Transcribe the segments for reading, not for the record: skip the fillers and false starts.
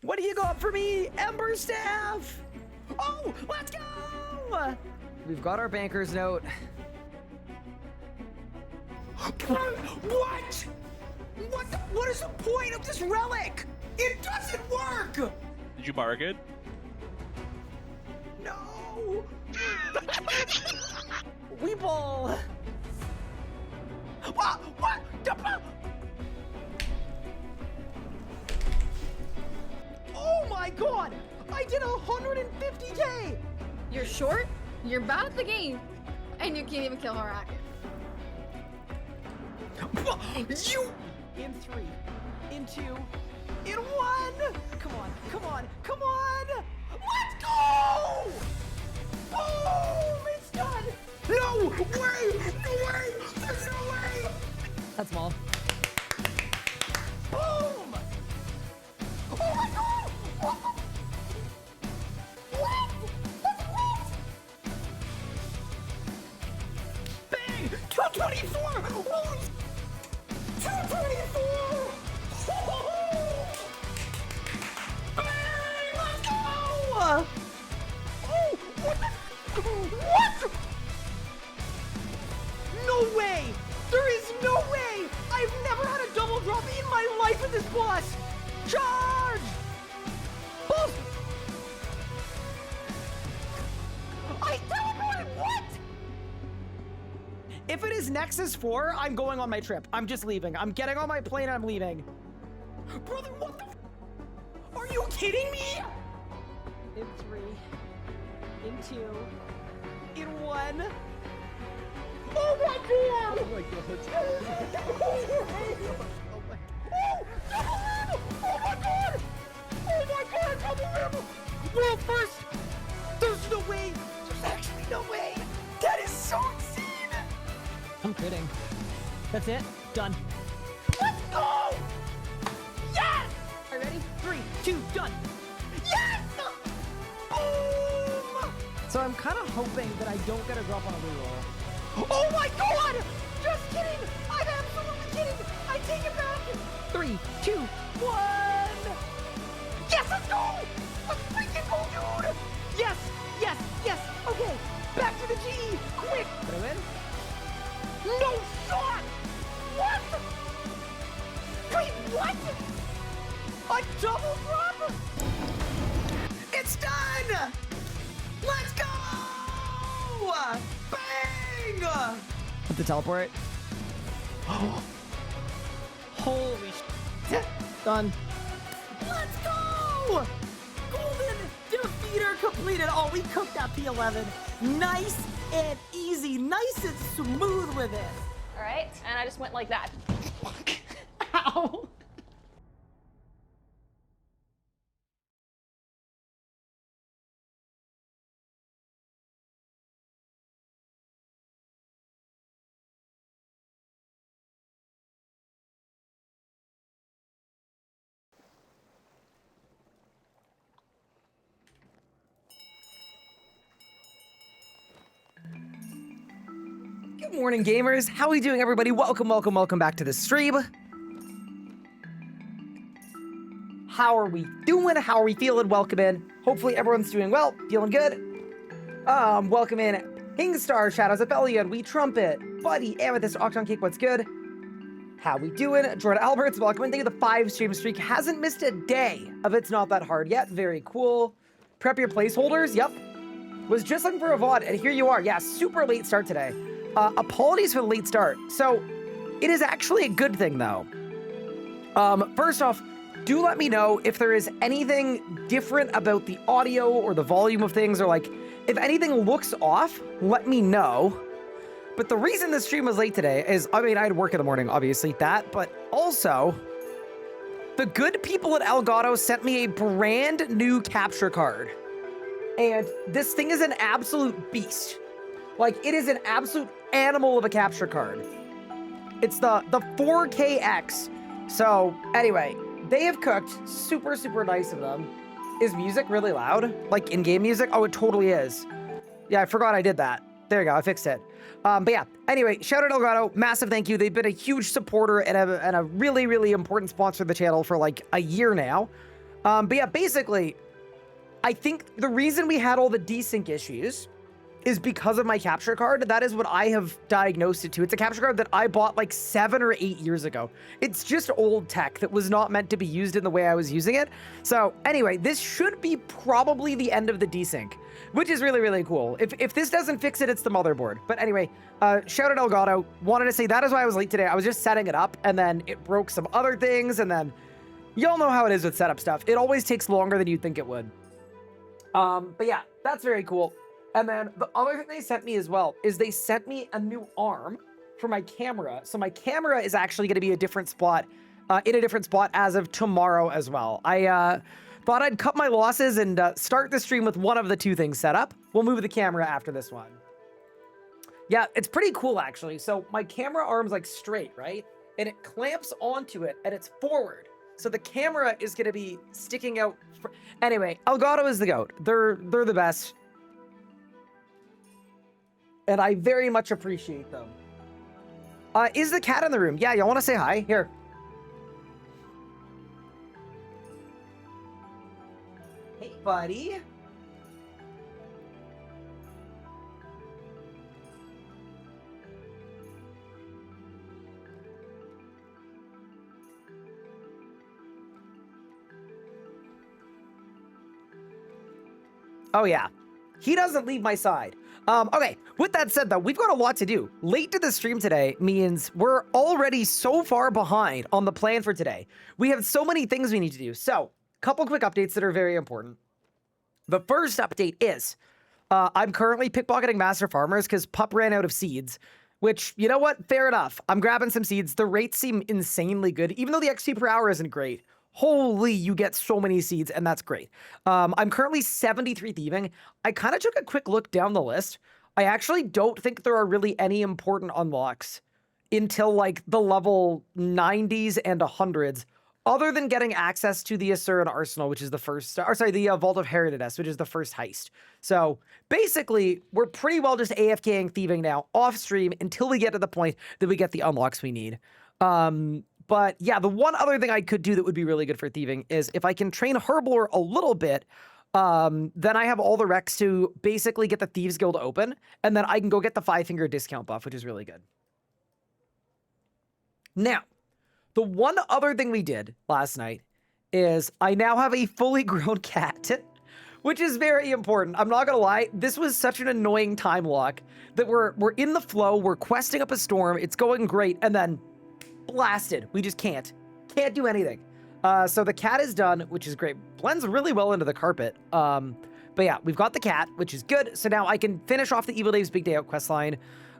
What do you got for me, Ember Staff? Oh, let's go! We've got our banker's note. What? What is the point of this relic? It doesn't work! Did you mark it? No! Weeble! What? Oh my god! I did 150k! You're short, you're bad at the game, and you can't even kill Harak. You! In 3, in 2, in 1! Come on! Let's go! Boom! It's done! No way! There's no way! That's small. Boom! Oh my god! What? That's what? Bang! 224! Holy 224! Bang! Let's go! Oh! What the? What? No way! There is no way! I've never had a double drop in my life with this boss! Charge! Boom! I teleported! What? If it is Nexus 4, I'm going on my trip. I'm just leaving. I'm getting on my plane and I'm leaving. Brother, what the f? Are you kidding me? In 3, in 2, in 1. Oh my god! Oh my god. Oh my god! Oh my god, double rim! Well, first, there's no way. There's actually no way. That is so insane. I'm kidding. That's it. Done. Let's go! Yes! Are you ready? 3, 2, done. Yes! Boom! So I'm kind of hoping that I don't get a drop on a reroll. Oh my god! Just kidding! I'm absolutely kidding! I take it back! 3, 2, 1! Yes, let's go! Let's freaking go, dude! Yes! Okay, back to the G! Quick! Did I win? No shot! What? Wait, what? A double drop? It's done! Let's go! Bang! Put the teleport. Holy shit. Done. Let's go! Golden defeater completed. Oh, we cooked that P11. Nice and easy. Nice and smooth with it. All right, and I just went like that. Ow. Good morning, gamers. How are we doing, everybody? Welcome back to the stream. How are we doing? How are we feeling? Welcome in. Hopefully everyone's doing well, feeling good. Welcome in Hingstar, Shadows of Bellion, We Trumpet, Buddy, Amethyst, Octon Cake, what's good? How we doing? Jordan Alberts, welcome in. Thank you. The 5 stream streak hasn't missed a day of It's Not That Hard yet. Very cool. Prep your placeholders. Yep. Was just looking for a VOD, and here you are. Yeah, super late start today. Apologies for the late start. So, it is actually a good thing, though. First off, do let me know if there is anything different about the audio or the volume of things, or like, if anything looks off, let me know. But the reason the stream was late today is, I mean, I had work in the morning, obviously, that, but also, the good people at Elgato sent me a brand new capture card. And this thing is an absolute beast. Like, it is an absolute animal of a capture card. It's the 4KX. So, anyway, they have cooked. Super, super nice of them. Is music really loud? Like, in-game music? Oh, it totally is. Yeah, I forgot I did that. There you go, I fixed it. But yeah, anyway, shout out Elgato. Massive thank you. They've been a huge supporter and a really, really important sponsor of the channel for, like, a year now. But yeah, basically, I think the reason we had all the desync issues is because of my capture card. That is what I have diagnosed it to. It's a capture card that I bought like 7 or 8 years ago. It's just old tech that was not meant to be used in the way I was using it. So anyway, this should be probably the end of the desync, which is really, really cool. If this doesn't fix it, it's the motherboard. But anyway, shout out Elgato. Wanted to say that is why I was late today. I was just setting it up and then it broke some other things. And then y'all know how it is with setup stuff. It always takes longer than you'd think it would. But yeah, that's very cool. And then the other thing they sent me as well is they sent me a new arm for my camera. So my camera is actually going to be a different spot, in a different spot as of tomorrow as well. I thought I'd cut my losses and start the stream with one of the two things set up. We'll move the camera after this one. Yeah, it's pretty cool actually. So my camera arm's like straight, right? And it clamps onto it and it's forward. So the camera is going to be sticking out. Anyway, Elgato is the GOAT. They're the best. And I very much appreciate them. Is the cat in the room? Yeah, y'all want to say hi? Here. Hey, buddy. Oh, yeah. He doesn't leave my side. Okay, with that said, though, we've got a lot to do. Late to the stream today means we're already so far behind on the plan for today. We have so many things we need to do. So, couple quick updates that are very important. The first update is I'm currently pickpocketing Master Farmers because Pup ran out of seeds, which, you know what? Fair enough. I'm grabbing some seeds. The rates seem insanely good, even though the XP per hour isn't great. Holy, you get so many seeds, and that's great. I'm currently 73 thieving. I kind of took a quick look down the list. I actually don't think there are really any important unlocks until like the level 90s and 100s, other than getting access to the Asuran Arsenal, which is the first, or sorry, the Vault of Hereditous, which is the first heist. So basically, we're pretty well just AFKing thieving now off stream until we get to the point that we get the unlocks we need. But yeah, the one other thing I could do that would be really good for thieving is if I can train Herblore a little bit, then I have all the recs to basically get the Thieves Guild open, and then I can go get the 5-finger discount buff, which is really good. Now, the one other thing we did last night is I now have a fully grown cat, which is very important. I'm not gonna lie, this was such an annoying time lock that we're in the flow, we're questing up a storm, it's going great, and then blasted. We just can't do anything. So the cat is done, which is great. Blends really well into the carpet. But yeah, we've got the cat, which is good. So now I can finish off the Evil Dave's Big Day Out quest line.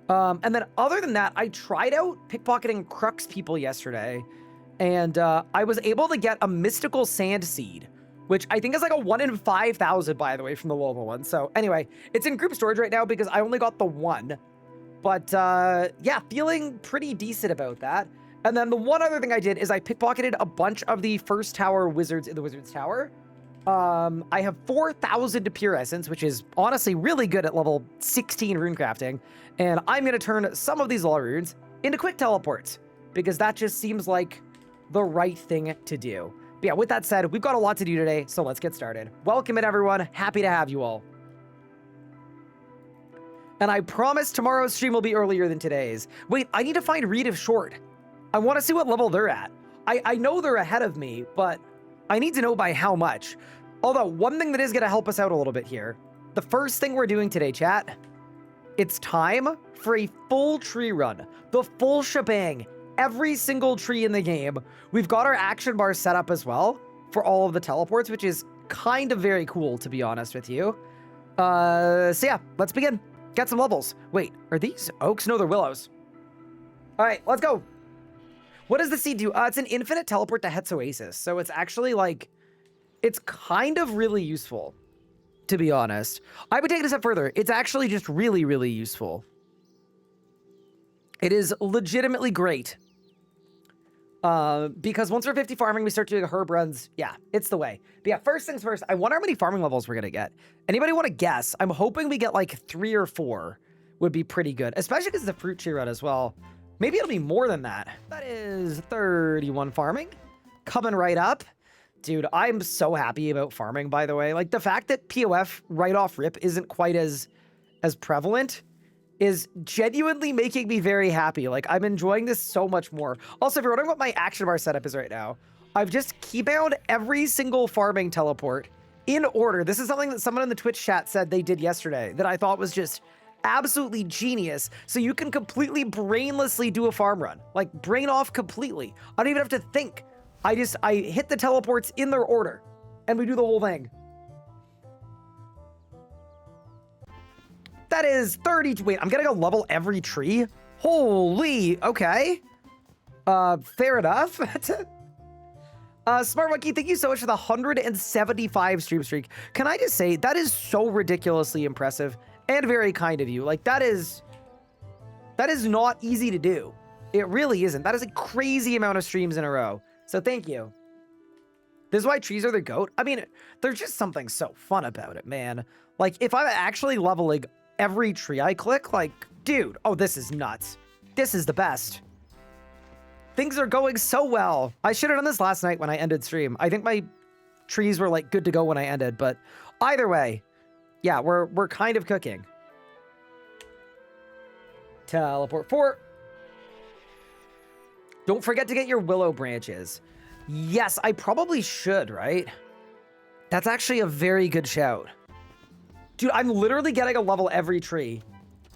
And then other than that, I tried out pickpocketing Crux people yesterday, and I was able to get a mystical sand seed, which I think is like a 1 in 5,000, by the way, from the Volvo one. So anyway, it's in group storage right now because I only got the one. But yeah, feeling pretty decent about that. And then the one other thing I did is I pickpocketed a bunch of the first tower wizards in the Wizard's Tower. I have 4,000 Pure Essence, which is honestly really good at level 16 rune crafting. And I'm going to turn some of these law runes into quick teleports, because that just seems like the right thing to do. But yeah, with that said, we've got a lot to do today, so let's get started. Welcome in, everyone. Happy to have you all. And I promise tomorrow's stream will be earlier than today's. Wait, I need to find Reed of Short. I want to see what level they're at. I know they're ahead of me, but I need to know by how much. Although, one thing that is going to help us out a little bit here. The first thing we're doing today, chat, it's time for a full tree run. The full shebang. Every single tree in the game. We've got our action bar set up as well for all of the teleports, which is kind of very cool, to be honest with you. So yeah, let's begin. Get some levels. Wait, are these oaks? No, they're willows. All right, let's go. What does the seed do? It's an infinite teleport to Het's Oasis. So it's actually like, it's kind of really useful, to be honest. I would take it a step further. It's actually just really, really useful. It is legitimately great. Because once we're 50 farming, we start doing herb runs. Yeah, it's the way. But yeah, first things first, I wonder how many farming levels we're going to get. Anybody want to guess? I'm hoping we get like 3 or 4 would be pretty good, especially because it's the fruit tree run as well. Maybe it'll be more than that. That is 31 farming. Coming right up. Dude, I'm so happy about farming, by the way. Like, the fact that POF right off rip isn't quite as prevalent is genuinely making me very happy. Like, I'm enjoying this so much more. Also, if you're wondering what my action bar setup is right now, I've just keybound every single farming teleport in order. This is something that someone in the Twitch chat said they did yesterday that I thought was just absolutely genius. So you can completely brainlessly do a farm run. Like, brain off completely. I don't even have to think. I hit the teleports in their order, and we do the whole thing. That is 30. Wait, I'm gonna go level every tree? Holy, okay. Fair enough. Smart Monkey, thank you so much for the 175 stream streak. Can I just say, that is so ridiculously impressive and very kind of you. Like, that is not easy to do. It really isn't. That is a crazy amount of streams in a row. So thank you. This is why trees are the GOAT. I mean, there's just something so fun about it, man. Like, if I'm actually leveling every tree I click, like, dude, oh, this is nuts. This is the best. Things are going so well. I should have done this last night when I ended stream. I think my trees were, like, good to go when I ended, but either way, yeah, we're kind of cooking. Teleport 4. Don't forget to get your willow branches. Yes, I probably should, right? That's actually a very good shout. Dude, I'm literally getting a level every tree.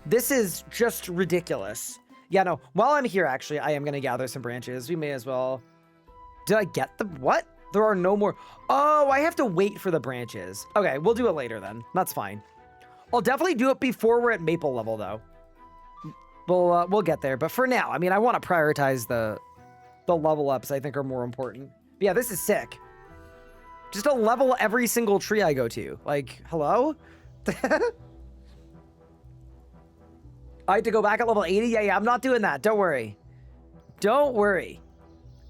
This is just ridiculous. Yeah, no, while I'm here, actually, I am going to gather some branches. We may as well. Did I get them? What? There are no more. Oh, I have to wait for the branches. Okay, we'll do it later then. That's fine. I'll definitely do it before we're at maple level, though. We'll get there. But for now, I mean, I want to prioritize the level ups I think are more important. But yeah, this is sick. Just to level every single tree I go to. Like, hello? I had to go back at level 80? Yeah, I'm not doing that. Don't worry. Don't worry.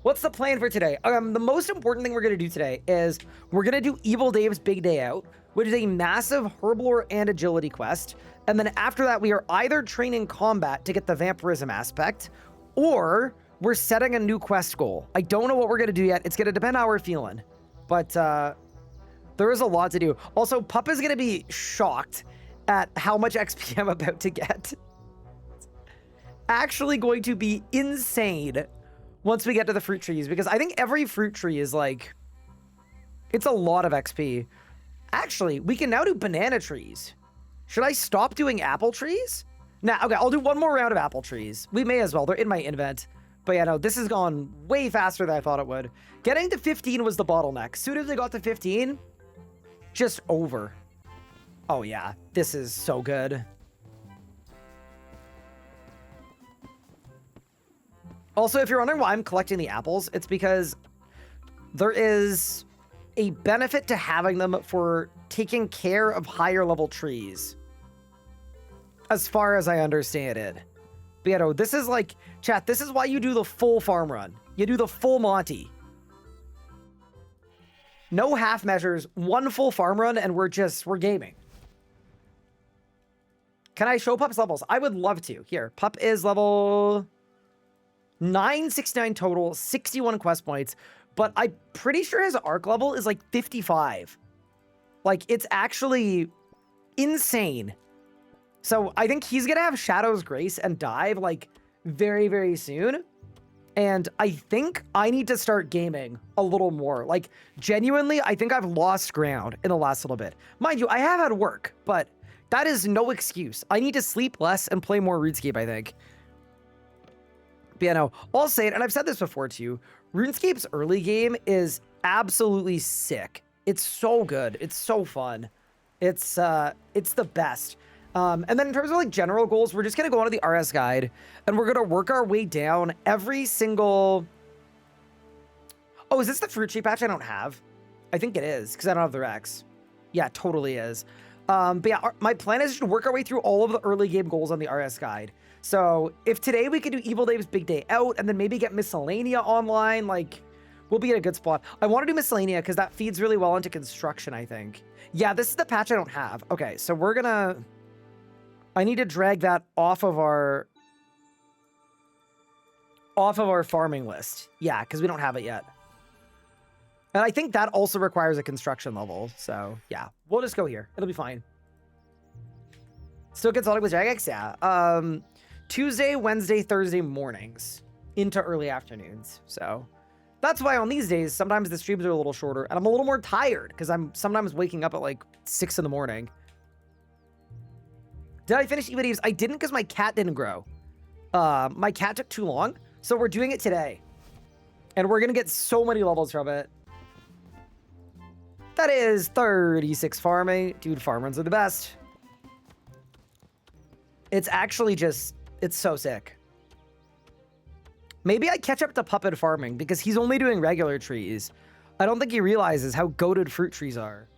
What's the plan for today? The most important thing we're going to do today is we're going to do Evil Dave's Big Day Out, which is a massive herblore and agility quest. And then after that, we are either training combat to get the vampirism aspect, or we're setting a new quest goal. I don't know what we're going to do yet. It's going to depend how we're feeling. But there is a lot to do. Also, Pup is going to be shocked at how much XP I'm about to get. Actually going to be insane once we get to the fruit trees, because I think every fruit tree is like, it's a lot of XP. Actually, we can now do banana trees. Should I stop doing apple trees? Nah, okay, I'll do one more round of apple trees. We may as well. They're in my invent. But yeah, no, this has gone way faster than I thought it would. Getting to 15 was the bottleneck. As soon as I got to 15, just over. Oh yeah, this is so good. Also, if you're wondering why I'm collecting the apples, it's because there is a benefit to having them for taking care of higher level trees. As far as I understand it. But yeah, no, this is like, chat, this is why you do the full farm run. You do the full Monty. No half measures, one full farm run, and we're gaming. Can I show Pup's levels? I would love to. Here, Pup is level 969 total, 61 quest points, but I'm pretty sure his arc level is like 55. Like, it's actually insane. So I think he's gonna have Shadow's Grace and Dive like very, very soon. And I think I need to start gaming a little more. Like, genuinely, I think I've lost ground in the last little bit. Mind you, I have had work, but that is no excuse. I need to sleep less and play more RuneScape, I think. But yeah, no, I'll say it, and I've said this before too. RuneScape's early game is absolutely sick. It's so good. It's so fun. It's the best. And then in terms of like general goals, we're just going to go onto the RS guide and we're going to work our way down every single... Oh, is this the fruit tree patch I don't have? I think it is because I don't have the Rex. Yeah, it totally is. But yeah, my plan is to work our way through all of the early game goals on the RS guide. So if today we could do Evil Dave's Big Day Out and then maybe get Miscellanea online, like we'll be in a good spot. I want to do Miscellanea because that feeds really well into construction, I think. Yeah, this is the patch I don't have. Okay, so we're gonna... I need to drag that off of our farming list. Yeah, because we don't have it yet. And I think that also requires a construction level. So yeah, we'll just go here. It'll be fine. Still consulting with Jagex? Yeah. Tuesday, Wednesday, Thursday mornings into early afternoons. So that's why on these days, sometimes the streams are a little shorter and I'm a little more tired because I'm sometimes waking up at like 6 in the morning. Did I finish Eva Dave's? I didn't because my cat didn't grow. My cat took too long. So we're doing it today. And we're going to get so many levels from it. That is 36 farming. Dude, farm runs are the best. It's actually just, it's so sick. Maybe I catch up to Puppet farming because he's only doing regular trees. I don't think he realizes how goated fruit trees are.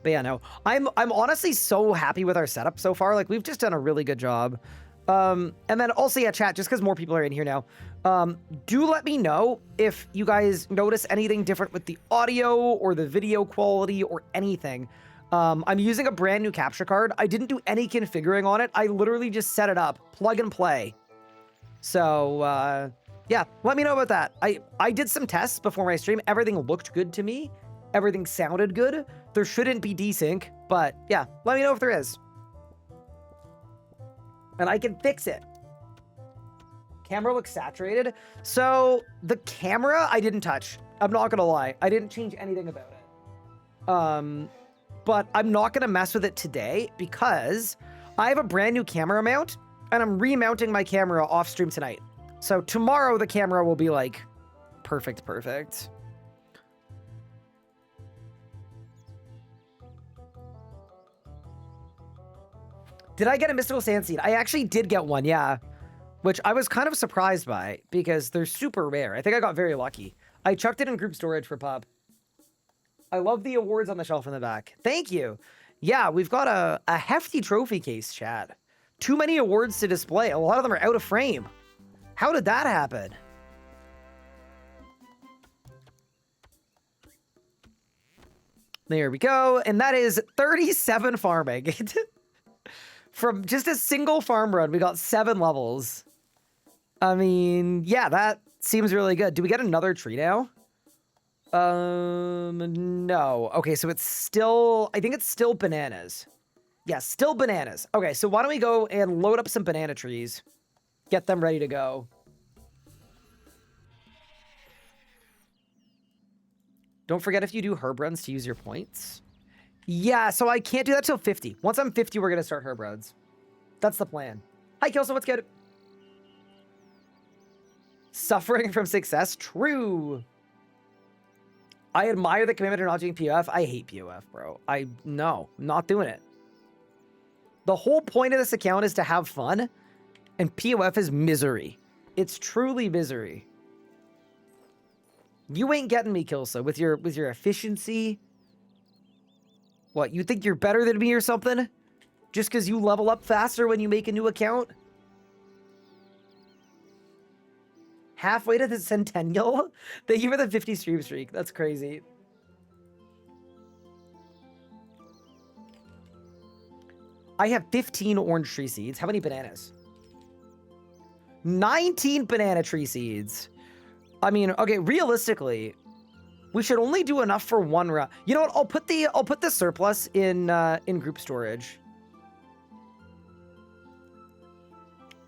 But yeah, no, I'm honestly so happy with our setup so far. Like we've just done a really good job. And then also, yeah, chat, just because more people are in here now, do let me know if you guys notice anything different with the audio or the video quality or anything. I'm using a brand new capture card. I didn't do any configuring on it. I literally just set it up, plug and play. So, yeah, let me know about that. I did some tests before my stream. Everything looked good to me. Everything sounded good. There shouldn't be desync, but yeah, let me know if there is. And I can fix it. Camera looks saturated. So the camera I didn't touch. I'm not gonna lie. I didn't change anything about it. But I'm not gonna mess with it today because I have a brand new camera mount and I'm remounting my camera off stream tonight. So tomorrow the camera will be like perfect. Did I get a mystical sand seed? I actually did get one, yeah. Which I was kind of surprised by because they're super rare. I think I got very lucky. I chucked it in group storage for pub. I love the awards on the shelf in the back. Thank you. Yeah, we've got a hefty trophy case, chat. Too many awards to display. A lot of them are out of frame. How did that happen? There we go. And that is 37 farming. From just a single farm run, we got 7 levels. I mean, yeah, that seems really good. Do we get another tree now? No. Okay, so it's still, I think it's still bananas. Yeah, still bananas. Okay, so why don't we go and load up some banana trees. Get them ready to go. Don't forget if you do herb runs to use your points. Yeah, so I can't do that till 50. Once I'm 50, we're going to start herb roads. That's the plan. Hi, Kelso, what's good? Suffering from success? True. I admire the commitment to not doing POF. I hate POF, bro. No, not doing it. The whole point of this account is to have fun, and POF is misery. It's truly misery. You ain't getting me, Kelso, with your efficiency. What, you think you're better than me or something? Just because you level up faster when you make a new account? Halfway to the centennial? Thank you for the 50 stream streak. That's crazy. I have 15 orange tree seeds. How many bananas? 19 banana tree seeds. I mean, okay, realistically, we should only do enough for one run. You know what? I'll put the surplus in group storage.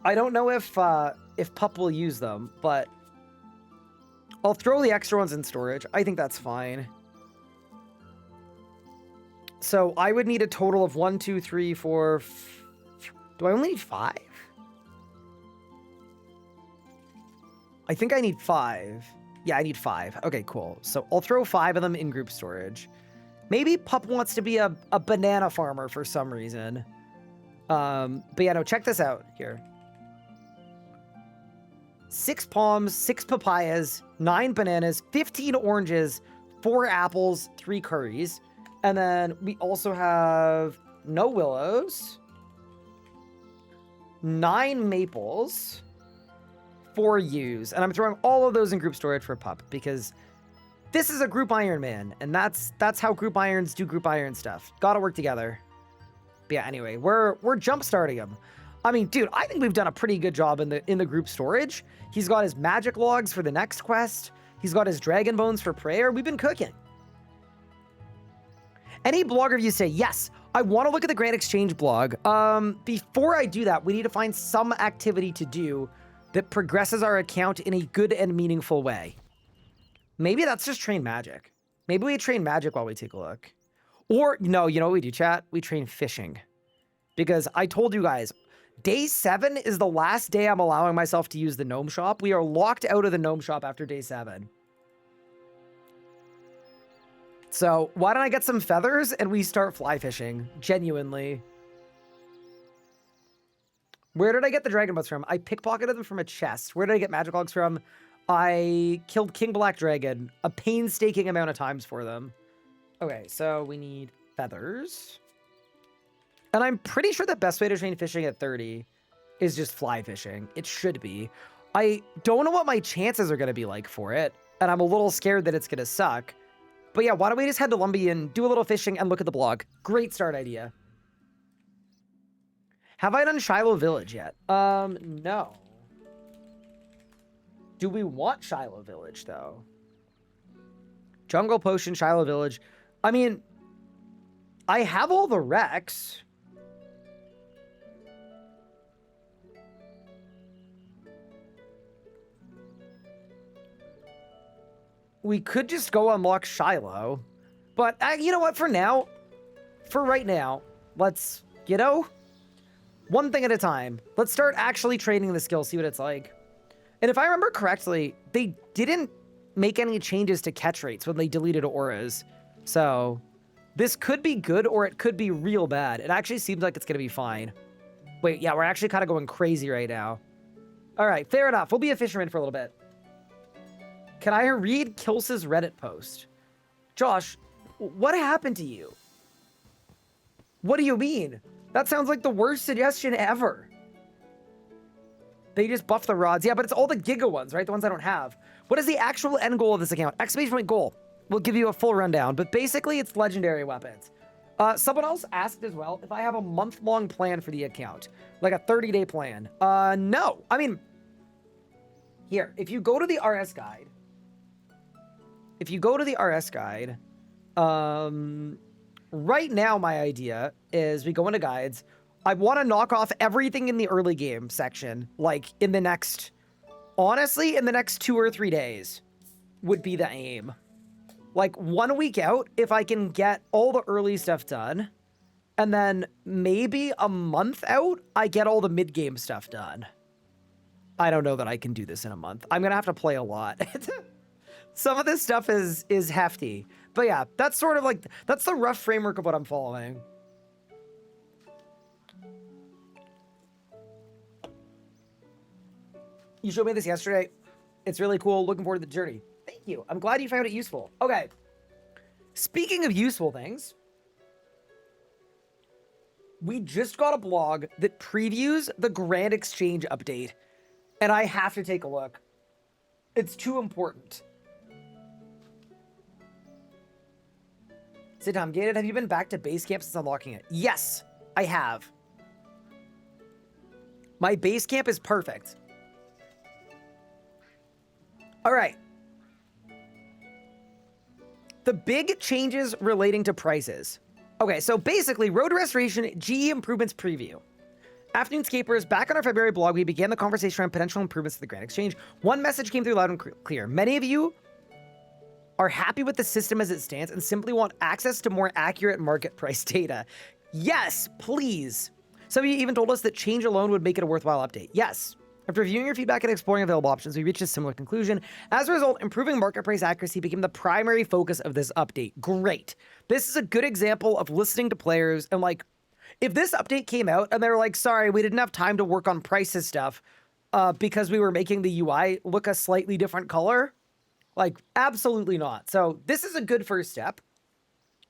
I don't know if Pup will use them, but I'll throw the extra ones in storage. I think that's fine. So I would need a total of 1, 2, 3, 4. Do I only need 5? I think I need 5. Yeah, I need 5. Okay, cool. So I'll throw 5 of them in group storage. Maybe Pup wants to be a banana farmer for some reason. But yeah, no, check this out here. 6 palms, 6 papayas, 9 bananas, 15 oranges, 4 apples, 3 curries. And then we also have no willows, 9 maples, 4 yews. And I'm throwing all of those in group storage for Pup because this is a group Ironman, and that's how group irons do group iron stuff. Gotta work together. But yeah, anyway, we're jump starting him. I mean, dude, I think we've done a pretty good job in the group storage. He's got his magic logs for the next quest. He's got his dragon bones for prayer. We've been cooking. Any blog reviews say, yes, I want to look at the Grand Exchange blog. Before I do that, we need to find some activity to do that progresses our account in a good and meaningful way. Maybe that's just train magic. Maybe we train magic while we take a look. Or, no, you know what we do, chat? We train fishing. Because I told you guys, day 7 is the last day I'm allowing myself to use the gnome shop. We are locked out of the gnome shop after day 7. So why don't I get some feathers and we start fly fishing? Genuinely. Where did I get the dragon boats from? I pickpocketed them from a chest. Where did I get magic logs from? I killed King Black Dragon a painstaking amount of times for them. Okay, so we need feathers. And I'm pretty sure the best way to train fishing at 30 is just fly fishing. It should be. I don't know what my chances are going to be like for it, and I'm a little scared that it's going to suck. But yeah, why don't we just head to Lumbee, do a little fishing, and look at the blog. Great start idea. Have I done Shiloh Village yet? No. Do we want Shiloh Village, though? Jungle Potion, Shiloh Village. I mean, I have all the Recs. We could just go unlock Shiloh. But you know what? For right now, let's, one thing at a time. Let's start actually training the skill, see what it's like. And if I remember correctly, they didn't make any changes to catch rates when they deleted auras. So this could be good or it could be real bad. It actually seems like it's going to be fine. Wait, yeah, we're actually kind of going crazy right now. All right, fair enough. We'll be a fisherman for a little bit. Can I read Kils's Reddit post? Josh, what happened to you? What do you mean? That sounds like the worst suggestion ever. They just buff the rods. Yeah, but it's all the Giga ones, right? The ones I don't have. What is the actual end goal of this account? Exclamation point goal. We'll give you a full rundown, but basically it's legendary weapons. Someone else asked as well if I have a month-long plan for the account, like a 30-day plan. No. I mean, here, if you go to the RS guide, right now my idea is we go into guides. I want to knock off everything in the early game section, like in the next, honestly, in the next 2 or 3 days would be the aim. Like 1 week out, if I can get all the early stuff done, and then maybe a month out, I get all the mid-game stuff done. I don't know that I can do this in a month. I'm going to have to play a lot. Some of this stuff is hefty. But yeah, that's sort of like, that's the rough framework of what I'm following. You showed me this yesterday. It's really cool. Looking forward to the journey. Thank you. I'm glad you found it useful. Okay. Speaking of useful things, we just got a blog that previews the Grand Exchange update, and I have to take a look. It's too important. Say, Tom Gated, have you been back to base camp since unlocking it? Yes, I have. My base camp is perfect. All right. The big changes relating to prices. Okay, so basically, Road Restoration GE Improvements Preview. Afternoon Scapers, back on our February blog, we began the conversation around potential improvements to the Grand Exchange. One message came through loud and clear. Many of you are happy with the system as it stands and simply want access to more accurate market price data. Yes, please. Some of you even told us that change alone would make it a worthwhile update. Yes. After reviewing your feedback and exploring available options, we reached a similar conclusion. As a result, improving market price accuracy became the primary focus of this update. Great. This is a good example of listening to players and like, if this update came out and they were like, sorry, we didn't have time to work on prices stuff because we were making the UI look a slightly different color, like, absolutely not. So this is a good first step.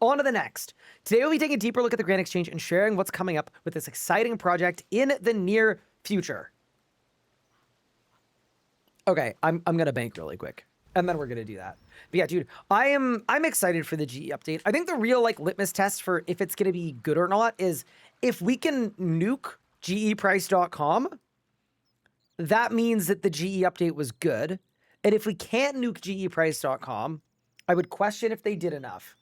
On to the next. Today we'll be taking a deeper look at the Grand Exchange and sharing what's coming up with this exciting project in the near future. Okay, I'm gonna bank really quick, and then we're gonna do that. But yeah, dude, I'm excited for the GE update. I think the real like litmus test for if it's gonna be good or not is if we can nuke geprice.com, that means that the GE update was good. And if we can't nuke geprice.com, I would question if they did enough.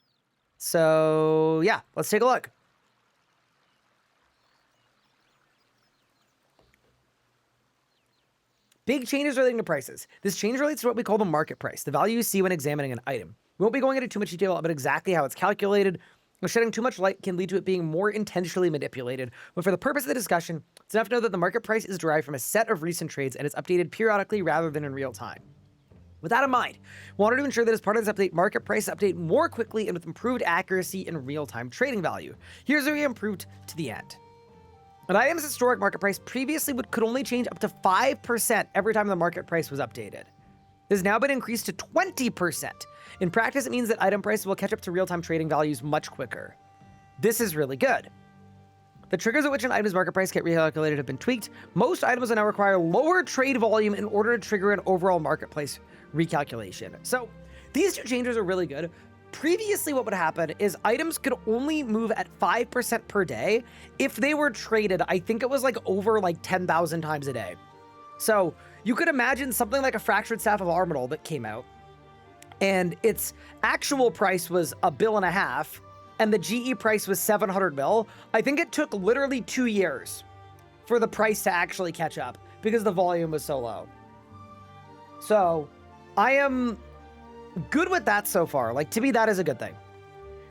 So yeah, let's take a look. Big changes relating to prices. This change relates to what we call the market price, the value you see when examining an item. We won't be going into too much detail about exactly how it's calculated. Shedding too much light can lead to it being more intentionally manipulated, but for the purpose of the discussion, it's enough to know that the market price is derived from a set of recent trades and it's updated periodically rather than in real time. With that in mind, we wanted to ensure that as part of this update, market price update more quickly and with improved accuracy and real-time trading value. Here's where we improved to the end. An item's historic market price previously could only change up to 5% every time the market price was updated. This has now been increased to 20%. In practice, it means that item prices will catch up to real-time trading values much quicker. This is really good. The triggers at which an item's market price get recalculated have been tweaked. Most items will now require lower trade volume in order to trigger an overall marketplace recalculation. So these two changes are really good. Previously, what would happen is items could only move at 5% per day if they were traded. I think it was like over like 10,000 times a day. So you could imagine something like a fractured staff of Armadil that came out and its actual price was $1.5 billion and the GE price was 700 mil. I think it took literally 2 years for the price to actually catch up because the volume was so low. So I am good with that so far. Like, to me, that is a good thing.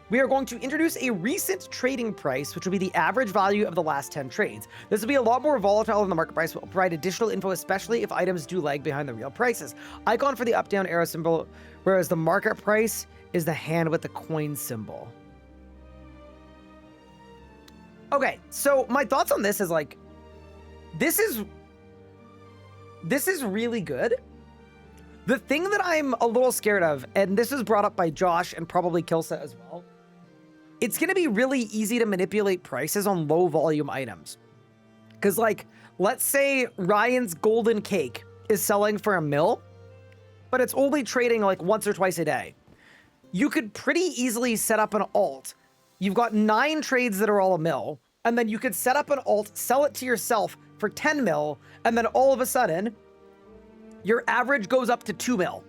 We are going to introduce a recent trading price, which will be the average value of the last 10 trades. This will be a lot more volatile than the market price. Will provide additional info, especially if items do lag behind the real prices. Icon for the up-down arrow symbol, whereas the market price is the hand with the coin symbol. Okay, so my thoughts on this is like, this is really good. The thing that I'm a little scared of, and this is brought up by Josh and probably Kilsa as well, it's going to be really easy to manipulate prices on low volume items. Because like, let's say Ryan's golden cake is selling for $1 million, but it's only trading like once or twice a day. You could pretty easily set up an alt. You've got 9 trades that are all $1 million, and then you could set up an alt, sell it to yourself for 10 mil, and then all of a sudden, your average goes up to 2 mil.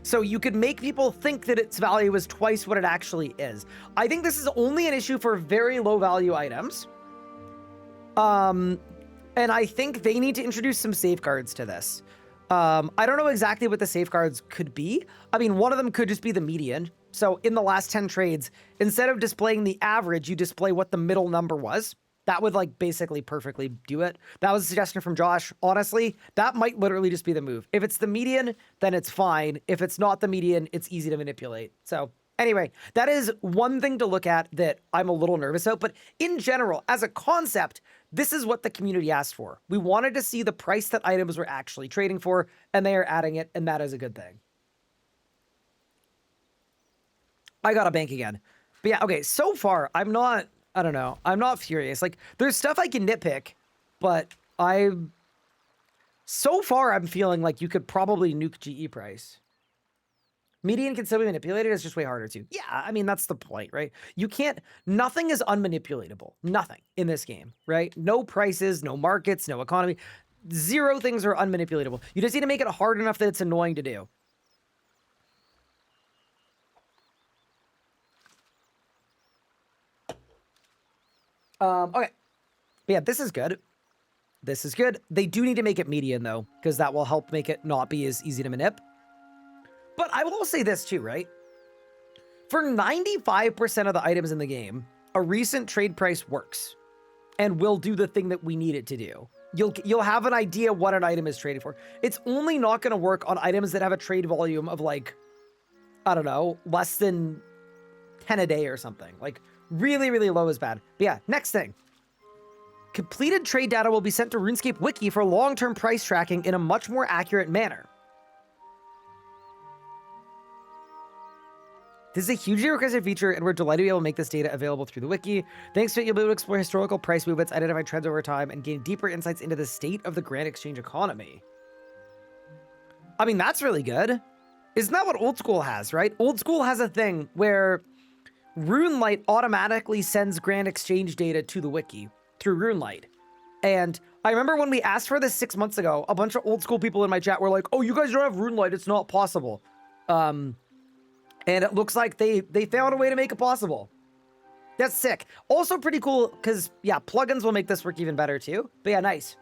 So you could make people think that its value is twice what it actually is. I think this is only an issue for very low value items. And I think they need to introduce some safeguards to this. I don't know exactly what the safeguards could be. I mean, one of them could just be the median. So in the last 10 trades, instead of displaying the average, you display what the middle number was. That would like basically perfectly do it. That was a suggestion from Josh. Honestly, that might literally just be the move. If it's the median, then it's fine. If it's not the median, it's easy to manipulate. So anyway, that is one thing to look at that I'm a little nervous about. But in general, as a concept, this is what the community asked for. We wanted to see the price that items were actually trading for, and they are adding it, and that is a good thing. I got a bank again. But yeah, okay, so far, I don't know. I'm not furious. Like, there's stuff I can nitpick, but so far, I'm feeling like you could probably nuke GE price. Median can still be manipulated. It's just way harder to. Yeah, I mean, that's the point, right? You can't, nothing is unmanipulatable. Nothing in this game, right? No prices, no markets, no economy. 0 things are unmanipulatable. You just need to make it hard enough that it's annoying to do. Okay. But yeah, this is good. This is good. They do need to make it median, though, because that will help make it not be as easy to manip. But I will say this, too, right? For 95% of the items in the game, a recent trade price works and will do the thing that we need it to do. You'll have an idea what an item is traded for. It's only not going to work on items that have a trade volume of, like, I don't know, less than 10 a day or something. Like, really, really low is bad. But yeah, next thing. Completed trade data will be sent to RuneScape Wiki for long-term price tracking in a much more accurate manner. This is a hugely requested feature, and we're delighted to be able to make this data available through the wiki. Thanks to it, you'll be able to explore historical price movements, identify trends over time, and gain deeper insights into the state of the Grand Exchange economy. I mean, that's really good. Isn't that what Old School has, right? Old School has a thing where RuneLite automatically sends Grand Exchange data to the wiki through RuneLite. And I remember when we asked for this 6 months ago, a bunch of old school people in my chat were like, oh, you guys don't have rune light, it's not possible. And it looks like they found a way to make it possible. That's sick. Also pretty cool, because, yeah, plugins will make this work even better, too. But yeah, nice.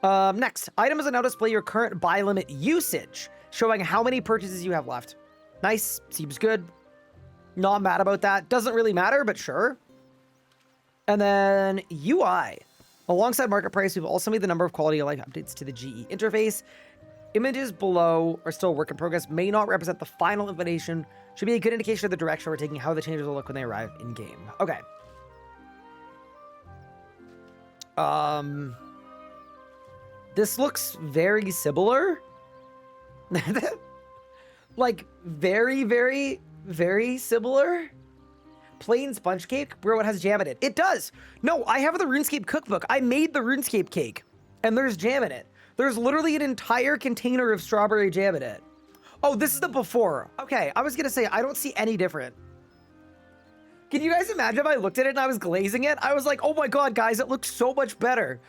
Next, items will now display your current buy limit usage, showing how many purchases you have left. Nice. Seems good. Not mad about that. Doesn't really matter, but sure. And then UI. Alongside market price, we've also made the number of quality of life updates to the GE interface. Images below are still a work in progress, may not represent the final implementation, should be a good indication of the direction we're taking, how the changes will look when they arrive in game. Okay. This looks very similar. Like, very, very, very similar. Plain sponge cake? Bro, it has jam in it. It does! No, I have the RuneScape cookbook. I made the RuneScape cake. And there's jam in it. There's literally an entire container of strawberry jam in it. Oh, this is the before. Okay, I was gonna say, I don't see any different. Can you guys imagine if I looked at it and I was glazing it? I was like, oh my god, guys, it looks so much better.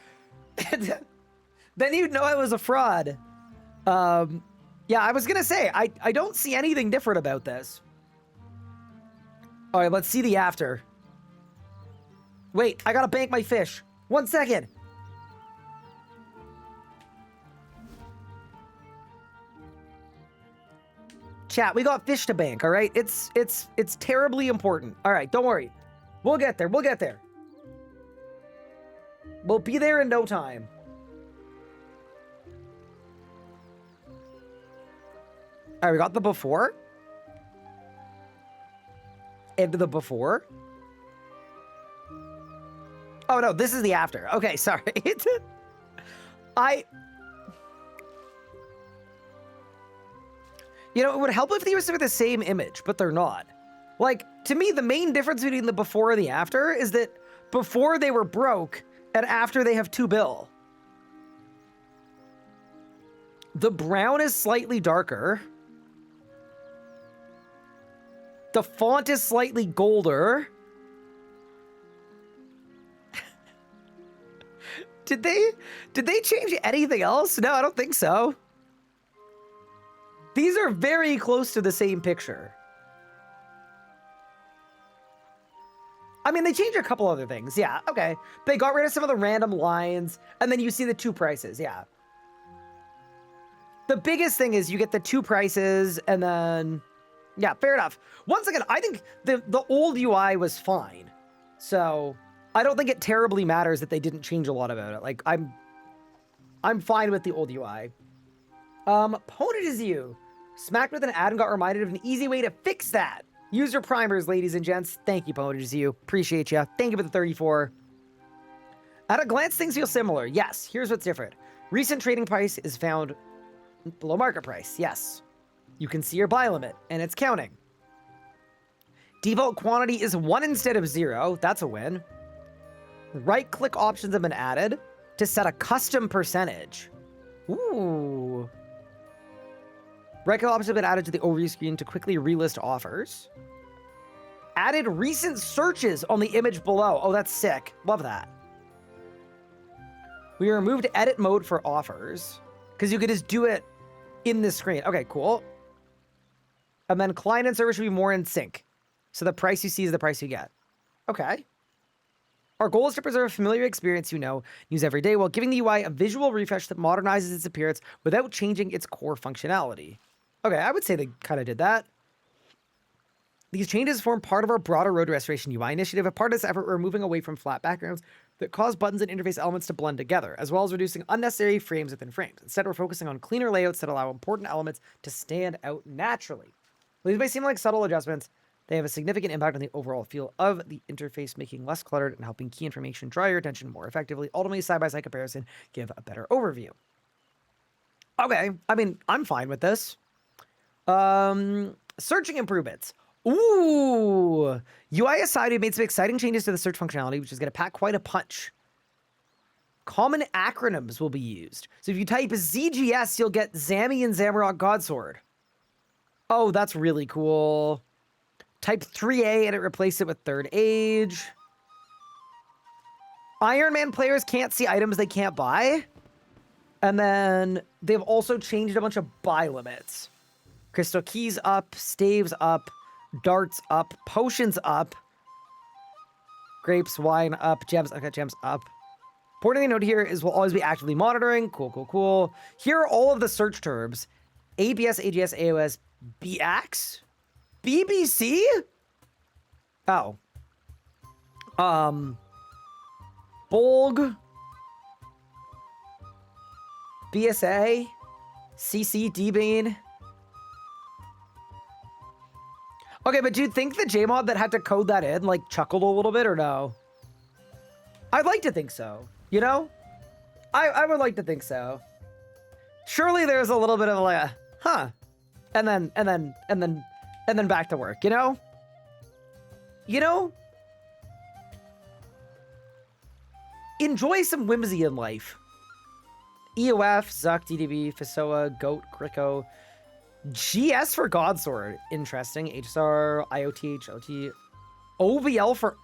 Then you'd know I was a fraud. Yeah, I was gonna say, I don't see anything different about this. All right, let's see the after. Wait, I gotta bank my fish. 1 second. Chat, we got fish to bank, all right? It's terribly important. All right, don't worry. We'll get there, we'll get there. We'll be there in no time. All right, we got the before. And the before. Oh, no, this is the after. Okay, sorry. You know, it would help if these were the same image, but they're not. Like, to me, the main difference between the before and the after is that before they were broke, and after they have 2 bill. The brown is slightly darker. The font is slightly golder. Did they change anything else? No, I don't think so. These are very close to the same picture. I mean, they changed a couple other things. Yeah, okay. They got rid of some of the random lines, and then you see the 2 prices. Yeah. The biggest thing is you get the 2 prices, and then... Yeah, fair enough. Once again, I think the old UI was fine. So, I don't think it terribly matters that they didn't change a lot about it. Like, I'm fine with the old UI. Pwnage is you. Smacked with an ad and got reminded of an easy way to fix that. Use your primers, ladies and gents. Thank you, Pwnage is you. Appreciate you. Thank you for the 34. At a glance, things feel similar. Yes, here's what's different. Recent trading price is found below market price. Yes. You can see your buy limit, and it's counting. Default quantity is 1 instead of 0. That's a win. Right-click options have been added to set a custom percentage. Ooh. Right-click options have been added to the overview screen to quickly relist offers. Added recent searches on the image below. Oh, that's sick. Love that. We removed edit mode for offers because you could just do it in this screen. Okay, cool. And then client and server should be more in sync. So the price you see is the price you get. Okay. Our goal is to preserve a familiar experience you know, use every day while giving the UI a visual refresh that modernizes its appearance without changing its core functionality. Okay, I would say they kind of did that. These changes form part of our broader road restoration UI initiative. A part of this effort, we're moving away from flat backgrounds that cause buttons and interface elements to blend together, as well as reducing unnecessary frames within frames. Instead, we're focusing on cleaner layouts that allow important elements to stand out naturally. These may seem like subtle adjustments. They have a significant impact on the overall feel of the interface, making less cluttered and helping key information draw your attention more effectively. Ultimately, side-by-side comparison give a better overview. Okay, I mean, I'm fine with this. Searching improvements. Ooh! UI aside, we made some exciting changes to the search functionality, which is going to pack quite a punch. Common acronyms will be used. So if you type ZGS, you'll get Zammy and Zamorak Godsword. Oh, that's really cool. Type 3A and it replaced it with Third Age. Ironman players can't see items they can't buy. And then they've also changed a bunch of buy limits. Crystal keys up, staves up, darts up, potions up, grapes, wine up, gems, okay, gems up. Important thing to note here is we'll always be actively monitoring. Cool, cool, cool. Here are all of the search terms. ABS, AGS, AOS, BX, BBC? Oh. Bolg, BSA, CC, D-Bean. Okay, but do you think the Jmod that had to code that in, like, chuckled a little bit, or no? I'd like to think so, you know? I would like to think so. Surely there's a little bit of like a, huh, and then back to work, you know? You know? Enjoy some whimsy in life. EOF, Zuck, DDB, Fisoa, Goat, Kriko, GS for Godsword. Interesting. HSR, IoT, HLT, OVL for...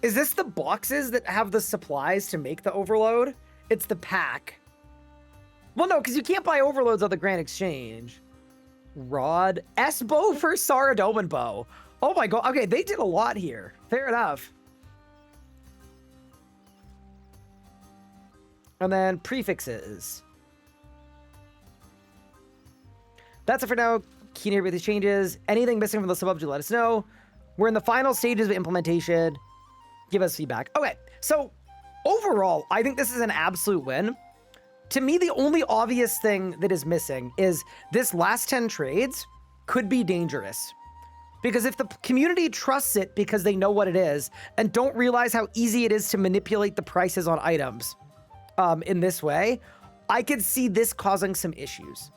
Is this the boxes that have the supplies to make the overload? It's the pack. Well, no, because you can't buy overloads on the Grand Exchange. Rod. S-bow for Saradomin bow. Oh my god. Okay, they did a lot here. Fair enough. And then prefixes. That's it for now. Keen to hear about these changes. Anything missing from the sub let us know. We're in the final stages of implementation. Give us feedback. Okay, so overall, I think this is an absolute win. To me, the only obvious thing that is missing is this last 10 trades could be dangerous. Because if the community trusts it because they know what it is and don't realize how easy it is to manipulate the prices on items in this way, I could see this causing some issues.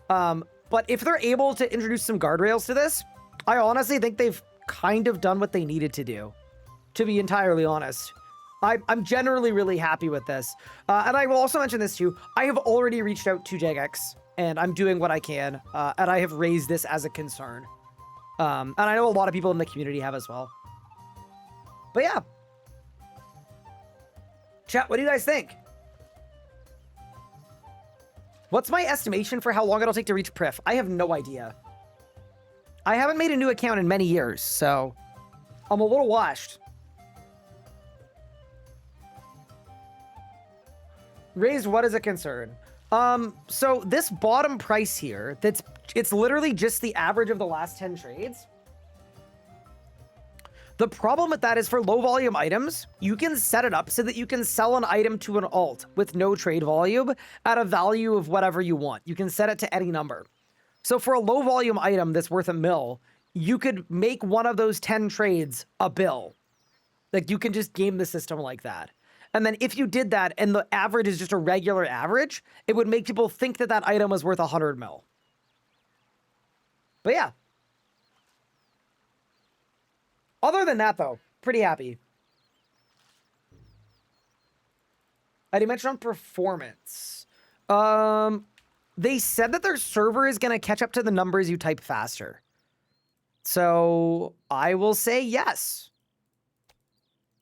But if they're able to introduce some guardrails to this, I honestly think they've kind of done what they needed to do, to be entirely honest. I'm generally really happy with this. And I will also mention this too. I have already reached out to Jagex, and I'm doing what I can. And I have raised this as a concern. And I know a lot of people in the community have as well. But yeah. Chat, what do you guys think? What's my estimation for how long it'll take to reach Prif? I have no idea. I haven't made a new account in many years, so I'm a little washed. Raised what is a concern? So this bottom price here, it's literally just the average of the last 10 trades. The problem with that is for low volume items, you can set it up so that you can sell an item to an alt with no trade volume at a value of whatever you want. You can set it to any number. So for a low volume item that's worth $1 mil, you could make one of those 10 trades a bill. Like you can just game the system like that. And then if you did that and the average is just a regular average, it would make people think that that item was worth 100 mil. But yeah. Other than that, though, pretty happy. I did mention on performance. They said that their server is going to catch up to the numbers you type faster. So I will say yes.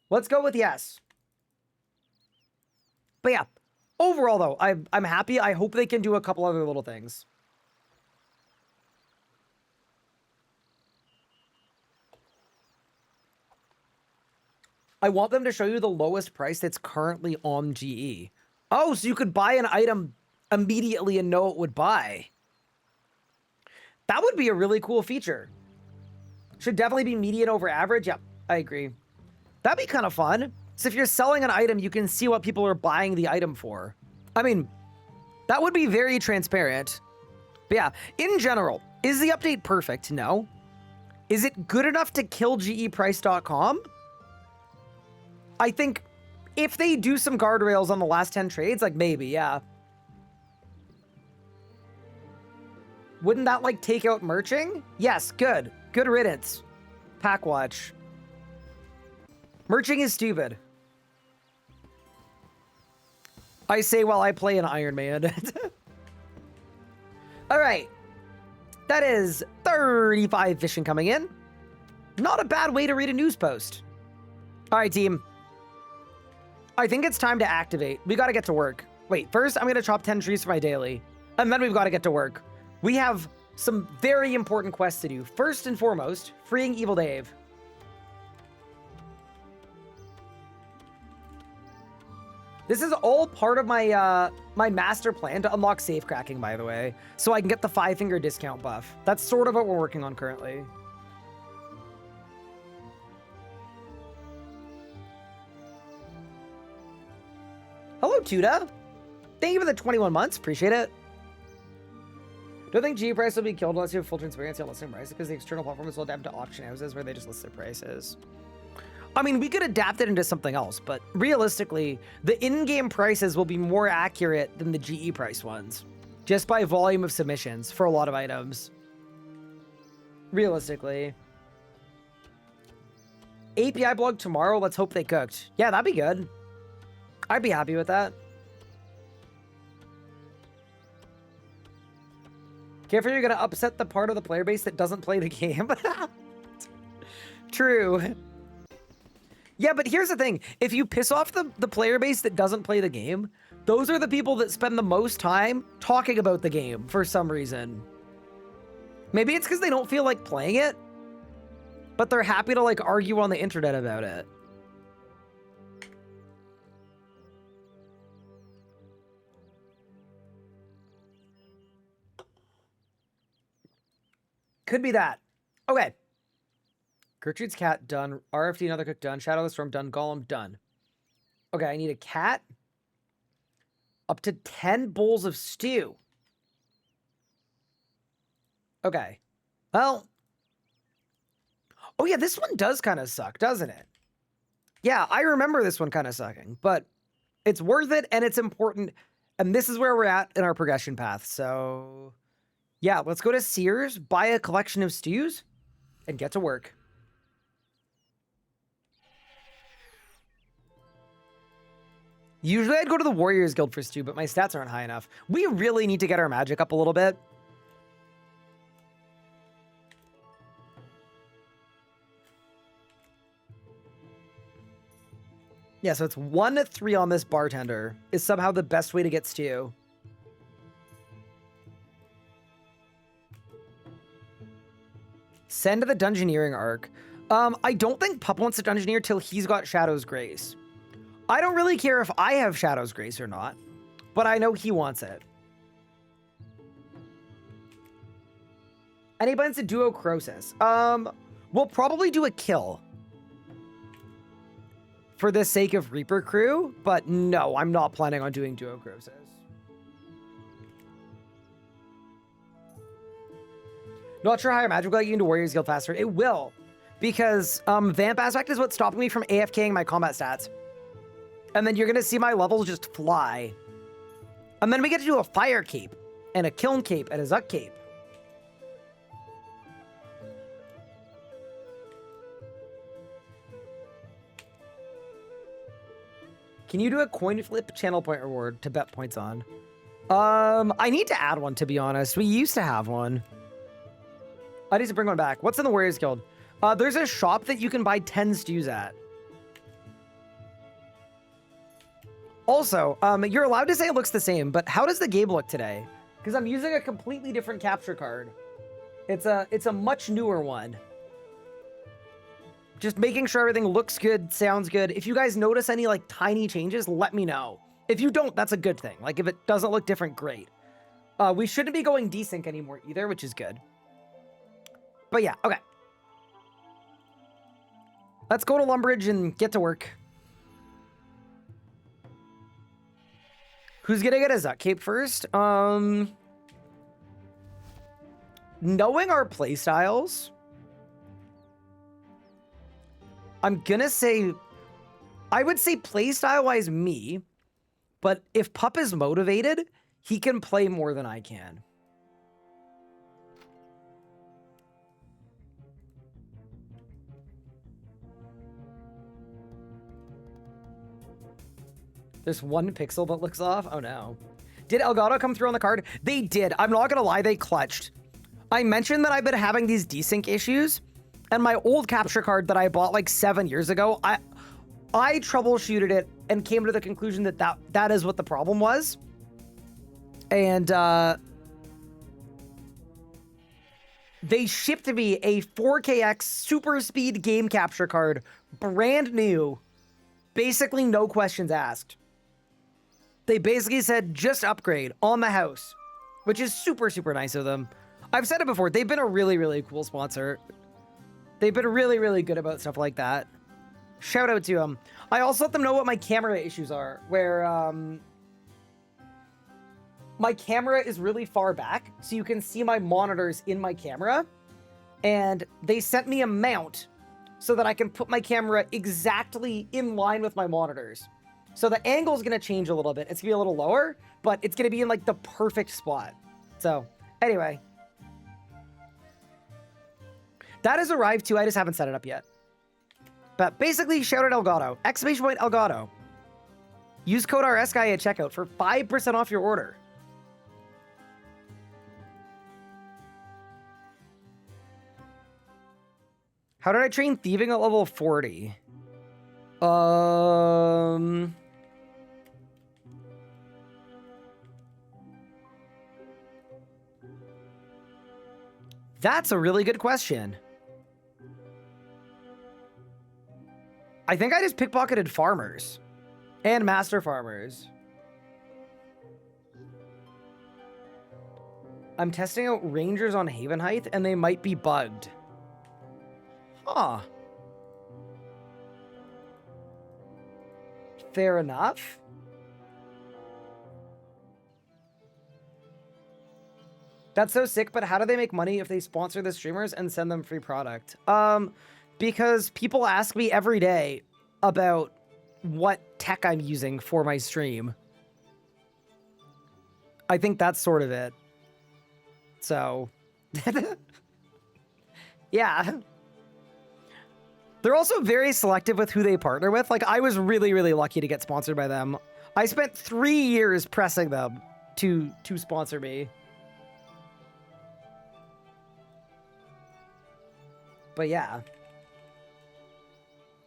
Let's go with yes. But yeah, overall, though, I'm happy. I hope they can do a couple other little things. I want them to show you the lowest price that's currently on GE. Oh, so you could buy an item immediately and know it would buy. That would be a really cool feature. Should definitely be median over average. Yep, I agree. That'd be kind of fun. So if you're selling an item, you can see what people are buying the item for. I mean, that would be very transparent. But yeah, in general, is the update perfect? No. Is it good enough to kill geprice.com? I think if they do some guardrails on the last 10 trades, like maybe, yeah. Wouldn't that like take out merching? Yes, good. Good riddance. Pack watch. Merching is stupid. I say while I play an Ironman. All right. That is 35 fishing coming in. Not a bad way to read a news post. All right, team. I think it's time to activate. We got to get to work. Wait, first I'm going to chop 10 trees for my daily. And then we've got to get to work. We have some very important quests to do. First and foremost, freeing Evil Dave. This is all part of my my master plan to unlock safe cracking, by the way, so I can get the 5-finger discount buff. That's sort of what we're working on currently. Hello, Tuda. Thank you for the 21 months. Appreciate it. Don't think G price will be killed unless you have full transparency on listing price because the external platform is will adapt to auction houses where they just list their prices. I mean, we could adapt it into something else, but realistically, the in-game prices will be more accurate than the GE price ones, just by volume of submissions for a lot of items. Realistically. API blog tomorrow, let's hope they cooked. Yeah, that'd be good. I'd be happy with that. Careful, you're gonna upset the part of the player base that doesn't play the game. True. Yeah, but here's the thing. If you piss off the player base that doesn't play the game, those are the people that spend the most time talking about the game for some reason. Maybe it's because they don't feel like playing it, but they're happy to like argue on the internet about it. Could be that. Okay. Gertrude's cat, done. RFD, another cook, done. Shadow of the Storm, done. Golem, done. Okay, I need a cat. Up to 10 bowls of stew. Okay. Well. Oh, yeah, this one does kind of suck, doesn't it? Yeah, I remember this one kind of sucking, but it's worth it and it's important. And this is where we're at in our progression path. So, yeah, let's go to Sears, buy a collection of stews, and get to work. Usually I'd go to the Warriors Guild for stew, but my stats aren't high enough. We really need to get our magic up a little bit. Yeah, so it's 1 to 3 on this bartender is somehow the best way to get stew. Send to the Dungeoneering arc. I don't think Pup wants to Dungeoneer till he's got Shadow's Grace. I don't really care if I have Shadow's Grace or not, but I know he wants it. Any plans to duo Croesus? We'll probably do a kill for the sake of Reaper crew, but no, I'm not planning on doing duo Croesus. Not sure how your magic will get you into Warriors Guild faster. It will, because Vamp aspect is what's stopping me from AFKing my combat stats. And then you're going to see my levels just fly. And then we get to do a Fire Cape, and a Kiln Cape, and a Zuck Cape. Can you do a coin flip channel point reward to bet points on? I need to add one, to be honest. We used to have one. I need to bring one back. What's in the Warriors Guild? There's a shop that you can buy 10 stews at. Also, you're allowed to say it looks the same, but how does the game look today? Because I'm using a completely different capture card. It's a much newer one. Just making sure everything looks good, sounds good. If you guys notice any like tiny changes, let me know. If you don't, that's a good thing. Like if it doesn't look different, great. We shouldn't be going desync anymore either, which is good. But yeah, okay. Let's go to Lumbridge and get to work. Who's gonna get a Zuck Cape first? Knowing our playstyles, I'm gonna say, I would say playstyle-wise me, but if Pup is motivated, he can play more than I can. There's one pixel that looks off. Oh no. Did Elgato come through on the card? They did. I'm not gonna lie, they clutched. I mentioned that I've been having these desync issues, and my old capture card that I bought like 7 years ago, I troubleshooted it and came to the conclusion that that is what the problem was. And they shipped me a 4KX super speed game capture card, brand new, basically no questions asked. They basically said, just upgrade on the house, which is super, super nice of them. I've said it before, they've been a really, really cool sponsor. They've been really, really good about stuff like that. Shout out to them. I also let them know what my camera issues are, where my camera is really far back, so you can see my monitors in my camera. And they sent me a mount so that I can put my camera exactly in line with my monitors. So the angle is going to change a little bit. It's going to be a little lower, but it's going to be in like the perfect spot. So anyway, that has arrived too. I just haven't set it up yet. But basically, shout out Elgato. Exclamation point Elgato. Use code RSGuy at checkout for 5% off your order. How did I train thieving at level 40? That's a really good question. I think I just pickpocketed farmers and master farmers. I'm testing out rangers on Haven Height and they might be bugged. Huh. Fair enough. That's so sick, but how do they make money if they sponsor the streamers and send them free product? Because people ask me every day about what tech I'm using for my stream. I think that's sort of it. So, yeah. They're also very selective with who they partner with. Like, I was really, really lucky to get sponsored by them. I spent 3 years pressing them to sponsor me. But yeah.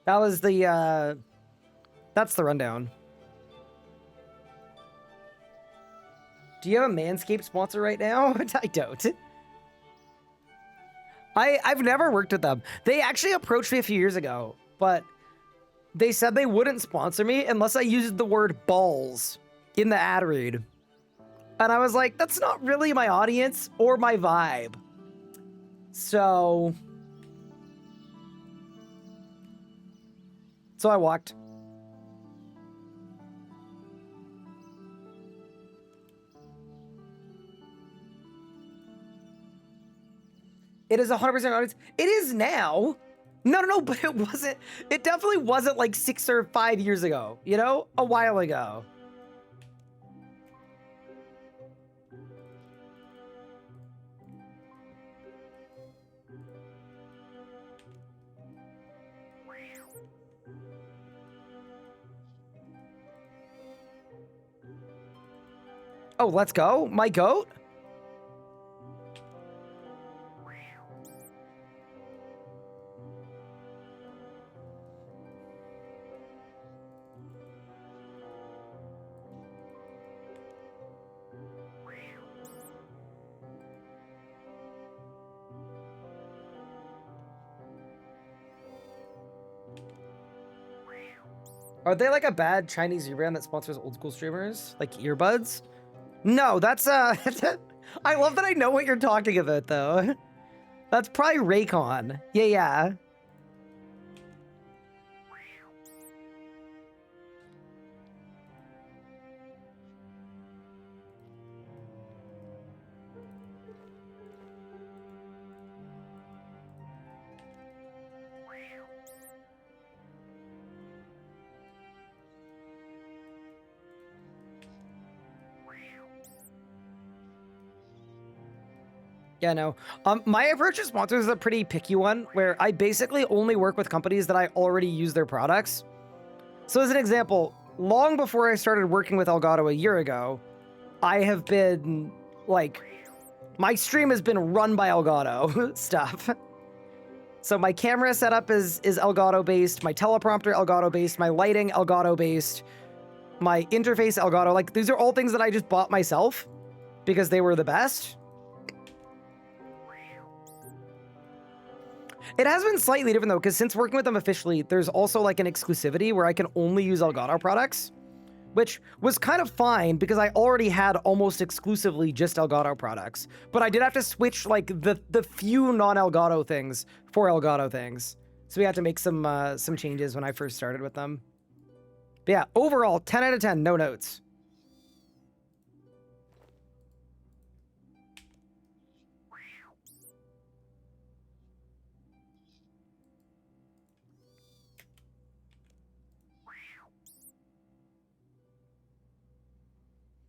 That was the, that's the rundown. Do you have a Manscaped sponsor right now? I don't. I've never worked with them. They actually approached me a few years ago, but they said they wouldn't sponsor me unless I used the word balls in the ad read. And I was like, that's not really my audience or my vibe. So I walked. It is 100% audience. It is now. No, but it wasn't. It definitely wasn't like 6 or 5 years ago, you know? A while ago. Oh, let's go. My goat? Are they like a bad Chinese brand that sponsors old school streamers? Like earbuds? No, that's I love that I know what you're talking about though. That's probably Raycon. Yeah. Yeah, no. My approach to sponsors is a pretty picky one, where I basically only work with companies that I already use their products. So as an example, long before I started working with Elgato a year ago, I have been, like, My stream has been run by Elgato stuff. So my camera setup is Elgato based, my teleprompter Elgato based, my lighting Elgato based, my interface Elgato. Like, these are all things that I just bought myself because they were the best. It has been slightly different though, because since working with them officially, there's also like an exclusivity where I can only use Elgato products, which was kind of fine because I already had almost exclusively just Elgato products. But I did have to switch like the few non-Elgato things for Elgato things. So we had to make some changes when I first started with them. But yeah, overall, 10 out of 10, no notes.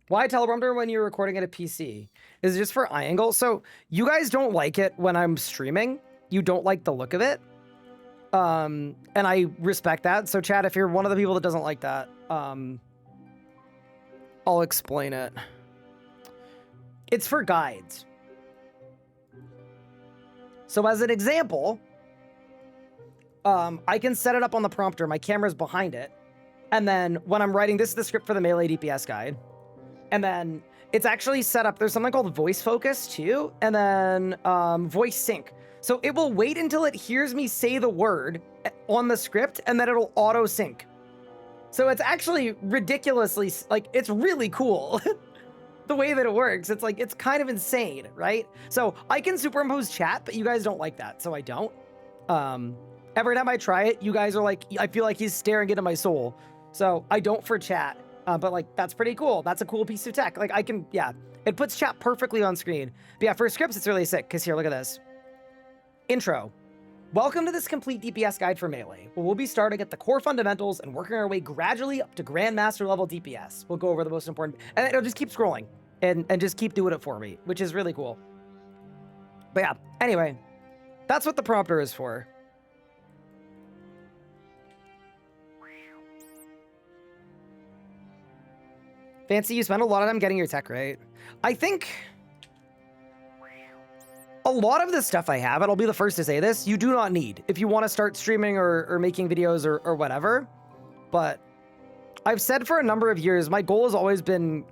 Why teleprompter when you're recording at a PC? Is it just for eye angle? So you guys don't like it when I'm streaming. You don't like the look of it. And I respect that. So Chad, if you're one of the people that doesn't like that, I'll explain it. It's for guides. So as an example, I can set it up on the prompter. My camera's behind it. And then when I'm writing, this is the script for the Melee DPS guide. And then it's actually set up, there's something called voice focus too, and then voice sync. So it will wait until it hears me say the word on the script, and then it'll auto sync. So it's actually ridiculously, like, it's really cool. The way that it works, it's like, it's kind of insane, right? So I can superimpose chat, but you guys don't like that, so I don't. Every time I try it, you guys are like, I feel like he's staring into my soul. So I don't for chat. But like, that's pretty cool. That's a cool piece of tech. Like I can, yeah, it puts chat perfectly on screen. But yeah, for scripts, it's really sick. Cause here, look at this. Intro. Welcome to this complete DPS guide for Melee, where we'll be starting at the core fundamentals and working our way gradually up to Grandmaster level DPS. We'll go over the most important, and it'll just keep scrolling and just keep doing it for me, which is really cool. But yeah, anyway, that's what the prompter is for. Fancy, you spend a lot of time getting your tech right. I think a lot of the stuff I have, and I'll be the first to say this, you do not need if you want to start streaming or making videos or whatever. But I've said for a number of years, my goal has always been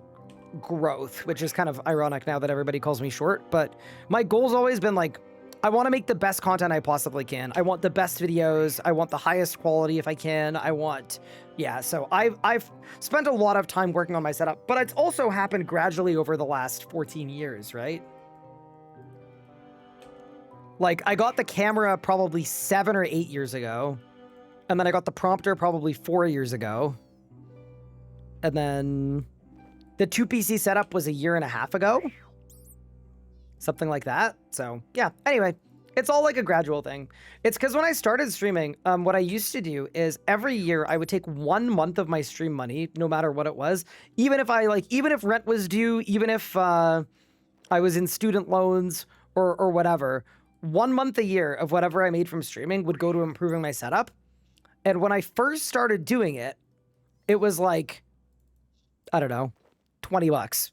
growth, which is kind of ironic now that everybody calls me short. But my goal's always been like, I want to make the best content I possibly can. I want the best videos. I want the highest quality if I can. I want, yeah, so I've spent a lot of time working on my setup, but it's also happened gradually over the last 14 years, right? Like, I got the camera probably 7 or 8 years ago, and then I got the prompter probably 4 years ago, and then the 2 PC setup was a year and a half ago. Something like that. So yeah, anyway, it's all like a gradual thing. It's because when I started streaming, what I used to do is every year I would take 1 month of my stream money, no matter what it was, even if even if rent was due, even if I was in student loans or whatever, 1 month a year of whatever I made from streaming would go to improving my setup. And when I first started doing it, it was like, I don't know, 20 bucks.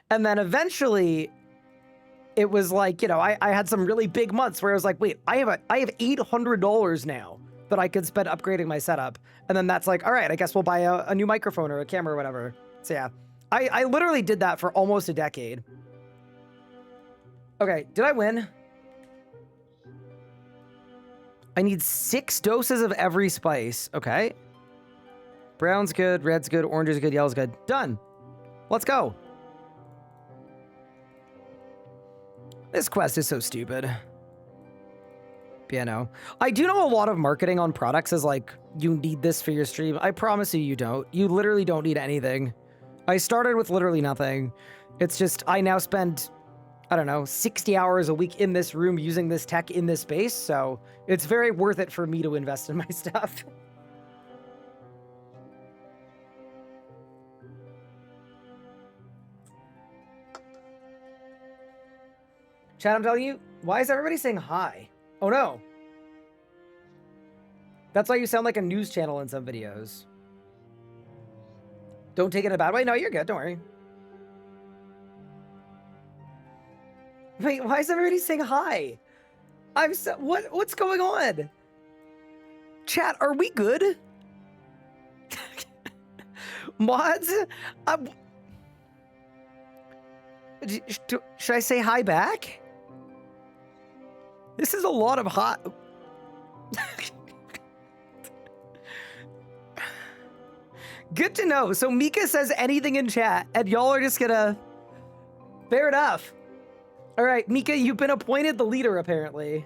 And then eventually it was like, you know, I had some really big months where I was like, wait, I have $800 now that I could spend upgrading my setup. And then that's like, all right, I guess we'll buy a new microphone or a camera or whatever. So yeah, I literally did that for almost a decade. Okay, did I win? I need 6 doses of every spice. Okay. Brown's good, red's good, orange is good, yellow's good. Done. Let's go. This quest is so stupid. Yeah, no. I do know a lot of marketing on products is like, you need this for your stream. I promise you, you don't. You literally don't need anything. I started with literally nothing. It's just, I now spend, I don't know, 60 hours a week in this room using this tech in this space, so it's very worth it for me to invest in my stuff. Chat, I'm telling you, why is everybody saying hi? Oh no. That's why you sound like a news channel in some videos. Don't take it in a bad way. No, you're good. Don't worry. Wait, why is everybody saying hi? I'm so what's going on? Chat, are we good? Mods? Should I say hi back? This is a lot of hot. Good to know. So Mika says anything in chat, and y'all are just gonna. Fair enough. All right, Mika, you've been appointed the leader, apparently.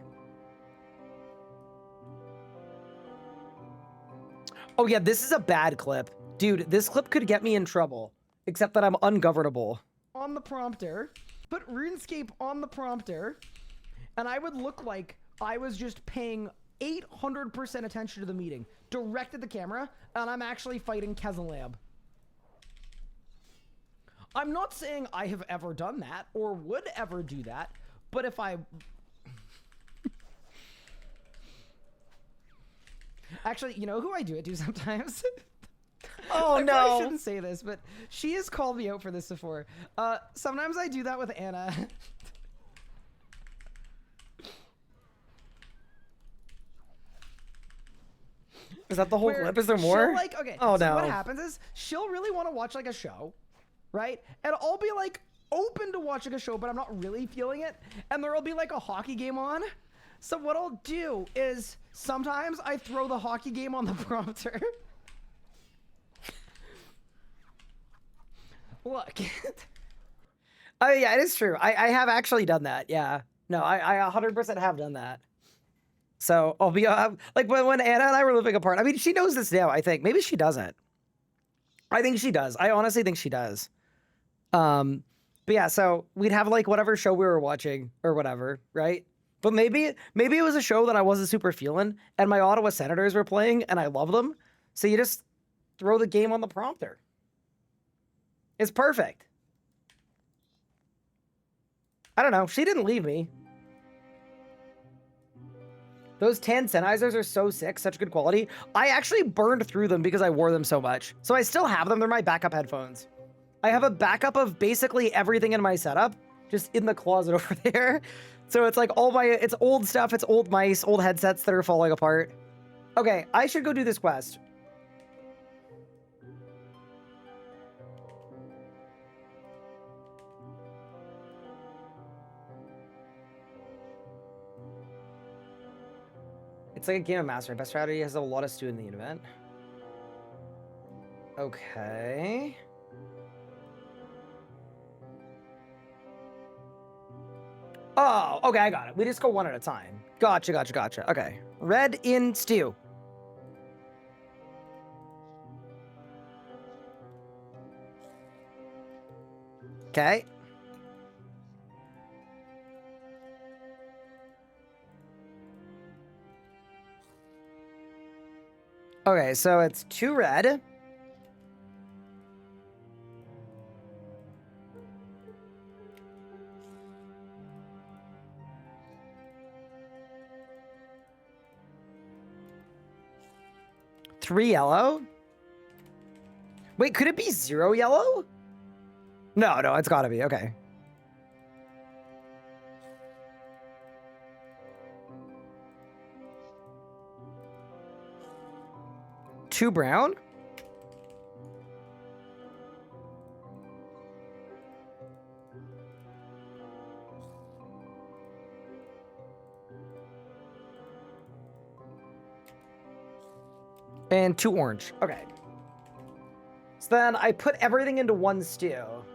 Oh yeah, this is a bad clip. Dude, this clip could get me in trouble. Except that I'm ungovernable. On the prompter. Put RuneScape on the prompter. And I would look like I was just paying 800% attention to the meeting. Directed the camera, and I'm actually fighting Kezelab. I'm not saying I have ever done that, or would ever do that, but if I... Actually, you know who I do it to sometimes? Oh, no. I shouldn't say this, but she has called me out for this before. Sometimes I do that with Anna. Is that the whole clip? Is there more? Like, okay, oh, so no. What happens is she'll really want to watch like a show, right? And I'll be like open to watching a show, but I'm not really feeling it. And there'll be like a hockey game on. So what I'll do is sometimes I throw the hockey game on the prompter. Look. Oh yeah, it is true. I have actually done that. Yeah. No, I 100% have done that. So I'll be like when Anna and I were living apart. I mean, she knows this now. I think maybe she doesn't. I think she does. I honestly think she does. But yeah, so we'd have like whatever show we were watching or whatever, right? But maybe it was a show that I wasn't super feeling, and my Ottawa Senators were playing, and I love them. So you just throw the game on the prompter. It's perfect. I don't know. She didn't leave me. Those tan Sennheisers are so sick, such good quality. I actually burned through them because I wore them so much. So I still have them. They're my backup headphones. I have a backup of basically everything in my setup, just in the closet over there. So it's like it's old stuff, it's old mice, old headsets that are falling apart. Okay, I should go do this quest. It's like a game of master. Best strategy has a lot of stew in the event. Okay. Oh, okay, I got it. We just go one at a time. Gotcha. Okay. Red in stew. Okay. Okay, so it's 2 red. Three yellow? Wait, could it be 0 yellow? No, it's gotta be. Okay. Two brown? And 2 orange. Okay. So then I put everything into one stew. All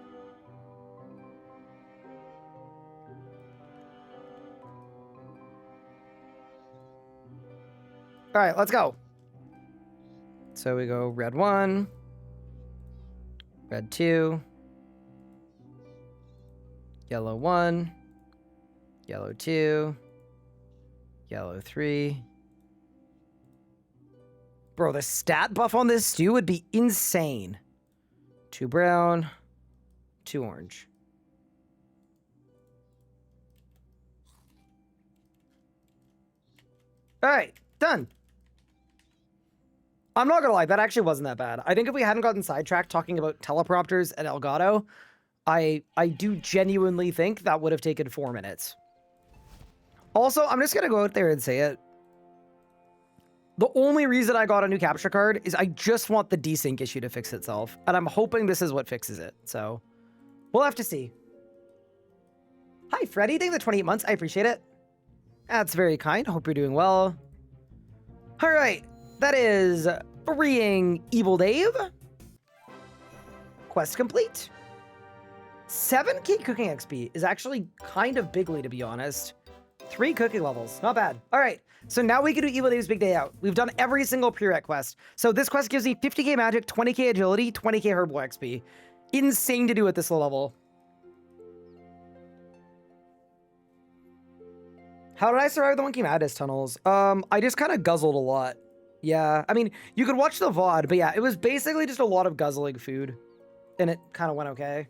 right, let's go. So we go red 1, red 2, yellow 1, yellow 2, yellow 3. Bro, the stat buff on this stew would be insane. 2 brown, 2 orange. All right, done. I'm not gonna lie, that actually wasn't that bad. I think if we hadn't gotten sidetracked talking about teleprompters and Elgato, I do genuinely think that would have taken 4 minutes. Also, I'm just going to go out there and say it. The only reason I got a new capture card is I just want the desync issue to fix itself. And I'm hoping this is what fixes it. So we'll have to see. Hi, Freddie. Thank you for the 28 months. I appreciate it. That's very kind. Hope you're doing well. All right. That is freeing Evil Dave. Quest complete. 7k cooking XP is actually kind of bigly, to be honest. 3 cooking levels. Not bad. All right. So now we can do Evil Dave's Big Day Out. We've done every single prereq quest. So this quest gives me 50k magic, 20k agility, 20k herbal XP. Insane to do at this low level. How did I survive the Monkey Madness tunnels? I just kind of guzzled a lot. Yeah, I mean, you could watch the VOD, but yeah, it was basically just a lot of guzzling food. And it kind of went okay.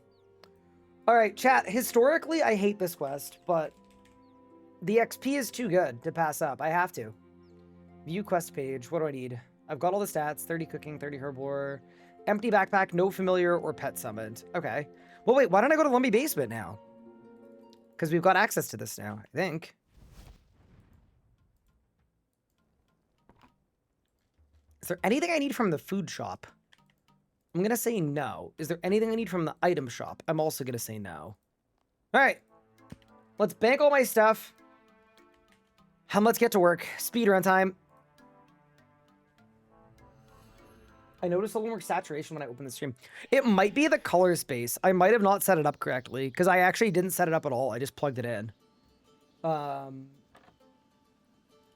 All right, chat. Historically, I hate this quest, but the XP is too good to pass up. I have to. View quest page. What do I need? I've got all the stats. 30 cooking, 30 herbivore. Empty backpack, no familiar or pet summoned. Okay. Well, wait, why don't I go to Lumpy Basement now? Because we've got access to this now, I think. Is there anything I need from the food shop? I'm going to say no. Is there anything I need from the item shop? I'm also going to say no. All right. Let's bank all my stuff. And let's get to work. Speedrun time. I noticed a little more saturation when I opened the stream. It might be the color space. I might have not set it up correctly because I actually didn't set it up at all. I just plugged it in.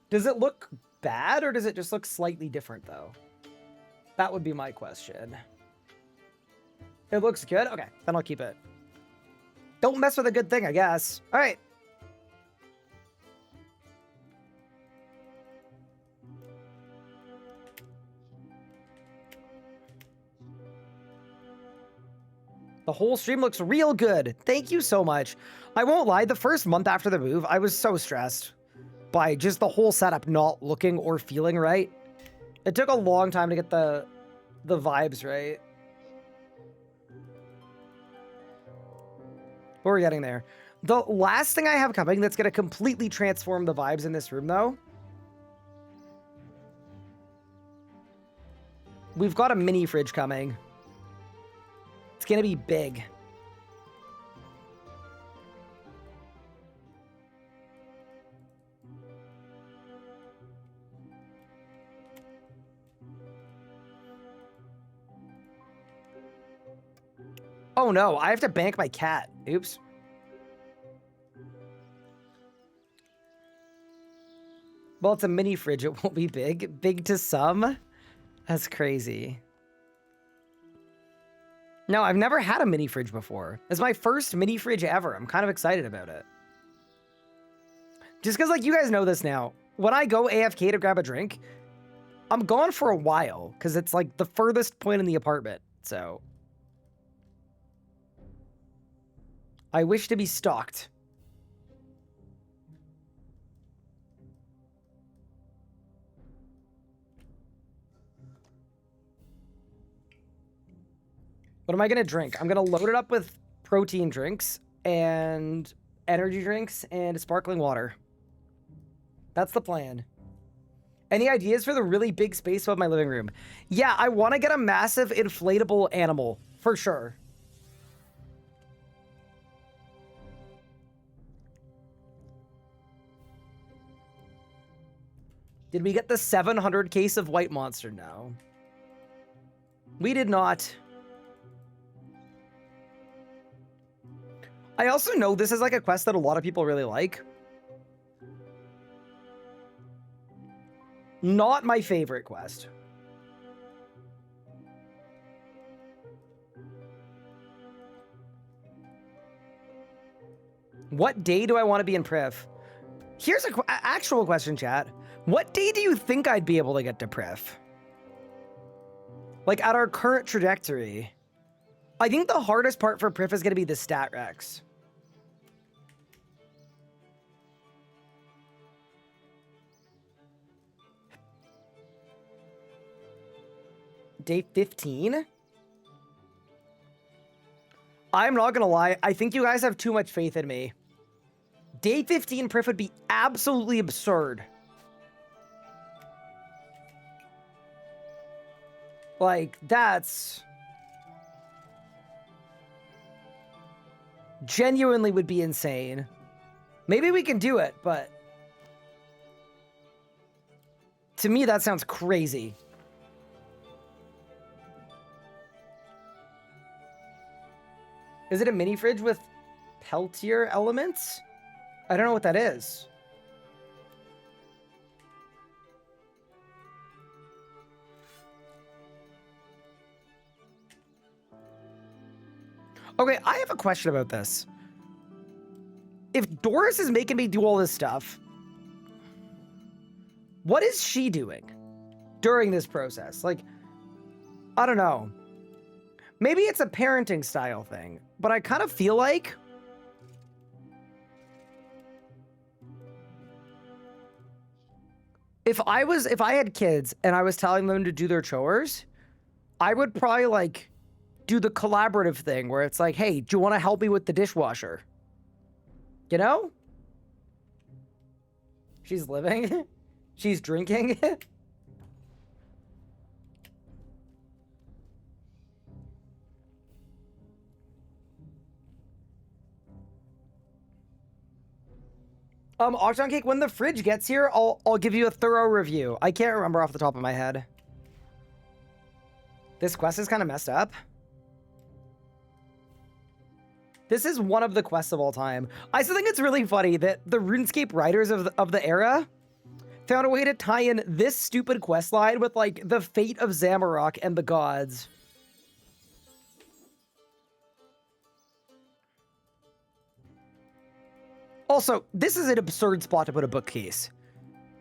Does it look bad or does it just look slightly different though? That would be my question. It looks good? Okay, then I'll keep it. Don't mess with a good thing, I guess. All right. The whole stream looks real good. Thank you so much. I won't lie, the first month after the move, I was so stressed by just the whole setup not looking or feeling right. It took a long time to get the vibes right. But we're getting there. The last thing I have coming that's going to completely transform the vibes in this room, though. We've got a mini fridge coming. It's going to be big. Oh no, I have to bank my cat. Oops. Well, it's a mini fridge. It won't be big. Big to some? That's crazy. No, I've never had a mini fridge before. It's my first mini fridge ever. I'm kind of excited about it. Just because, like, you guys know this now. When I go AFK to grab a drink, I'm gone for a while because it's, like, the furthest point in the apartment. So I wish to be stocked. What am I going to drink? I'm going to load it up with protein drinks and energy drinks and sparkling water. That's the plan. Any ideas for the really big space above my living room? Yeah, I want to get a massive inflatable animal, for sure. Did we get the 700 case of white monster? No. We did not. I also know this is like a quest that a lot of people really like. Not my favorite quest. What day do I want to be in Priv? Here's an actual question, chat. What day do you think I'd be able to get to Priv? Like, at our current trajectory. I think the hardest part for Priv is going to be the stat rex. Day 15? I'm not gonna lie. I think you guys have too much faith in me. Day 15 Priff would be absolutely absurd. Like, that's... genuinely would be insane. Maybe we can do it, but... to me, that sounds crazy. Is it a mini fridge with Peltier elements? I don't know what that is. Okay, I have a question about this. If Doris is making me do all this stuff, what is she doing during this process? Like, I don't know. Maybe it's a parenting style thing, but I kind of feel like if I had kids and I was telling them to do their chores, I would probably like do the collaborative thing where it's like, hey, do you want to help me with the dishwasher? You know? She's living. She's drinking. Octon Cake, when the fridge gets here, I'll give you a thorough review. I can't remember off the top of my head. This quest is kind of messed up. This is one of the quests of all time. I still think it's really funny that the RuneScape writers of the era found a way to tie in this stupid quest line with, like, the fate of Zamorak and the gods. Also, this is an absurd spot to put a bookcase.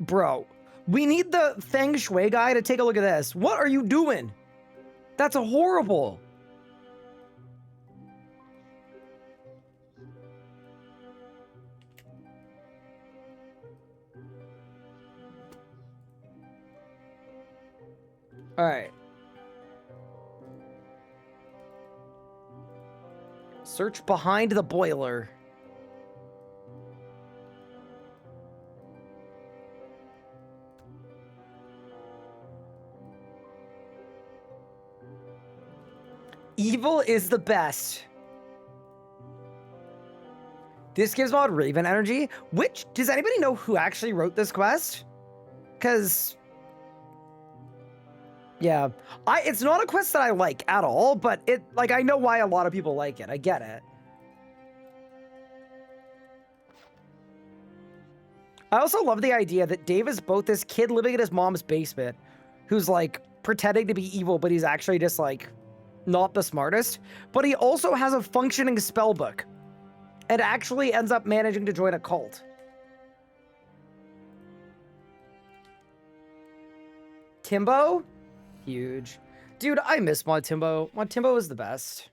Bro, we need the Feng Shui guy to take a look at this. What are you doing? That's horrible. All right. Search behind the boiler. Evil is the best. This gives mod Raven energy. Which, does anybody know who actually wrote this quest? Because... yeah, it's not a quest that I like at all, but I know why a lot of people like it. I get it. I also love the idea that Dave is both this kid living in his mom's basement who's, like, pretending to be evil, but he's actually just, like, not the smartest. But he also has a functioning spell book and actually ends up managing to join a cult. Timbo? Huge. Dude, I miss Mod Timbo. Mod Timbo is the best.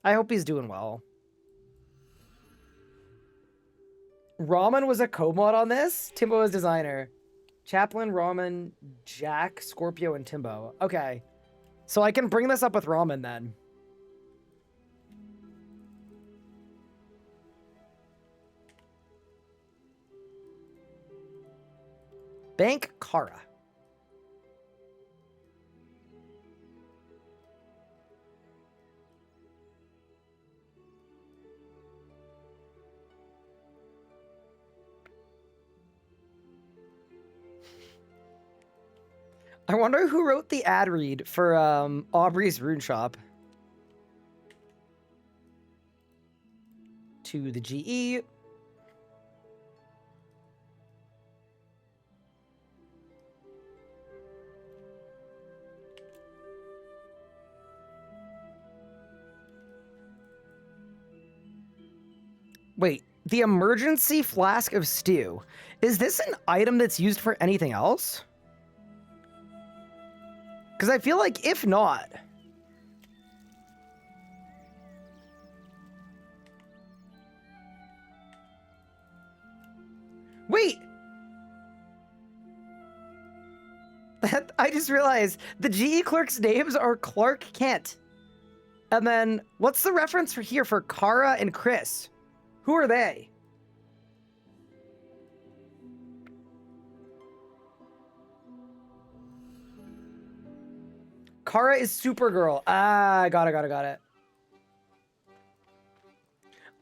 I hope he's doing well. Ramen was a co-mod on this? Timbo is designer. Chaplin, Ramen, Jack, Scorpio, and Timbo. Okay. So I can bring this up with Ramen then. Bank Kara. I wonder who wrote the ad read for Aubrey's Rune Shop. To the GE. Wait, the emergency flask of stew. Is this an item that's used for anything else? Because I feel like if not... Wait! I just realized the GE clerk's names are Clark Kent. And then, what's the reference for here for Kara and Chris? Who are they? Kara is Supergirl. Ah, got it.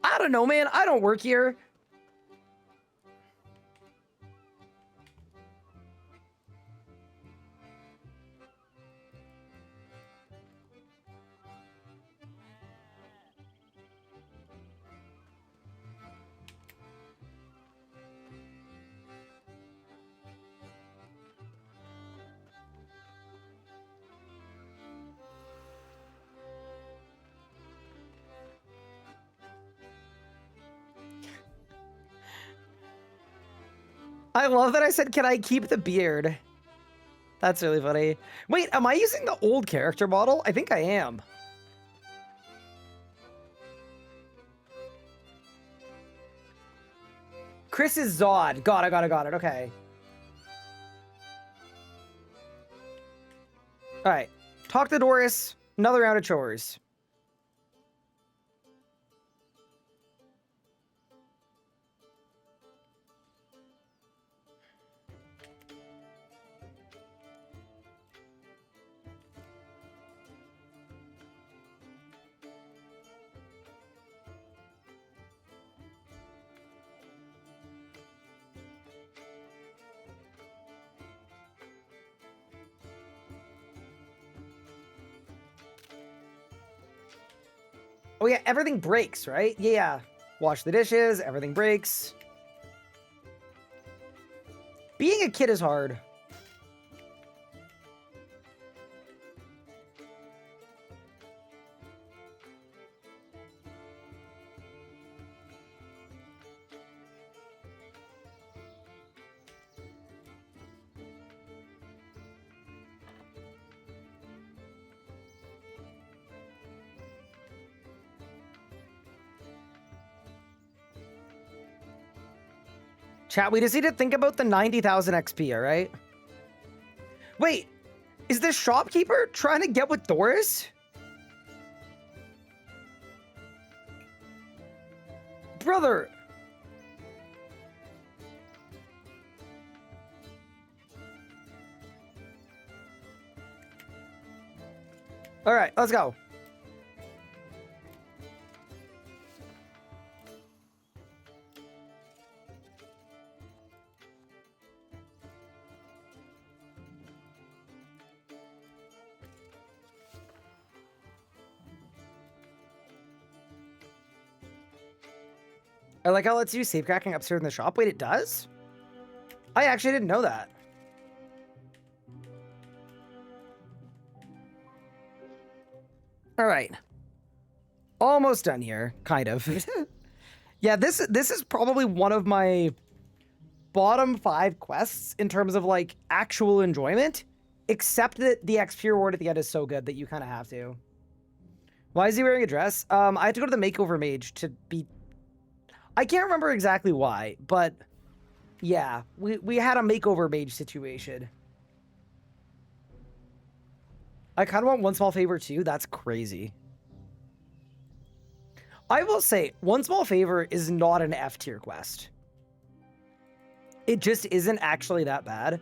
I don't know, man. I don't work here. I love that I said, can I keep the beard? That's really funny. Wait, am I using the old character model? I think I am. Chris is Zod. Got it. Okay. All right. Talk to Doris. Another round of chores. Oh yeah, everything breaks, right? Yeah. Wash the dishes, everything breaks. Being a kid is hard. Chat, we just need to think about the 90,000 XP, all right? Wait, is this shopkeeper trying to get with Doris? Brother. All right, let's go. I like how it lets you safe cracking upstairs in the shop. Wait, it does? I actually didn't know that. All right. Almost done here, kind of. Yeah, this is probably one of my bottom 5 quests in terms of like actual enjoyment, except that the XP reward at the end is so good that you kind of have to. Why is he wearing a dress? I had to go to the makeover mage to be... I can't remember exactly why, but yeah, we had a makeover mage situation. I kind of want one small favor too. That's crazy. I will say, one small favor is not an F tier quest. It just isn't actually that bad.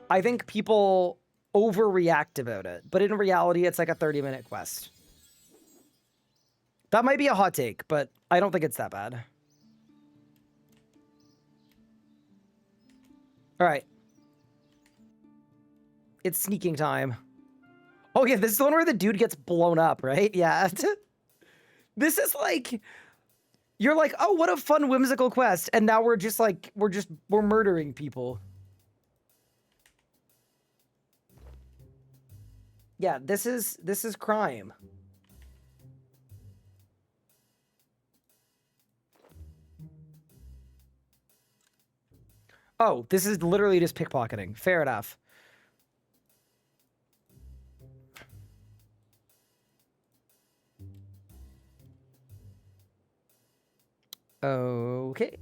I think people overreact about it, but in reality, it's like a 30-minute quest. That might be a hot take, but I don't think it's that bad. All right. It's sneaking time. Oh yeah, this is the one where the dude gets blown up, right? Yeah. This is like, you're like, oh, what a fun whimsical quest, and now we're just like, we're murdering people. Yeah, this is crime. Oh, this is literally just pickpocketing. Fair enough. Okay.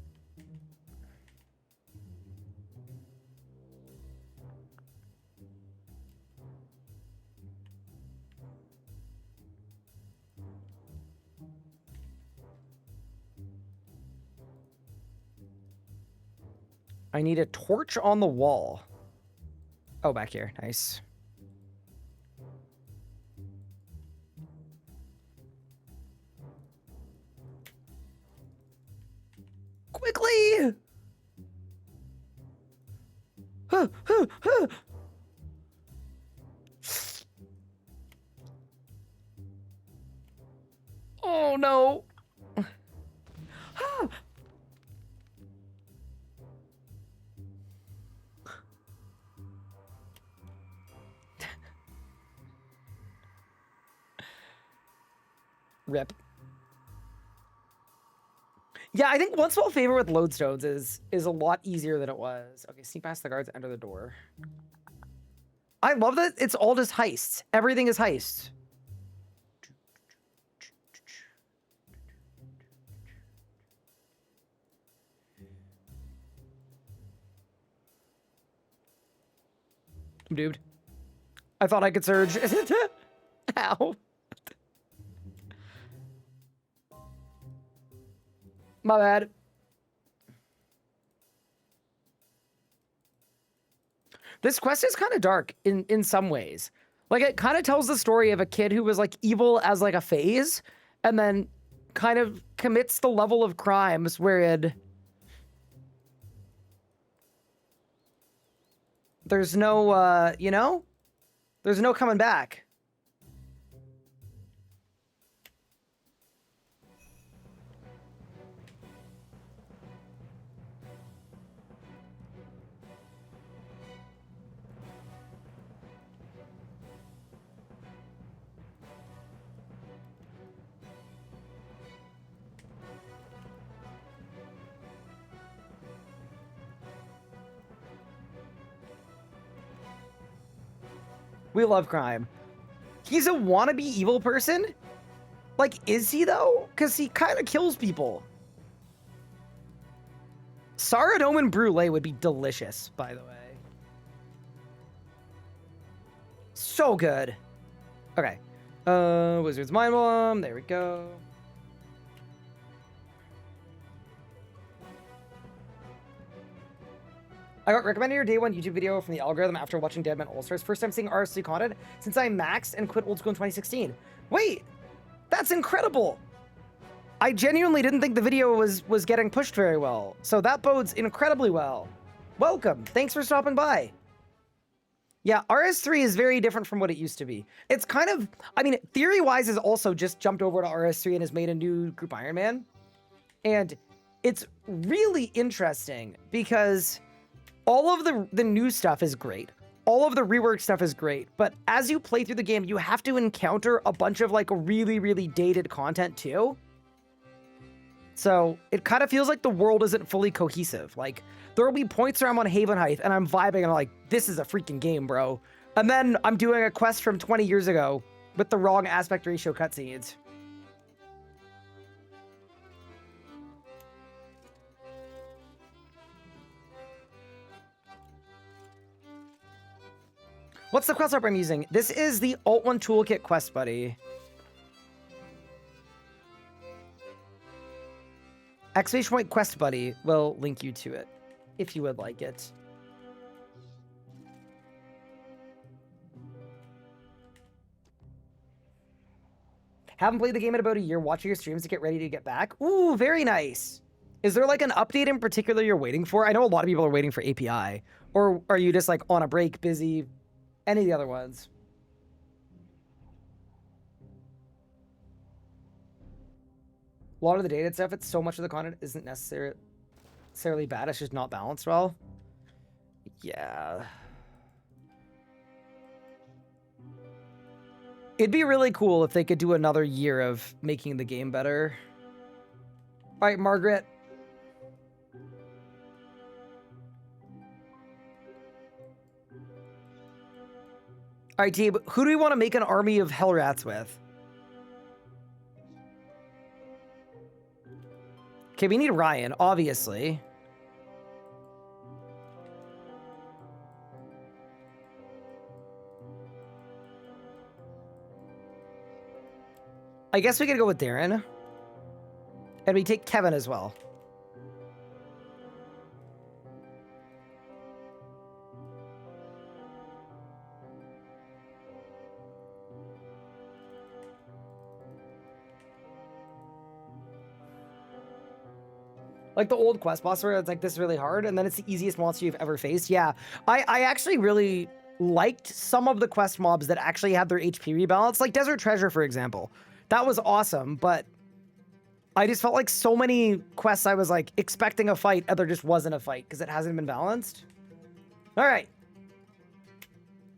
I need a torch on the wall. Oh, back here. Nice. Quickly! Oh, no. Rip. Yeah, I think one small favor with lodestones is a lot easier than it was. Okay, sneak past the guards, enter the door. I love that it's all just heists. Everything is heist. Dude. I thought I could surge. Ow. My bad. This quest is kind of dark in some ways. Like, it kind of tells the story of a kid who was, like, evil as, like, a phase, and then kind of commits the level of crimes where there's no, you know? There's no coming back. We love crime. He's a wannabe evil person? Like, is he, though? Because he kind of kills people. Saradomin brulee would be delicious, by the way. So good. Okay. Wizard's Mind Bomb. There we go. I got recommended your day one YouTube video from the algorithm after watching Deadman All-Stars. First time seeing RS3 content since I maxed and quit old school in 2016. Wait, that's incredible. I genuinely didn't think the video was getting pushed very well. So that bodes incredibly well. Welcome. Thanks for stopping by. Yeah, RS3 is very different from what it used to be. It's kind of, I mean, Theory-wise has also just jumped over to RS3 and has made a new group Ironman. And it's really interesting because all of the new stuff is great. All of the rework stuff is great. But as you play through the game, you have to encounter a bunch of like really, really dated content too. So it kind of feels like the world isn't fully cohesive. Like, there will be points where I'm on Haven Height and I'm vibing and I'm like, this is a freaking game, bro. And then I'm doing a quest from 20 years ago with the wrong aspect ratio cutscenes. What's the quest up I'm using? This is the Alt1 Toolkit Quest Buddy. Exclamation point Quest Buddy will link you to it, if you would like it. Haven't played the game in about a year, watching your streams to get ready to get back. Ooh, very nice. Is there like an update in particular you're waiting for? I know a lot of people are waiting for API. Or are you just like on a break, busy? Any of the other ones? A lot of the dated stuff, it's so much of the content isn't necessarily bad. It's just not balanced well. Yeah. It'd be really cool if they could do another year of making the game better. All right, Margaret. All right, team, who do we want to make an army of Hellrats with? Okay, we need Ryan, obviously. I guess we could go with Darren. And we take Kevin as well. Like the old quest boss where it's like this really hard, and then it's the easiest monster you've ever faced. Yeah, I actually really liked some of the quest mobs that actually had their HP rebalance, like Desert Treasure, for example. That was awesome, but I just felt like so many quests I was like expecting a fight, and there just wasn't a fight because it hasn't been balanced. All right.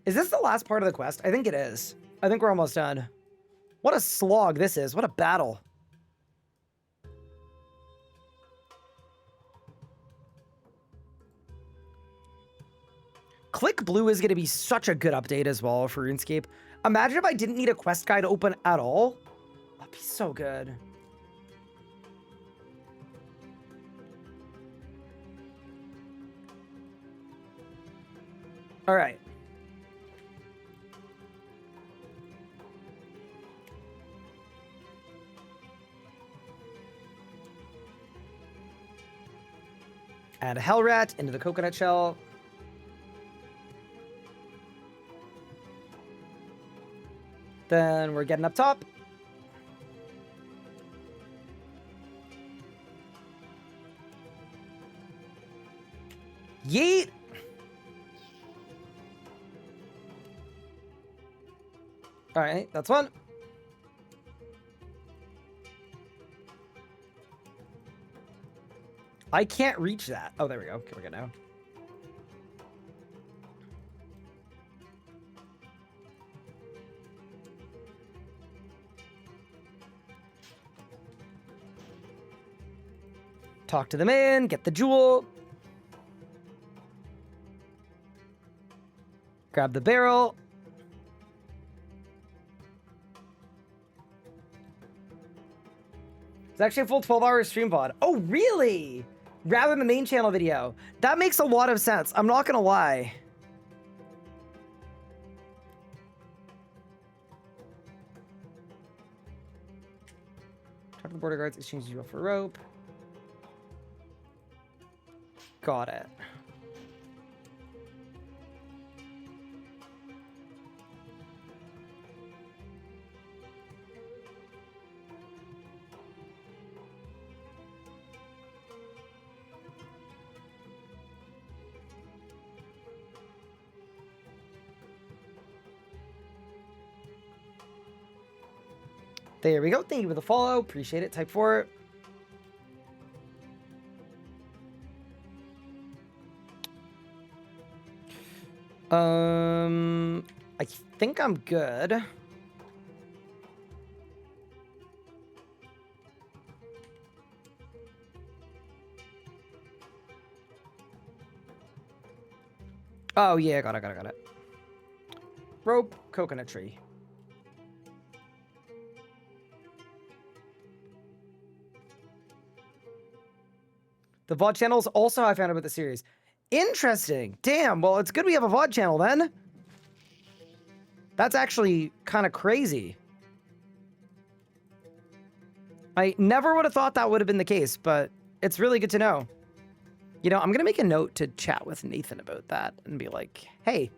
Is this the last part of the quest? I think it is. I think we're almost done. What a slog this is. What a battle. Click Blue is going to be such a good update as well for RuneScape. Imagine if I didn't need a quest guide open at all. That'd be so good. All right. Add a Hell Rat into the coconut shell. Then we're getting up top. Yeet! All right, that's one. I can't reach that. Oh, there we go. Okay, we're good now. Talk to the man, get the jewel. Grab the barrel. It's actually a full 12-hour stream VOD. Oh, really? Rather than the main channel video. That makes a lot of sense. I'm not gonna lie. Talk to the border guards, exchange you for rope. Got it. There we go. Thank you for the follow. Appreciate it. Type 4. I think I'm good. Oh, yeah, got it. Rope, coconut tree. The VOD channels also I found about the series. Interesting. Damn, well, it's good we have a VOD channel then. That's actually kind of crazy. I never would have thought that would have been the case, but it's really good to know. You know, I'm going to make a note to chat with Nathan about that and be like, hey.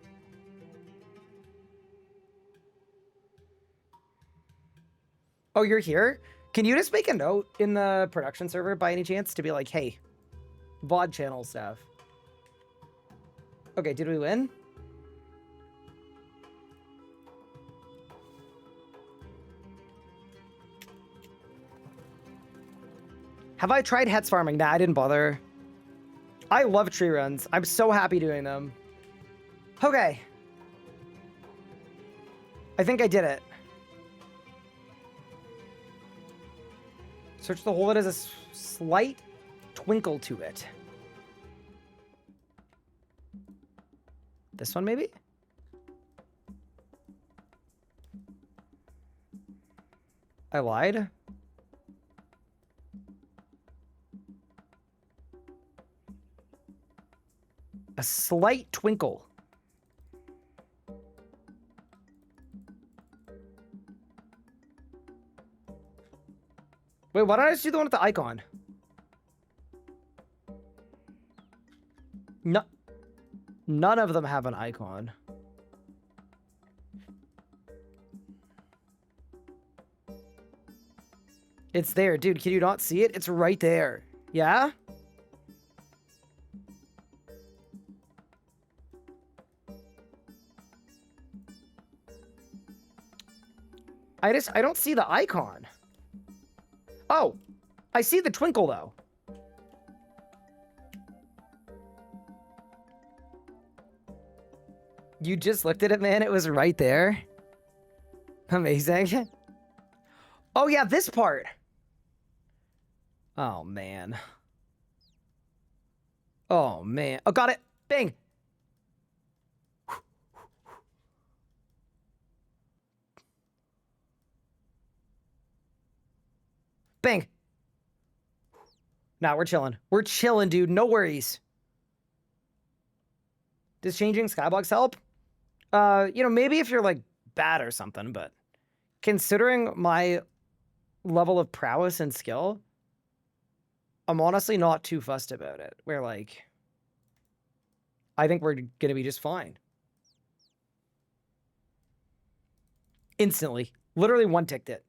Oh, you're here? Can you just make a note in the production server by any chance to be like, hey, VOD channel stuff. Okay, did we win? Have I tried Hets farming? Nah, I didn't bother. I love tree runs. I'm so happy doing them. Okay. I think I did it. Search the hole that has a slight twinkle to it. This one, maybe? I lied. A slight twinkle. Wait, why don't I just do the one with the icon? No. None of them have an icon. It's there, dude. Can you not see it? It's right there. Yeah? I don't see the icon. Oh, I see the twinkle though. You just looked at it, man. It was right there. Amazing. Oh yeah, this part. Oh man. Oh man. Oh, got it. Bang. Bang. Nah, we're chilling. We're chilling, dude. No worries. Does changing skyblocks help? You know, maybe if you're like bad or something, but considering my level of prowess and skill, I'm honestly not too fussed about it. Where like, I think we're gonna be just fine. Instantly. Literally one-ticked it.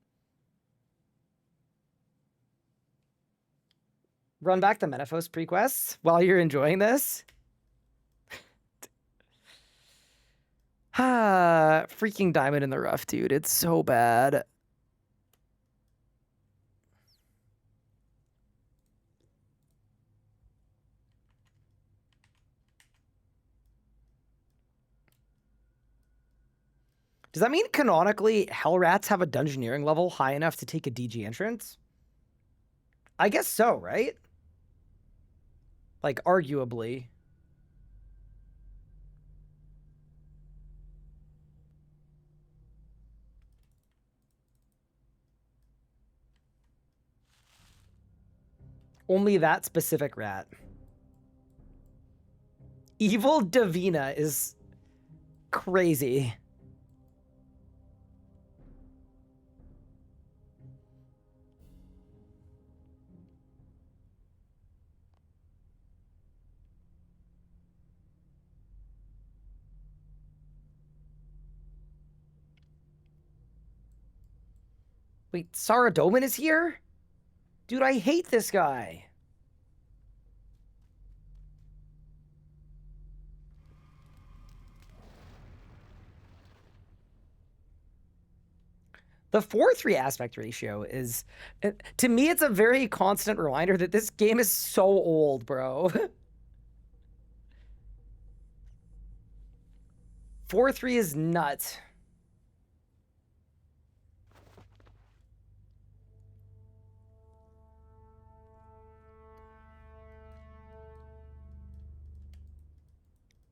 Run back the Metaphos prequests while you're enjoying this. Freaking diamond in the rough, dude. It's so bad. Does that mean canonically Hell Rats have a dungeoneering level high enough to take a DG entrance? I guess so, right? Like, arguably. Only that specific rat. Evil Davina is crazy. Wait, Saradomin is here? Dude, I hate this guy. The 4-3 aspect ratio is, to me, it's a very constant reminder that this game is so old, bro. 4-3 is nuts.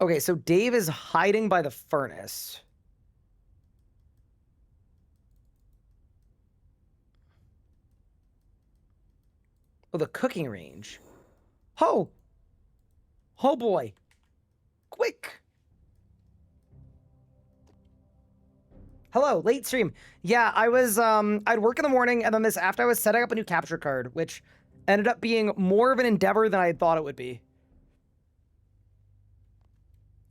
Okay, so Dave is hiding by the furnace. Oh, the cooking range. Oh! Oh boy. Quick! Hello, late stream. Yeah, I was, I'd work in the morning, and then after I was setting up a new capture card, which ended up being more of an endeavor than I had thought it would be.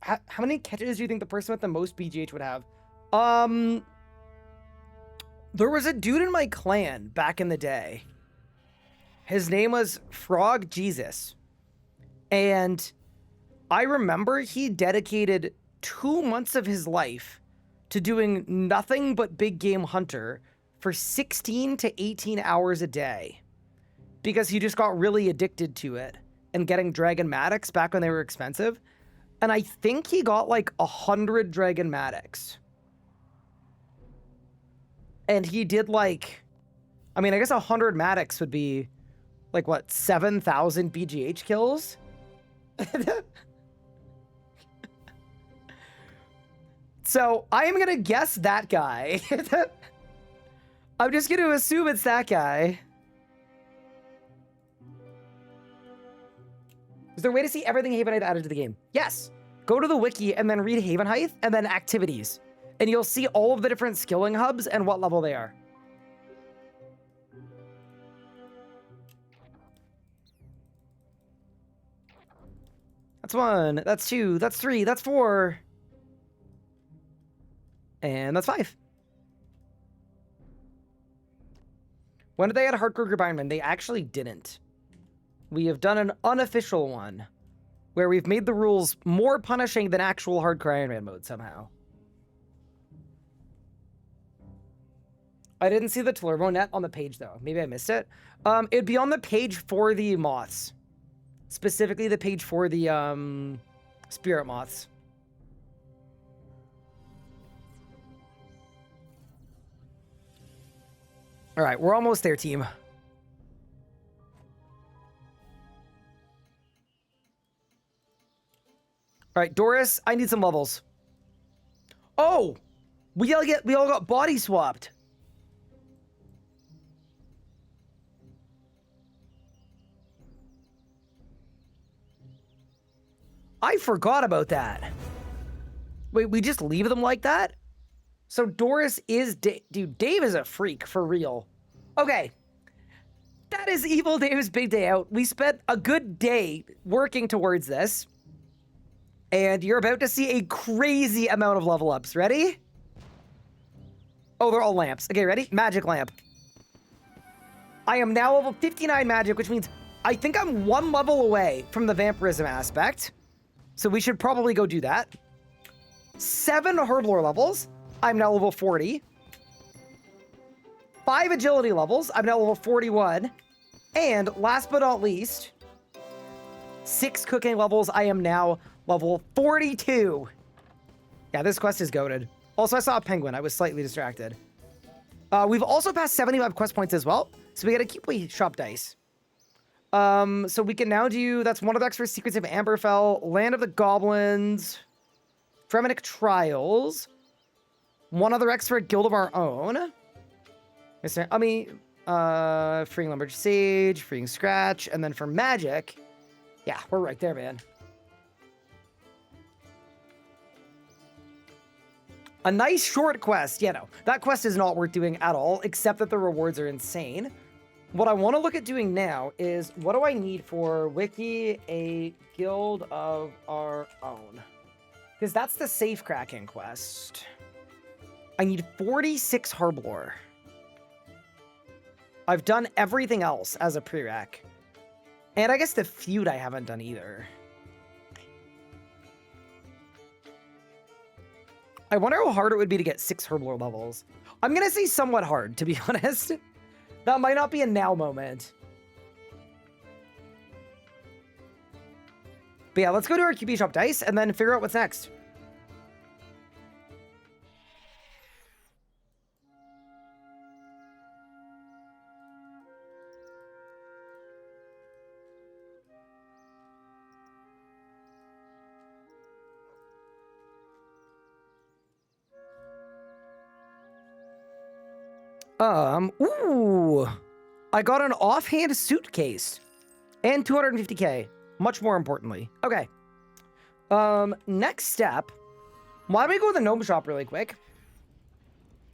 How many catches do you think the person with the most BGH would have? There was a dude in my clan back in the day. His name was Frog Jesus. And I remember he dedicated 2 months of his life to doing nothing but big game hunter for 16 to 18 hours a day. Because he just got really addicted to it and getting Dragon Matics back when they were expensive. And I think he got like 100 Dragon Matics. And he did like, I mean, I guess 100 Matics would be like what, 7,000 BGH kills? So I am gonna guess that guy. I'm just gonna assume it's that guy. Is there a way to see everything Havenheight added to the game? Yes. Go to the wiki and then read Havenheight and then activities. And you'll see all of the different skilling hubs and what level they are. That's 1, that's 2, that's 3, that's 4. And that's 5. When did they add Hardcore Group Ironman? They actually didn't. We have done an unofficial one where we've made the rules more punishing than actual Hardcore Ironman mode somehow. I didn't see the turbo net on the page though. Maybe I missed it. It'd be on the page for the moths. Specifically the page for the spirit moths. All right, we're almost there, team. All right, Doris, I need some levels. Oh, we all got body swapped. I forgot about that. Wait, we just leave them like that? So Doris is dude, Dave is a freak for real. Okay. That is Evil Dave's big day out. We spent a good day working towards this. And you're about to see a crazy amount of level ups. Ready? Oh, they're all lamps. Okay, ready? Magic lamp. I am now level 59 magic, which means I think I'm 1 level away from the vampirism aspect. So we should probably go do that. 7 herblore levels. I'm now level 40. 5 agility levels. I'm now level 41. And last but not least, 6 cooking levels. I am now level 42. Yeah, this quest is goated. Also, I saw a penguin. I was slightly distracted. We've also passed 75 quest points as well. So we gotta keep we shop dice. So we can now do, that's one of the extra secrets of Amberfell, Land of the Goblins, Fremenic Trials, one other extra Guild of our own. I mean, freeing Lumberj Sage, freeing Scratch, and then for magic, yeah, we're right there, man. A nice short quest. Yeah, no, that quest is not worth doing at all, except that the rewards are insane. What I want to look at doing now is, what do I need for Wiki a Guild of our own? Because that's the safe cracking quest. I need 46 herblore. I've done everything else as a prereq. And I guess the feud I haven't done either. I wonder how hard it would be to get 6 herblore levels. I'm going to say somewhat hard, to be honest. That might not be a now moment. But yeah, let's go to our QB shop dice and then figure out what's next. Ooh, I got an offhand suitcase and 250k, much more importantly. Okay. Next step, why don't we go to the gnome shop really quick?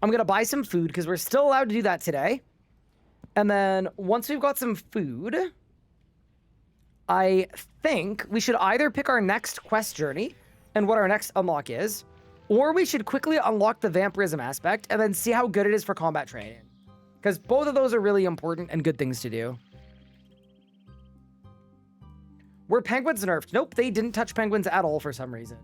I'm going to buy some food because we're still allowed to do that today. And then once we've got some food, I think we should either pick our next quest journey and what our next unlock is, or we should quickly unlock the vampirism aspect and then see how good it is for combat training. Because both of those are really important and good things to do. Were penguins nerfed? Nope, they didn't touch penguins at all for some reason.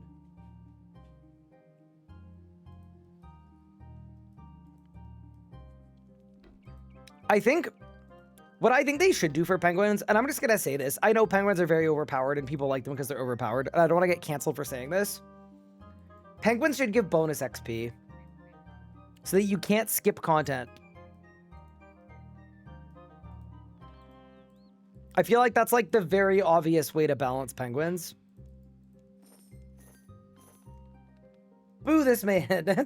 What I think they should do for penguins, and I'm just going to say this. I know penguins are very overpowered and people like them because they're overpowered. And I don't want to get canceled for saying this. Penguins should give bonus XP so that you can't skip content. I feel like that's like the very obvious way to balance penguins. Boo this man.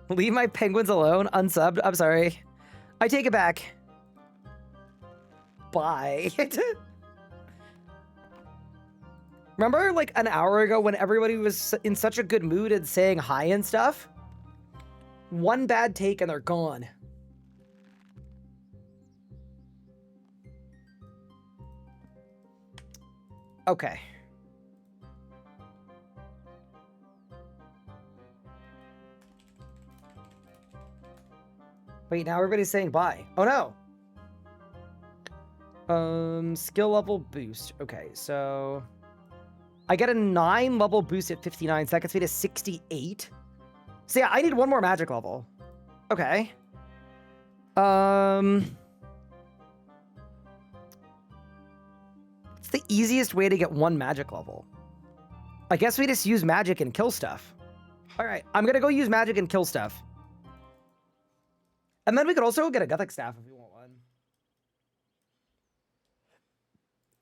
Leave my penguins alone. Unsubbed. I'm sorry. I take it back. Bye. Remember like an hour ago when everybody was in such a good mood and saying hi and stuff? One bad take and they're gone. Okay. Wait, now everybody's saying bye. Oh no. Skill level boost. Okay, so I get a 9 level boost at 59, so that gets me to 68. So yeah, I need one more magic level. Okay. It's the easiest way to get one magic level. I guess we just use magic and kill stuff. All right, I'm gonna go use magic and kill stuff. And then we could also get a Gothic staff if we want one.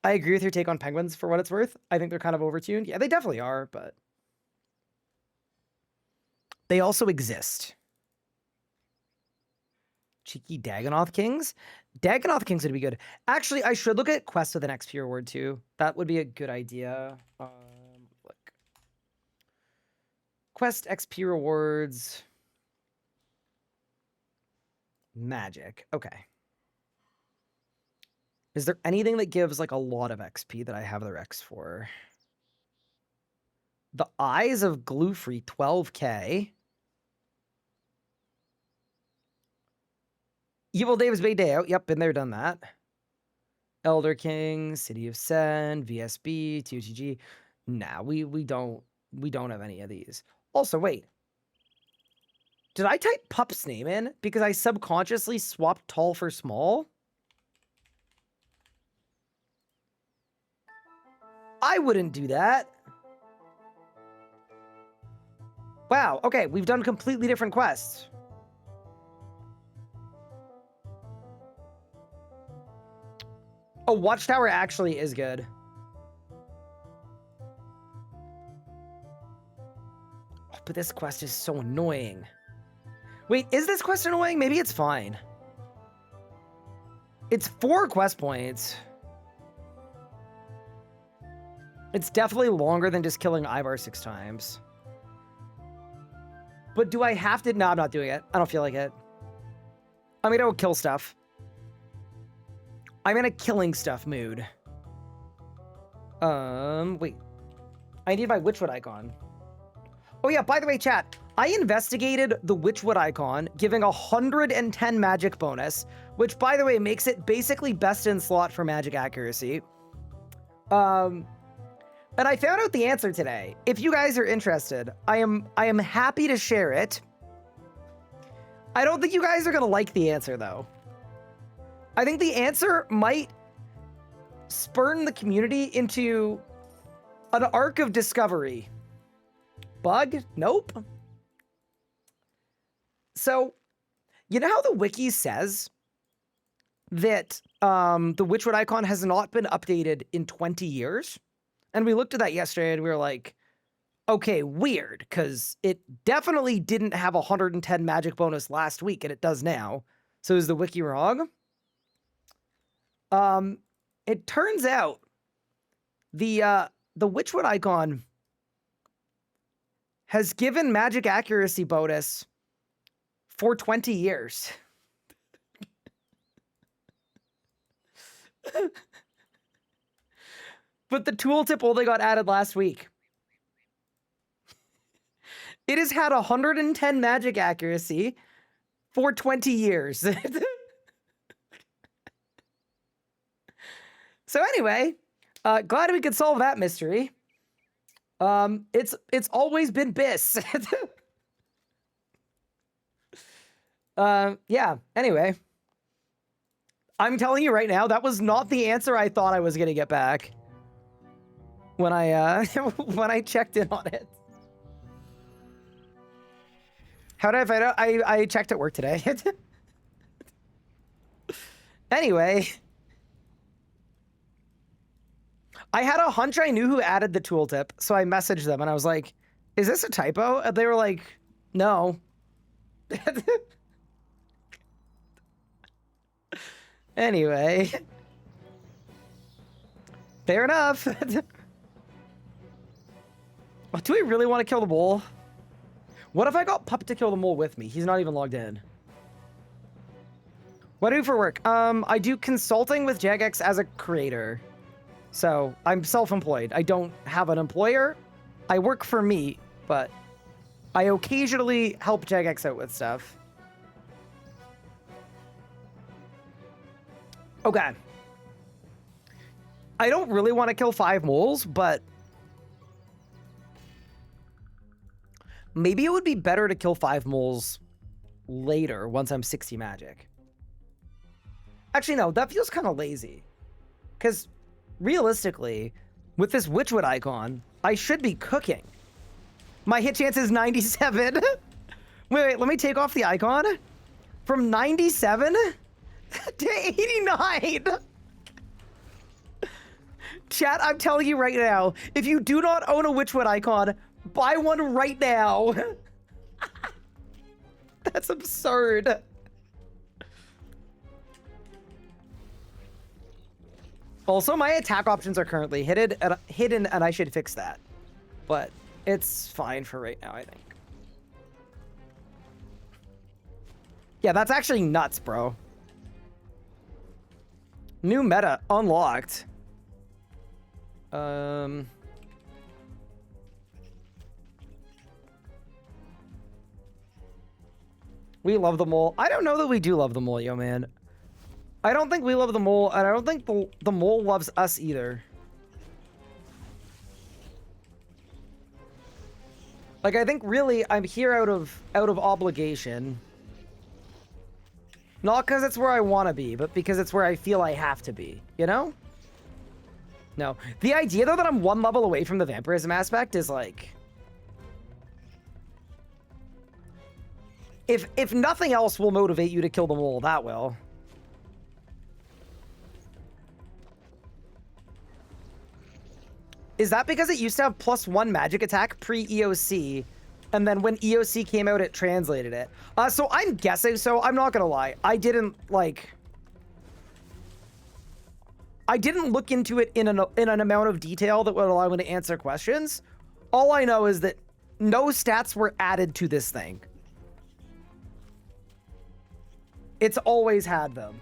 I agree with your take on penguins for what it's worth. I think they're kind of overtuned. Yeah, they definitely are, but they also exist. Cheeky Dagonoth Kings? Dagonoth Kings would be good. Actually, I should look at Quest with an XP reward too. That would be a good idea. Look. Quest XP rewards. Magic. Okay. Is there anything that gives like a lot of XP that I have their X for? The Eyes of Glufrey, 12k. Evil Dave's Big Day Out. Yep, been there, done that. Elder King, City of Sen, VSB, TOTG. Nah, we don't have any of these. Also, wait. Did I type Pup's name in because I subconsciously swapped tall for small? I wouldn't do that. Wow, okay, we've done completely different quests. Oh, Watchtower actually is good. Oh, but this quest is so annoying. Wait, is this quest annoying? Maybe it's fine. It's 4 quest points. It's definitely longer than just killing Ivar 6 times. But do I have to? No, I'm not doing it. I don't feel like it. I'm gonna go kill stuff. I'm in a killing stuff mood. Wait. I need my Witchwood icon. Oh yeah, by the way, chat, I investigated the Witchwood icon, giving 110 magic bonus, which, by the way, makes it basically best in slot for magic accuracy. And I found out the answer today. If you guys are interested, I am happy to share it. I don't think you guys are gonna like the answer though. I think the answer might spurn the community into an arc of discovery. Bug? Nope. So, you know how the wiki says that the Witchwood icon has not been updated in 20 years? And we looked at that yesterday and we were like, okay, weird, because it definitely didn't have 110 magic bonus last week, and it does now. So is the wiki wrong? It turns out the Witchwood icon has given magic accuracy bonus for 20 years. But the tooltip only got added last week. It has had 110 magic accuracy for 20 years. So anyway, glad we could solve that mystery. It's always been Biss. Yeah, anyway. I'm telling you right now, that was not the answer I thought I was gonna get back when I when I checked in on it. How did I find out? I checked at work today. Anyway, I had a hunch I knew who added the tooltip, so I messaged them and I was like, is this a typo? And they were like, no. Anyway. Fair enough. Do we really want to kill the mole? What if I got Pup to kill the mole with me? He's not even logged in. What do I do for work? I do consulting with Jagex as a creator. So I'm self-employed. I don't have an employer. I work for me, but I occasionally help Jagex out with stuff. Okay. I don't really want to kill 5 moles, but Maybe it would be better to kill 5 moles later once I'm 60 magic. Actually, no, that feels kind of lazy. Because realistically, with this Witchwood icon, I should be cooking. My hit chance is 97. Wait, let me take off the icon. From 97 to 89. Chat, I'm telling you right now, if you do not own a Witchwood icon, buy one right now. That's absurd. Also, my attack options are currently hidden, and I should fix that. But it's fine for right now, I think. Yeah, that's actually nuts, bro. New meta unlocked. We love the mole. I don't know that we do love the mole, yo, man. I don't think we love the mole, and I don't think the mole loves us either. Like, I think really I'm here out of obligation. Not because it's where I want to be, but because it's where I feel I have to be, you know? No. The idea, though, that I'm 1 level away from the vampirism aspect is, like... If nothing else will motivate you to kill the mole, that will. Is that because it used to have +1 magic attack pre-EOC, and then when EOC came out, it translated it? So I'm guessing so. I'm not gonna lie. I didn't look into it in an amount of detail that would allow me to answer questions. All I know is that no stats were added to this thing. It's always had them.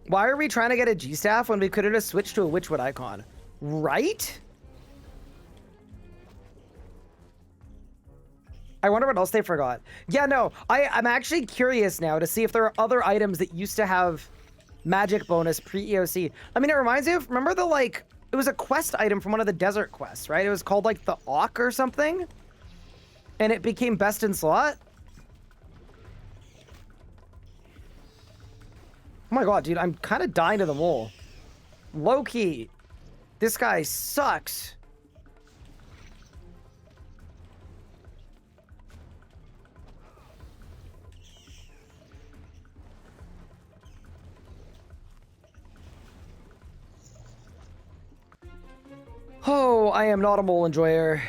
Why are we trying to get a G-Staff when we could have just switched to a Witchwood icon? Right? I wonder what else they forgot. Yeah, no, I'm actually curious now to see if there are other items that used to have magic bonus pre-EOC. I mean, it reminds me of, remember the, like, it was a quest item from one of the desert quests, right? It was called, like, the Auk or something? And it became best in slot? Oh my god, dude, I'm kind of dying to the mole. Low-key, this guy sucks. Oh, I am not a mole enjoyer.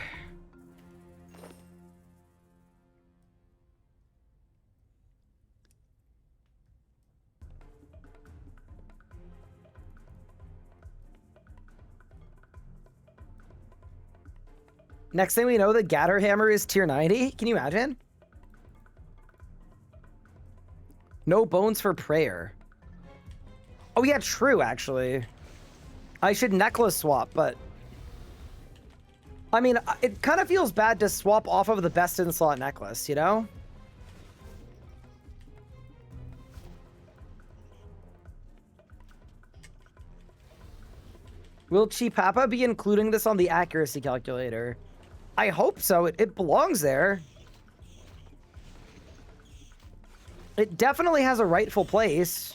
Next thing we know, the Gatter Hammer is tier 90. Can you imagine? No bones for prayer. Oh yeah, true, actually. I should necklace swap, but... I mean, it kind of feels bad to swap off of the best in slot necklace, you know? Will Chipapa be including this on the accuracy calculator? I hope so. It belongs there. It definitely has a rightful place.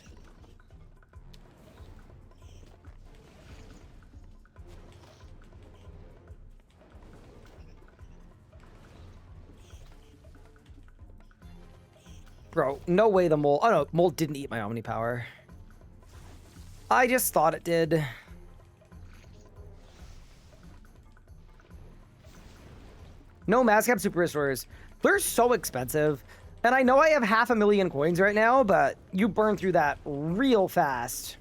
Bro, no way the mole... Oh no, mole didn't eat my Omni Power. I just thought it did. No Mazcap Super Restorers. They're so expensive. And I know I have 500,000 coins right now, but you burn through that real fast.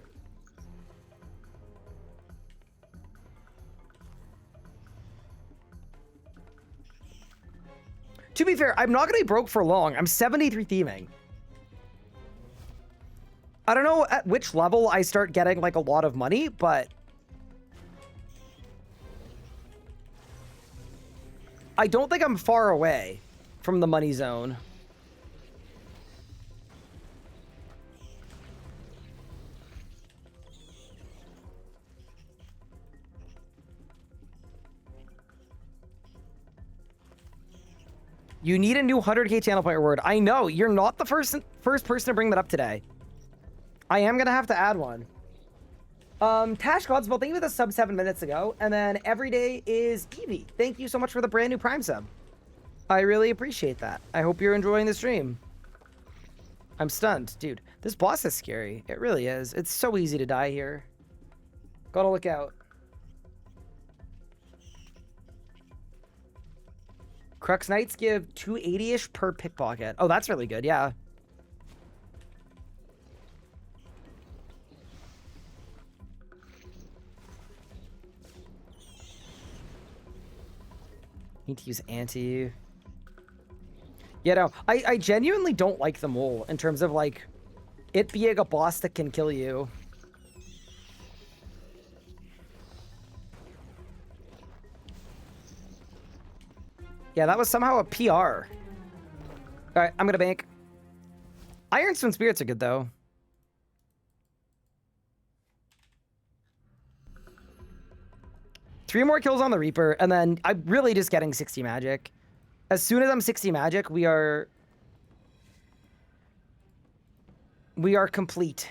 To be fair, I'm not going to be broke for long. I'm 73 theming. I don't know at which level I start getting like a lot of money, but I don't think I'm far away from the money zone. You need a new 100k channel point reward. I know, you're not the first person to bring that up today. I am gonna have to add one. Tash Godswell, thank you for the sub 7 minutes ago. And then every day is Evie. Thank you so much for the brand new Prime sub. I really appreciate that. I hope you're enjoying the stream. I'm stunned. Dude, this boss is scary. It really is. It's so easy to die here. Gotta look out. Crux Knights give 280-ish per pickpocket. Oh, that's really good, yeah. Need to use anti. Yeah, no, I genuinely don't like the mole in terms of, like, it being a boss that can kill you. Yeah, that was somehow a PR. All right, I'm gonna bank. Ironstone Spirits are good, though. Three more kills on the Reaper, and then I'm really just getting 60 magic. As soon as I'm 60 magic, we are complete.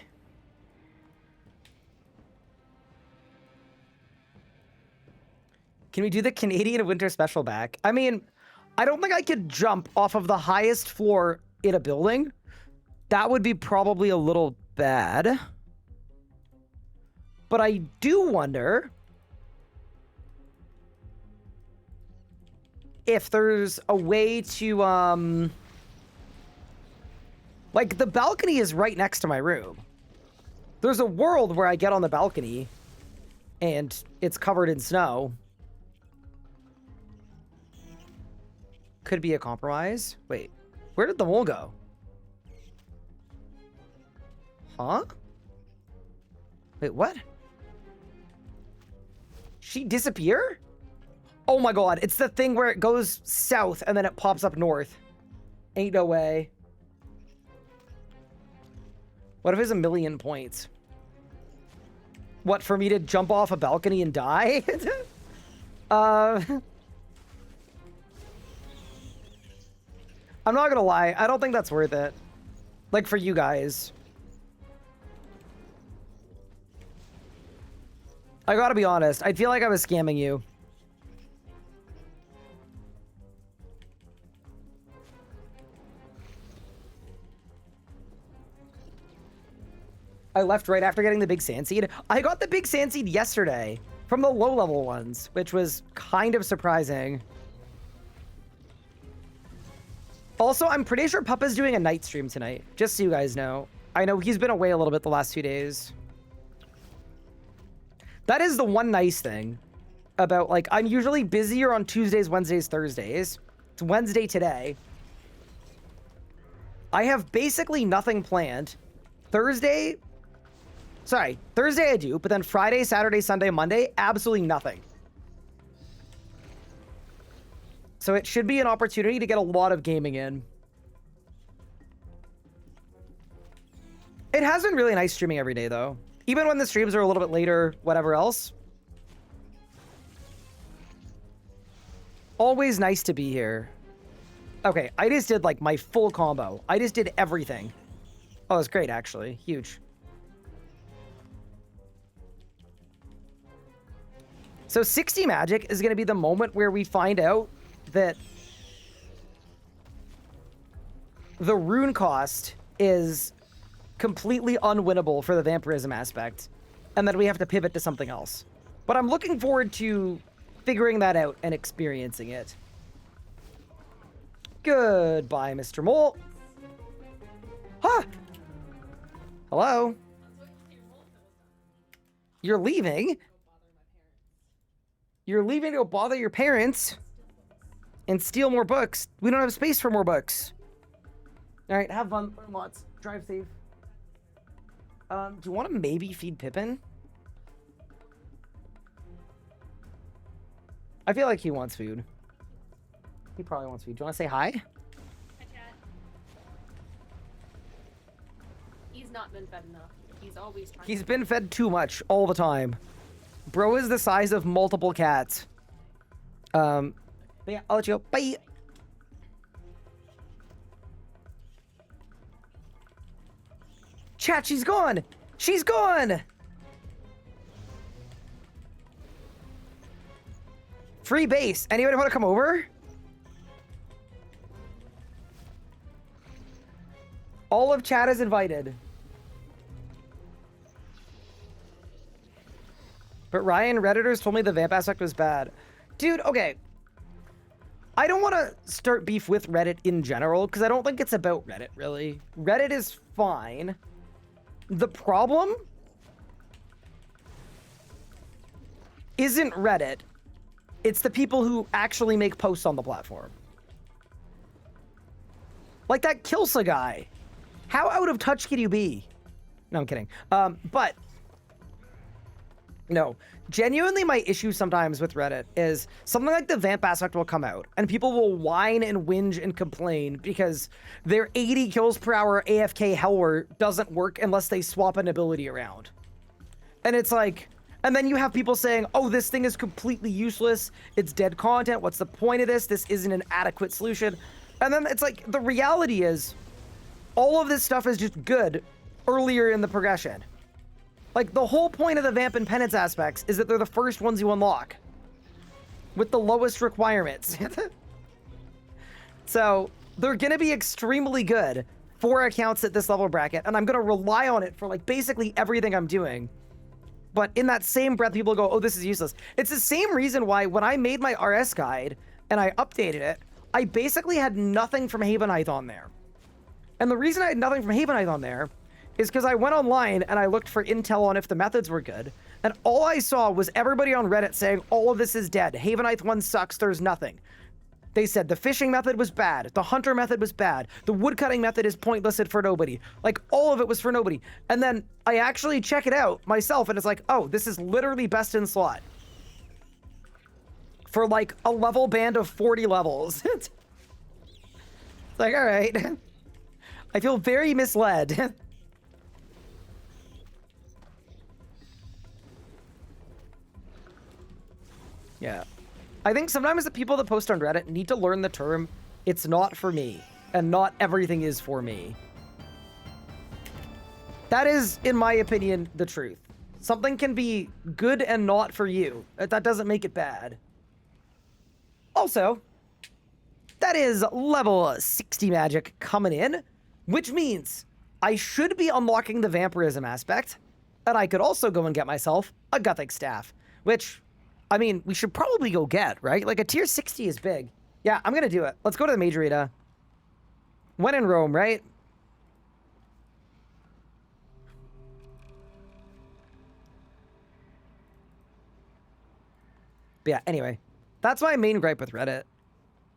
Can we do the Canadian Winter Special back? I mean, I don't think I could jump off of the highest floor in a building. That would be probably a little bad. But I do wonder if there's a way to, like, the balcony is right next to my room. There's a world where I get on the balcony and it's covered in snow. Could be a compromise. Wait, where did the mole go? Huh? Wait, what? She disappear? Oh my god, it's the thing where it goes south and then it pops up north. Ain't no way. What if it's 1,000,000 points? What, for me to jump off a balcony and die? I'm not gonna lie, I don't think that's worth it. Like, for you guys. I gotta be honest, I feel like I was scamming you. I left right after getting the big sand seed. I got the big sand seed yesterday from the low level ones, which was kind of surprising. Also, I'm pretty sure Puppa's doing a night stream tonight, just so you guys know. I know he's been away a little bit the last 2 days. That is the one nice thing about, like, I'm usually busier on Tuesdays, Wednesdays, Thursdays. It's Wednesday today. I have basically nothing planned. Thursday I do, but then Friday, Saturday, Sunday, Monday, absolutely nothing. So it should be an opportunity to get a lot of gaming in. It has been really nice streaming every day, though. Even when the streams are a little bit later, whatever else. Always nice to be here. Okay, I just did, like, my full combo. I just did everything. Oh, that's great, actually. Huge. So 60 magic is going to be the moment where we find out that the rune cost is completely unwinnable for the vampirism aspect, and then we have to pivot to something else. But I'm looking forward to figuring that out and experiencing it. Goodbye, Mr. Mole. Huh? Hello? You're leaving? You're leaving to go bother your parents and steal more books. We don't have space for more books. All right, have fun. Learn lots. Drive safe. Do you want to maybe feed Pippin? I feel like he wants food. He probably wants food. Do you want to say hi? not been fed enough. He's always trying. He's been fed too much all the time. Bro is the size of multiple cats. But yeah, I'll let you go. Bye. Chat, she's gone. She's gone. Free base. Anybody want to come over? All of chat is invited. But Ryan, Redditors told me the vamp aspect was bad. Dude, okay. I don't want to start beef with Reddit in general, because I don't think it's about Reddit, really. Reddit is fine. The problem isn't Reddit. It's the people who actually make posts on the platform. Like that Kilsa guy. How out of touch can you be? No, I'm kidding. But no, genuinely my issue sometimes with Reddit is something like the vamp aspect will come out and people will whine and whinge and complain because their 80 kills per hour AFK Hellwort doesn't work unless they swap an ability around. And it's like, and then you have people saying, oh, this thing is completely useless. It's dead content. What's the point of this? This isn't an adequate solution. And then it's like, the reality is all of this stuff is just good earlier in the progression. Like, the whole point of the vamp and penance aspects is that they're the first ones you unlock with the lowest requirements. So they're gonna be extremely good for accounts at this level bracket, and I'm gonna rely on it for like basically everything I'm doing. But in that same breath, people go, oh, this is useless. It's the same reason why when I made my RS guide and I updated it, I basically had nothing from Havenite on there. And the reason I had nothing from Havenite on there is because I went online and I looked for intel on if the methods were good. And all I saw was everybody on Reddit saying, all of this is dead. Havenite 1 sucks, there's nothing. They said the fishing method was bad. The hunter method was bad. The woodcutting method is pointless and for nobody. Like, all of it was for nobody. And then I actually check it out myself and it's like, oh, this is literally best in slot. For like a level band of 40 levels. It's like, all right. I feel very misled. Yeah. I think sometimes the people that post on Reddit need to learn the term, it's not for me, and not everything is for me. That is, in my opinion, the truth. Something can be good and not for you. That doesn't make it bad. Also, that is level 60 magic coming in, which means I should be unlocking the vampirism aspect, and I could also go and get myself a Gothic staff, which, I mean, we should probably go get, right? Like, a tier 60 is big. Yeah, I'm gonna do it. Let's go to the Majorita. When in Rome, right? But yeah, anyway. That's my main gripe with Reddit.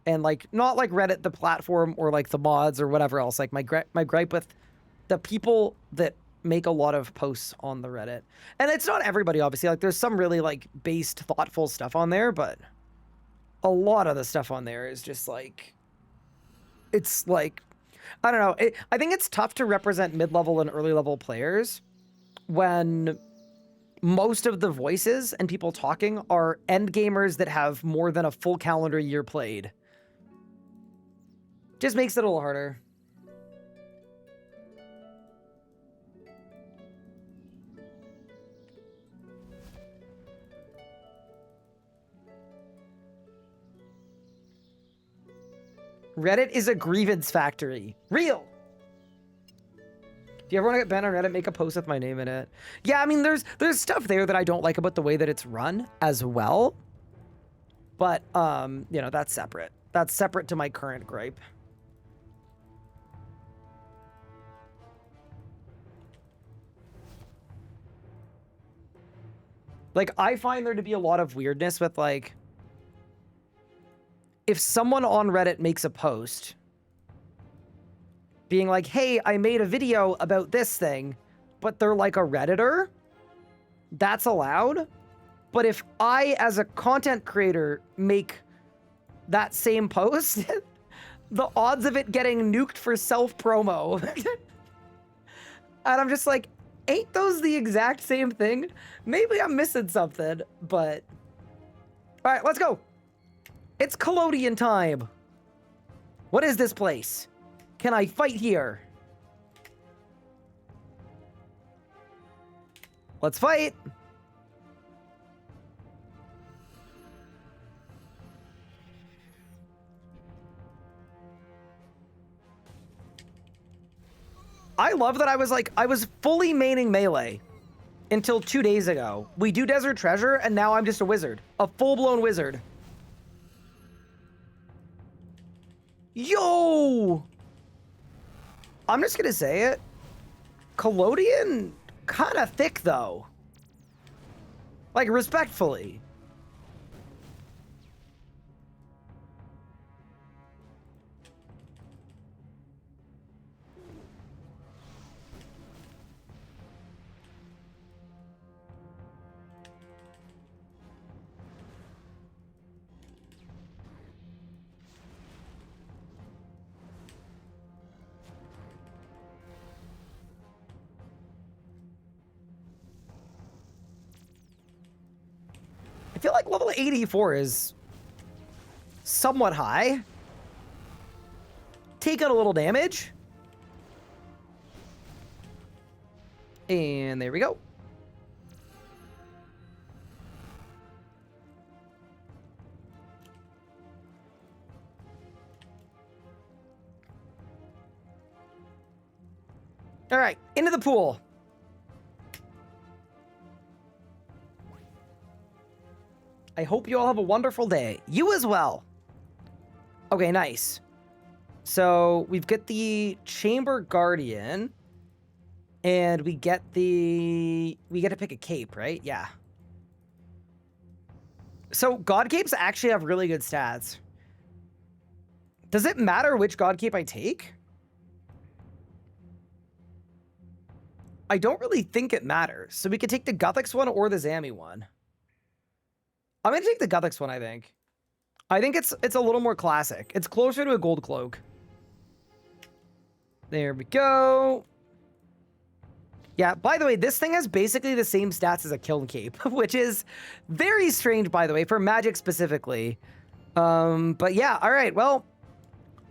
And, like, not like Reddit, the platform, or, like, the mods or whatever else. Like, my gripe with the people that make a lot of posts on the Reddit. And it's not everybody, obviously. Like, there's some really, like, based, thoughtful stuff on there, but a lot of the stuff on there is just, like, it's, like, I don't know. I think it's tough to represent mid-level and early-level players when most of the voices and people talking are end gamers that have more than a full calendar year played. Just makes it a little harder. Reddit is a grievance factory. Real. If you ever want to get banned on Reddit, make a post with my name in it. Yeah, I mean, there's stuff there that I don't like about the way that it's run as well. But, you know, that's separate. That's separate to my current gripe. Like, I find there to be a lot of weirdness with, like, if someone on Reddit makes a post being like, hey, I made a video about this thing, but they're like a Redditor, that's allowed. But if I, as a content creator, make that same post, the odds of it getting nuked for self-promo And I'm just like, ain't those the exact same thing? Maybe I'm missing something, but... All right, let's go. It's collodion time. What is this place? Can I fight here? Let's fight. I love that I was fully maining melee until 2 days ago. We do Desert Treasure, and now I'm just a wizard. A full-blown wizard. Yo! I'm just gonna say it. Collodion, kind of thick, though. Like, respectfully. I feel like level 84 is somewhat high. Take out a little damage. And there we go. All right, into the pool. I hope you all have a wonderful day. You as well. Okay, nice. So we've got the Chamber Guardian. And we get to pick a cape, right? Yeah. So God capes actually have really good stats. Does it matter which God cape I take? I don't really think it matters. So we could take the Guthix one or the Zami one. I'm gonna take the Guthix one, I think. I think it's a little more classic. It's closer to a gold cloak. There we go. Yeah, by the way, this thing has basically the same stats as a kiln cape, which is very strange, by the way, for magic specifically. But yeah, all right, well,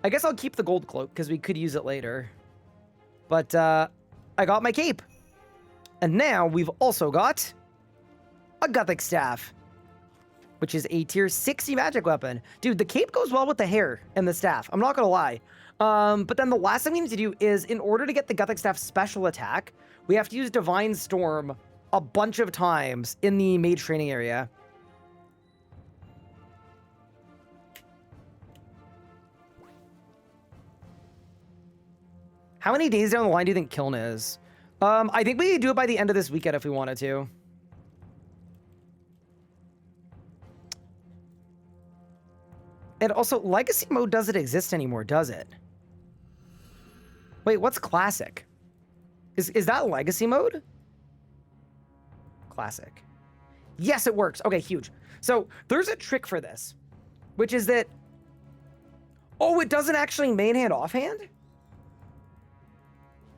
I guess I'll keep the gold cloak because we could use it later. But I got my cape. And now we've also got a Gothic staff, which is a tier 60 magic weapon. Dude, the cape goes well with the hair and the staff. I'm not gonna lie. But then the last thing we need to do is, in order to get the Gothic staff special attack, we have to use Divine Storm a bunch of times in the mage training area. How many days down the line do you think Kiln is? I think we could do it by the end of this weekend if we wanted to. And also, Legacy mode doesn't exist anymore, does it? Wait, what's Classic? Is that Legacy mode? Classic. Yes, it works. Okay, huge. So there's a trick for this, which is that... Oh, it doesn't actually main hand offhand?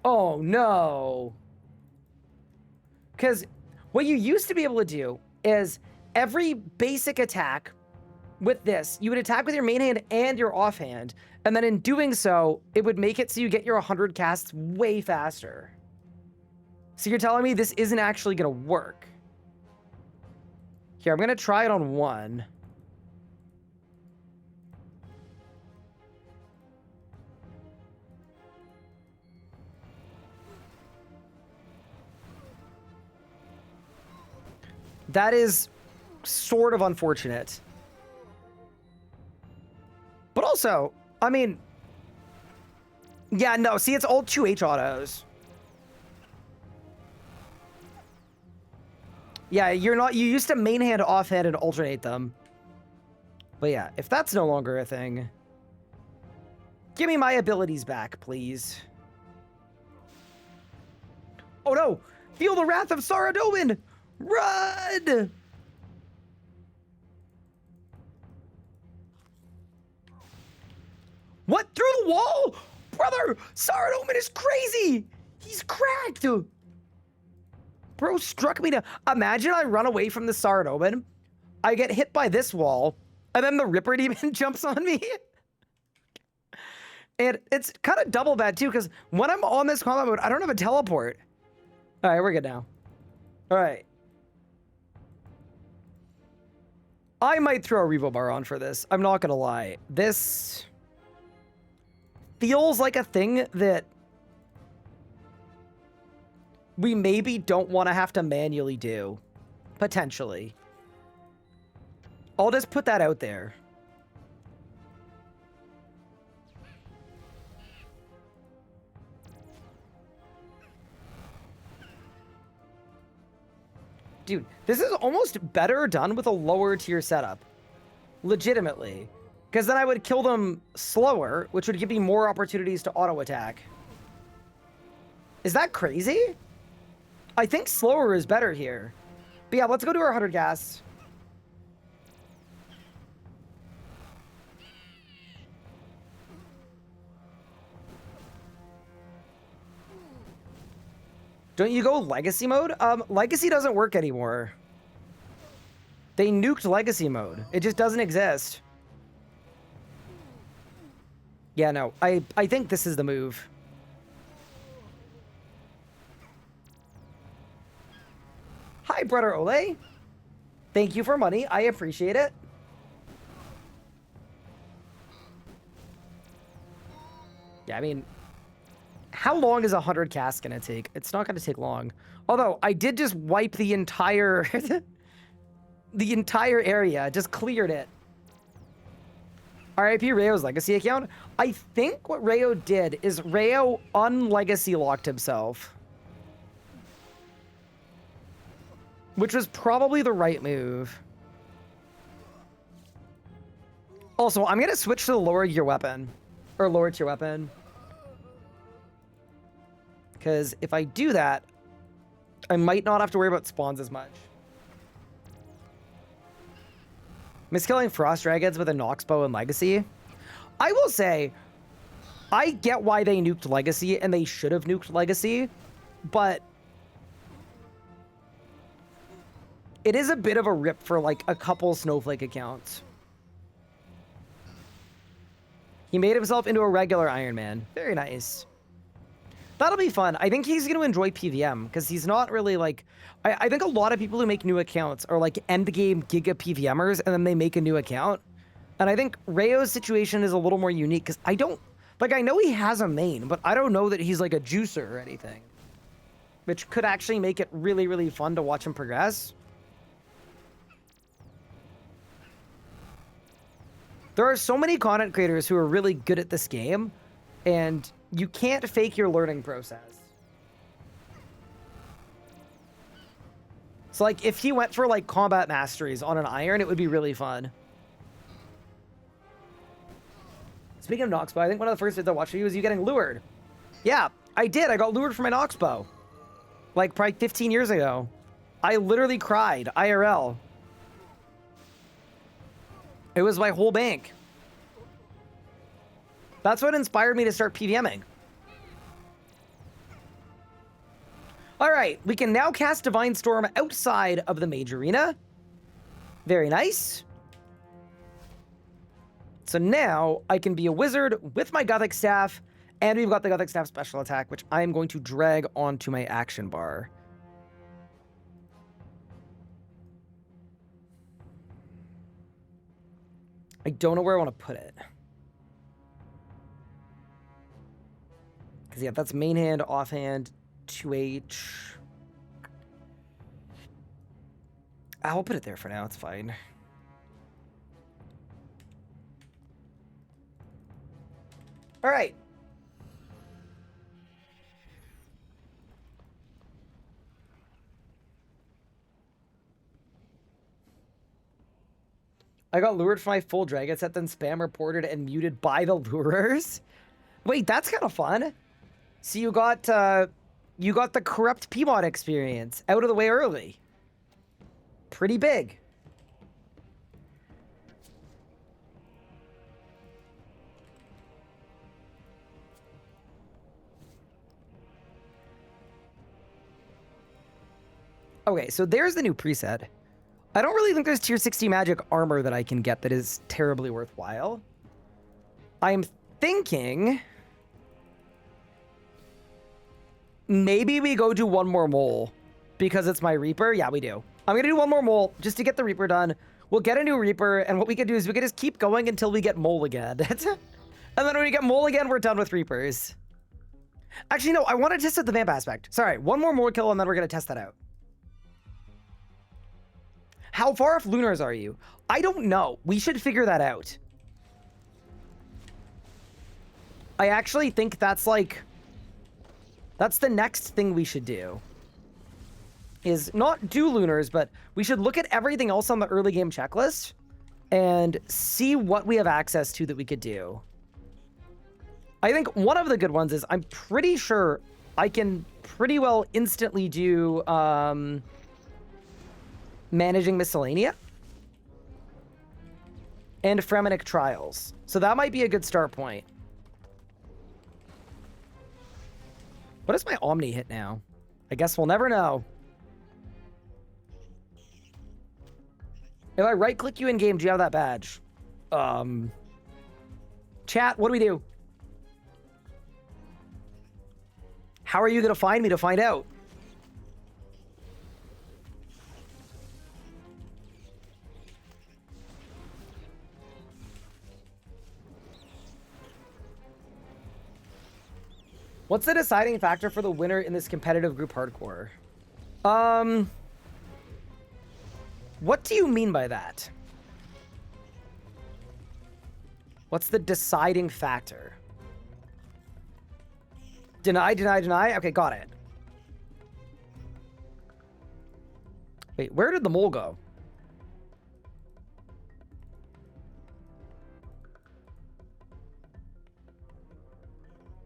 Oh, no. Because what you used to be able to do is every basic attack with this, you would attack with your main hand and your offhand, and then in doing so, it would make it so you get your 100 casts way faster. So you're telling me this isn't actually going to work? Here, I'm going to try it on one. That is sort of unfortunate. But also, I mean... Yeah, no, see, it's all 2H autos. Yeah, you're not... You used to main hand, offhand, and alternate them. But yeah, if that's no longer a thing... Give me my abilities back, please. Oh no! Feel the wrath of Saradomin! Run! What? Through the wall? Brother, Saradomin is crazy! He's cracked! Bro struck me down. Imagine I run away from the Sard Omen, I get hit by this wall, and then the Ripper Demon jumps on me. And it's kind of double bad too, because when I'm on this combat mode, I don't have a teleport. All right, we're good now. All right. I might throw a Revo Bar on for this. I'm not gonna lie. This feels like a thing that we maybe don't want to have to manually do. Potentially. I'll just put that out there. Dude, this is almost better done with a lower tier setup. Legitimately. Because then I would kill them slower, which would give me more opportunities to auto attack. Is that crazy? I think slower is better here. But yeah, let's go to our 100 gas. Don't you go legacy mode? Legacy doesn't work anymore. They nuked legacy mode. It just doesn't exist. Yeah, no. I think this is the move. Hi, brother Ole. Thank you for money. I appreciate it. Yeah, I mean, how long is 100 cast gonna take? It's not gonna take long. Although, I did just wipe the entire... the entire area. Just cleared it. RIP Rayo's legacy account. I think what Rayo did is Rayo unlegacy locked himself. Which was probably the right move. Also, I'm gonna switch to the lower gear weapon. Or lower tier weapon. Because if I do that, I might not have to worry about spawns as much. Miss killing frost dragons with a Nox bow and legacy. I will say, I get why they nuked legacy, and they should have nuked legacy, but it is a bit of a rip for like a couple snowflake accounts. He made himself into a regular Ironman. Very nice. That'll be fun. I think he's going to enjoy PVM because he's not really like... I think a lot of people who make new accounts are like endgame Giga PVMers and then they make a new account. And I think Rayo's situation is a little more unique because I don't... Like, I know he has a main, but I don't know that he's like a juicer or anything. Which could actually make it really, really fun to watch him progress. There are so many content creators who are really good at this game, and you can't fake your learning process. So, like, if he went for, like, combat masteries on an iron, it would be really fun. Speaking of Nox bow, I think one of the first vids I watched of you was you getting lured. Yeah, I did. I got lured for my Nox bow. Like, probably 15 years ago. I literally cried, IRL. It was my whole bank. That's what inspired me to start PVMing. All right, we can now cast Divine Storm outside of the Mage Arena. Very nice. So now I can be a wizard with my Gothic Staff, and we've got the Gothic Staff special attack, which I am going to drag onto my action bar. I don't know where I want to put it. Because, yeah, that's main hand, offhand, 2H. I'll put it there for now. It's fine. All right. I got lured for my full dragon set, then spam reported and muted by the lurers. Wait, that's kind of fun. So you got the corrupt PMod experience out of the way early. Pretty big. Okay, so there's the new preset. I don't really think there's tier 60 magic armor that I can get that is terribly worthwhile. I'm thinking maybe we go do one more mole because it's my Reaper. Yeah, we do. I'm going to do one more mole just to get the Reaper done. We'll get a new Reaper, and what we could do is we could just keep going until we get mole again. And then when we get mole again, we're done with Reapers. Actually, no, I want to test out the vamp aspect. Sorry, one more mole kill, and then we're going to test that out. How far off lunars are you? I don't know. We should figure that out. I actually think that's like... That's the next thing we should do. Is not do lunars, but we should look at everything else on the early game checklist and see what we have access to that we could do. I think one of the good ones is I'm pretty sure I can pretty well instantly do managing miscellanea and Fremenic trials. So that might be a good start point. What is my Omni hit now? I guess we'll never know. If I right-click you in-game, do you have that badge? Chat, what do we do? How are you going to find me to find out? What's the deciding factor for the winner in this competitive group hardcore? What do you mean by that? What's the deciding factor? Deny, deny, deny? Okay, got it. Wait, where did the mole go?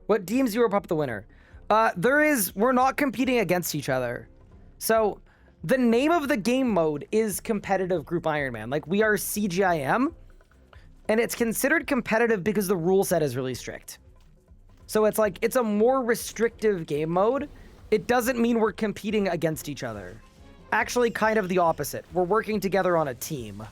What deems you up the winner? We're not competing against each other. So, the name of the game mode is competitive group Ironman. Like, we are CGIM, and it's considered competitive because the rule set is really strict. So it's like, it's a more restrictive game mode. It doesn't mean we're competing against each other. Actually, kind of the opposite. We're working together on a team.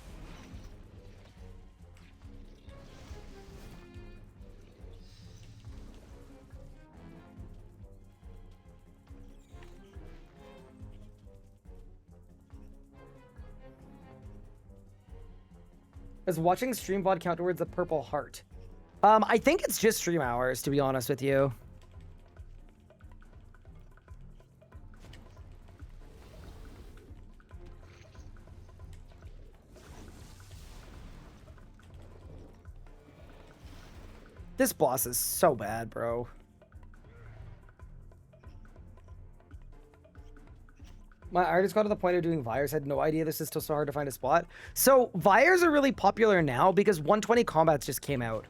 Is watching stream VOD count towards the purple heart? I think it's just stream hours, to be honest with you. This boss is so bad, bro. My artist got to the point of doing Vires, had no idea this is still so hard to find a spot. So, Vires are really popular now because 120 combats just came out.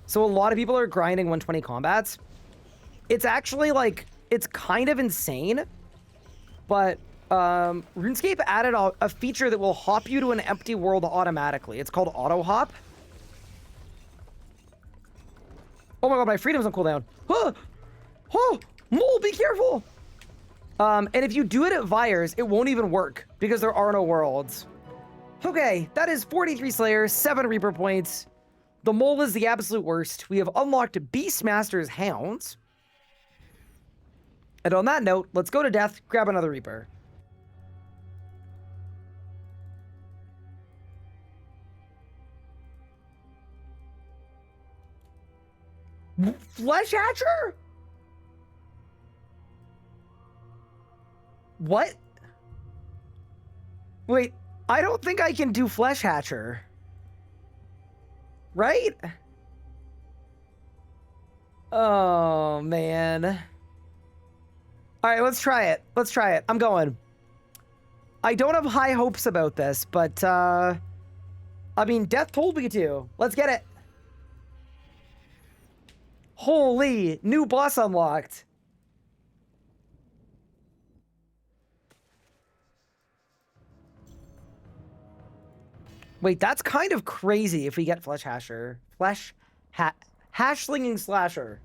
So a lot of people are grinding 120 combats. It's actually like, it's kind of insane, but RuneScape added a feature that will hop you to an empty world automatically. It's called auto hop. Oh my god, my freedom's on cooldown. Oh, oh, mole, be careful. And if you do it at Vires, it won't even work because there are no worlds. Okay, that is 43 Slayers, 7 Reaper points. The mole is the absolute worst. We have unlocked Beastmaster's Hounds. And on that note, let's go to death, grab another Reaper. Flesh Hatcher? What? Wait, I don't think I can do Flesh Hatcher. Right? Oh, man. All right, let's try it. Let's try it. I'm going. I don't have high hopes about this, but, I mean, Death told me to. Let's get it. Holy, new boss unlocked. Wait, that's kind of crazy if we get Flesh Hasher. Hash-slinging Slasher.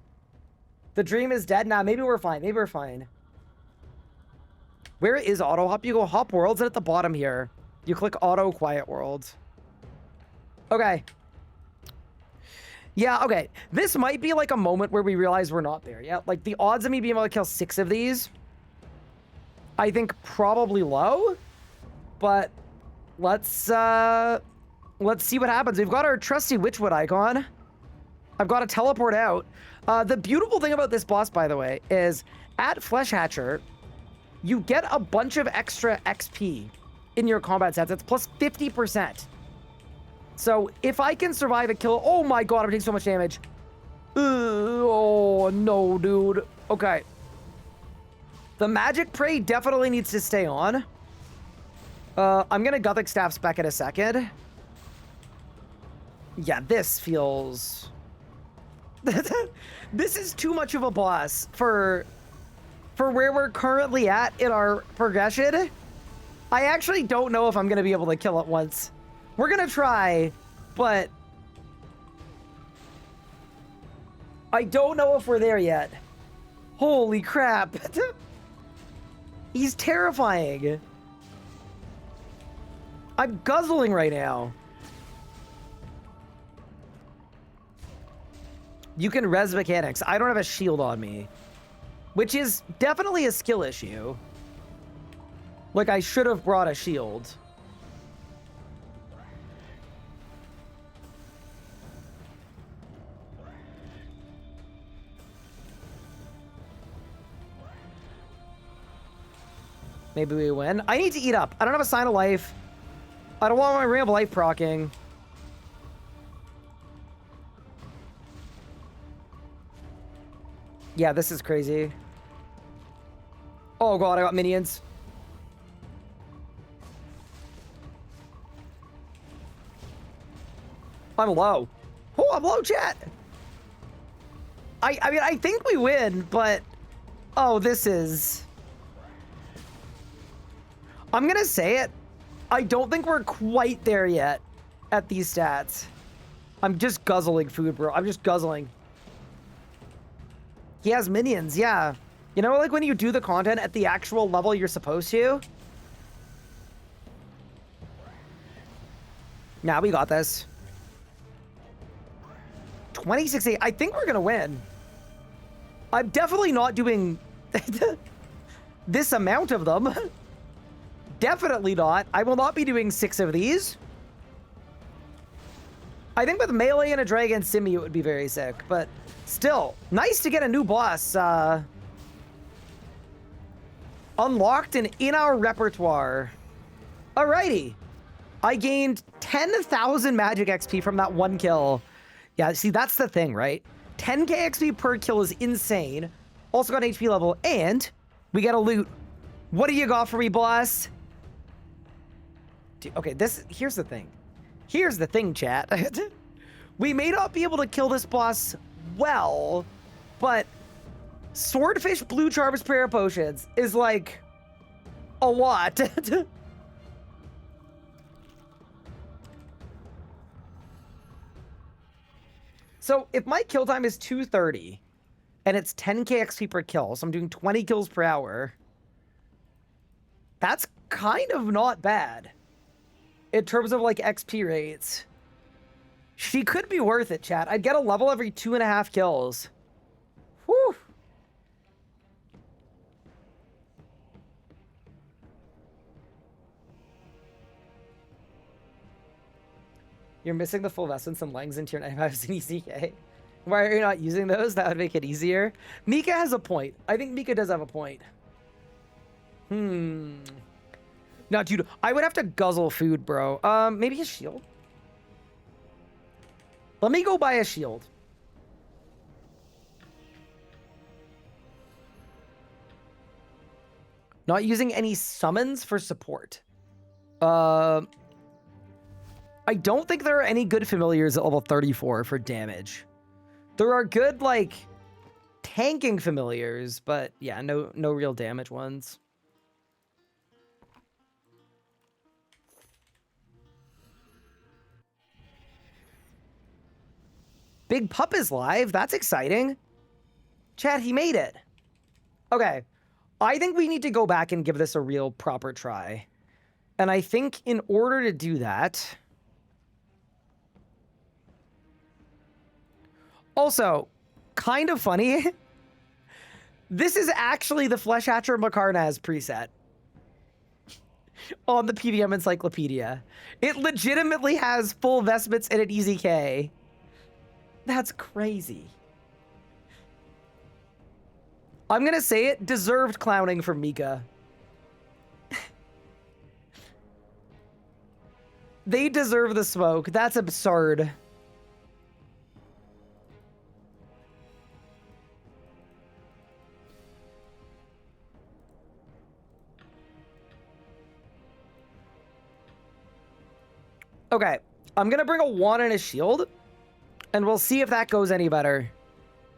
The dream is dead? Nah, maybe we're fine. Maybe we're fine. Where is auto hop? You go hop worlds, and at the bottom here, you click auto quiet world. Okay. Yeah, okay. This might be like a moment where we realize we're not there yet. Like, the odds of me being able to kill 6 of these, I think probably low. But let's see what happens. We've got our trusty Witchwood icon. I've got to teleport out. The beautiful thing about this boss, by the way, is at Flesh Hatcher, you get a bunch of extra XP in your combat sets. It's plus 50%. So if I can survive a kill, oh my god, I'm taking so much damage. Oh no, dude. Okay. The magic prey definitely needs to stay on. I'm gonna Gothic Staff spec in a second. Yeah, this feels... This is too much of a boss for where we're currently at in our progression. I actually don't know if I'm gonna be able to kill it once. We're gonna try, but I don't know if we're there yet. Holy crap. He's terrifying. I'm guzzling right now. You can res mechanics. I don't have a shield on me, which is definitely a skill issue. Like, I should have brought a shield. Maybe we win. I need to eat up. I don't have a sign of life. I don't want my ring of life proccing. Yeah, this is crazy. Oh god, I got minions. I'm low. Oh, I'm low, chat. I mean, I think we win, but... Oh, this is... I'm gonna say it. I don't think we're quite there yet at these stats. I'm just guzzling food, bro. I'm just guzzling. He has minions, yeah. You know, like when you do the content at the actual level you're supposed to? Nah, we got this. 26-8. I think we're gonna win. I'm definitely not doing this amount of them. Definitely not. I will not be doing 6 of these. I think with melee and a dragon simi it would be very sick, but still, nice to get a new boss unlocked and in our repertoire. Alrighty. I gained 10,000 magic XP from that one kill. Yeah, see, that's the thing, right? 10k XP per kill is insane. Also got an HP level, and we get a loot. What do you got for me, boss? Dude, okay, here's the thing. Here's the thing, chat. We may not be able to kill this boss well, but Swordfish Blue Charms Prayer Potions is like a lot. So if my kill time is 230 and it's 10k XP per kill, so I'm doing 20 kills per hour, that's kind of not bad in terms of like XP rates. She could be worth it, chat. I'd get a level every 2.5 kills. Whew. You're missing the full Essence and Langs into your 95 ECK. Why are you not using those? That would make it easier. Mika has a point. I think Mika does have a point. Now, dude, I would have to guzzle food, bro. Maybe a shield? Let me go buy a shield. Not using any summons for support. I don't think there are any good familiars at level 34 for damage. There are good, like, tanking familiars, but yeah, no real damage ones. Big Pup is live. That's exciting. Chat, he made it. Okay. I think we need to go back and give this a real proper try. And I think in order to do that... Also, kind of funny. This is actually the Flesh Hatcher Macarnaz preset on the PVM Encyclopedia. It legitimately has full vestments and an easy K. That's crazy. I'm gonna say it, deserved clowning from Mika. They deserve the smoke. That's absurd. Okay, I'm gonna bring a wand and a shield, and we'll see if that goes any better.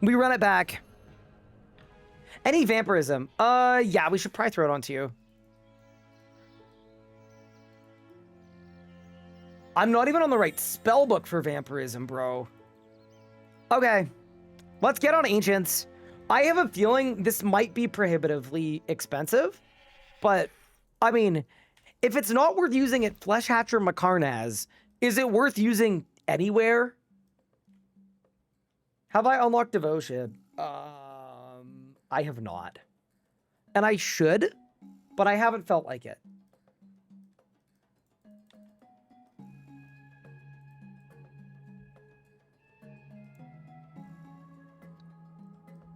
We run it back. Any vampirism? Yeah, we should probably throw it onto you. I'm not even on the right spell book for vampirism, bro. Okay, let's get on Ancients. I have a feeling this might be prohibitively expensive, but, I mean, if it's not worth using at Flesh Hatcher Macarnaz, is it worth using anywhere? Have I unlocked Devotion? I have not. And I should, but I haven't felt like it.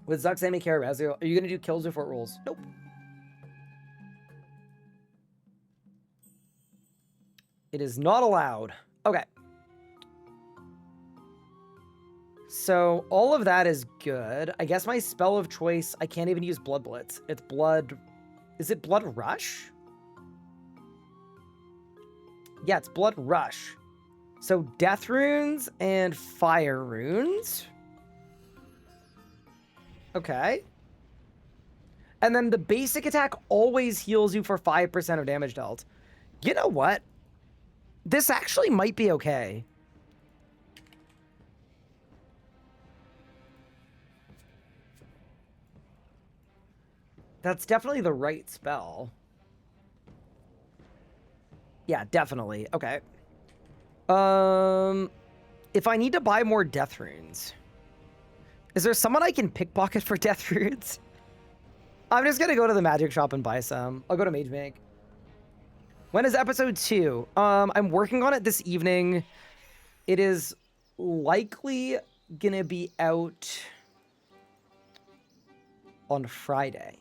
With Zuxami Carabazio, are you going to do kills before it rolls? Nope. It is not allowed. Okay. So all of that is good. I guess my spell of choice, I can't even use Blood Blitz. It's Blood... Is it Blood Rush? Yeah, it's Blood Rush. So Death Runes and Fire Runes. Okay. And then the basic attack always heals you for 5% of damage dealt. You know what? This actually might be okay. That's definitely the right spell. Yeah, definitely. Okay. If I need to buy more death runes, is there someone I can pickpocket for death runes? I'm just gonna go to the magic shop and buy some. I'll go to Mage Bank. When is episode 2? I'm working on it this evening. It is likely gonna be out on Friday,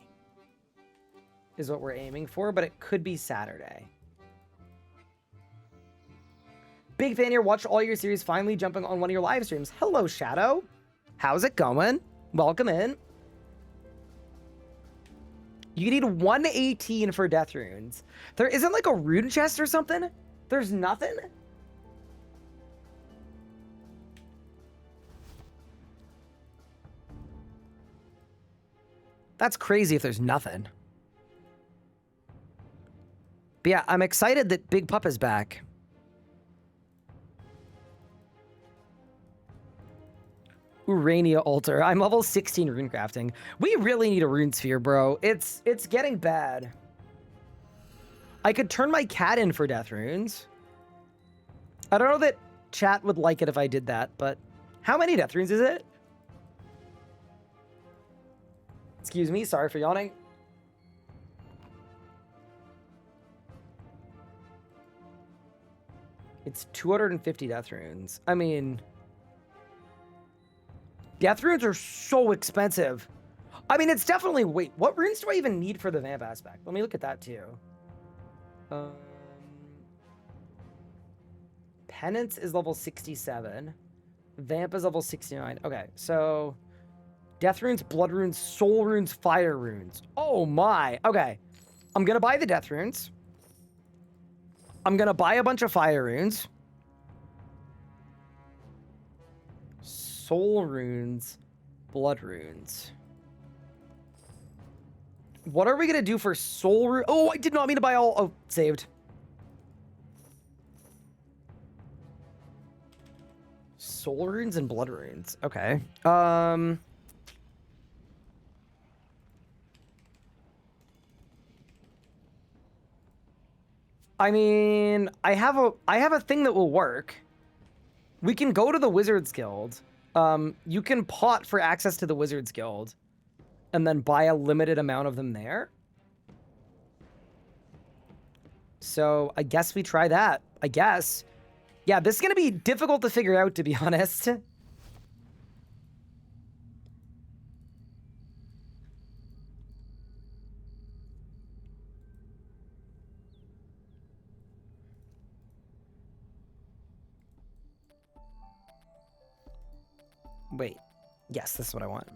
is what we're aiming for, but it could be Saturday. Big fan here. Watched all your series, finally jumping on one of your live streams. Hello, Shadow. How's it going? Welcome in. You need 118 for death runes. There isn't like a rune chest or something? There's nothing? That's crazy if there's nothing. But yeah, I'm excited that Big Pup is back. Urania Altar. I'm level 16 rune crafting. We really need a rune sphere, bro. It's getting bad. I could turn my cat in for death runes. I don't know that chat would like it if I did that, but how many death runes is it? Excuse me, sorry for yawning. It's 250 death runes. I mean, death runes are so expensive. I mean, it's definitely... Wait, what runes do I even need for the vamp aspect? Let me look at that, too. Penance is level 67. Vamp is level 69. Okay, so... Death runes, blood runes, soul runes, fire runes. Oh, my. Okay. I'm going to buy the death runes. I'm going to buy a bunch of fire runes. Soul runes, blood runes. What are we going to do for soul rune? Oh, I did not mean to buy all... Oh, saved. Soul runes and blood runes. Okay. I mean, I have a thing that will work. We can go to the Wizards Guild. You can pot for access to the Wizards Guild and then buy a limited amount of them there. So I guess we try that. I guess. Yeah, this is going to be difficult to figure out, to be honest. Wait. Yes, this is what I want.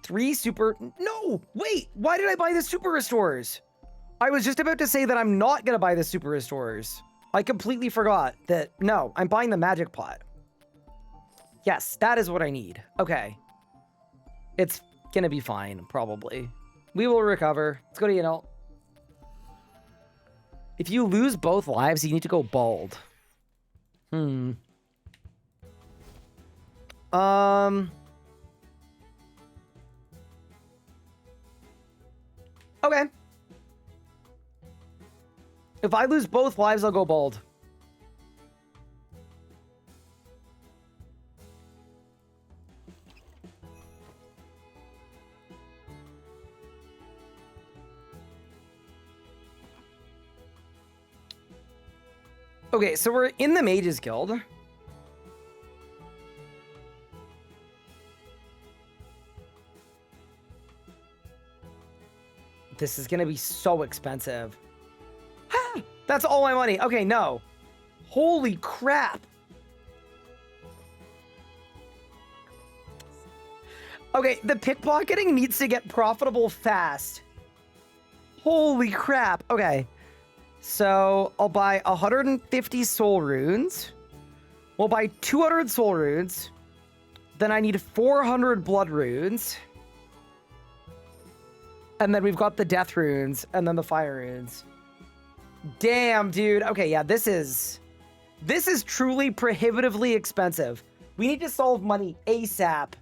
3 super... No! Wait! Why did I buy the super restores? I was just about to say that I'm not going to buy the super restores. I completely forgot that... No, I'm buying the magic pot. Yes, that is what I need. Okay. It's going to be fine, probably. We will recover. Let's go to Yanel. If you lose both lives, you need to go bald. Okay. If I lose both lives, I'll go bald. Okay, so we're in the Mages Guild. This is gonna be so expensive. That's all my money. Okay, no. Holy crap. Okay, the pickpocketing needs to get profitable fast. Holy crap. Okay. So I'll buy 150 soul runes. We'll buy 200 soul runes. Then I need 400 blood runes. And then we've got the death runes and then the fire runes. Damn, dude. Okay, yeah, this is truly prohibitively expensive. We need to solve money ASAP.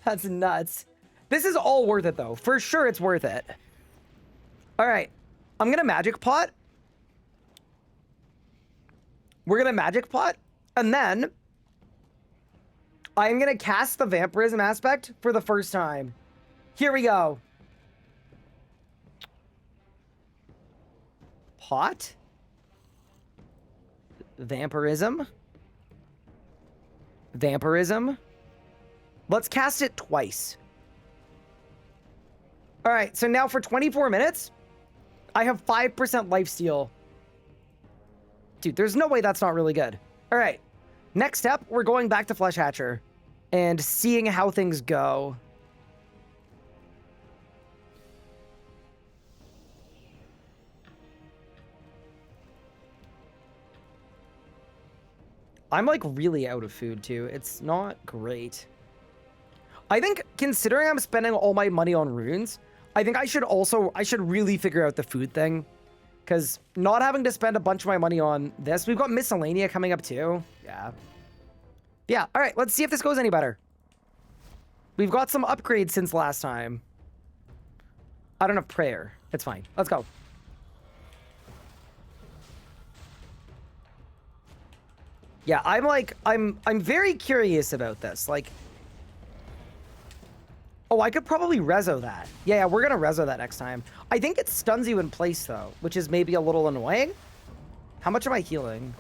That's nuts. This is all worth it, though. For sure, it's worth it. All right. I'm going to magic pot. We're going to magic pot. And then I'm going to cast the vampirism aspect for the first time. Here we go. Pot. Vampirism. Vampirism. Let's cast it twice. All right, so now for 24 minutes, I have 5% lifesteal. Dude, there's no way that's not really good. All right, next step, we're going back to Flesh Hatcher and seeing how things go. I'm like really out of food too. It's not great. I think considering I'm spending all my money on runes, I think I should really figure out the food thing. Because not having to spend a bunch of my money on this, we've got miscellanea coming up too. Yeah. Yeah, all right, let's see if this goes any better. We've got some upgrades since last time. I don't have prayer. It's fine. Let's go. Yeah, I'm very curious about this. Like, oh, I could probably rezo that. Yeah, we're gonna rezo that next time. I think it stuns you in place though, which is maybe a little annoying. How much am I healing?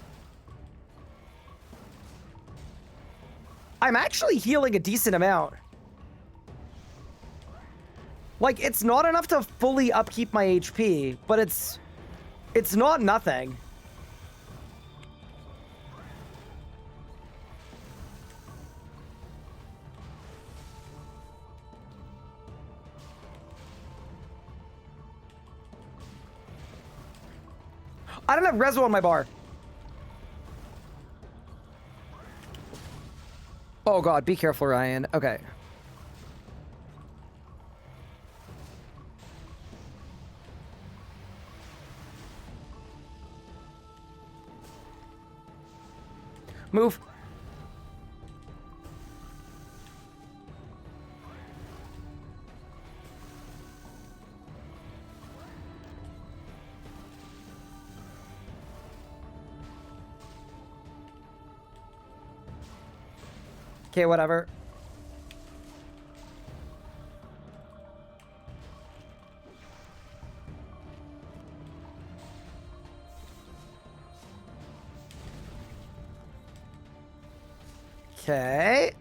I'm actually healing a decent amount. Like, it's not enough to fully upkeep my HP, but it's not nothing. I don't have reso on my bar. Oh god, be careful, Ryan. Okay. Move. Okay, whatever. Okay.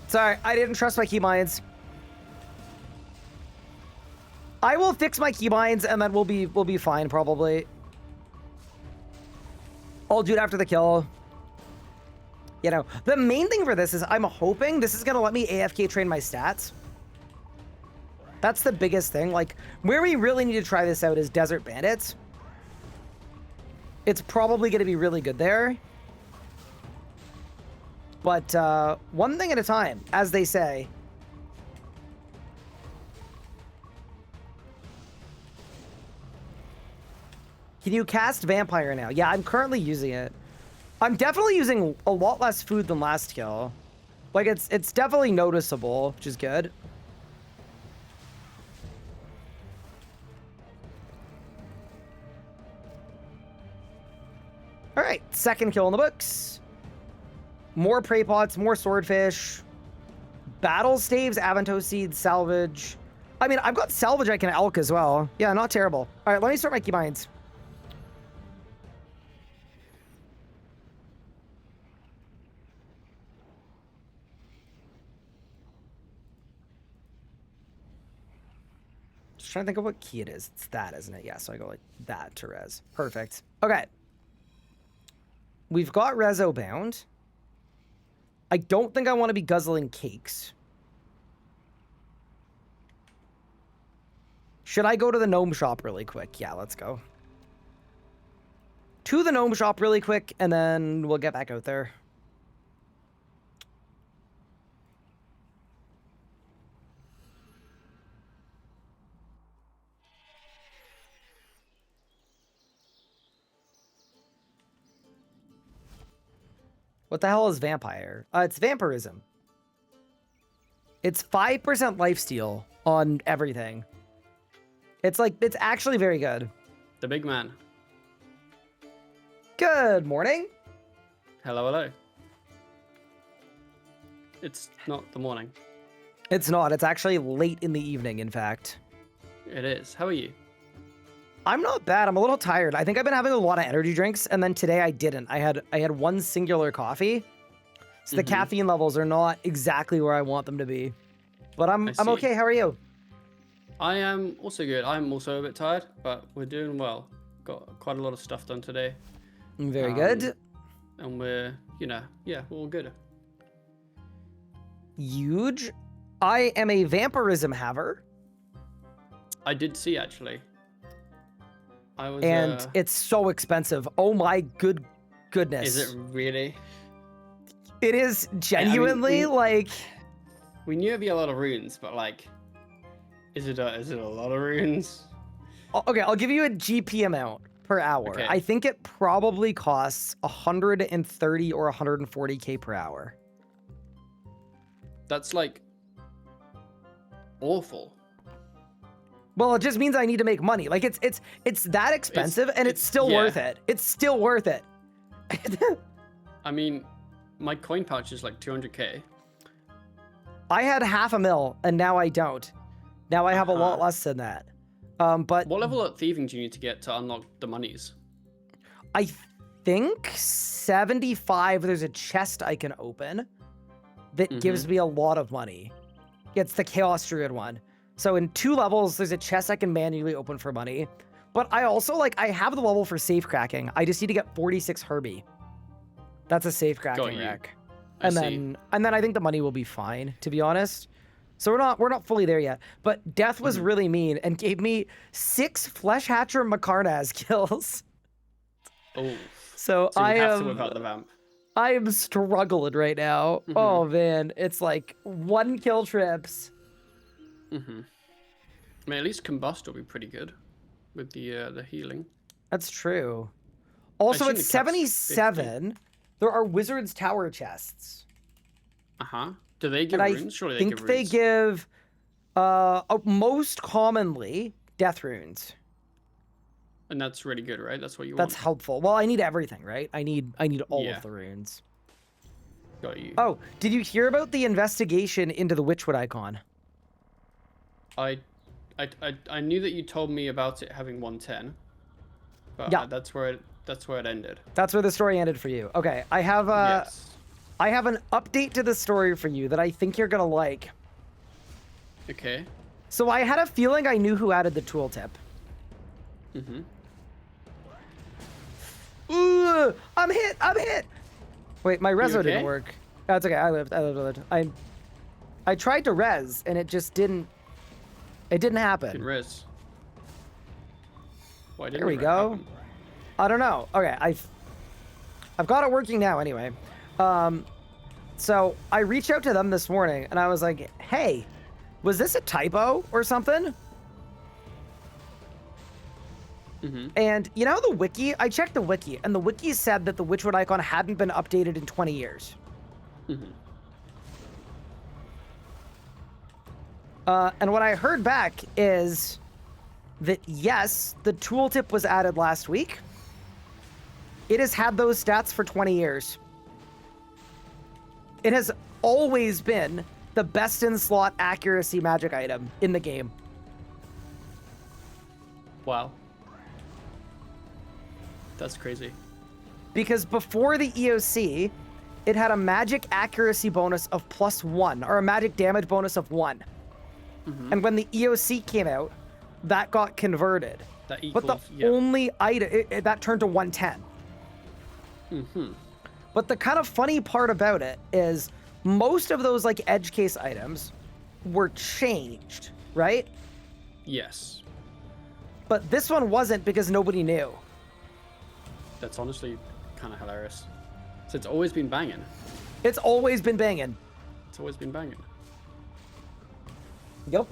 Sorry, I didn't trust my keybinds. I will fix my keybinds and then we'll be fine probably. I'll do it after the kill. You know, the main thing for this is I'm hoping this is gonna let me AFK train my stats. That's the biggest thing. Like, where we really need to try this out is Desert Bandits. It's probably gonna be really good there. But one thing at a time, as they say. Can you cast Vampire now? Yeah, I'm currently using it. I'm definitely using a lot less food than last kill. Like, it's definitely noticeable, which is good. All right, second kill in the books. More prey pots, more swordfish, battle staves, Avanto seeds, salvage. I mean, I've got salvage I can elk as well. Yeah, not terrible. All right, let me start my keybinds. Just trying to think of what key it is. It's that, isn't it? Yeah, so I go like that to res. Perfect. Okay. We've got reso bound. I don't think I want to be guzzling cakes. Should I go to the gnome shop really quick? Yeah, let's go. To the gnome shop really quick, and then we'll get back out there. What the hell is vampire? It's vampirism. It's 5% lifesteal on everything. It's like, it's actually very good. The big man. Good morning. Hello, hello. It's not the morning. It's not. It's actually late in the evening, in fact. It is. How are you? I'm not bad. I'm a little tired. I think I've been having a lot of energy drinks, and then today I didn't. I had one singular coffee, so the caffeine levels are not exactly where I want them to be. But I'm okay. How are you? I am also good. I'm also a bit tired, but we're doing well. Got quite a lot of stuff done today. Very good. And we're, yeah, we're all good. Huge. I am a vampirism haver. I did see, actually. I was, and it's so expensive. Oh my goodness. Is it really? It is genuinely, yeah, I mean, like... We knew it'd be a lot of runes, but like... Is it a lot of runes? Okay, I'll give you a GP amount per hour. Okay. I think it probably costs 130 or 140k per hour. That's like awful. Well, it just means I need to make money. Like it's that expensive, and it's still worth it. It's still worth it. I mean, my coin pouch is like 200k. I had $500,000, and now I don't. Now I have a lot less than that. But what level of thieving do you need to get to unlock the monies? I think 75. There's a chest I can open that gives me a lot of money. It's the Chaos Druid one. So in 2 levels, there's a chest I can manually open for money. But I also, I have the level for safe cracking. I just need to get 46 Herbie. That's a safe cracking rack. And then I think the money will be fine, to be honest. So we're not fully there yet. But Death was really mean and gave me 6 Flesh Hatcher Macarnaz kills. Oh. So you have to whip out the vamp. I am struggling right now. Oh man, it's like 1 kill trips. I mean, at least combust will be pretty good with the healing. That's true. Also, at 77, there are Wizard's Tower chests. Do they give runes? Surely they give runes. I think they give, most commonly, death runes. And that's really good, right? That's what you That's want. helpful. Well, I need everything, right? I need all Yeah. of the runes. Got you. Oh, did you hear about the investigation into the Witchwood icon? I knew that you told me about it having 110, but Yeah. that's where it ended. That's where the story ended for you. Okay, I have Yes. I have an update to the story for you that I think you're gonna like. Okay. So I had a feeling I knew who added the tooltip. Mm-hmm. Ooh, I'm hit. Wait, my reso okay? didn't work. That's okay. I lived. I tried to res and it just didn't. It didn't happen. Didn't res. Why didn't There we it go. happen? I don't know. Okay, I've got it working now anyway. So I reached out to them this morning and I was like, hey, was this a typo or something? Mm-hmm. And you know the wiki? I checked the wiki and the wiki said that the Witchwood icon hadn't been updated in 20 years. Mm-hmm. And what I heard back is that yes, the tooltip was added last week. It has had those stats for 20 years. It has always been the best in slot accuracy magic item in the game. Wow. That's crazy. Because before the EOC, it had a magic accuracy bonus of +1 or a magic damage bonus of 1. Mm-hmm. And when the EOC came out, that got converted. That equals, But the yeah. only item that turned to 110. Mm-hmm. But the kind of funny part about it is most of those like edge case items were changed, right? Yes. But this one wasn't because nobody knew. That's honestly kind of hilarious. So it's always been banging. It's always been banging. It's always been banging. Yep.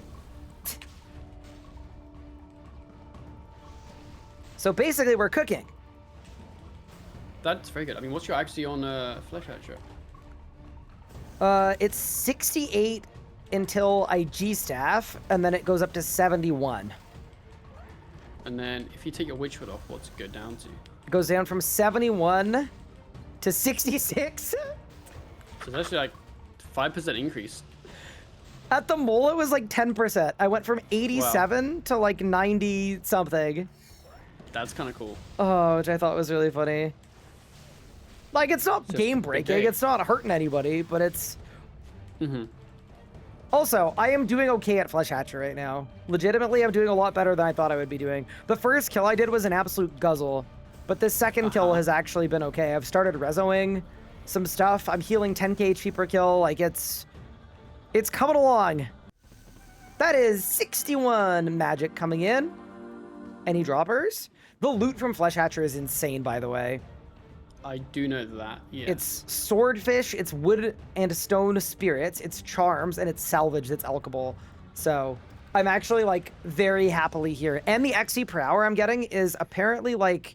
So basically we're cooking. That's very good. I mean, what's your accuracy on Flesh Hatcher? It's 68 until I G-staff, and then it goes up to 71. And then if you take your Witchwood off, what's it go down to? It goes down from 71 to 66. So it's actually like 5% increase. At the mole, it was like 10%. I went from 87 to like 90 something. That's kind of cool. Oh, which I thought was really funny. Like, it's not Just game a breaking, day. it's not hurting anybody, but it's... Mm-hmm. Also, I am doing okay at Flesh Hatcher right now. Legitimately, I'm doing a lot better than I thought I would be doing. The first kill I did was an absolute guzzle, but this second kill has actually been okay. I've started resoing some stuff. I'm healing 10k HP per kill. Like, it's coming along. That is 61 magic coming in. Any droppers? The loot from Flesh Hatcher is insane, by the way. I do know that, yeah. It's swordfish, it's wood and stone spirits, it's charms, and it's salvage that's alchable. So I'm actually like very happily here. And the XP per hour I'm getting is apparently like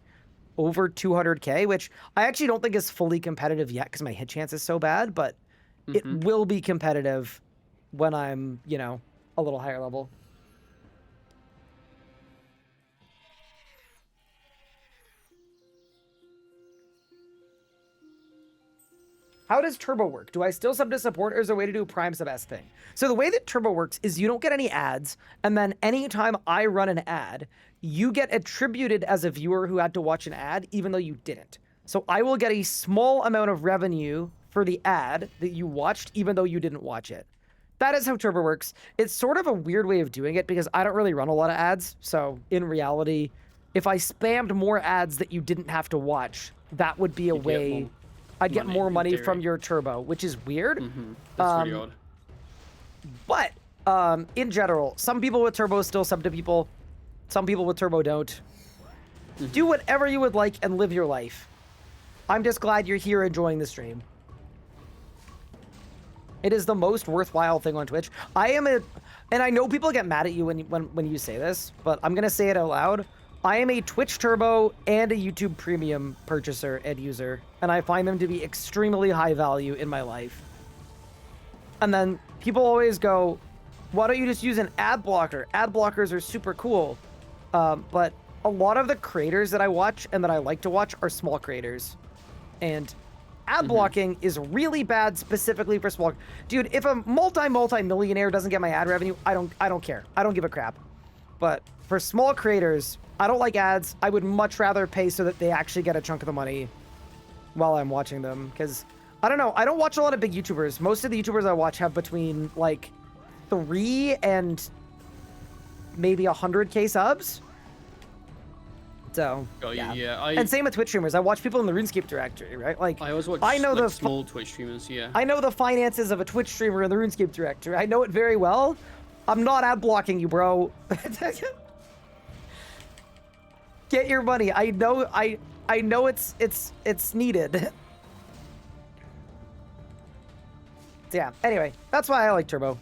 over 200k, which I actually don't think is fully competitive yet because my hit chance is so bad, but it will be competitive when I'm, you know, a little higher level. How does Turbo work? Do I still sub to support, or is there a way to do a Prime sub S thing? So the way that Turbo works is you don't get any ads, and then anytime I run an ad, you get attributed as a viewer who had to watch an ad, even though you didn't. So I will get a small amount of revenue for the ad that you watched, even though you didn't watch it. That is how Turbo works. It's sort of a weird way of doing it because I don't really run a lot of ads. So in reality, if I spammed more ads that you didn't have to watch, that would be a way... I'd get more money from your Turbo, which is weird. That's really odd. But in general, some people with Turbo still sub to people. Some people with Turbo don't. Do whatever you would like and live your life. I'm just glad you're here enjoying the stream. It is the most worthwhile thing on Twitch. And I know people get mad at you when you say this, but I'm gonna say it out loud. I am a Twitch Turbo and a YouTube Premium purchaser and user, and I find them to be extremely high value in my life. And then people always go, why don't you just use an ad blocker? Ad blockers are super cool. But a lot of the creators that I watch and that I like to watch are small creators. And ad blocking is really bad specifically for small. Dude, if a multi-millionaire doesn't get my ad revenue, I don't care. I don't give a crap. But for small creators, I don't like ads. I would much rather pay so that they actually get a chunk of the money while I'm watching them. Because, I don't know, I don't watch a lot of big YouTubers. Most of the YouTubers I watch have between, like, 3 and maybe 100K subs. So, yeah. And same with Twitch streamers. I watch people in the RuneScape directory, right? Like, I always watch small Twitch streamers, yeah. I know the finances of a Twitch streamer in the RuneScape directory. I know it very well. I'm not ad blocking you, bro. Get your money. I know it's needed. Yeah, anyway, that's why I like Turbo.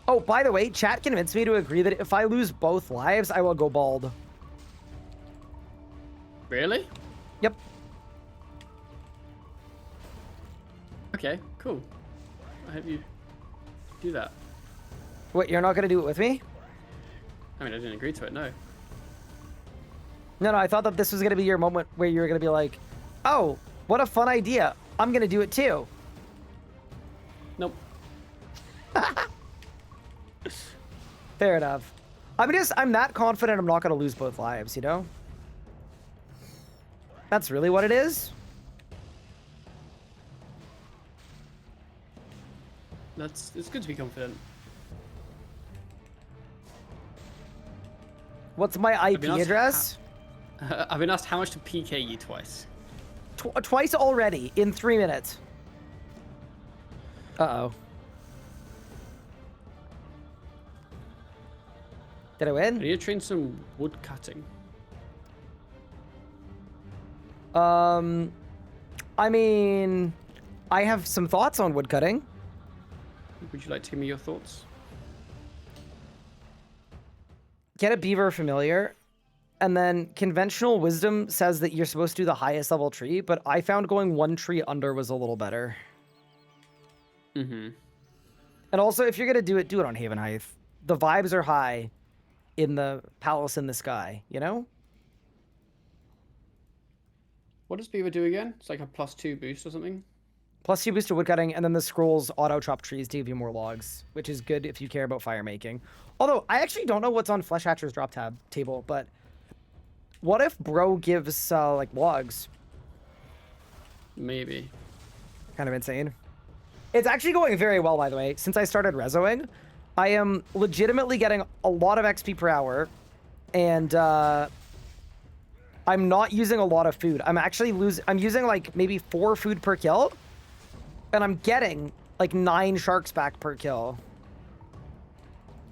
Oh, by the way, chat convinced me to agree that if I lose both lives, I will go bald. Really? Yep. Okay, cool. I hope you do that. What, you're not going to do it with me? I mean, I didn't agree to it, no. No, I thought that this was going to be your moment where you were going to be like, oh, what a fun idea. I'm going to do it too. Nope. Fair enough. I'm that confident I'm not going to lose both lives, you know? That's really what it is. It's good to be confident. What's my IP address? I've been asked how much to PK you twice. Twice already in 3 minutes. Uh-oh. Did I win? I need to train some wood cutting. I mean, I have some thoughts on woodcutting. Would you like to give me your thoughts? Get a beaver familiar, and then conventional wisdom says that you're supposed to do the highest level tree, but I found going one tree under was a little better. Mm-hmm. And also, if you're gonna do it on Haven Height. The vibes are high in the palace in the sky, you know? What does beaver do again? It's like a +2 boost or something? +2 boost to woodcutting, and then the scrolls auto-chop trees to give you more logs, which is good if you care about fire making. Although, I actually don't know what's on Flesh Hatcher's drop table, but what if bro gives, like, logs? Maybe. Kind of insane. It's actually going very well, by the way. Since I started rezoing, I am legitimately getting a lot of XP per hour, and, I'm not using a lot of food. I'm actually I'm using, like, maybe 4 food per kill, and I'm getting, like, 9 sharks back per kill.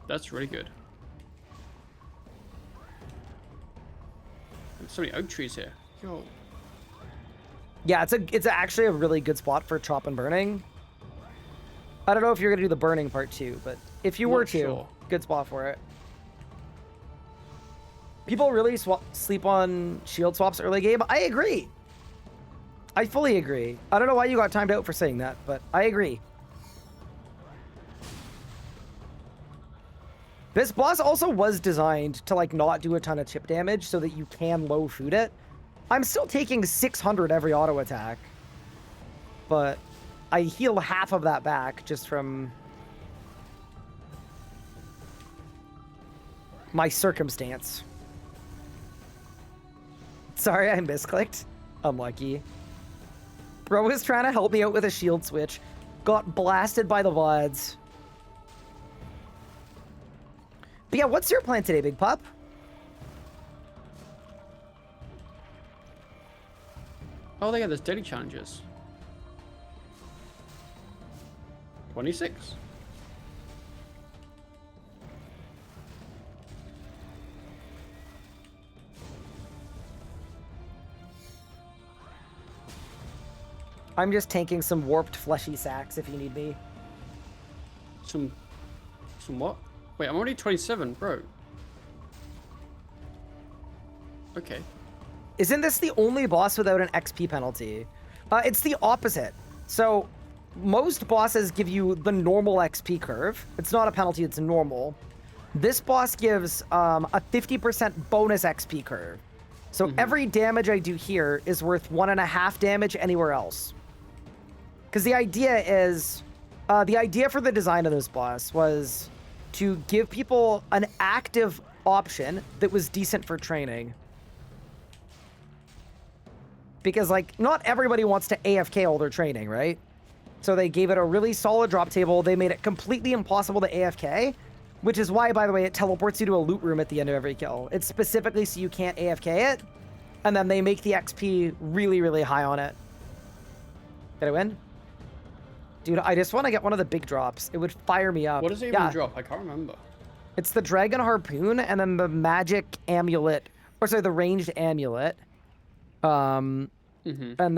That's really good. There's so many oak trees here. Yo. Yeah, it's actually a really good spot for chop and burning. I don't know if you're gonna do the burning part too, but if you were to, sure. Good spot for it. People really sleep on shield swaps early game. I agree. I fully agree. I don't know why you got timed out for saying that, but I agree. This boss also was designed to, like, not do a ton of chip damage so that you can low food it. I'm still taking 600 every auto attack, but I heal half of that back just from my circumstance. Sorry, I misclicked. Unlucky. Bro was trying to help me out with a shield switch. Got blasted by the VODs. But yeah, what's your plan today, Big Pup? Oh, yeah, there's daily challenges. 26. I'm just tanking some warped fleshy sacks if you need me. Some what? Wait, I'm already 27, bro. Okay. Isn't this the only boss without an XP penalty? It's the opposite. So most bosses give you the normal XP curve. It's not a penalty, it's normal. This boss gives a 50% bonus XP curve. So every damage I do here is worth 1.5 damage anywhere else. Because the idea is, the idea for the design of this boss was to give people an active option that was decent for training. Because, like, not everybody wants to AFK all their training, right? So they gave it a really solid drop table. They made it completely impossible to AFK, which is why, by the way, it teleports you to a loot room at the end of every kill. It's specifically so you can't AFK it, and then they make the XP really, really high on it. Did I win? Dude, I just want to get one of the big drops. It would fire me up. What does it even drop? I can't remember. It's the Dragon Harpoon and then the magic amulet. Or sorry, the ranged amulet. And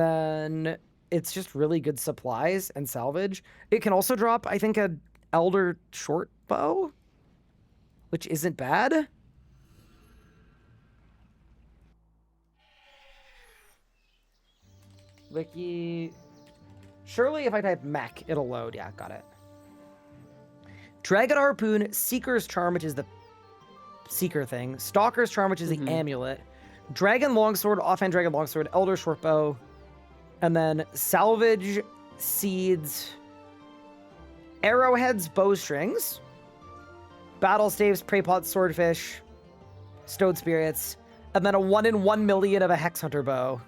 then it's just really good supplies and salvage. It can also drop, I think, a Elder short bow, which isn't bad. Wiki. Surely if I type mech, it'll load. Yeah, got it. Dragon Harpoon, Seeker's Charm, which is the Seeker thing. Stalker's Charm, which is the amulet. Dragon Longsword, Offhand Dragon Longsword, Elder Shortbow. And then Salvage, Seeds, Arrowheads, Bowstrings, Battle Staves, Prey Pots, Swordfish, Stone Spirits, and then a 1 in 1 million of a Hex Hunter Bow.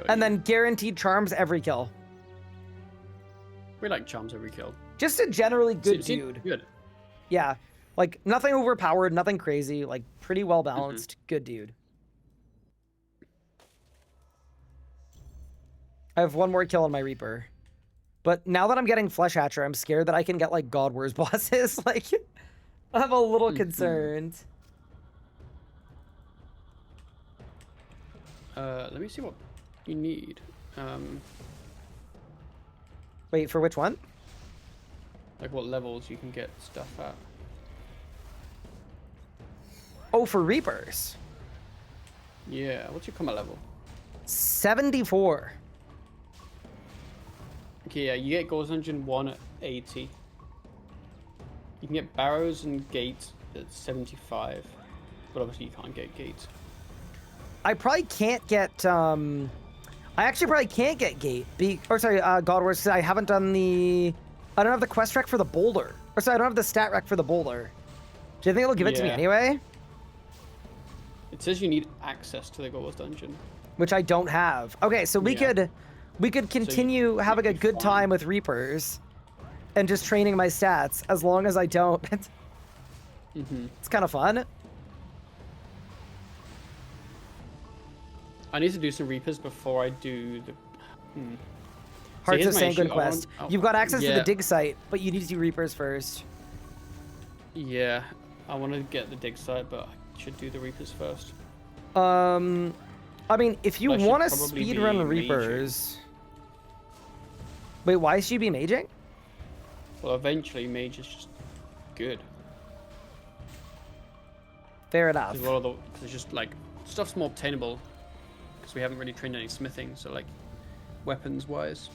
And then guaranteed charms every kill. We like charms every kill. Just a generally good dude. Good. Yeah. Like, nothing overpowered, nothing crazy. Like, pretty well balanced. Good dude. I have one more kill on my Reaper. But now that I'm getting Flesh Hatcher, I'm scared that I can get, like, God Wars bosses. Like, I'm a little concerned. Let me see what you need. Wait, for which one? Like what levels you can get stuff at. Oh, for Reapers. Yeah, what's your combat level? 74. Okay, yeah, you get Goals Dungeon 1 at 80. You can get Barrows and Gates at 75. But obviously you can't get Gates. I probably can't get, I actually probably can't get Gate. God Wars, 'cause I haven't done I don't have the quest rec for the boulder. Or sorry, I don't have the stat rec for the boulder. Do you think it'll give it to me anyway? It says you need access to the Goals Dungeon. Which I don't have. Okay, so we could continue having a good time with Reapers and just training my stats as long as I don't. It's kind of fun. I need to do some Reapers before I do the... Hearts of Sanguine quest. You've got access to the dig site, but you need to do Reapers first. Yeah, I want to get the dig site, but I should do the Reapers first. I mean, if you want to speedrun Reapers... Wait, why should you be maging? Well, eventually mage is just good. Fair enough. It's just like, stuff's more obtainable. Because we haven't really trained any smithing, so like, weapons-wise.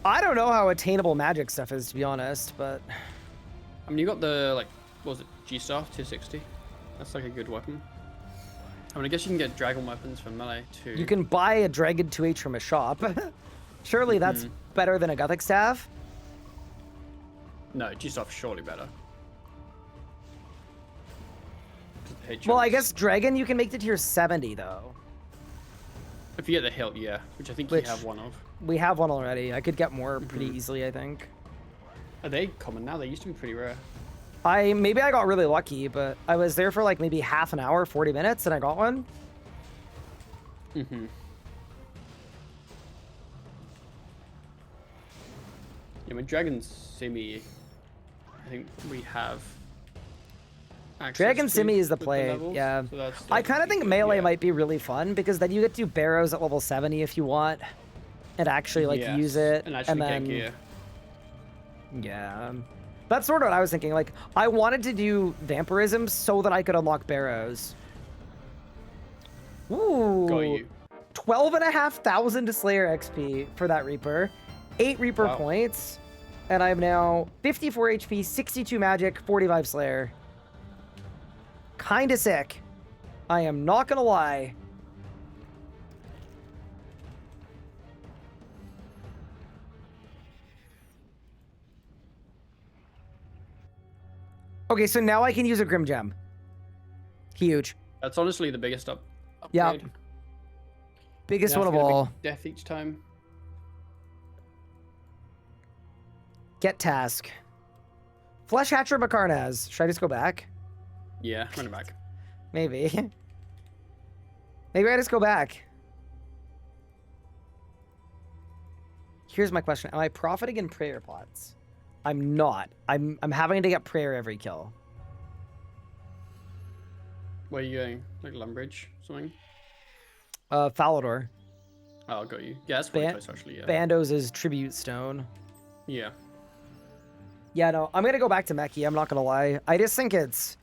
I don't know how attainable magic stuff is, to be honest, but... I mean, you got the, like, what was it, G-Staff 260? That's like a good weapon. I mean, I guess you can get dragon weapons from melee, too. You can buy a Dragon 2H from a shop. Surely that's better than a Gothic Staff? No, G-Staff's surely better. Well, I guess Dragon you can make to tier 70, though. If you get the hilt, yeah. Which I think you have one of. We have one already. I could get more pretty easily, I think. Are they common now? They used to be pretty rare. Maybe I got really lucky, but I was there for like maybe half an hour, 40 minutes, and I got one. Yeah, with Dragon Simi, I think we have... Dragon Simi is the play, yeah. So I kind of think melee might be really fun, because then you get to do Barrows at level 70 if you want, and actually like use it, and actually get gear. Yeah. That's sort of what I was thinking. Like, I wanted to do vampirism so that I could unlock barrows. Ooh. Got you. 12,500 Slayer XP for that Reaper. 8 Reaper Wow. points. And I'm now 54 HP, 62 magic, 45 Slayer. Kinda sick. I am not gonna lie. Okay, so now I can use a Grim Gem. Huge. That's honestly the biggest Yeah. upgrade. Biggest You one have of to get a big all. Death each time. Get task. Flesh Hatcher Macarnaz. Should I just go back? Yeah, run it back. Maybe. Maybe I just go back. Here's my question. Am I profiting in prayer pots? I'm not. I'm having to get prayer every kill. Where are you going? Like Lumbridge, something? Falador. Oh, got you. Yeah, that's pretty Ban- close actually. Yeah. Bandos is Tribute Stone. Yeah. Yeah, no, I'm gonna go back to Mechie. I'm not gonna lie. I just think it's...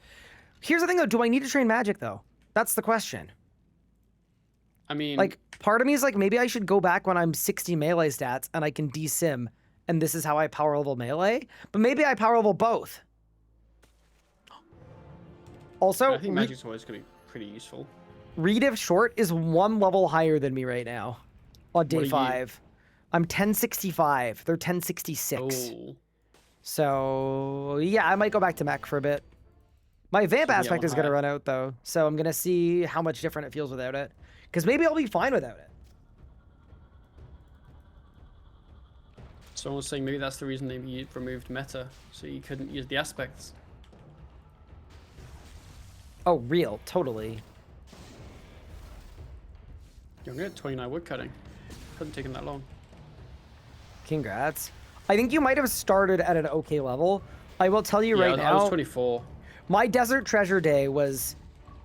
Here's the thing though, do I need to train magic though? That's the question. I mean, Like, part of me is like, maybe I should go back when I'm 60 melee stats and I can desim, and this is how I power level melee. But maybe I power level both. Also, I think magic's always gonna be pretty useful. Reed if Short is 1 level higher than me right now on What are day you? 5. I'm 1065. They're 1066. Oh. So, yeah, I might go back to mech for a bit. My vamp So you aspect don't is going to hire- run out, though. So I'm going to see how much different it feels without it. Because maybe I'll be fine without it. Someone was saying maybe that's the reason they removed meta, so you couldn't use the aspects. Oh, real. Totally. You're gonna get 29 wood cutting. Couldn't taken that long. Congrats. I think you might have started at an okay level. I will tell you Yeah, right I was now, 24. my Desert Treasure Day was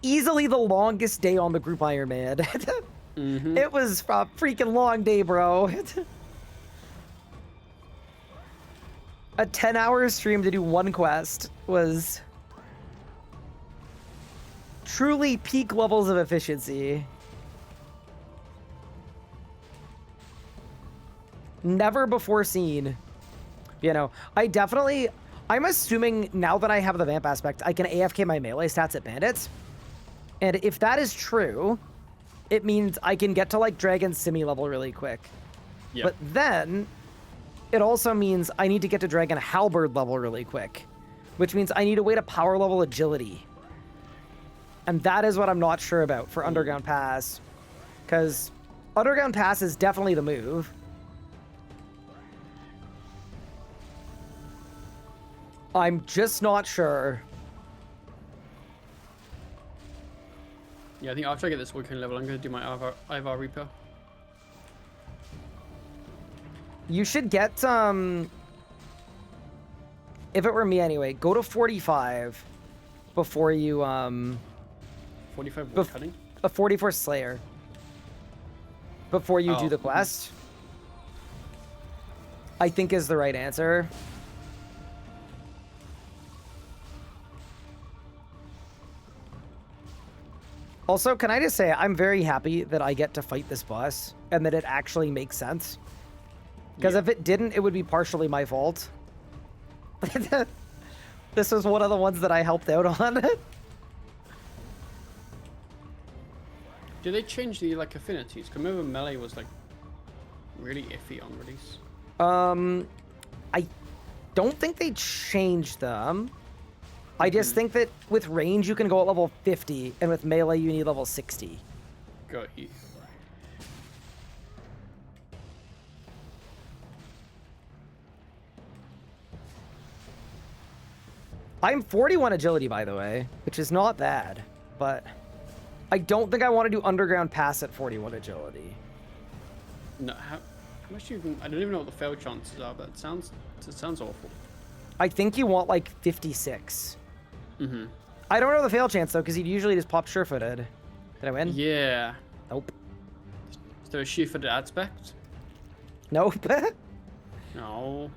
easily the longest day on the group Ironman. Mm-hmm. It was a freaking long day, bro. A 10-hour stream to do 1 quest was truly peak levels of efficiency. Never before seen. You know, I'm assuming now that I have the vamp aspect, I can AFK my melee stats at bandits. And if that is true, it means I can get to like Dragon Simi level really quick. Yeah. But then it also means I need to get to Dragon Halberd level really quick, which means I need to wait a power level agility. And that is what I'm not sure about for Underground Pass, because Underground Pass is definitely the move. I'm just not sure. Yeah, I think after I get this woodcutting level, I'm gonna do my Ivar Reaper. You should get, if it were me anyway, go to 45 before you, 45 woodcutting. a 44 Slayer. Before you do Oh, the quest. I think is the right answer. Also, can I just say, I'm very happy that I get to fight this boss and that it actually makes sense. Because Yeah. if it didn't, it would be partially my fault. This was one of the ones that I helped out on. Did they change the like affinities? 'Cause I remember melee was like really iffy on release. I don't think they changed them. I just think that with range you can go at level 50, and with melee you need level 60. Got you. I'm 41 agility, by the way, which is not bad, but I don't think I want to do Underground Pass at 41 agility. No, how much do you even? I don't even know what the fail chances are, but it sounds awful. I think you want like 56. Mhm. I don't know the fail chance though, because he'd usually just pop sure-footed. Did I win? Yeah. Nope. Is there a sheer-footed aspect? Nope. No.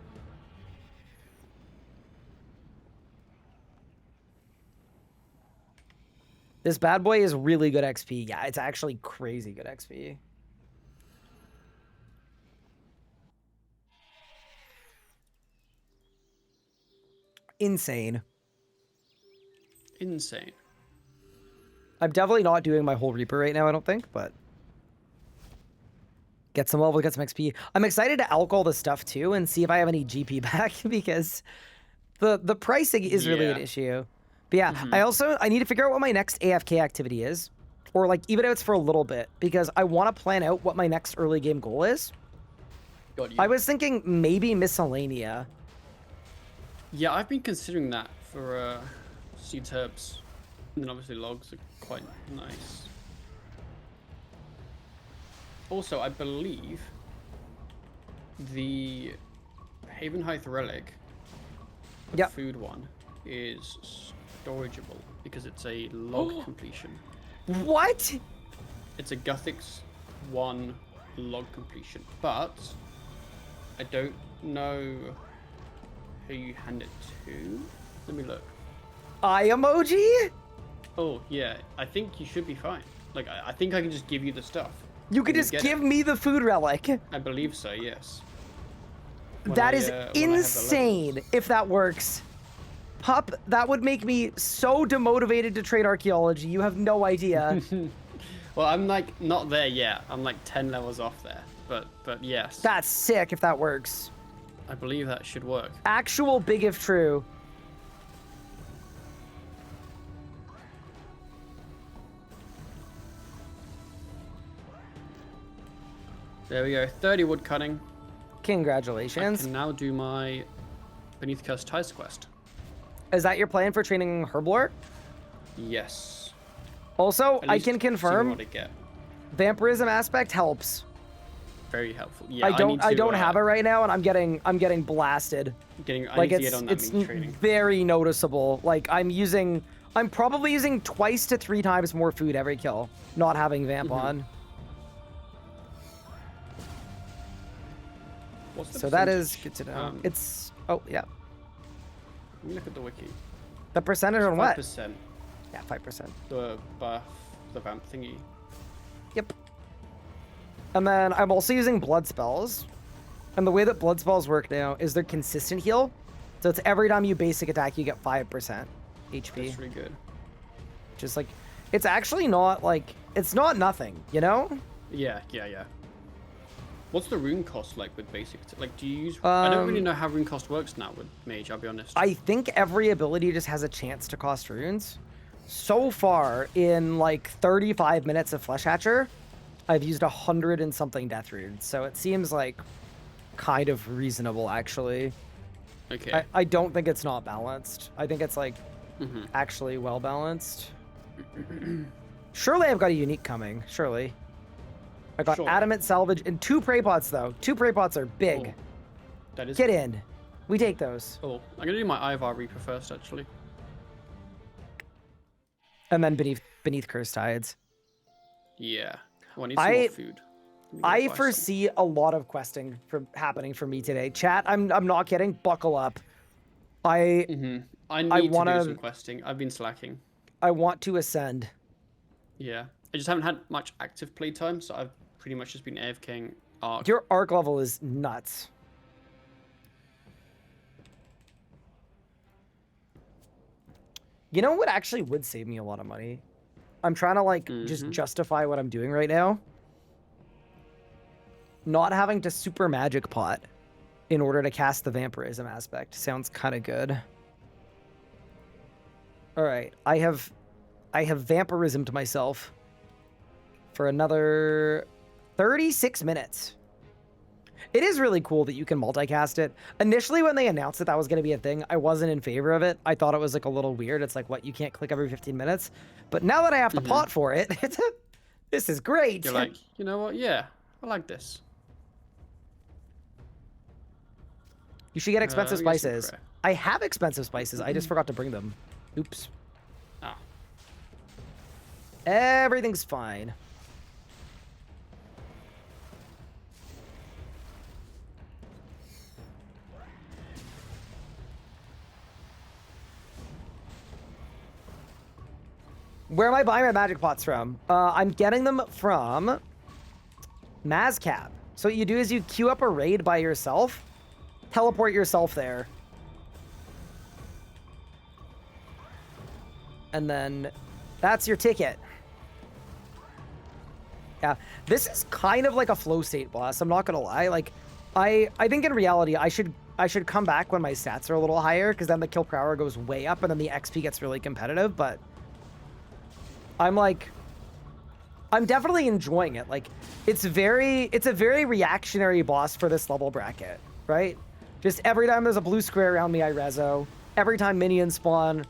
This bad boy is really good XP. Yeah, it's actually crazy good XP. Insane. Insane. I'm definitely not doing my whole Reaper right now, I don't think, but get some level, get some XP. I'm excited to alk all the stuff too and see if I have any GP back because the pricing is really an issue. But yeah, I need to figure out what my next AFK activity is, or like even if it's for a little bit, because I want to plan out what my next early game goal is. Got you. I was thinking maybe Miscellanea. Yeah, I've been considering that for seeds, herbs, and then obviously logs are quite nice. Also, I believe the Haven Height relic, the food one, is storageable because it's a log completion. What? It's a Guthix 1 log completion, but I don't know who you hand it to. Let me look. Eye emoji? Oh, yeah. I think you should be fine. Like, I think I can just give you the stuff. You could just give me the food relic. I believe so, yes. That is insane if that works. Pup, that would make me so demotivated to trade archaeology. You have no idea. Well, I'm like not there yet. I'm like 10 levels off there. But yes. That's sick if that works. I believe that should work. Actual big if true. There we go. 30 wood cutting. Congratulations. I can now do my Beneath Cursed Ties quest. Is that your plan for training Herblore? Yes. Also, I can confirm what I get. vampirism aspect helps. Very helpful. Yeah, I don't have it right now, and I'm getting blasted. I need to get on that it's meat training. very noticeable. Like I'm probably using 2 to 3 times more food every kill, not having vamp on. So that is good to know. It's yeah. Let me look at the wiki. The percentage on what? 5%. Yeah, 5%. The buff, the vamp thingy. Yep. And then I'm also using blood spells. And the way that blood spells work now is they're consistent heal. So it's every time you basic attack, you get 5% HP. That's really good. Just like, it's actually not like, it's not nothing, you know? Yeah. What's the rune cost like with basic? Like, do you use... I don't really know how rune cost works now with mage, I'll be honest. I think every ability just has a chance to cost runes. So far, in like 35 minutes of Flesh Hatcher, I've used 100 and something death runes. So it seems like kind of reasonable, actually. Okay. I don't think it's not balanced. I think it's like actually well balanced. Surely I've got a unique coming. Surely. I got adamant salvage and 2 prey pots though. 2 prey pots are big. Oh, that is. Get in. We take those. Oh, I'm gonna do my Ivar Reaper first, actually. And then beneath Cursed Tides. Yeah. Oh, I need some more food. I foresee a lot of questing happening for me today. Chat, I'm not kidding. Buckle up. I need to do some questing. I've been slacking. I want to ascend. Yeah. I just haven't had much active playtime, so I've pretty much just been AFKing Arc. Your Arc level is nuts. You know what actually would save me a lot of money? I'm trying to like just justify what I'm doing right now. Not having to super magic pot in order to cast the vampirism aspect sounds kind of good. All right, I have vampirismed myself for another 36 minutes. It is really cool that you can multicast it. Initially, when they announced that was going to be a thing, I wasn't in favor of it. I thought it was like a little weird. It's like, what, you can't click every 15 minutes? But now that I have to pot for it, this is great. You're like, you know what? Yeah, I like this. You should get expensive spices. I have expensive spices. I just forgot to bring them. Oops. Ah. Everything's fine. Where am I buying my magic pots from? I'm getting them from Mazcap. So what you do is you queue up a raid by yourself, teleport yourself there, and then that's your ticket. Yeah, this is kind of like a flow state boss. I'm not gonna lie. Like, I think in reality I should come back when my stats are a little higher, because then the kill per hour goes way up and then the XP gets really competitive. But I'm definitely enjoying it. Like, it's a very reactionary boss for this level bracket, right? Just every time there's a blue square around me, I rezo. Every time minions spawn,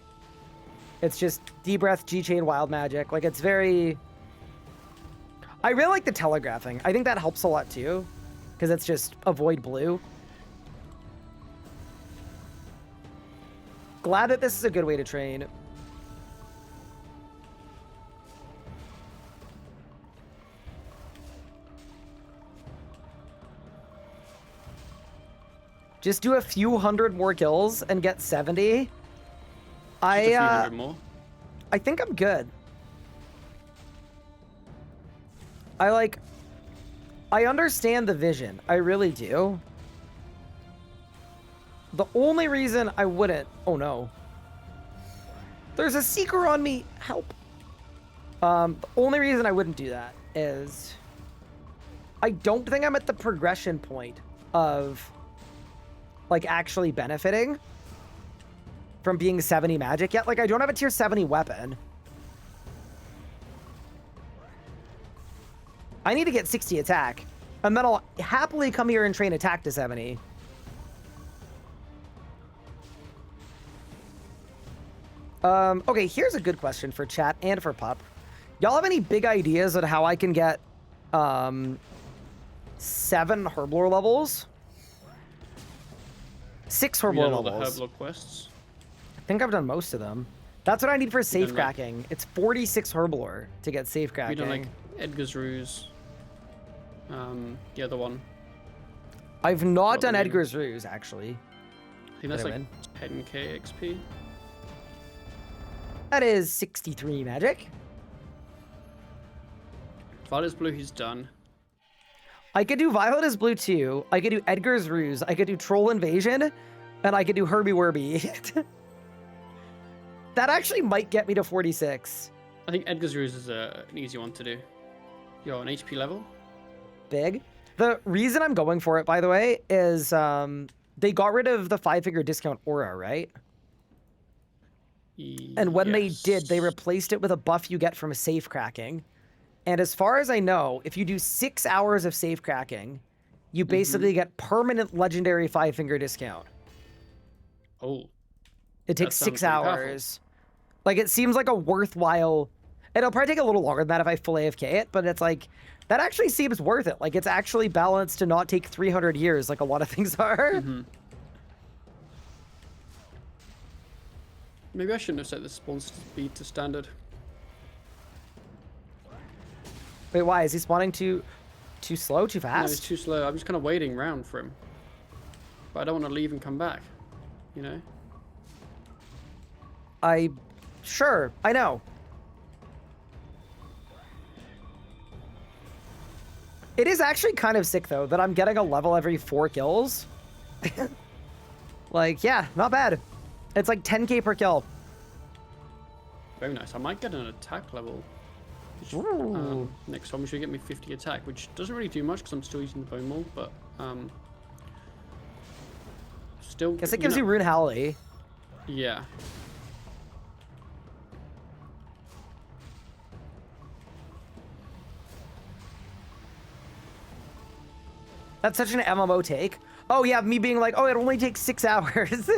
it's just D-Breath, G-Chain, Wild Magic. Like, it's very... I really like the telegraphing. I think that helps a lot too, because it's just avoid blue. Glad that this is a good way to train. Just do a few hundred more kills and get 70. Just a few hundred more. I think I'm good. I understand the vision. I really do. The only reason I wouldn't... Oh, no. There's a seeker on me. Help. The only reason I wouldn't do that is... I don't think I'm at the progression point of, like, actually benefiting from being 70 magic yet. Like, I don't have a tier 70 weapon. I need to get 60 attack, and then I'll happily come here and train attack to 70. Okay, here's a good question for chat and for Pup. Y'all have any big ideas on how I can get 7 herblore levels? 6 herblore all the levels. herblore quests. I think I've done most of them. That's what I need for safe done, cracking. It's 46 herblore to get safe cracking. You done like Edgar's Ruse. The other one. I've not What done name? Edgar's Ruse, actually. I think that's Did I like win? 10k XP. That is 63 magic. Violet's blue, he's done. I could do Violet is Blue too. I could do Edgar's Ruse. I could do Troll Invasion. And I could do Herbie Werby. That actually might get me to 46. I think Edgar's Ruse is an easy one to do. Yo, an HP level? Big. The reason I'm going for it, by the way, is they got rid of the 5-figure discount aura, right? And when they did, they replaced it with a buff you get from safe cracking. And as far as I know, if you do 6 hours of safe cracking, you basically get permanent legendary 5-finger discount. Oh. It takes That 6 sounds pretty hours. Like, it seems like a worthwhile... It'll probably take a little longer than that if I full AFK it, but it's like... That actually seems worth it. Like, it's actually balanced to not take 300 years like a lot of things are. Maybe I shouldn't have set the spawn speed to standard. Wait, why? Is he spawning too slow, too No, fast? he's too slow. I'm just kind of waiting around for him. But I don't want to leave and come back. You know? Sure, I know. It is actually kind of sick, though, that I'm getting a level every 4 kills. Like, yeah, not bad. It's like 10k per kill. Very nice. I might get an attack level. Ooh. Next time we should get me 50 attack, which doesn't really do much because I'm still using the bone maul, but still. Guess it gives you Rune Howley. Yeah. That's such an MMO take. Oh yeah, me being like, oh, it only takes 6 hours.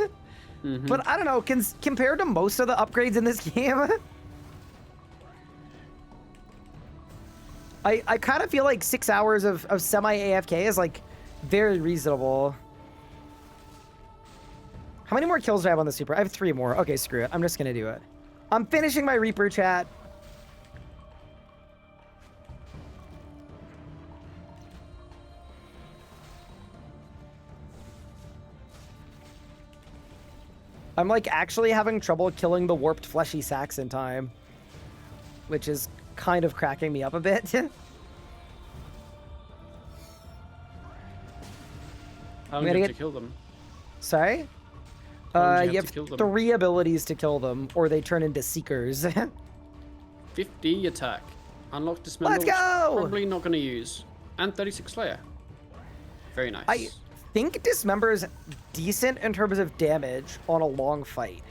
But I don't know, compared to most of the upgrades in this game, I kind of feel like 6 hours of semi-AFK is like very reasonable. How many more kills do I have on the Super? I have 3 more. Okay, screw it. I'm just gonna do it. I'm finishing my Reaper chat. I'm like actually having trouble killing the warped fleshy sacks in time. which is kind of cracking me up a bit. How long do you have to kill them? Sorry? How long do You you have have to kill them? 3 abilities to kill them, or they turn into Seekers. 50 attack. Unlock Dismember. Let's go! Probably not going to use. And 36 Slayer. Very nice. I think Dismember is decent in terms of damage on a long fight.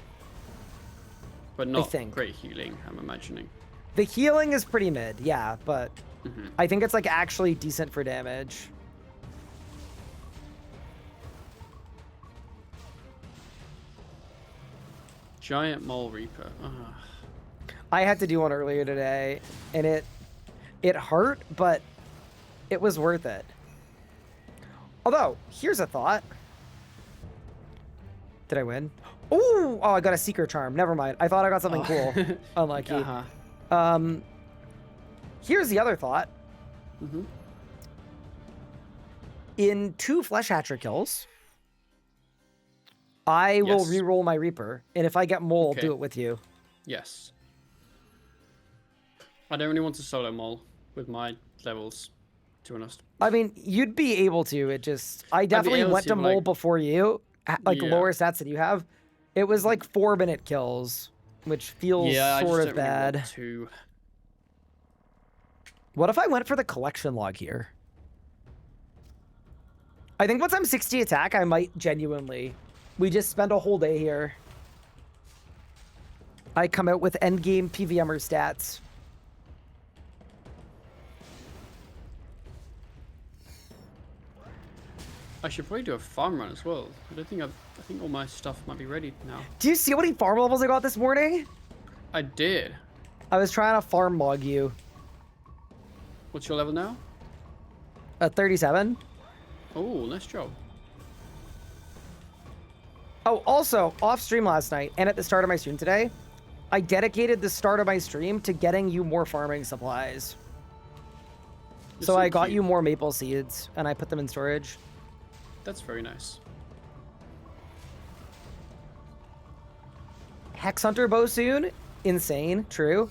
But not think. great healing, I'm imagining. The healing is pretty mid, yeah, but Mhm. I think it's like actually decent for damage. Giant Mole Reaper. Ugh. I had to do one earlier today, and it hurt, but it was worth it. Although, here's a thought. Did I win? Ooh! Oh, I got a Seeker Charm. Never mind. I thought I got something cool. Unlucky. Uh-huh. Here's the other thought. Mm-hmm. In 2 Flesh Hatcher kills, I will Yes. re-roll my Reaper, and if I get Mole, Okay. I'll do it with you. Yes. I don't really want to solo Mole with my levels, to be honest. I mean, you'd be able to. It just, I definitely able went to, to Mole like- before you, like Yeah. lower stats than you have. It was like 4-minute kills, which feels Yeah, I sort just of don't really bad. want to. What if I went for the collection log here? I think once I'm 60 attack, I might genuinely. We just spend a whole day here. I come out with endgame PVMer stats. I should probably do a farm run as well. I think all my stuff might be ready now. Do you see how many farm levels I got this morning? I did. I was trying to farm log you. What's your level now? 37. Oh, nice job. Oh, also, off stream last night and at the start of my stream today, I dedicated the start of my stream to getting you more farming supplies. You're So I got cute. you more maple seeds, and I put them in storage. That's very nice. Hex Hunter bow soon? Insane, true.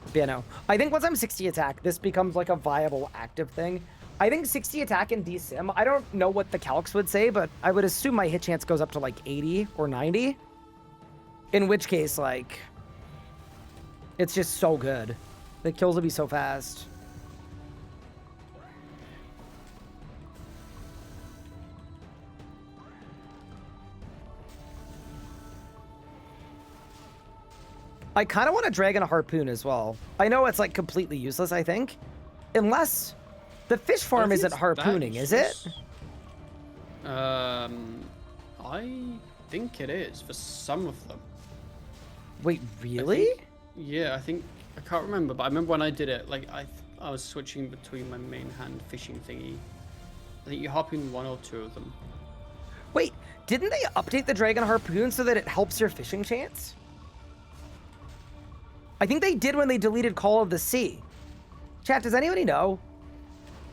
But yeah, no. I think once I'm 60 attack, this becomes like a viable active thing. I think 60 attack in DSim, I don't know what the calcs would say, but I would assume my hit chance goes up to like 80 or 90. In which case, like, it's just so good. The kills will be so fast. I kind of want to drag in a harpoon as well. I know it's like completely useless, I think. Unless the fish I farm don't think isn't it's that harpooning, is it? useless. I think it is for some of them. Wait, really? Yeah, I think I can't remember, but I remember when I did it. Like I was switching between my main hand fishing thingy. I think you harpoon 1 or 2 of them. Wait, didn't they update the dragon harpoon so that it helps your fishing chance? I think they did when they deleted Call of the Sea. Chat, does anybody know?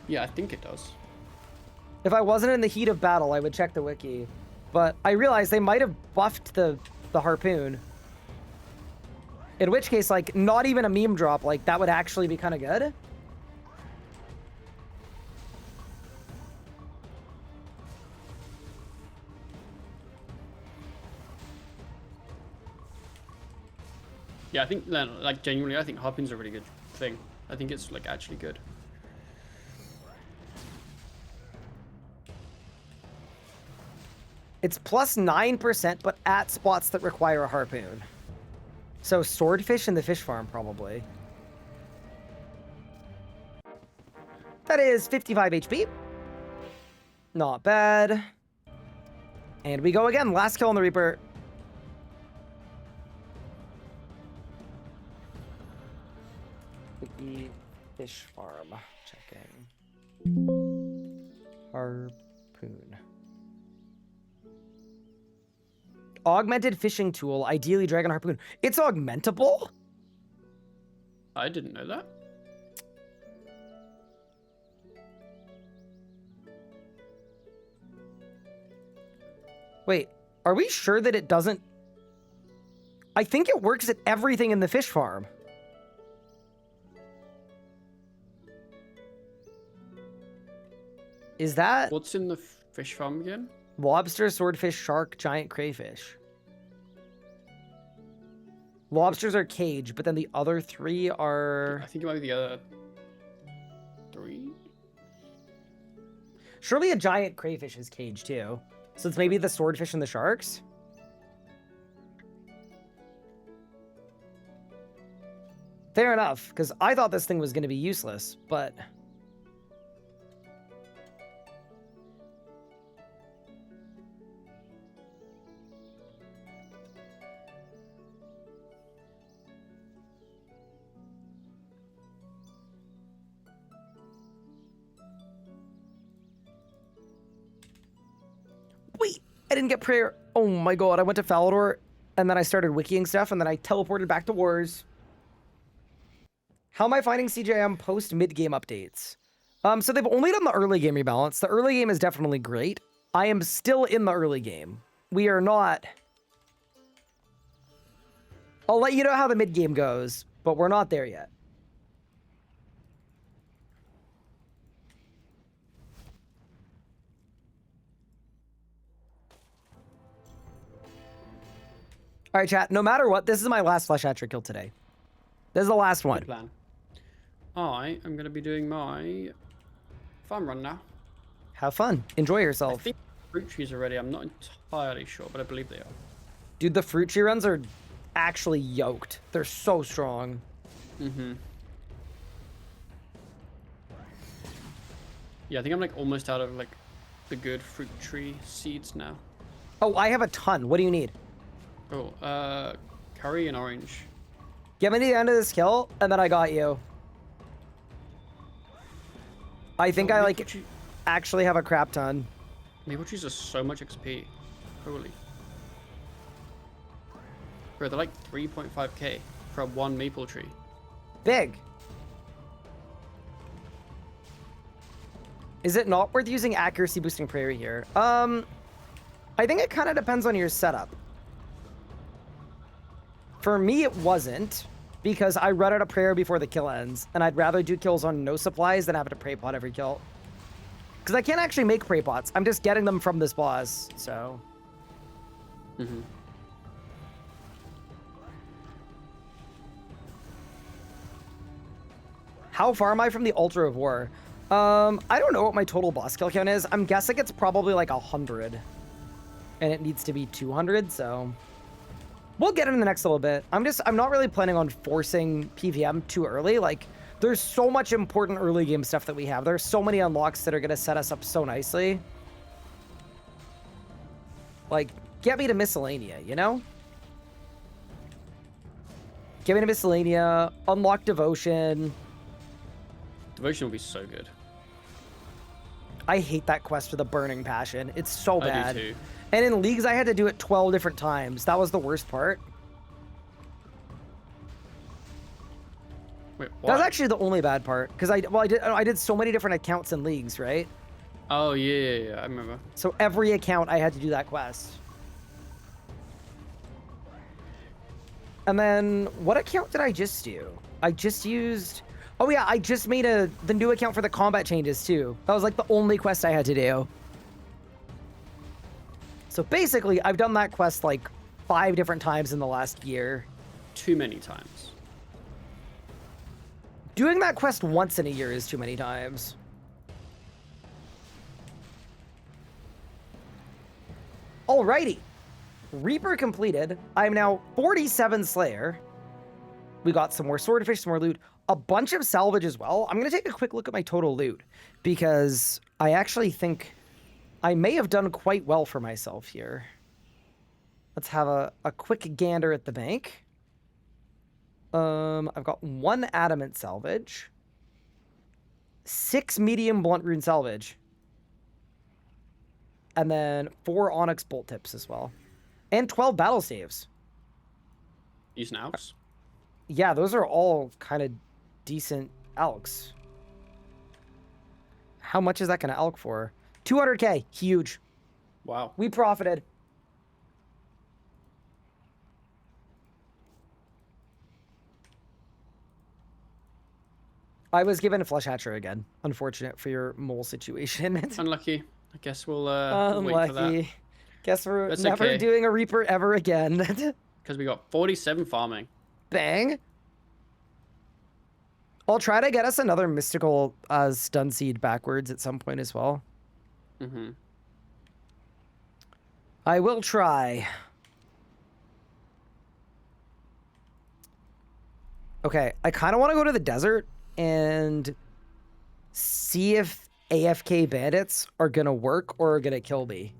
Yeah, I think it does. If I wasn't in the heat of battle, I would check the wiki. But I realized they might have buffed the harpoon. In which case, like, not even a meme drop, like, that would actually be kind of good. Yeah, I think like genuinely, I think harpoon's a really good thing. I think it's like actually good. It's plus 9%, but at spots that require a harpoon. So swordfish in the fish farm, probably. That is 55 HP. Not bad. And we go again. Last kill on the Reaper. The fish farm. Checking. Harpoon. Augmented fishing tool, ideally dragon harpoon. It's augmentable? I didn't know that. Wait, are we sure that it doesn't? I think it works at everything in the fish farm. Is that What's in the fish farm again? lobster, swordfish, shark, giant crayfish? Lobsters are cage, but then the other 3 are... I think it might be the other 3. Surely a giant crayfish is cage too. So it's maybe the swordfish and the sharks? Fair enough, because I thought this thing was going to be useless, but... Wait, I didn't get prayer. Oh my god, I went to Falador, and then I started wikiing stuff, and then I teleported back to Wars. How am I finding CJM post mid-game updates? So they've only done the early game rebalance. The early game is definitely great. I am still in the early game. We are not... I'll let you know how the mid-game goes, but we're not there yet. All right, chat. No matter what, this is my last Flesh Hatcher kill today. This is the last one. Good plan. I am going to be doing my farm run now. Have fun. Enjoy I yourself. think fruit trees are ready. I'm not entirely sure, but I believe they are. Dude, the fruit tree runs are actually yoked. They're so strong. Mm-hmm. Yeah, I think I'm like almost out of like the good fruit tree seeds now. Oh, I have a ton. What do you need? Oh, curry and orange. Get me to the end of this kill, and then I got you. I think I, like, actually have a crap ton. Maple trees are so much XP. Holy. Bro, they're like 3.5k for one maple tree. Big. Is it not worth using accuracy boosting prayer here? I think it kind of depends on your setup. For me, it wasn't, because I run out of prayer before the kill ends, and I'd rather do kills on no supplies than have to pray pot every kill. Because I can't actually make pray pots. I'm just getting them from this boss, so... Mm-hmm. How far am I from the Altar of War? I don't know what my total boss kill count is. I'm guessing it's probably like 100. And it needs to be 200, so... We'll get it in the next little bit. I'm not really planning on forcing PVM too early. Like, there's so much important early game stuff that we have. There's so many unlocks that are going to set us up so nicely. Like, get me to Miscellanea, you know? Get me to Miscellanea, unlock Devotion. Devotion will be so good. I hate that quest for the Burning Passion. It's so bad. I do too. And in Leagues, I had to do it 12 different times. That was the worst part. Wait, That what? was actually the only bad part. Because I did so many different accounts in Leagues, right? Oh, yeah, I remember. So every account, I had to do that quest. And then, what account did I just do? I just used... Oh yeah, I just made the new account for the combat changes too. That was like the only quest I had to do. So basically, I've done that quest like 5 different times in the last year. Too many times. Doing that quest once in a year is too many times. Alrighty. Reaper completed. I'm now 47 Slayer. We got some more swordfish, some more loot. A bunch of salvage as well. I'm going to take a quick look at my total loot, because I actually think I may have done quite well for myself here. Let's have a quick gander at the bank. I've got 1 adamant salvage, 6 medium blunt rune salvage, and then 4 onyx bolt tips as well, and 12 battle staves. Using Alps? Yeah, those are all kind of decent alks. How much is that going to alk for? 200k. Huge. Wow. We profited. I was given a flesh hatcher again. Unfortunate for your mole situation. Unlucky. I guess we'll wait for that. Unlucky. Guess we're That's never okay. doing a Reaper ever again. Because we got 47 farming. Bang. I'll try to get us another mystical stun seed backwards at some point as well. Mm-hmm. I will try. Okay, I kind of want to go to the desert and see if AFK bandits are going to work or are going to kill me.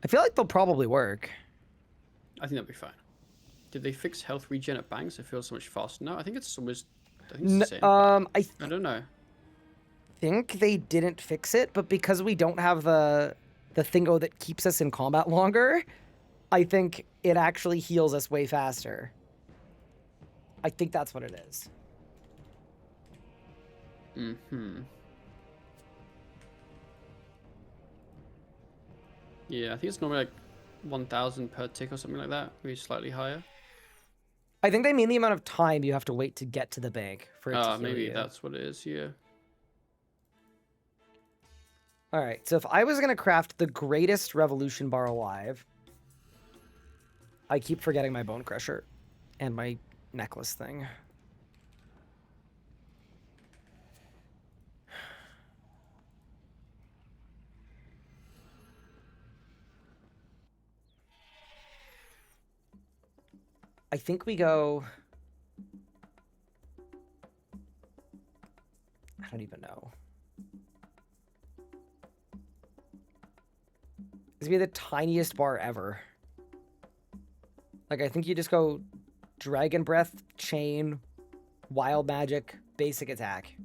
I feel like they'll probably work. I think that'll be fine. Did they fix health regen at banks? It feels so much faster. No, I think it's almost... I think it's the same. I don't know. think they didn't fix it, but because we don't have the thingo that keeps us in combat longer, I think it actually heals us way faster. I think that's what it is. Mm-hmm. Yeah, I think it's normally like 1,000 per tick or something like that. Maybe slightly higher. I think they mean the amount of time you have to wait to get to the bank for it to heal Maybe you. that's what it is, yeah. All right, so if I was going to craft the greatest revolution bar alive, I keep forgetting my bone crusher and my necklace thing. I think we go... I don't even know. This would be the tiniest bar ever. Like, I think you just go Dragon Breath, Chain, Wild Magic, Basic Attack.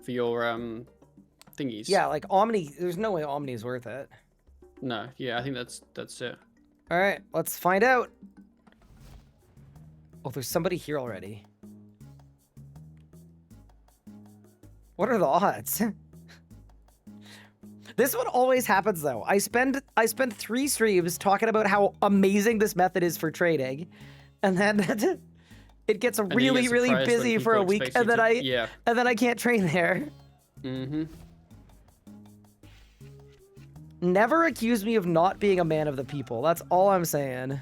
For your thingies. Yeah, like Omni, there's no way Omni is worth it. No, yeah, I think that's it. All right, let's find out. Oh, there's somebody here already. What are the odds? This one always happens though. I spend 3 streams talking about how amazing this method is for trading, and then it gets really busy for a week, and then I can't train there. Mm-hmm. Never accuse me of not being a man of the people. That's all I'm saying.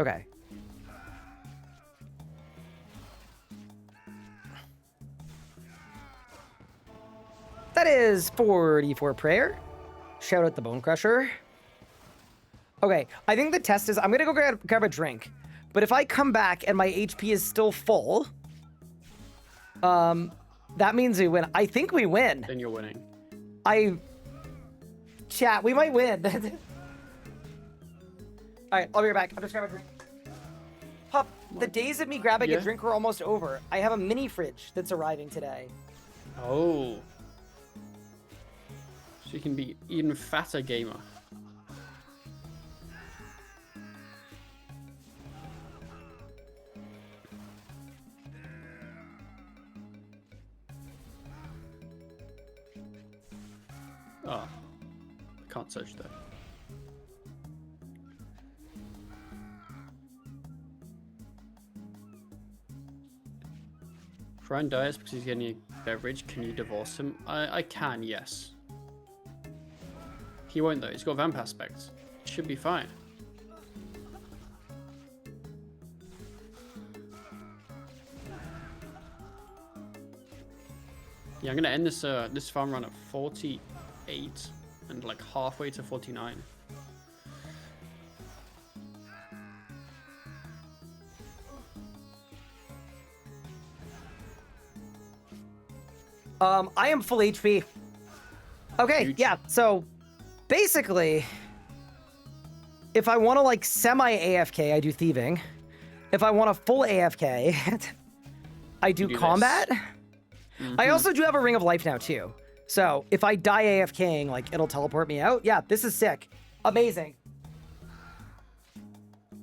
Okay. That is 44 prayer. Shout out the Bone Crusher. Okay, I think the test is I'm gonna go grab a drink. But if I come back and my HP is still full, that means we win. I think we win. Then you're winning. Chat, we might win. All right, I'll be right back. I'm just grabbing a drink. Pup, the days of me grabbing a drink are almost over. I have a mini fridge that's arriving today. Oh. So you can be even fatter gamer. Oh, I can't search that. If Ryan dies because he's getting a beverage, can you divorce him? I can, yes. He won't though, he's got vamp aspects. Should be fine. Yeah, I'm gonna end this this farm run at 48 and like halfway to 49. I am full HP. Okay, Huge. yeah, so basically, if I want to like semi-AFK, I do thieving. If I want a full AFK, I do combat. I also do have a Ring of Life now too. So if I die AFKing, like it'll teleport me out. Yeah, this is sick. Amazing.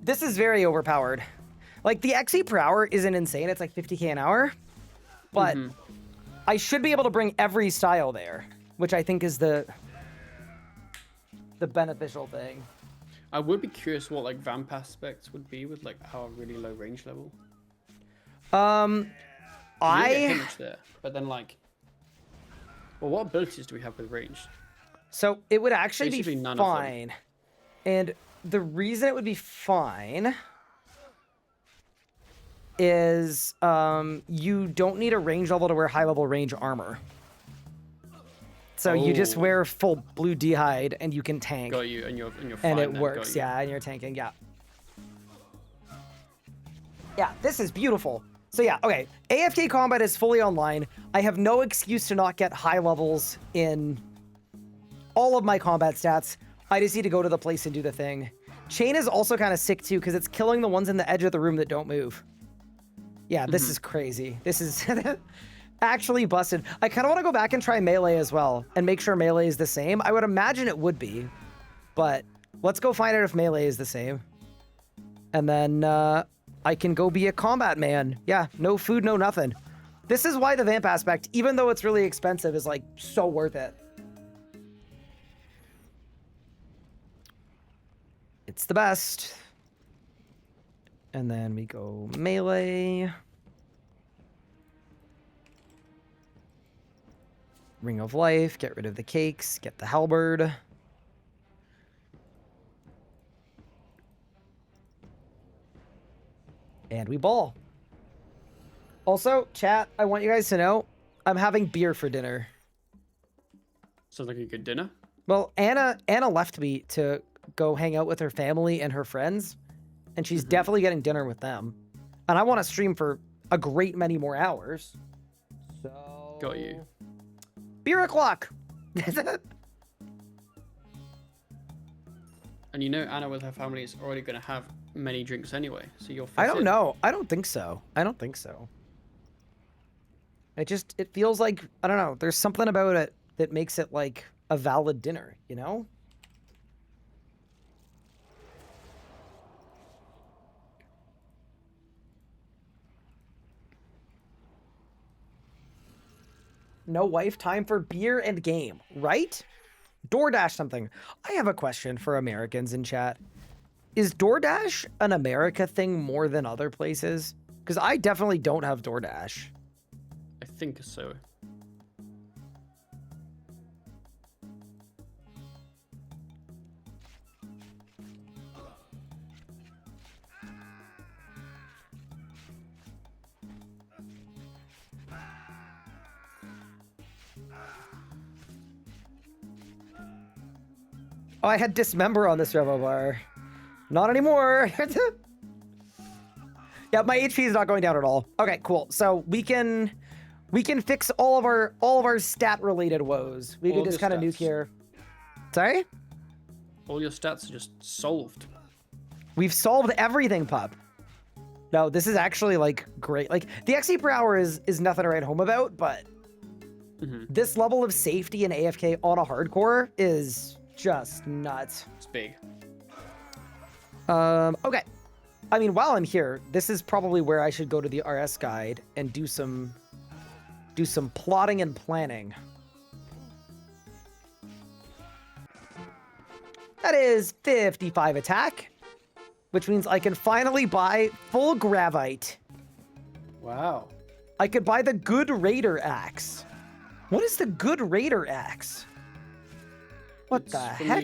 This is very overpowered. Like the XP per hour isn't insane. It's like 50k an hour. But I should be able to bring every style there, which I think is the... the beneficial thing. I would be curious what like vamp aspects would be with like our really low range level. You don't get hit much there, but then like, well, what abilities do we have with range? So it would actually Basically be none of them. fine. And the reason it would be fine is you don't need a range level to wear high level range armor. So you just Oh. wear full blue d'hide and you can tank. Got you, and you're fine. And it then, works, got you. yeah, and you're tanking, yeah. Yeah, this is beautiful. So yeah, okay, AFK combat is fully online. I have no excuse to not get high levels in all of my combat stats. I just need to go to the place and do the thing. Chain is also kind of sick too, because it's killing the ones in the edge of the room that don't move. Yeah, this is crazy. This is actually busted. I kind of want to go back and try melee as well and make sure melee is the same. I would imagine it would be, but let's go find out if melee is the same. And then I can go be a combat man. Yeah, no food, no nothing. This is why the vamp aspect, even though it's really expensive, is like so worth it. It's the best. And then we go melee. Ring of Life, get rid of the cakes, get the halberd. And we ball. Also, chat, I want you guys to know, I'm having beer for dinner. Sounds like a good dinner. Well, Anna left me to go hang out with her family and her friends, and she's definitely getting dinner with them. And I want to stream for a great many more hours. So Got you. Beer o'clock. And you know Anna with her family is already going to have many drinks anyway, so you'll fit I don't in. know. I don't think so. I don't think so. It feels like, I don't know, there's something about it that makes it like a valid dinner, you know? No wife, time for beer and game, right? DoorDash something. I have a question for Americans in chat. Is DoorDash an America thing more than other places? Because I definitely don't have DoorDash. I think so. Oh, I had Dismember on this Revo bar. Not anymore. Yeah, my HP is not going down at all. Okay, cool. So we can fix all of our stat related woes. We All can just the kind of nuke stats. here. Sorry? All your stats are just solved. We've solved everything, pup. No, this is actually like great. Like the XP per hour is nothing to write home about, but this level of safety in AFK on a hardcore is just nuts. It's big. Okay. I mean, while I'm here, this is probably where I should go to the RS guide and do some plotting and planning. That is 55 attack, which means I can finally buy full Gravite. Wow. I could buy the Good Raider axe. What is the Good Raider axe? What It's the from heck?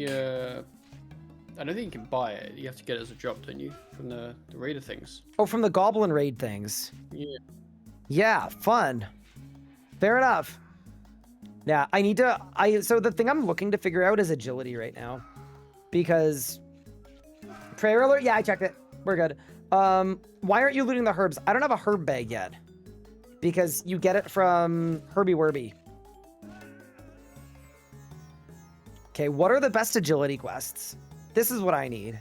I don't think you can buy it. You have to get it as a drop, don't you? From the raider things. Oh, from the Goblin Raid things. Yeah. Yeah, fun. Fair enough. Yeah, so the thing I'm looking to figure out is agility right now. Because prayer alert, yeah, I checked it. We're good. Why aren't you looting the herbs? I don't have a herb bag yet. Because you get it from Herbie Werby. Okay, what are the best agility quests? This is what I need.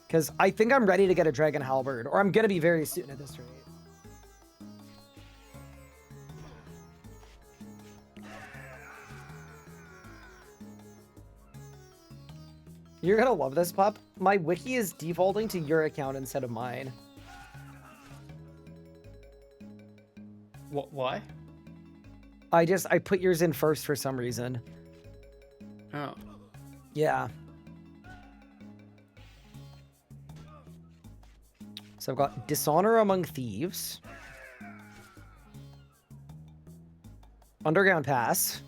Because I think I'm ready to get a Dragon Halberd, or I'm going to be very soon at this rate. You're going to love this, pup. My wiki is defaulting to your account instead of mine. What? Why? I put yours in first for some reason. Oh. Yeah. So I've got Dishonor Among Thieves. Underground Pass.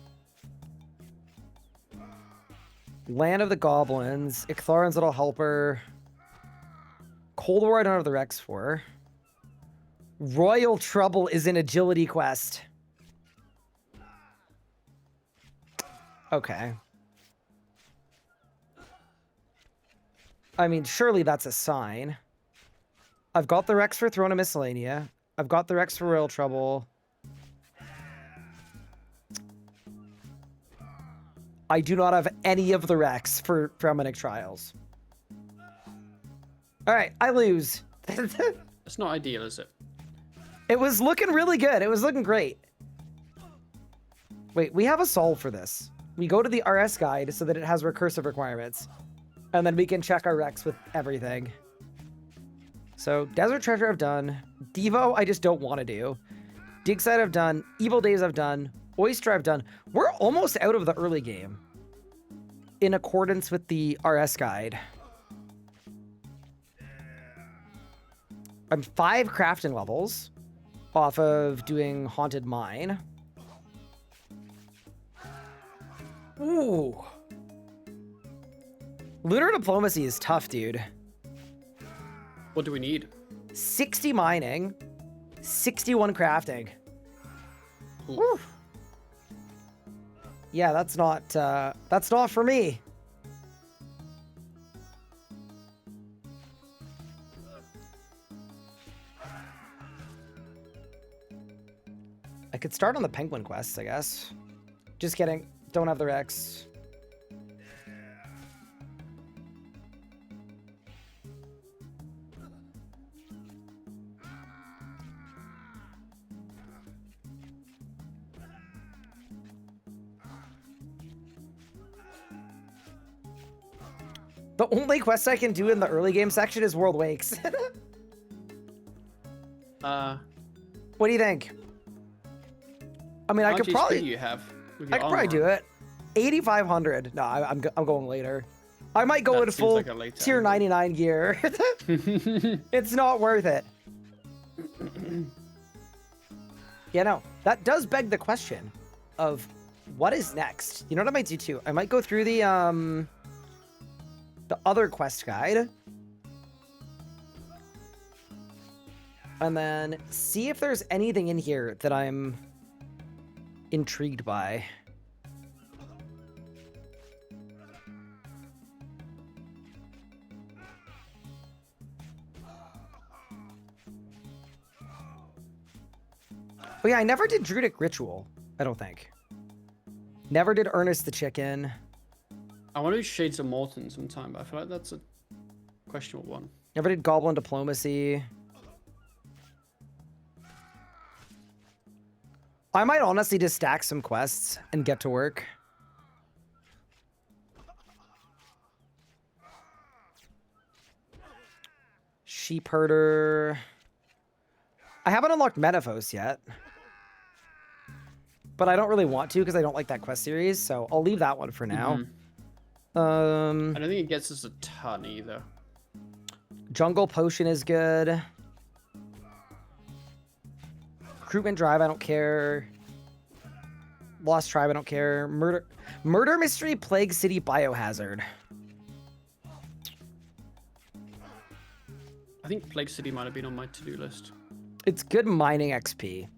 Land of the Goblins. Ictharan's Little Helper. Cold War I don't have the Rex for. Royal Trouble is an agility quest. Okay. I mean, surely that's a sign. I've got the Rex for Throne of Miscellanea. I've got the Rex for Royal Trouble. I do not have any of the Rex for Premonic Trials. All right, I lose. It's not ideal, is it? It was looking really good. It was looking great. Wait, we have a solve for this. We go to the RS guide so that it has recursive requirements. And then we can check our Rex with everything. So, Desert Treasure I've done. Devo I just don't want to do. Dig Site I've done. Evil Days I've done. Oyster I've done. We're almost out of the early game. In accordance with the RS guide. I'm 5 crafting levels off of doing Haunted Mine. Ooh. Lunar Diplomacy is tough, dude. What do we need? 60 mining, 61 crafting. Woo. Yeah, that's not for me. I could start on the penguin quests, I guess. Just kidding. Don't have the Rex. The only quest I can do in the early game section is World Wakes. What do you think? I mean, I could probably. You have I could probably do it. 8,500. No, I'm going later. I might go in full like tier 99 gear. It's not worth it. Yeah, no. That does beg the question of what is next. You know what I might do too? I might go through the other quest guide. And then see if there's anything in here that I'm intrigued by. Oh yeah, I never did Druidic Ritual, I don't think. Never did Ernest the Chicken. I want to do Shades of Morton sometime, but I feel like that's a questionable one. Never did Goblin Diplomacy. I might honestly just stack some quests and get to work. Sheep Herder. I haven't unlocked Metaphos yet. But I don't really want to because I don't like that quest series, so I'll leave that one for now. I don't think it gets us a ton either. Jungle Potion is good. Recruitment Drive, I don't care. Lost Tribe, I don't care. Murder Mystery, Plague City, Biohazard. I think Plague City might have been on my to-do list. It's good mining XP,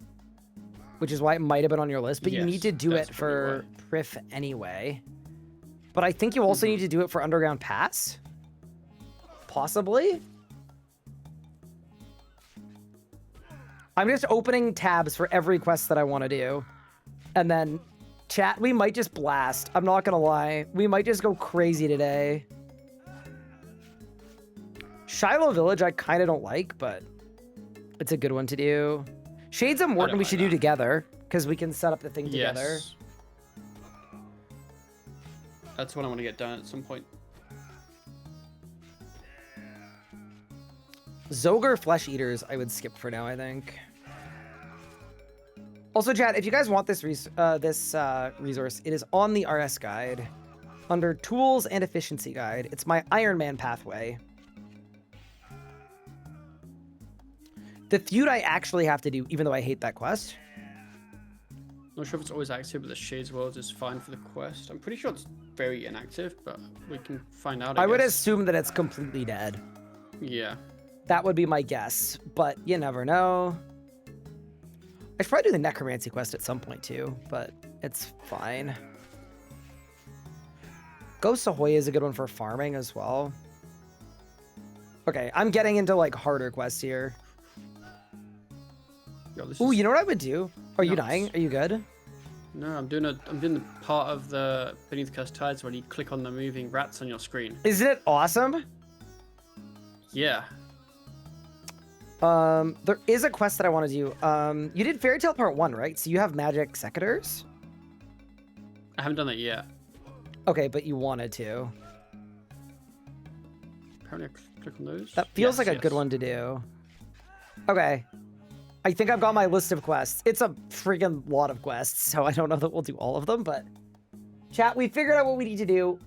which is why it might have been on your list, but yes, you need to do it for Prif anyway. But I think you also need to do it for Underground Pass? Possibly? I'm just opening tabs for every quest that I want to do. And then, chat, we might just blast. I'm not gonna lie. We might just go crazy today. Shiloh Village I kind of don't like, but it's a good one to do. Shades of Morton we should do together, because we can set up the thing together. Yes. That's what I want to get done at some point. Zogar Flesh Eaters I would skip for now, I think. Also, chat, if you guys want this resource, it is on the RS guide. Under tools and efficiency guide, it's my Ironman pathway. The feud I actually have to do, even though I hate that quest. Not sure if it's always active, but the Shades World is fine for the quest. I'm pretty sure it's very inactive, but we can find out. I would assume that it's completely dead. Yeah. That would be my guess, but you never know. I should probably do the Necromancy quest at some point too, but it's fine. Ghost Ahoy is a good one for farming as well. Okay, I'm getting into like harder quests here. Yo, Ooh, you know what I would do? Are you dying? Are you good? No, I'm doing the part of the Beneath Cursed Tides when you click on the moving rats on your screen. Isn't it awesome? Yeah. There is a quest that I want to do. You did Fairy Tale Part 1, right? So you have magic secateurs? I haven't done that yet. Okay, but you wanted to. Apparently I click on those. That feels like a good one to do. Okay. I think I've got my list of quests. It's a freaking lot of quests, so I don't know that we'll do all of them, but... Chat, we figured out what we need to do.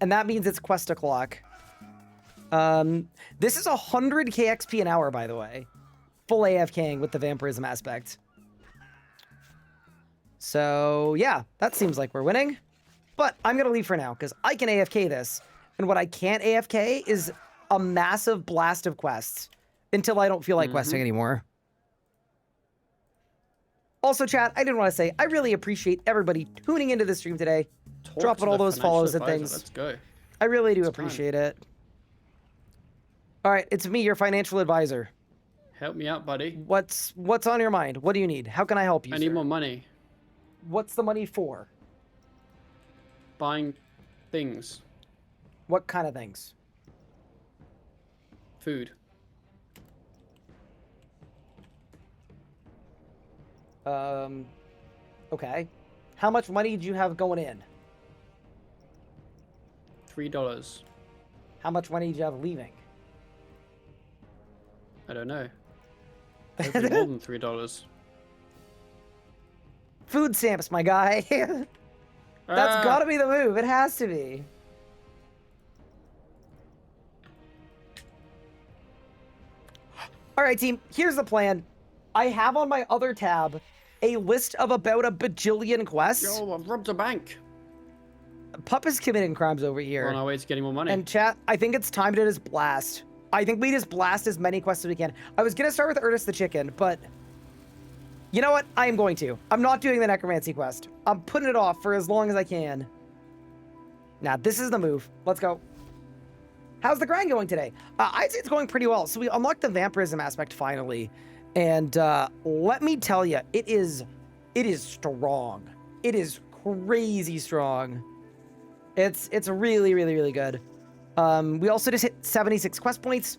And that means it's quest o'clock. This is 100 KXP an hour, by the way. Full AFKing with the vampirism aspect. So, yeah, that seems like we're winning. But I'm going to leave for now, because I can AFK this. And what I can't AFK is a massive blast of quests. Until I don't feel like questing anymore. Also, chat, I did want to say, I really appreciate everybody tuning into the stream today. Dropping all those follows and things. Let's go. I really do appreciate it. All right, it's me, your financial advisor. Help me out, buddy. What's on your mind? What do you need? How can I help you, I need sir? more money. What's the money for? Buying things. What kind of things? Food. Okay. How much money do you have going in? $3. How much money do you have leaving? I don't know. Hopefully more than $3. Food stamps, my guy. That's gotta be the move. It has to be. All right, team. Here's the plan. I have on my other tab a list of about a bajillion quests. Yo, I've robbed a bank. Pup is committing crimes over here. We're on our way to getting more money. And chat, I think it's time to just blast. I think we just blast as many quests as we can. I was going to start with Ernest the Chicken, but you know what? I am going to. I'm not doing the Necromancy quest. I'm putting it off for as long as I can. Now, this is the move. Let's go. How's the grind going today? I'd say it's going pretty well. So we unlocked the vampirism aspect finally. And let me tell you, it is strong. It is crazy strong. It's really, really, really good. We also just hit 76 quest points.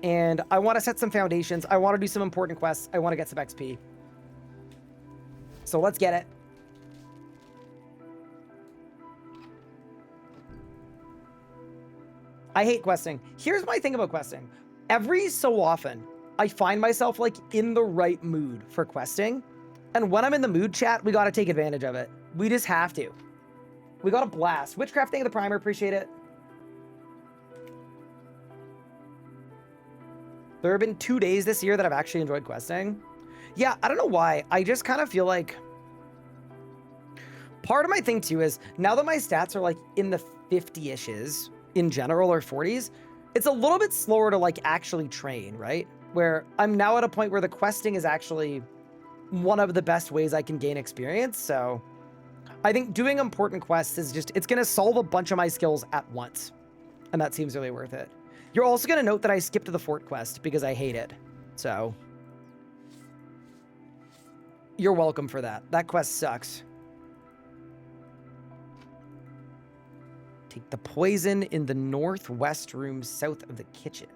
And I want to set some foundations. I want to do some important quests. I want to get some XP. So let's get it. I hate questing. Here's my thing about questing. Every so often, I find myself like in the right mood for questing. And when I'm in the mood, chat, we got to take advantage of it. We just have to. We got to blast. Witchcrafting of the Primer, appreciate it. There have been 2 days this year that I've actually enjoyed questing. Yeah, I don't know why. I just kind of feel like... Part of my thing too is, now that my stats are like in the 50-ishes in general, or 40s, it's a little bit slower to like actually train, right? Where I'm now at a point where the questing is actually one of the best ways I can gain experience. So I think doing important quests is just, it's going to solve a bunch of my skills at once. And that seems really worth it. You're also going to note that I skipped the fort quest because I hate it. So you're welcome for that. That quest sucks. Take the poison in the northwest room south of the kitchen.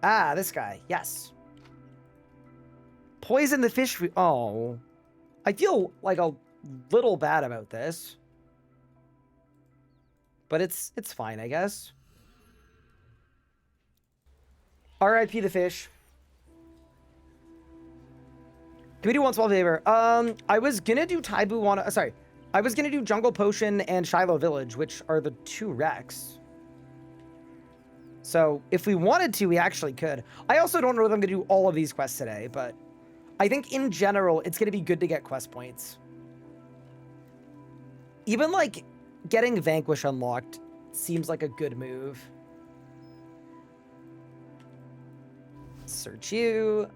Ah, this guy. Yes. Poison the fish. Oh. I feel like a little bad about this. But it's fine, I guess. R.I.P. the fish. Can we do one small favor? I was gonna do Taibu on... sorry. I was going to do Jungle Potion and Shiloh Village, which are the 2 wrecks. So if we wanted to, we actually could. I also don't know that I'm going to do all of these quests today, but I think in general, it's going to be good to get quest points. Even like getting Vanquish unlocked seems like a good move. Search you.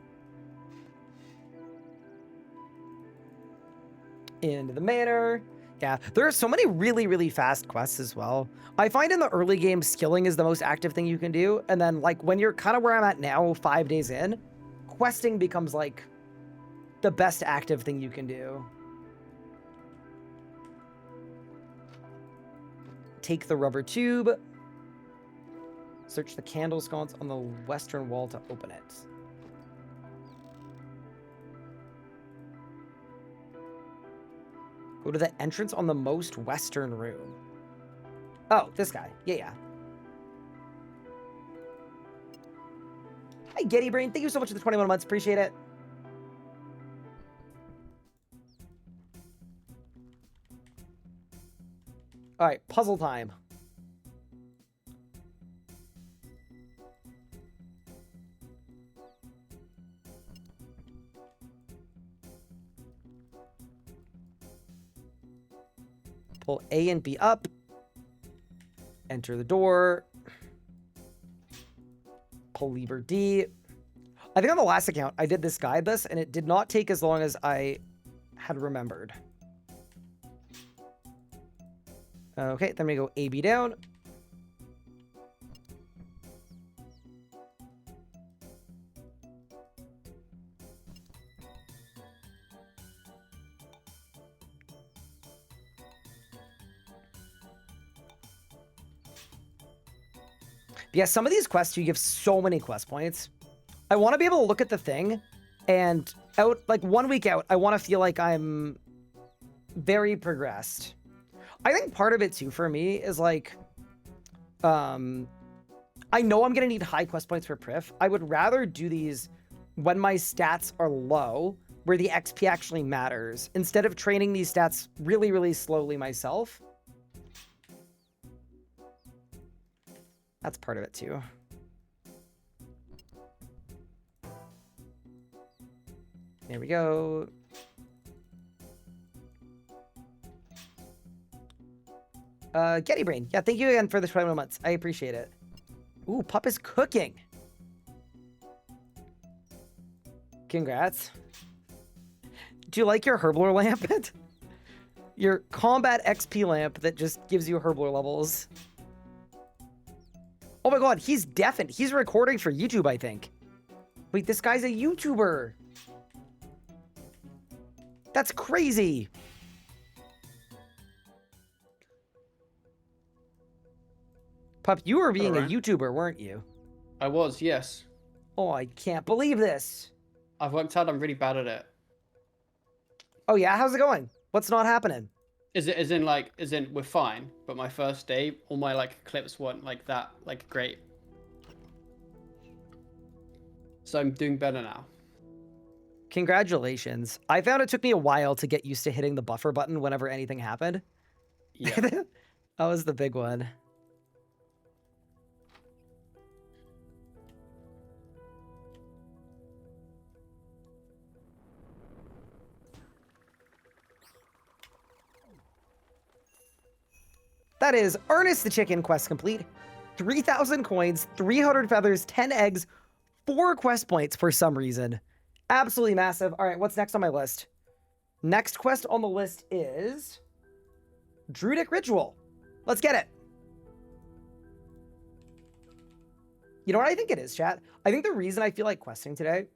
Into the manor. Yeah, there are so many really, really fast quests as well. I find in the early game, skilling is the most active thing you can do. And then like when you're kind of where I'm at now, 5 days in, questing becomes like the best active thing you can do. Take the rubber tube. Search the candle sconce on the western wall to open it. Go to the entrance on the most western room. Oh, this guy. Yeah. Hi, Getty Brain. Thank you so much for the 21 months. Appreciate it. All right, puzzle time. Pull A and B up. Enter the door. Pull lever D. I think on the last account, I did this guide this, and it did not take as long as I had remembered. Okay, then we go A, B down. Yeah, some of these quests, you give so many quest points. I want to be able to look at the thing and out, like 1 week out, I want to feel like I'm very progressed. I think part of it too for me is like, I know I'm going to need high quest points for Prif. I would rather do these when my stats are low, where the XP actually matters, instead of training these stats really, really slowly myself. That's part of it too. There we go. Getty Brain. Yeah, thank you again for the 21 months. I appreciate it. Ooh, Pup is cooking. Congrats. Do you like your Herbler lamp? Your combat XP lamp that just gives you Herbler levels. Oh my god, he's deafened. He's recording for YouTube, I think. Wait, this guy's a YouTuber. That's crazy. Pup, you were being a YouTuber, weren't you? I was, yes. Oh, I can't believe this. I've worked out I'm really bad at it. Oh yeah, how's it going? What's not happening? As in we're fine, but my first day, all my like clips weren't like that, like great. So I'm doing better now. Congratulations. I found it took me a while to get used to hitting the buffer button whenever anything happened. Yeah. That was the big one. That is Ernest the Chicken quest complete. 3,000 coins, 300 feathers, 10 eggs, 4 quest points for some reason. Absolutely massive. All right, what's next on my list? Next quest on the list is Druidic Ritual. Let's get it. You know what I think it is, chat? I think the reason I feel like questing today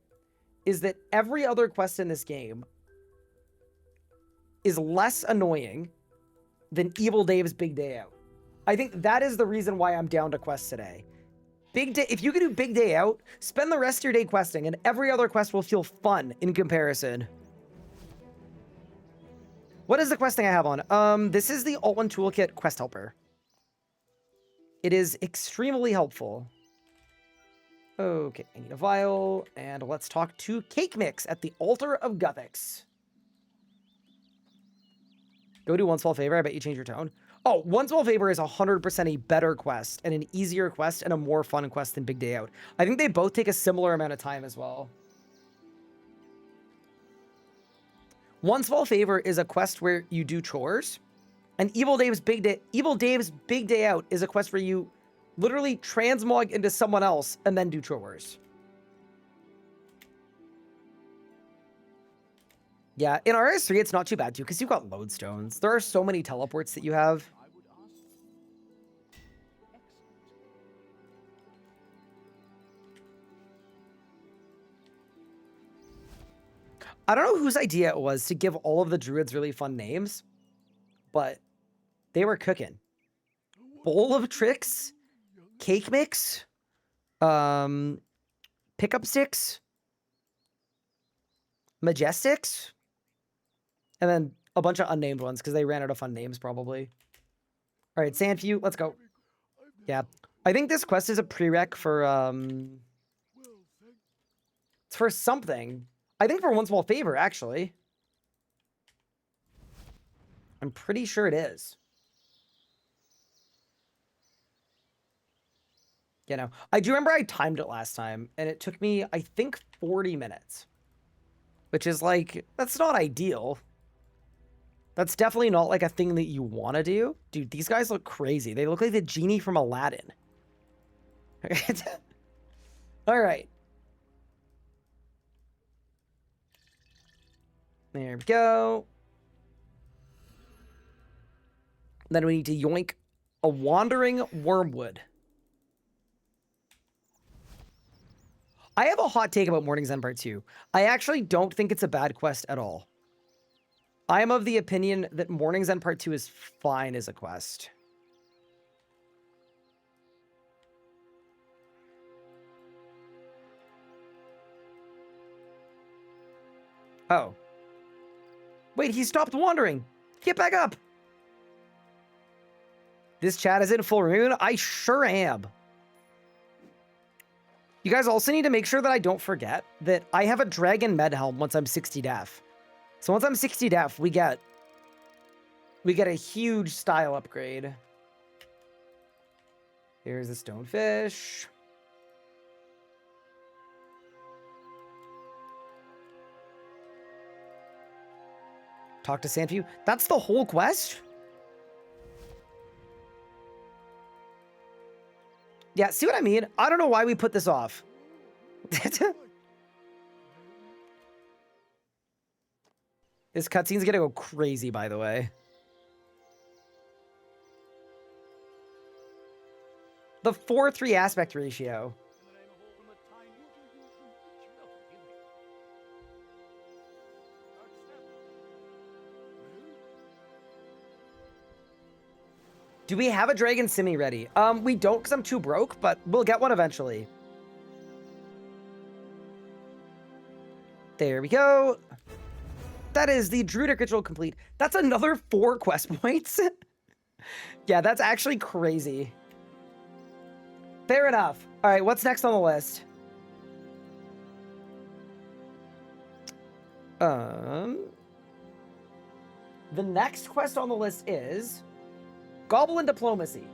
is that every other quest in this game is less annoying than Evil Dave's Big Day Out. I think that is the reason why I'm down to quest today. Big Day, if you can do Big Day Out, spend the rest of your day questing, and every other quest will feel fun in comparison. What is the questing I have on? This is the Alt-1 Toolkit Quest Helper. It is extremely helpful. Okay, I need a vial, and let's talk to Cake Mix at the Altar of Guthix. Go do One Small Favor. I bet you change your tone. Oh, One Small Favor is 100% a better quest and an easier quest and a more fun quest than Big Day Out. I think they both take a similar amount of time as well. One Small Favor is a quest where you do chores, and Evil Dave's Big Day Out is a quest where you literally transmog into someone else and then do chores. Yeah, in RS3, it's not too bad, too, because you've got lodestones. There are so many teleports that you have. I don't know whose idea it was to give all of the druids really fun names, but they were cooking. Bowl of Tricks, Cake Mix, Pickup Sticks, Majestics, and then a bunch of unnamed ones because they ran out of fun names probably. All right, Sandview, let's go. Yeah, I think this quest is a prereq for it's for something. I think for One Small Favor, actually. I'm pretty sure it is. You know, I do remember I timed it last time, and it took me, I think, 40 minutes. Which is like, that's not ideal. That's definitely not like a thing that you want to do. Dude, these guys look crazy. They look like the genie from Aladdin. All right. There we go. Then we need to yoink a wandering wormwood. I have a hot take about Morning's End Part 2. I actually don't think it's a bad quest at all. I am of the opinion that Morning's End Part 2 is fine as a quest. Oh. Wait, he stopped wandering. Get back up. This chat is in full rune? I sure am. You guys also need to make sure that I don't forget that I have a dragon med helm once I'm 60 def. So once I'm 60 def, we get a huge style upgrade. Here's the stonefish. Talk to Sandview. That's the whole quest? Yeah, see what I mean? I don't know why we put this off. This cutscene's gonna go crazy, by the way. The 4:3 aspect ratio. Do we have a Dragon Simi ready? We don't because I'm too broke, but we'll get one eventually. There we go. That is the Druidic Ritual complete. That's another 4 quest points. Yeah, that's actually crazy. Fair enough. All right, what's next on the list? The next quest on the list is Goblin Diplomacy.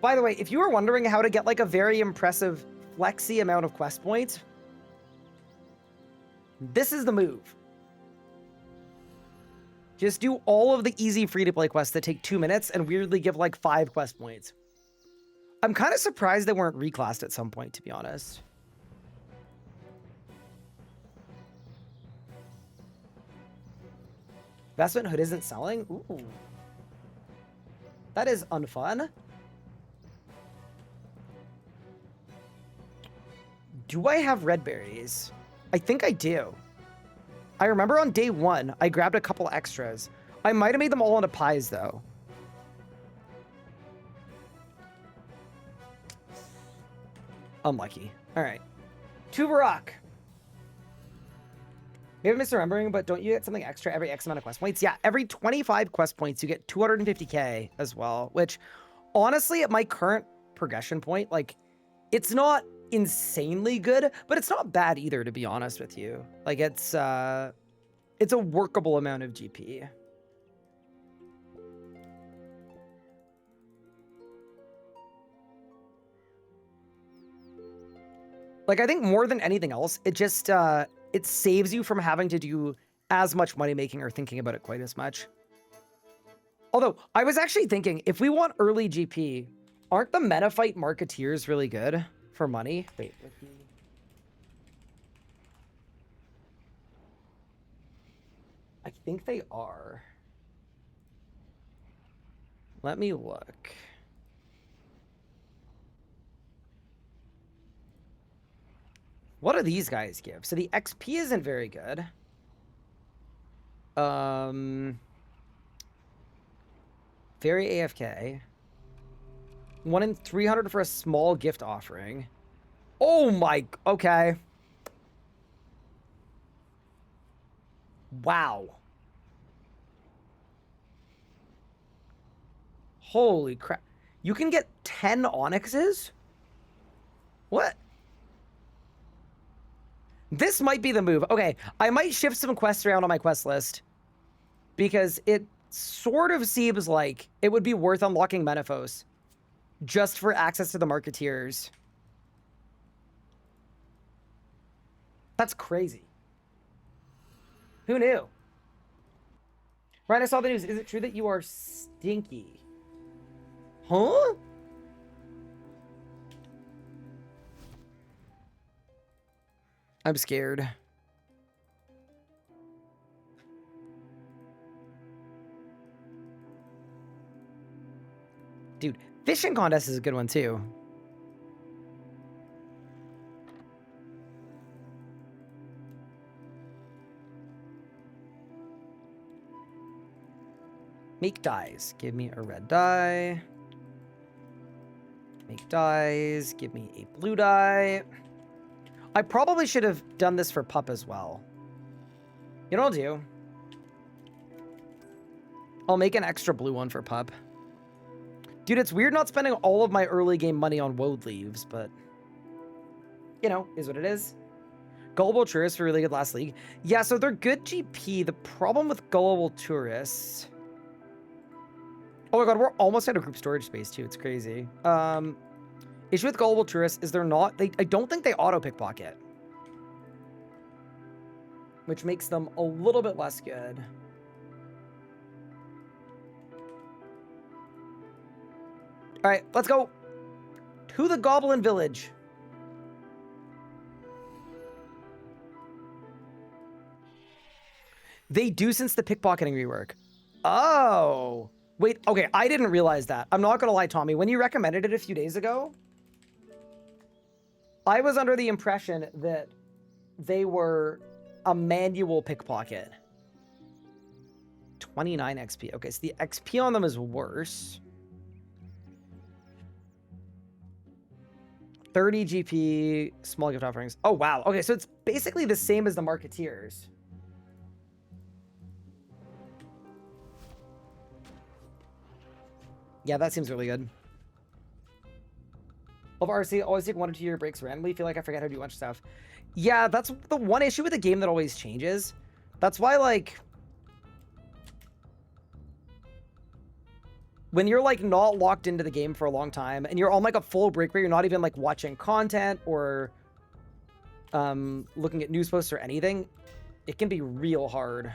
By the way, if you were wondering how to get like a very impressive flexy amount of quest points, this is the move. Just do all of the easy free-to-play quests that take 2 minutes and weirdly give like 5 quest points. I'm kind of surprised they weren't reclassed at some point, to be honest. Vestment Hood isn't selling? Ooh. That is unfun. Do I have red berries? I think I do. I remember on day 1, I grabbed a couple extras. I might have made them all into pies, though. Unlucky. All right. Tuberock. Maybe I'm misremembering, but don't you get something extra every X amount of quest points? Yeah, every 25 quest points, you get 250k as well, which honestly, at my current progression point, like, it's not insanely good, but it's not bad either, to be honest with you. Like it's a workable amount of GP. Like, I think more than anything else, it just, it saves you from having to do as much money making or thinking about it quite as much. Although, I was actually thinking, if we want early GP, aren't the Metaphite Marketeers really good for money? Wait, let me... I think they are. Let me look. What do these guys give? So the XP isn't very good. Very AFK. 1 in 300 for a small gift offering. Oh my... Okay. Wow. Holy crap. You can get 10 Onyxes? What? This might be the move. Okay, I might shift some quests around on my quest list because it sort of seems like it would be worth unlocking Menaphos just for access to the Marketeers. That's crazy. Who knew? Right, I saw the news. Is it true that you are stinky? Huh? I'm scared. Dude, fishing contest is a good one too. Make dyes. Give me a red dye. Make dyes. Give me a blue dye. I probably should have done this for pup as well. You know what I'll do? I'll make an extra blue one for pup. Dude, it's weird not spending all of my early game money on woad leaves, but... You know, is what it is. Gullible Tourists were really good last league. Yeah, so they're good GP. The problem with Gullible Tourists... Oh my god, we're almost out of group storage space too. It's crazy. Issue with Gullible Tourists is they're not... I don't think they auto-pickpocket. Which makes them a little bit less good. Alright, let's go to the Goblin Village. They do since the pickpocketing rework. Oh. Wait, okay, I didn't realize that. I'm not gonna lie, Tommy. When you recommended it a few days ago, I was under the impression that they were a manual pickpocket. 29 XP. Okay, so the XP on them is worse. 30 GP, small gift offerings. Oh, wow. Okay, so it's basically the same as the Marketeers. Yeah, that seems really good. Love RC, always take 1 or 2 year breaks randomly. Feel like I forget how to do a bunch of stuff. Yeah, that's the one issue with the game that always changes. That's why, like... when you're, like, not locked into the game for a long time, and you're on, like, a full break where you're not even, like, watching content or looking at news posts or anything, it can be real hard.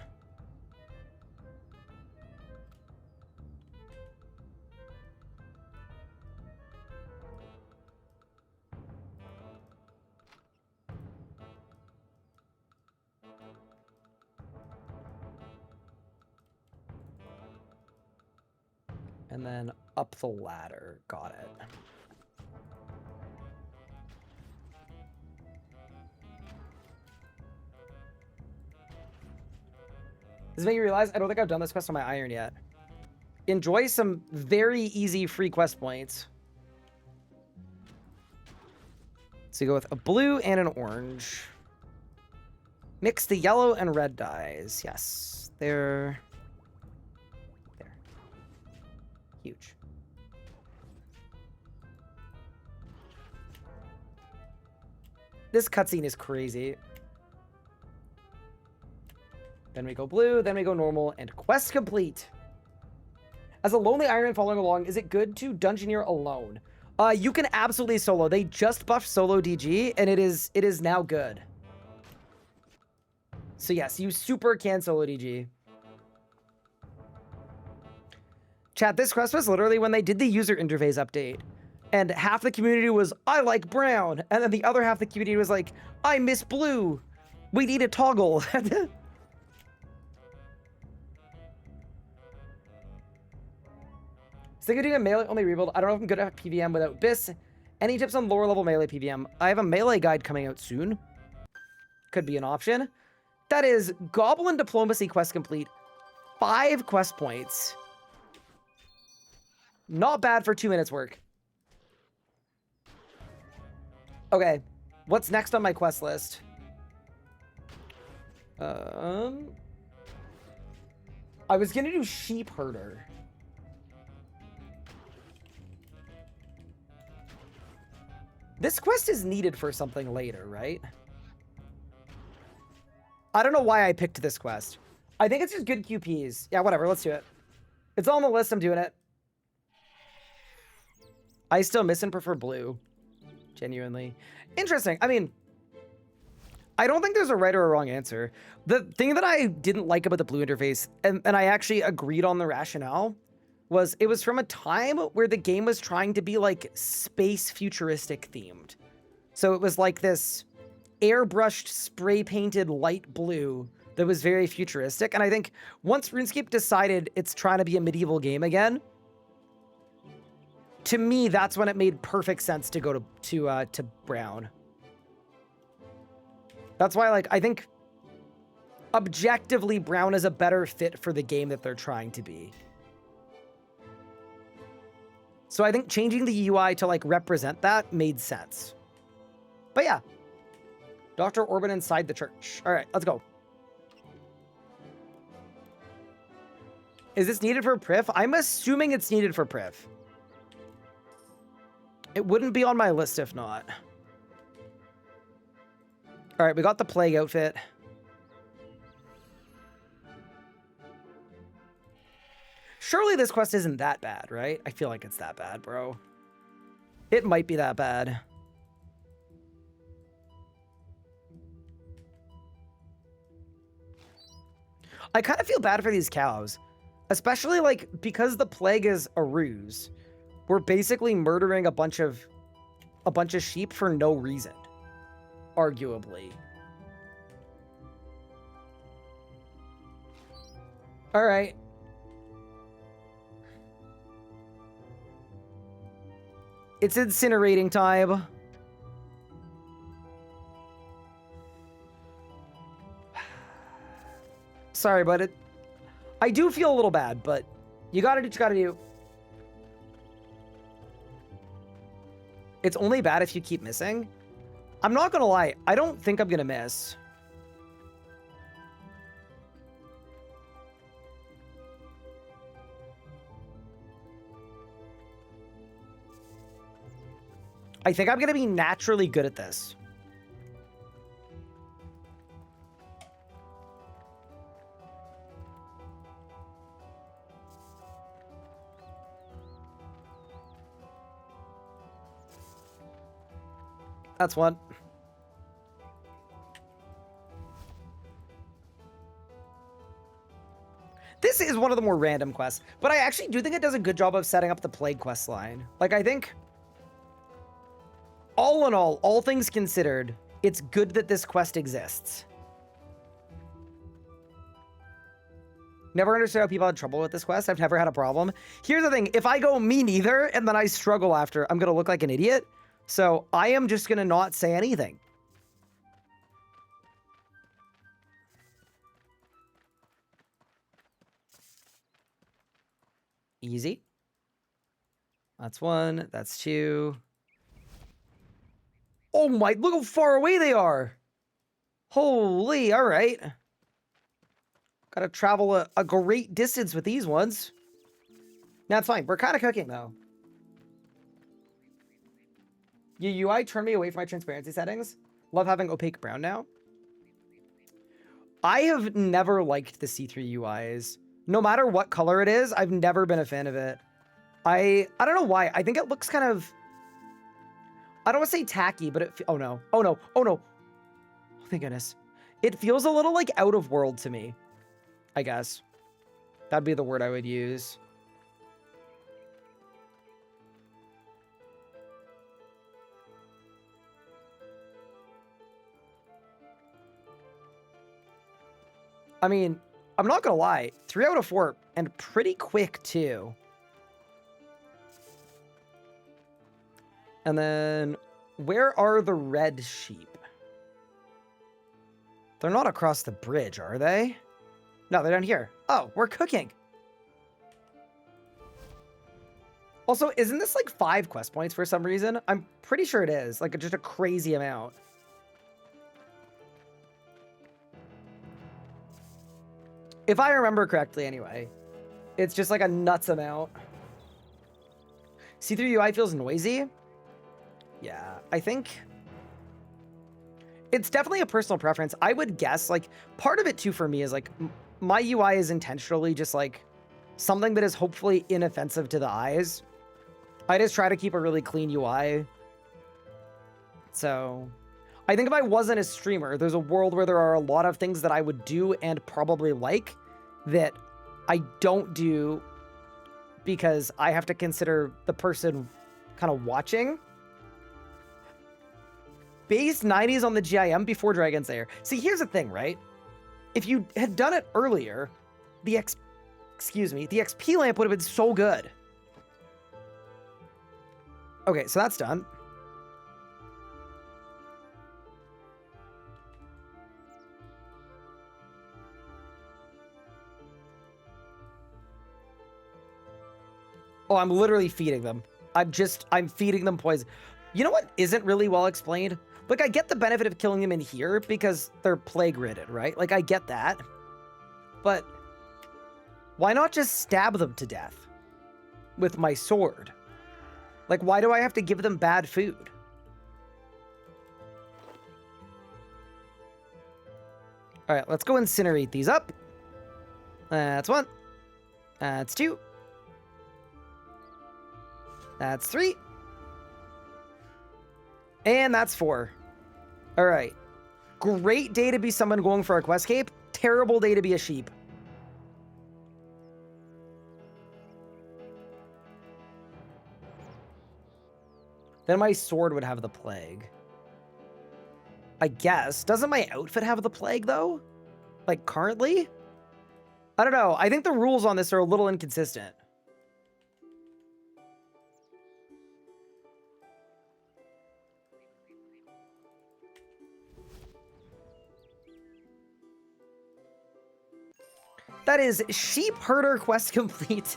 And then up the ladder. Got it. This makes me realize I don't think I've done this quest on my iron yet. Enjoy some very easy free quest points. So you go with a blue and an orange. Mix the yellow and red dyes. Yes, they're... there. Huge. This cutscene is crazy. Then we go blue, then we go normal, and quest complete. As a lonely Ironman following along, is it good to dungeoneer alone? You can absolutely solo. They just buffed solo DG, and it is now good. So yes, you super can solo DG. Chat, this quest was literally when they did the user interface update. And half the community was, I like brown. And then the other half of the community was like, I miss blue. We need a toggle. Thinking of doing a melee only rebuild. I don't know if I'm good at PVM without BIS. Any tips on lower level melee PVM? I have a melee guide coming out soon. Could be an option. That is Goblin Diplomacy quest complete. 5 quest points. Not bad for 2 minutes work. Okay, what's next on my quest list? I was gonna do Sheep Herder. This quest is needed for something later, right? I don't know why I picked this quest. I think it's just good QPs. Yeah, whatever, let's do it. It's all on the list, I'm doing it. I still miss and prefer blue. Genuinely. Interesting. I mean, I don't think there's a right or a wrong answer. The thing that I didn't like about the blue interface, and I actually agreed on the rationale, was it was from a time where the game was trying to be like space futuristic themed. So it was like this airbrushed, spray painted light blue that was very futuristic. And I think once RuneScape decided it's trying to be a medieval game again, to me, that's when it made perfect sense to go to brown. That's why, like, I think objectively brown is a better fit for the game that they're trying to be. So I think changing the UI to like represent that made sense. But yeah. Dr. Orban inside the church. All right, let's go. Is this needed for Priv? I'm assuming it's needed for Priv. It wouldn't be on my list if not. All right, we got the plague outfit. Surely this quest isn't that bad, right? I feel like it's that bad, bro. It might be that bad. I kind of feel bad for these cows. Especially, like, because the plague is a ruse. We're basically murdering a bunch of sheep for no reason. Arguably. All right. It's incinerating time. Sorry, but I do feel a little bad, but you gotta do what you gotta do. It's only bad if you keep missing. I'm not gonna lie, I don't think I'm gonna miss. I think I'm gonna be naturally good at this. That's one. This is one of the more random quests, but I actually do think it does a good job of setting up the plague quest line. Like, I think, all in all things considered, it's good that this quest exists. Never understood how people had trouble with this quest. I've never had a problem. Here's the thing. If I go me neither, and then I struggle after, I'm going to look like an idiot. So I am just going to not say anything. Easy. That's one. That's two. Oh my, look how far away they are. Holy, all right. Got to travel a great distance with these ones. That's fine. We're kind of cooking, though. Your UI turned me away from my transparency settings. Love having opaque brown now. I have never liked the see-through UIs. No matter what color it is, I've never been a fan of it. I don't know why. I think it looks kind of... I don't want to say tacky, but it... Oh, no. Oh, no. Oh, no. Oh, thank goodness. It feels a little, like, out of world to me, I guess. That'd be the word I would use. I mean, I'm not gonna lie. 3 out of 4, and pretty quick, too. And then, where are the red sheep? They're not across the bridge, are they? No, they're down here. Oh, we're cooking. Also, isn't this like 5 quest points for some reason? I'm pretty sure it is. Like, just a crazy amount. If I remember correctly, anyway. It's just like a nuts amount. See-through UI feels noisy. Yeah, I think... It's definitely a personal preference. I would guess, like, part of it, too, for me is, like, my UI is intentionally just, like, something that is hopefully inoffensive to the eyes. I just try to keep a really clean UI. So, I think if I wasn't a streamer, there's a world where there are a lot of things that I would do and probably like that I don't do because I have to consider the person kind of watching. Base 90s on the GIM before Dragon's Lair. See, here's the thing, right? If you had done it earlier, the XP lamp would have been so good. Okay, so that's done. Oh, I'm literally feeding them. I'm feeding them poison. You know what isn't really well explained? Like, I get the benefit of killing them in here because they're plague-ridden, right? Like, I get that. But why not just stab them to death with my sword? Like, why do I have to give them bad food? All right, let's go incinerate these up. That's 1. That's 2. That's 3. And that's 4. All right. Great day to be someone going for a quest cape. Terrible day to be a sheep. Then my sword would have the plague. I guess. Doesn't my outfit have the plague, though? Like, currently? I don't know. I think the rules on this are a little inconsistent. That is sheep herder quest complete.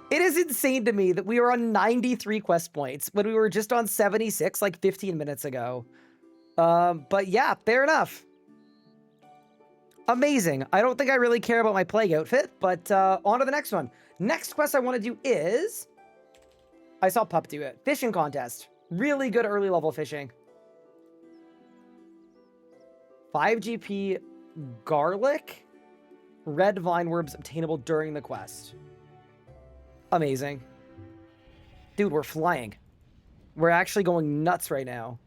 It is insane to me that we are on 93 quest points when we were just on 76 like 15 minutes ago. But yeah, fair enough. Amazing. I don't think I really care about my plague outfit, but on to the next one. Next quest I want to do is... I saw Pup do it. Fishing contest. Really good early level fishing. 5 GP garlic. Red vine worms obtainable during the quest. Amazing. Dude, we're flying. We're actually going nuts right now.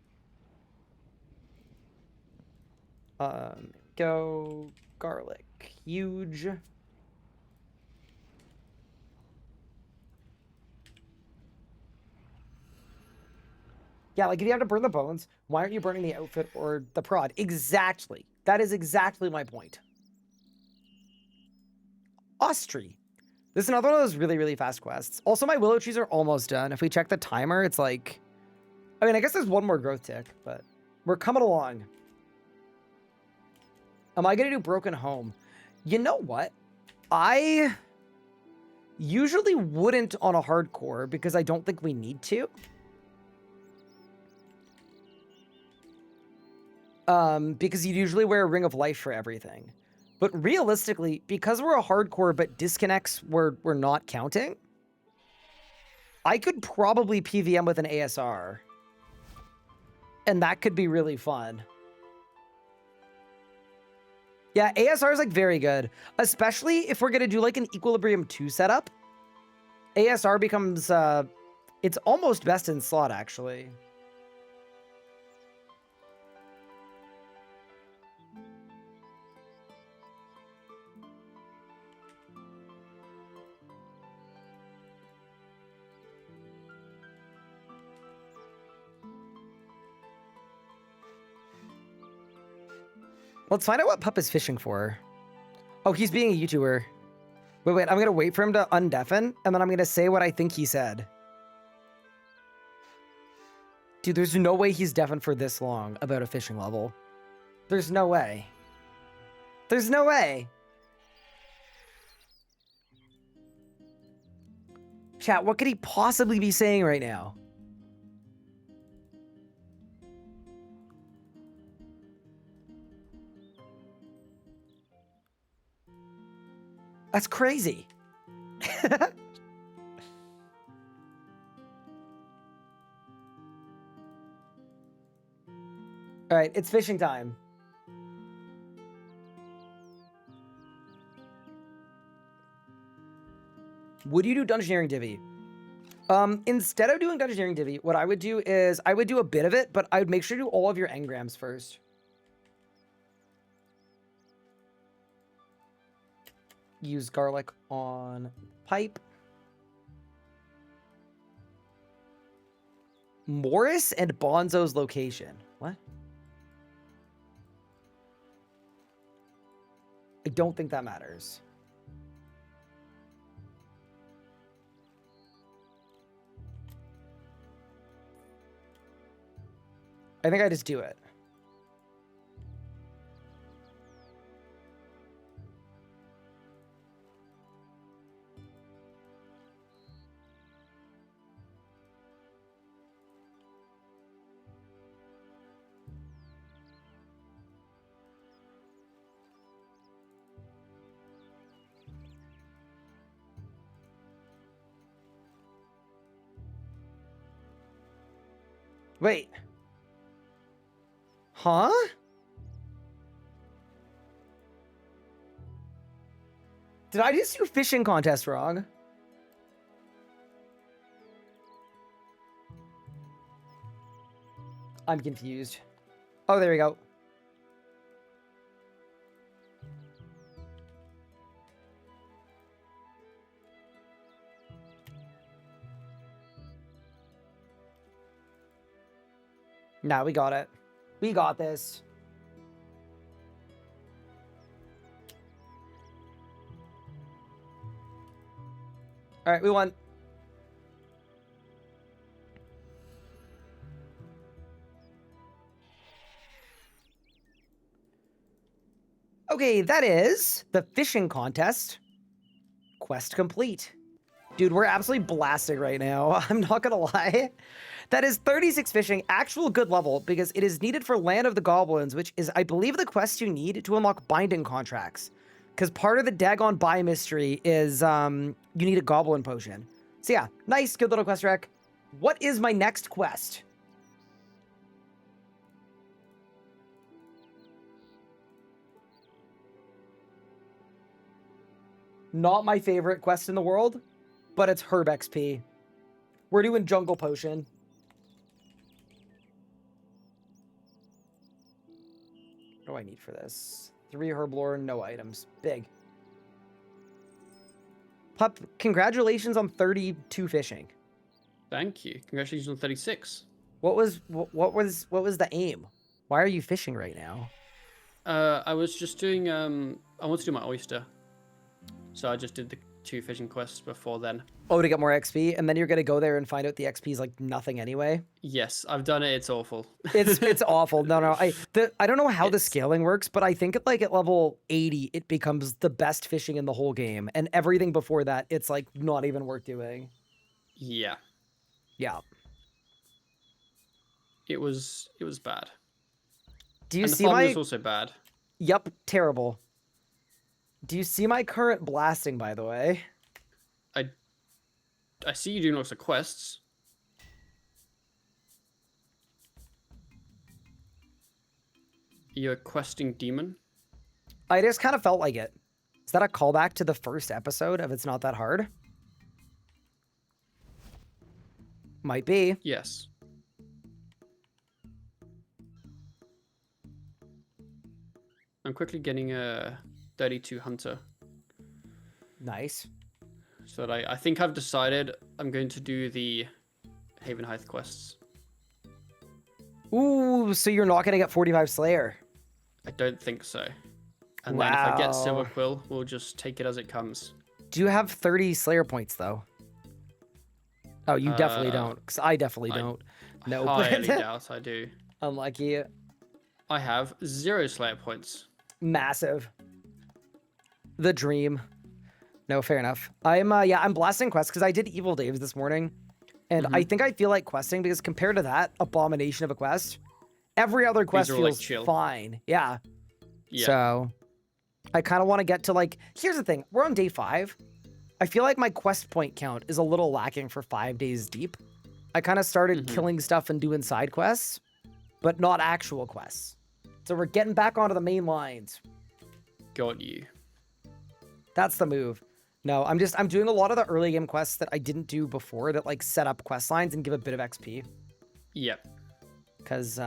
Go garlic. Huge. Yeah, like if you have to burn the bones, why aren't you burning the outfit or the prod? Exactly. That is exactly my point. Austri. This is another one of those really, really fast quests. Also, my willow trees are almost done. If we check the timer, it's like... I mean, I guess there's one more growth tick, but we're coming along. Am I going to do Broken Home? You know what? I usually wouldn't on a hardcore because I don't think we need to. Because you usually wear a Ring of Life for everything. But realistically, because we're a hardcore but disconnects we're not counting, I could probably PVM with an ASR. And that could be really fun. Yeah, ASR is like very good, especially if we're going to do like an Equilibrium 2 setup. ASR becomes, it's almost best in slot, actually. Let's find out what Pup is fishing for. Oh, he's being a YouTuber. Wait, I'm going to wait for him to undeafen, and then I'm going to say what I think he said. Dude, there's no way he's deafened for this long about a fishing level. There's no way. There's no way. Chat, what could he possibly be saying right now? That's crazy. All right, it's fishing time. Would you do Dungeoneering Divvy? Instead of doing Dungeoneering Divvy, what I would do is I would do a bit of it, but I would make sure to do all of your engrams first. Use garlic on pipe. Morris and Bonzo's location. What? I don't think that matters. I think I just do it. Wait. Huh? Did I just do fishing contest wrong? I'm confused. Oh, there we go. Nah, we got it. We got this. All right, we won. Okay, that is the fishing contest. Quest complete. Dude, we're absolutely blasting right now. I'm not gonna lie. That is 36 fishing, actual good level, because it is needed for Land of the Goblins, which is, I believe, the quest you need to unlock binding contracts. Because part of the Dagon Buy mystery is you need a goblin potion. So yeah, nice, good little quest rec. What is my next quest? Not my favorite quest in the world, but it's Herb XP. We're doing Jungle Potion. What do I need for this? 3 herb lore, no items. Big. Pup, congratulations on 32 fishing. Thank you. Congratulations on 36. What was the aim? Why are you fishing right now? I was just doing I want to do my oyster. So I just did the 2 fishing quests before then. Oh, to get more XP, and then you're gonna go there and find out the XP is like nothing anyway. Yes, I've done it. It's awful. It's awful. No. I don't know how the scaling works, but I think at level 80 it becomes the best fishing in the whole game, and everything before that it's like not even worth doing. Yeah. Yeah. It was bad. Do you and see the farming my? was also bad. Yep, terrible. Do you see my current blasting, by the way? I see you doing lots of quests. You're a questing demon. I just kind of felt like it. Is that a callback to the first episode of It's Not That Hard? Might be. Yes. I'm quickly getting a 32 Hunter. Nice. So that I think I've decided I'm going to do the Haven Heights quests. Ooh, so you're not going to get 45 Slayer. I don't think so. And then if I get Silver Wow. Quill, we'll just take it as it comes. Do you have 30 Slayer points, though? Oh, you definitely Uh, don't, because I definitely I don't. No. Highly doubt I do. Unlucky. I have 0 Slayer points. Massive. The dream. No, fair enough. I'm blasting quests because I did Evil Daves this morning. And I think I feel like questing because compared to that abomination of a quest, every other quest are all, like, feels chill. fine. Yeah. Yeah. So I kind of want to get to like, here's the thing. We're on day 5. I feel like my quest point count is a little lacking for 5 days deep. I kind of started killing stuff and doing side quests, but not actual quests. So we're getting back onto the main lines. Got you. That's the move. No, I'm doing a lot of the early game quests that I didn't do before that like set up quest lines and give a bit of XP. Yep. Because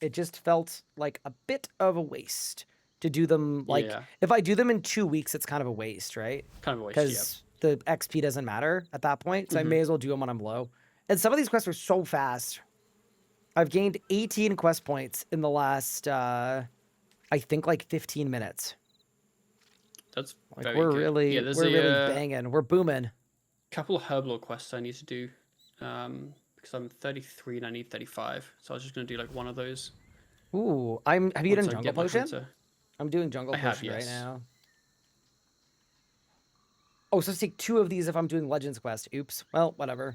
it just felt like a bit of a waste to do them. Like if I do them in 2 weeks, it's kind of a waste, right? Kind of a waste, yeah. Because the XP doesn't matter at that point. So I may as well do them when I'm low. And some of these quests are so fast. I've gained 18 quest points in the last, I think like 15 minutes. That's Like very we're good. really, Yeah, there's we're really banging. We're booming. couple of herblore quests I need to do. Because I'm 33 and I need 35. So I was just going to do like one of those. Ooh, have you done once I Jungle get my Potion? hunter. I'm doing Jungle I have, Potion right yes. now. Oh, so take 2 of these if I'm doing Legends quest. Oops. Well, whatever.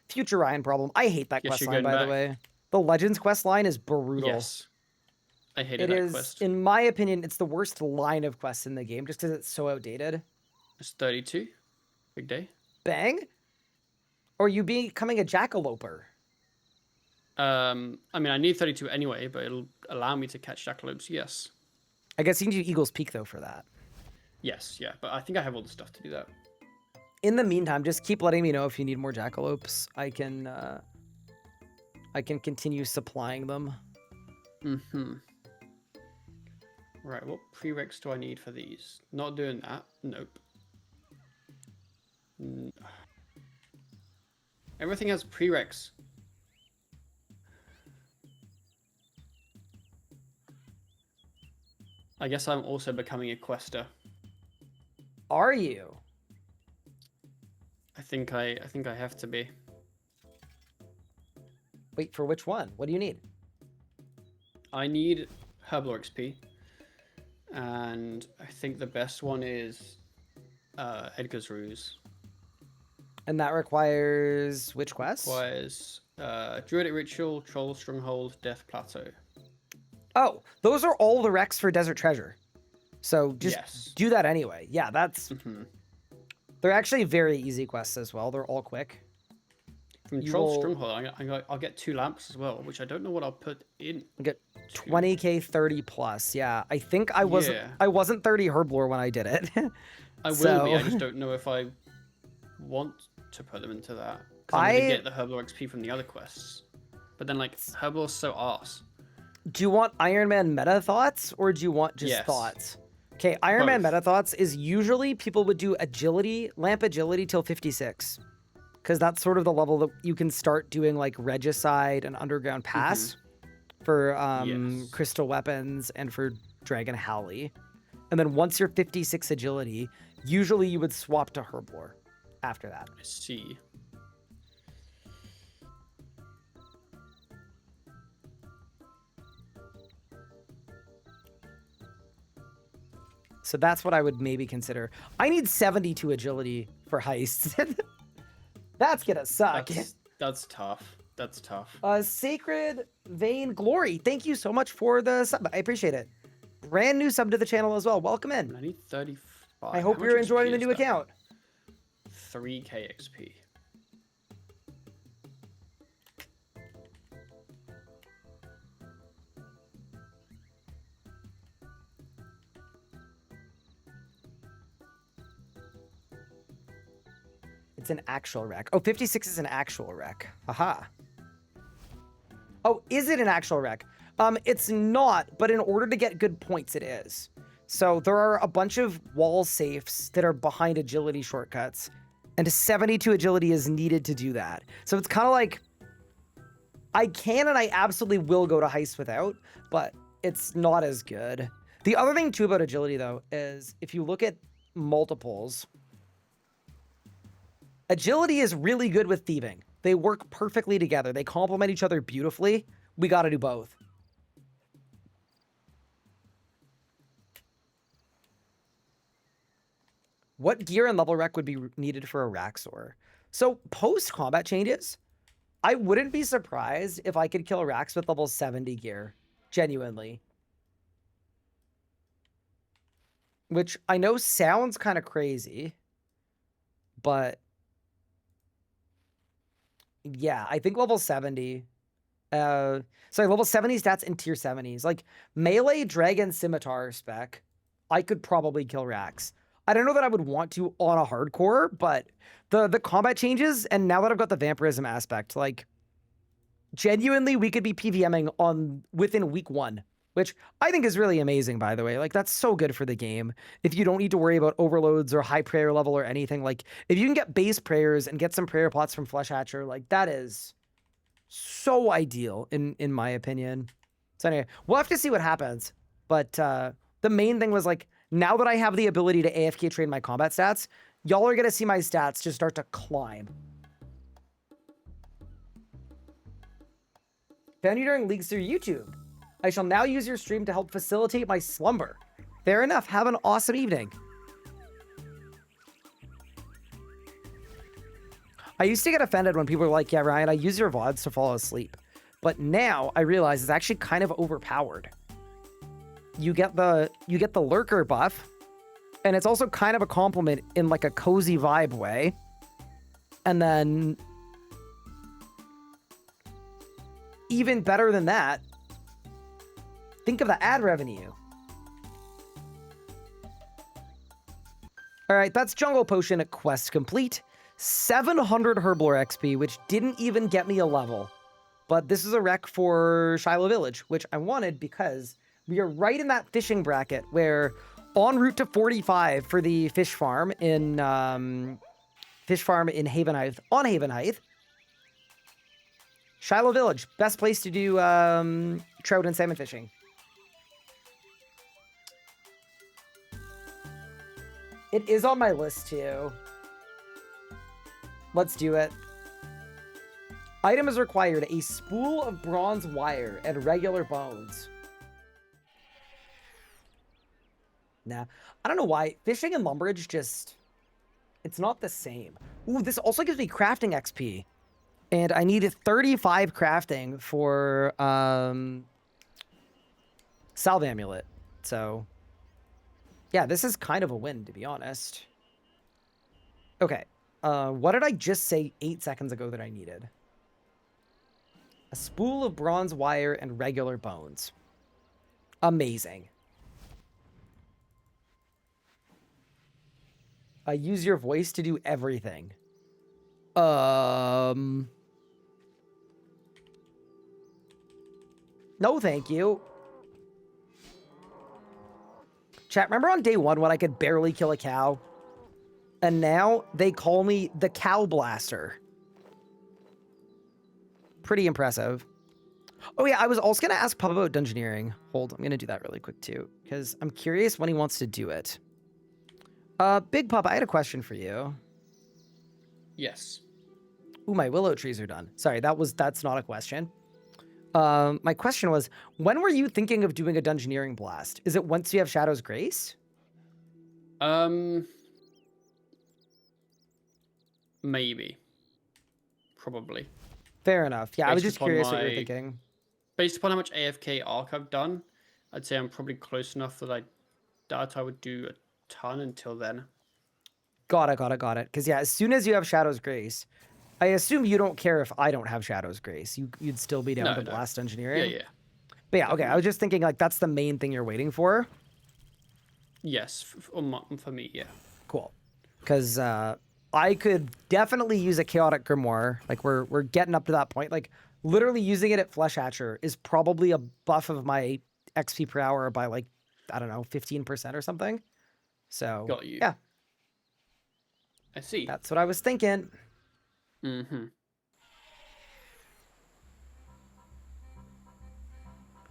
Future Ryan problem. I hate that Yes, quest you're line, going by the back. way. The Legends quest line is brutal. Yes. I hated It that is, quest. in my opinion, it's the worst line of quests in the game just because it's so outdated. It's 32. Big day. Bang? Or you becoming a jackaloper? I mean, I need 32 anyway, but it'll allow me to catch jackalopes, yes. I guess you can do Eagle's Peak, though, for that. Yes, yeah, but I think I have all the stuff to do that. In the meantime, just keep letting me know if you need more jackalopes. I can continue supplying them. Right, what prereqs do I need for these? Not doing that. Nope. Everything has prereqs. I guess I'm also becoming a quester. Are you? I think I have to be. Wait, for which one? What do you need? I need Herblore XP. And I think the best one is Edgar's Ruse. And that requires which quest? Requires Druidic Ritual, Troll Stronghold, Death Plateau. Oh, those are all the recs for Desert Treasure. So just Yes. do that anyway. Yeah, that's... They're actually very easy quests as well. They're all quick. From You Troll will- Stronghold, I'll get 2 lamps as well, which I don't know what I'll put in. Get 20k 30 plus. Yeah, I think I wasn't Yeah. I wasn't 30 herblore when I did it. I will So- be, I just don't know if I want to put them into that. Because I'm going to get the Herblore XP from the other quests. But then, like, Herblore's so arse. Do you want Ironman meta thoughts or do you want just Yes. thoughts? Okay, Ironman Both. meta thoughts is usually people would do agility, lamp agility till 56. Because that's sort of the level that you can start doing like Regicide and Underground Pass for Yes. crystal weapons and for Dragon Howley. And then once you're 56 agility, usually you would swap to Herblore after that. I see. So that's what I would maybe consider. I need 72 agility for heists. That's gonna suck. That's tough. That's tough. Sacred Vein Glory, thank you so much for the sub. I appreciate it. Brand new sub to the channel as well. Welcome in. I need 35. I hope How much you're enjoying XP the is new that? account. 3k XP. It's an actual wreck. Oh, 56 is an actual wreck. Haha. Oh, is it an actual wreck? It's not, but in order to get good points, it is. So there are a bunch of wall safes that are behind agility shortcuts, and 72 agility is needed to do that. So it's kind of like, I can and I absolutely will go to heist without, but it's not as good. The other thing too about agility though is if you look at multiples, agility is really good with thieving. They work perfectly together. They complement each other beautifully. We got to do both. What gear and level rec would be needed for a Raxor? So post-combat changes, I wouldn't be surprised if I could kill Rax with level 70 gear. Genuinely. Which I know sounds kind of crazy, but yeah, I think level 70. Sorry, level 70 stats and tier 70s. Like melee dragon scimitar spec, I could probably kill Rax. I don't know that I would want to on a hardcore, but the combat changes, and now that I've got the vampirism aspect, like genuinely we could be PVMing on within week 1, which I think is really amazing, by the way. Like that's so good for the game. If you don't need to worry about overloads or high prayer level or anything, like if you can get base prayers and get some prayer pots from Flesh Hatcher, like that is so ideal in my opinion. So anyway, we'll have to see what happens. But the main thing was like, now that I have the ability to AFK train my combat stats, y'all are gonna see my stats just start to climb. Found you during leagues through YouTube. I shall now use your stream to help facilitate my slumber. Fair enough. Have an awesome evening. I used to get offended when people were like, yeah, Ryan, I use your VODs to fall asleep. But now I realize it's actually kind of overpowered. You get the lurker buff, and it's also kind of a compliment in like a cozy vibe way. And then even better than that, think of the ad revenue. All right, that's Jungle Potion quest complete. 700 Herblore XP, which didn't even get me a level. But this is a rec for Shiloh Village, which I wanted because we are right in that fishing bracket where en route to 45 for the fish farm in Haven Heights, on Haven Heights. Shiloh Village, best place to do trout and salmon fishing. It is on my list too. Let's do it. Item is required: a spool of bronze wire and regular bones. Nah, I don't know why. Fishing and lumberage just... it's not the same. Ooh, this also gives me crafting XP. And I needed 35 crafting for Salve Amulet. So, yeah, this is kind of a win, to be honest. Okay. What did I just say 8 seconds ago that I needed? A spool of bronze wire and regular bones. Amazing. Use your voice to do everything. No, thank you. Chat, remember on day 1 when I could barely kill a cow? And now they call me the Cow Blaster. Pretty impressive. Oh yeah, I was also going to ask Pup about Dungeoneering. Hold, I'm going to do that really quick too, because I'm curious when he wants to do it. Big Pup, I had a question for you. Yes. Ooh, my willow trees are done. Sorry, that's not a question. My question was, when were you thinking of doing a Dungeoneering blast? Is it once you have Shadow's Grace? Maybe. Probably. Fair enough. Yeah, I was Based just upon curious what you were thinking. Based upon how much AFK arc I've done, I'd say I'm probably close enough that I would do a ton until then. Got it. Because yeah, as soon as you have Shadow's Grace, I assume you don't care if I don't have Shadow's Grace. You'd still be down to blast Dungeoneering. Yeah. But yeah, okay. I was just thinking like that's the main thing you're waiting for. Yes, for me, yeah. Cool. Because I could definitely use a chaotic grimoire. Like we're getting up to that point. Like literally using it at Flesh Hatcher is probably a buff of my XP per hour by like, I don't know, 15% or something. So Got you. yeah, I see. that's what I was thinking. Mm-hmm.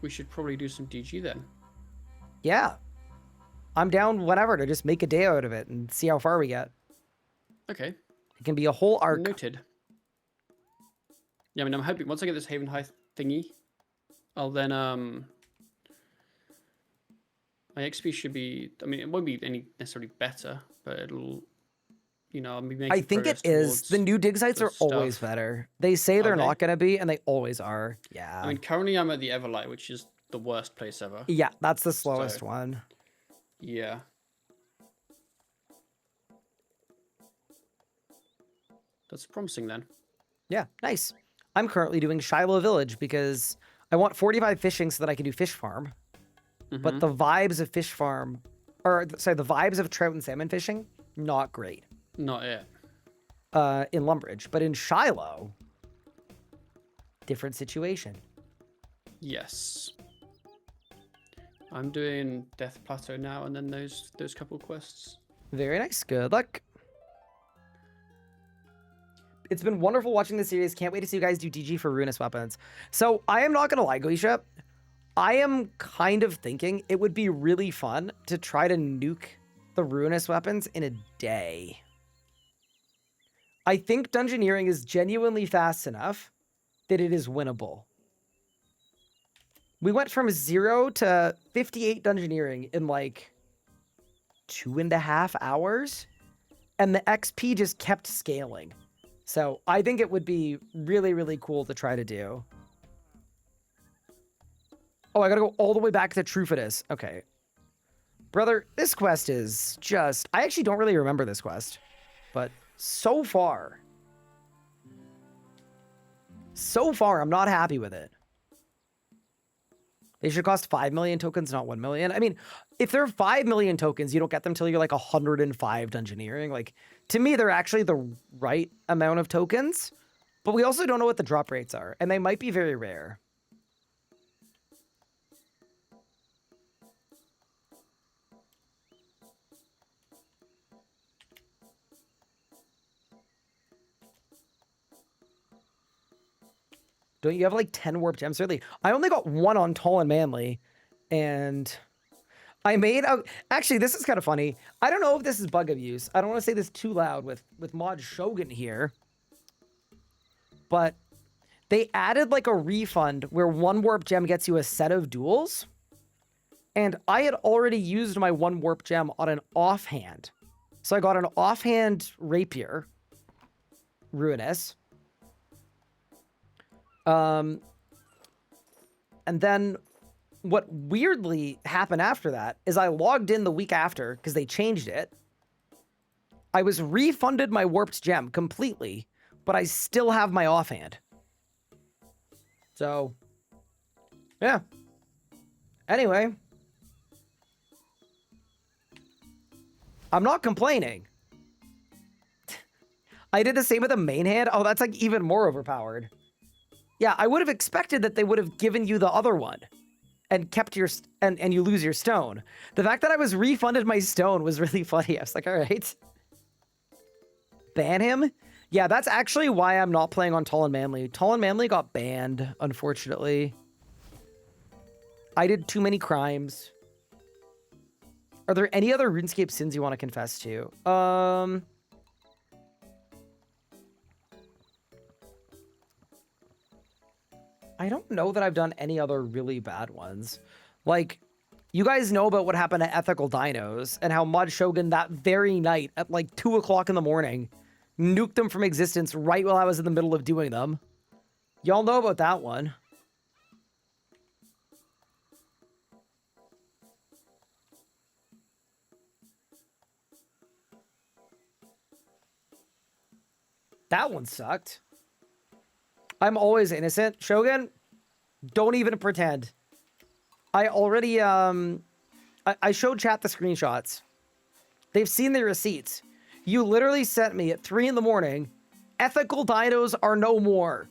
We should probably do some DG then. Yeah. I'm down whenever to just make a day out of it and see how far we get. Okay. It can be a whole arc. Noted. Yeah, I mean, I'm hoping once I get this Haven High thingy, I'll then my XP should be. I mean, it won't be any necessarily better, but it'll. You know, I'll be making. I think it is. The new dig sites are always better. They say they're not going to be, and they always are. Yeah. I mean, currently I'm at the Everlight, which is the worst place ever. Yeah, that's the slowest one. Yeah. That's promising then. Yeah, nice. I'm currently doing Shiloh Village because I want 45 fishing so that I can do fish farm. But the vibes of fish farm, or sorry, the vibes of trout and salmon fishing, not great. Not yet. In Lumbridge, but in Shiloh, different situation. Yes. I'm doing Death Plateau now, and then those couple quests. Very nice. Good luck. It's been wonderful watching the series. Can't wait to see you guys do DG for ruinous weapons. So I am not gonna lie, Goisha. I am kind of thinking it would be really fun to try to nuke the ruinous weapons in a day. I think dungeoneering is genuinely fast enough that it is winnable. We went from 0 to 58 dungeoneering in like 2.5 hours, and the XP just kept scaling. So I think it would be really, really cool to try to do. Oh, I gotta go all the way back to Trufidus. Okay. Brother, this quest is just... I actually don't really remember this quest, but so far, I'm not happy with it. They should cost 5 million tokens, not 1 million. I mean, if they're 5 million tokens, you don't get them till you're like 105 dungeoneering. Like, to me, they're actually the right amount of tokens, but we also don't know what the drop rates are, and they might be very rare. Don't you have like 10 warp gems? Really? I only got 1 on Tall and Manly, and I made a... Actually, this is kind of funny. I don't know if this is bug abuse. I don't want to say this too loud with Mod Shogun here, but they added like a refund where 1 warp gem gets you a set of duels, and I had already used my 1 warp gem on an offhand. So I got an offhand rapier, Ruinous. And then what weirdly happened after that is I logged in the week after because they changed it. I was refunded my warped gem completely, but I still have my offhand. So, yeah. Anyway. I'm not complaining. I did the same with the main hand. Oh, that's like even more overpowered. Yeah, I would have expected that they would have given you the other one and kept your, and you lose your stone. The fact that I was refunded my stone was really funny. I was like, all right. Ban him? Yeah, that's actually why I'm not playing on Tall and Manly. Tall and Manly got banned, unfortunately. I did too many crimes. Are there any other RuneScape sins you want to confess to? I don't know that I've done any other really bad ones. Like, you guys know about what happened to Ethical Dinos and how Mod Shogun that very night at like 2 o'clock in the morning nuked them from existence right while I was in the middle of doing them. Y'all know about that one. That one sucked. I'm always innocent. Shogun, don't even pretend. I already, I showed chat the screenshots. They've seen the receipts. You literally sent me at 3 in the morning, ethical dinos are no more.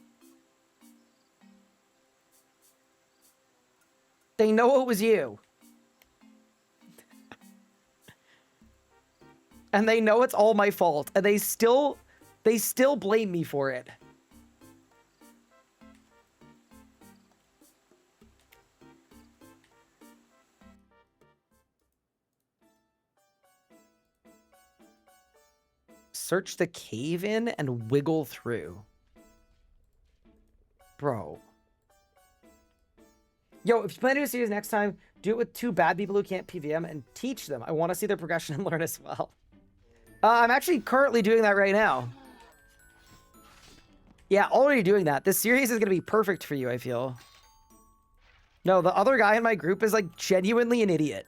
They know it was you. And they know it's all my fault. And they still blame me for it. Search the cave in and wiggle through. Bro. Yo, if you plan to do a series next time, do it with 2 bad people who can't PVM and teach them. I want to see their progression and learn as well. I'm actually currently doing that right now. Yeah, already doing that. This series is going to be perfect for you, I feel. No, the other guy in my group is like genuinely an idiot.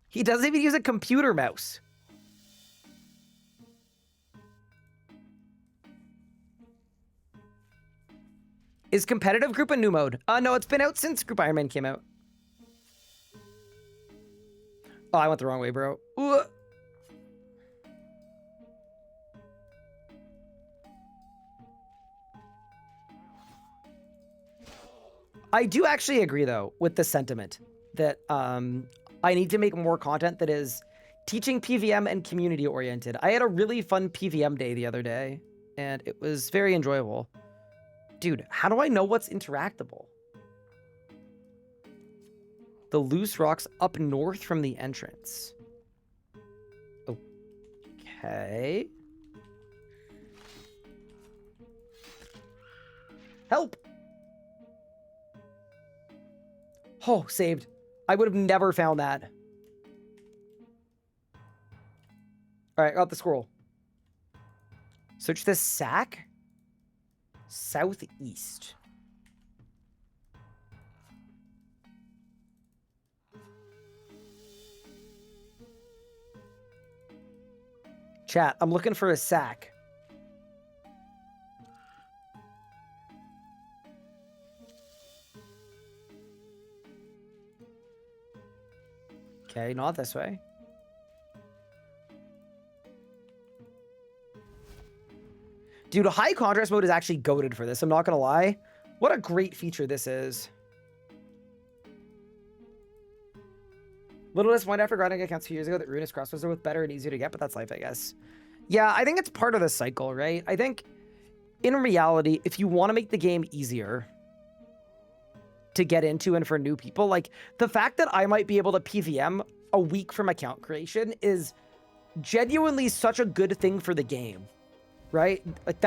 He doesn't even use a computer mouse. Is competitive group a new mode? No, it's been out since Group Ironman came out. Oh, I went the wrong way, bro. Ooh. I do actually agree, though, with the sentiment that I need to make more content that is teaching PVM and community-oriented. I had a really fun PVM day the other day, and it was very enjoyable. Dude, how do I know what's interactable? The loose rocks up north from the entrance. Okay. Help! Oh, saved. I would have never found that. All right, got the scroll. Search the sack. Southeast. Chat, I'm looking for a sack. Okay, not this way. Dude, high contrast mode is actually goated for this. I'm not going to lie. What a great feature this is. Little disappointed after grinding accounts 2 years ago that Ruinous crossbows are both better and easier to get, but that's life, I guess. Yeah, I think it's part of the cycle, right? I think in reality, if you want to make the game easier to get into and for new people, like the fact that I might be able to PVM a week from account creation is genuinely such a good thing for the game. Right? Like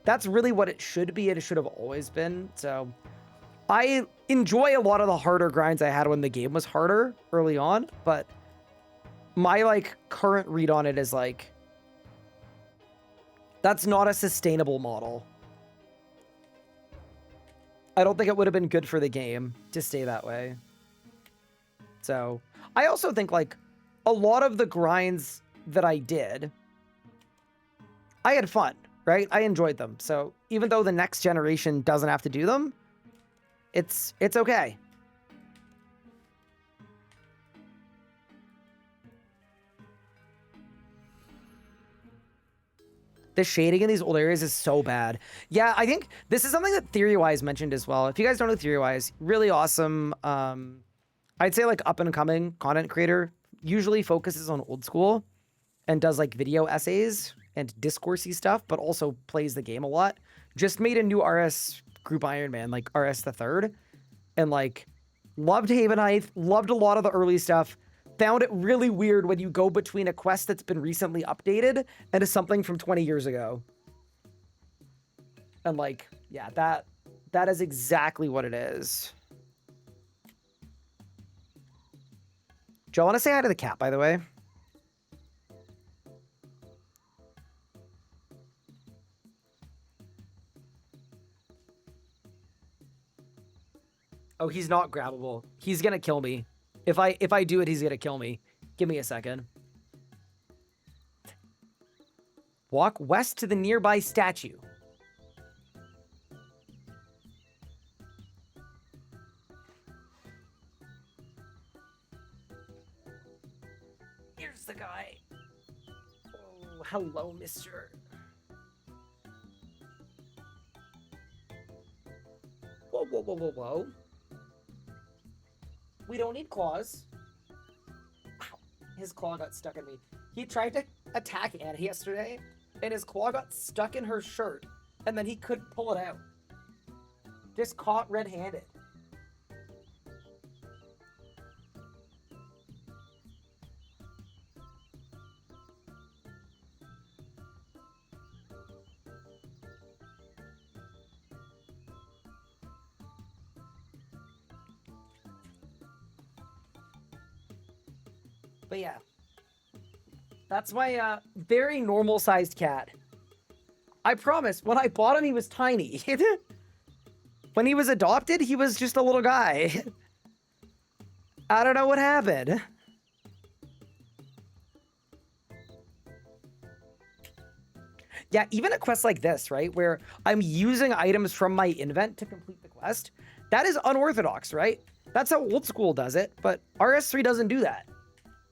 that's really what it should be, and it should have always been. So I enjoy a lot of the harder grinds I had when the game was harder early on, but my like current read on it is like that's not a sustainable model. I don't think it would have been good for the game to stay that way. So I also think like a lot of the grinds that I did, I had fun, right? I enjoyed them. So even though the next generation doesn't have to do them, it's okay. The shading in these old areas is so bad. Yeah, I think this is something that TheoryWise mentioned as well. If you guys don't know TheoryWise, really awesome. I'd say like up and coming content creator, usually focuses on old school and does like video essays and discoursey stuff, but also plays the game a lot. Just made a new RS Group Ironman, like RS the Third, and like loved Havenite, loved a lot of the early stuff. Found it really weird when you go between a quest that's been recently updated and to something from 20 years ago. And like, yeah, that is exactly what it is. Joe, I want to say hi to the cat, by the way. Oh, he's not grabbable. He's gonna kill me. If I do it, he's gonna kill me. Give me a second. Walk west to the nearby statue. Here's the guy. Oh, hello, mister. Whoa, whoa, whoa, whoa, whoa. We don't need claws. Ow. His claw got stuck in me. He tried to attack Anna yesterday, and his claw got stuck in her shirt, and then he couldn't pull it out. Just caught red-handed. But yeah, that's my very normal-sized cat. I promise, when I bought him, he was tiny. When he was adopted, he was just a little guy. I don't know what happened. Yeah, even a quest like this, right, where I'm using items from my invent to complete the quest, that is unorthodox, right? That's how old school does it, but RS3 doesn't do that.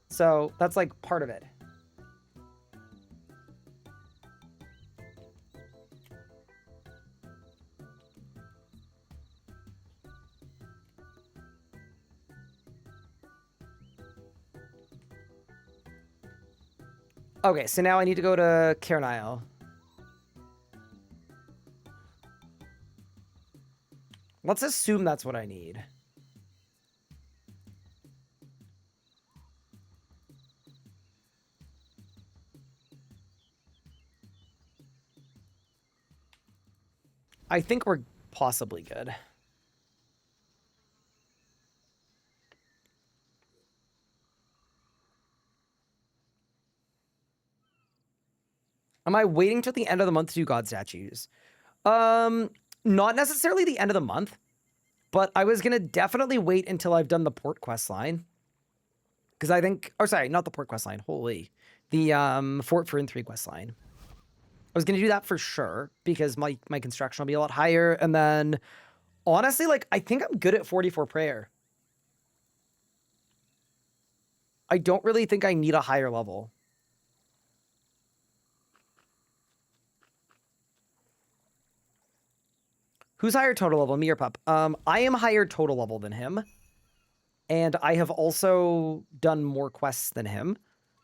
So that's like part of it. Okay, so now I need to go to Cairnile. Let's assume that's what I need. I think we're possibly good. Am I waiting till the end of the month to do god statues? Not necessarily the end of the month, but I was gonna definitely wait until I've done the port quest line. Because I think, oh sorry, not the port quest line, holy. The Fort Fern 3 quest line. I was gonna do that for sure, because my construction will be a lot higher, and then honestly, like, I think I'm good at 44 prayer. I don't really think I need a higher level. Who's higher total level, me or Pup? I am higher total level than him. And I have also done more quests than him.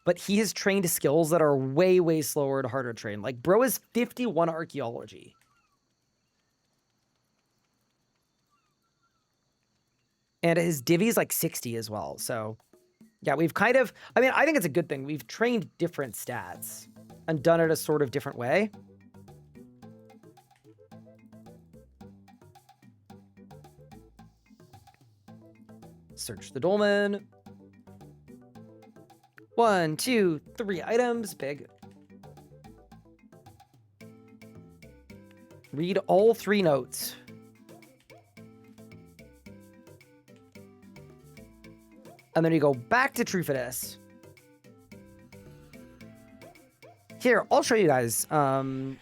But he has trained skills that are way, way slower and harder to train. Like, bro is 51 archaeology. And his divvy's like 60 as well. So, yeah, we've kind of... I mean, I think it's a good thing. We've trained different stats and done it a sort of different way. Search the dolmen. 1, 2, 3 items. Big. Read all 3 notes. And then you go back to Trufitus. Here, I'll show you guys mine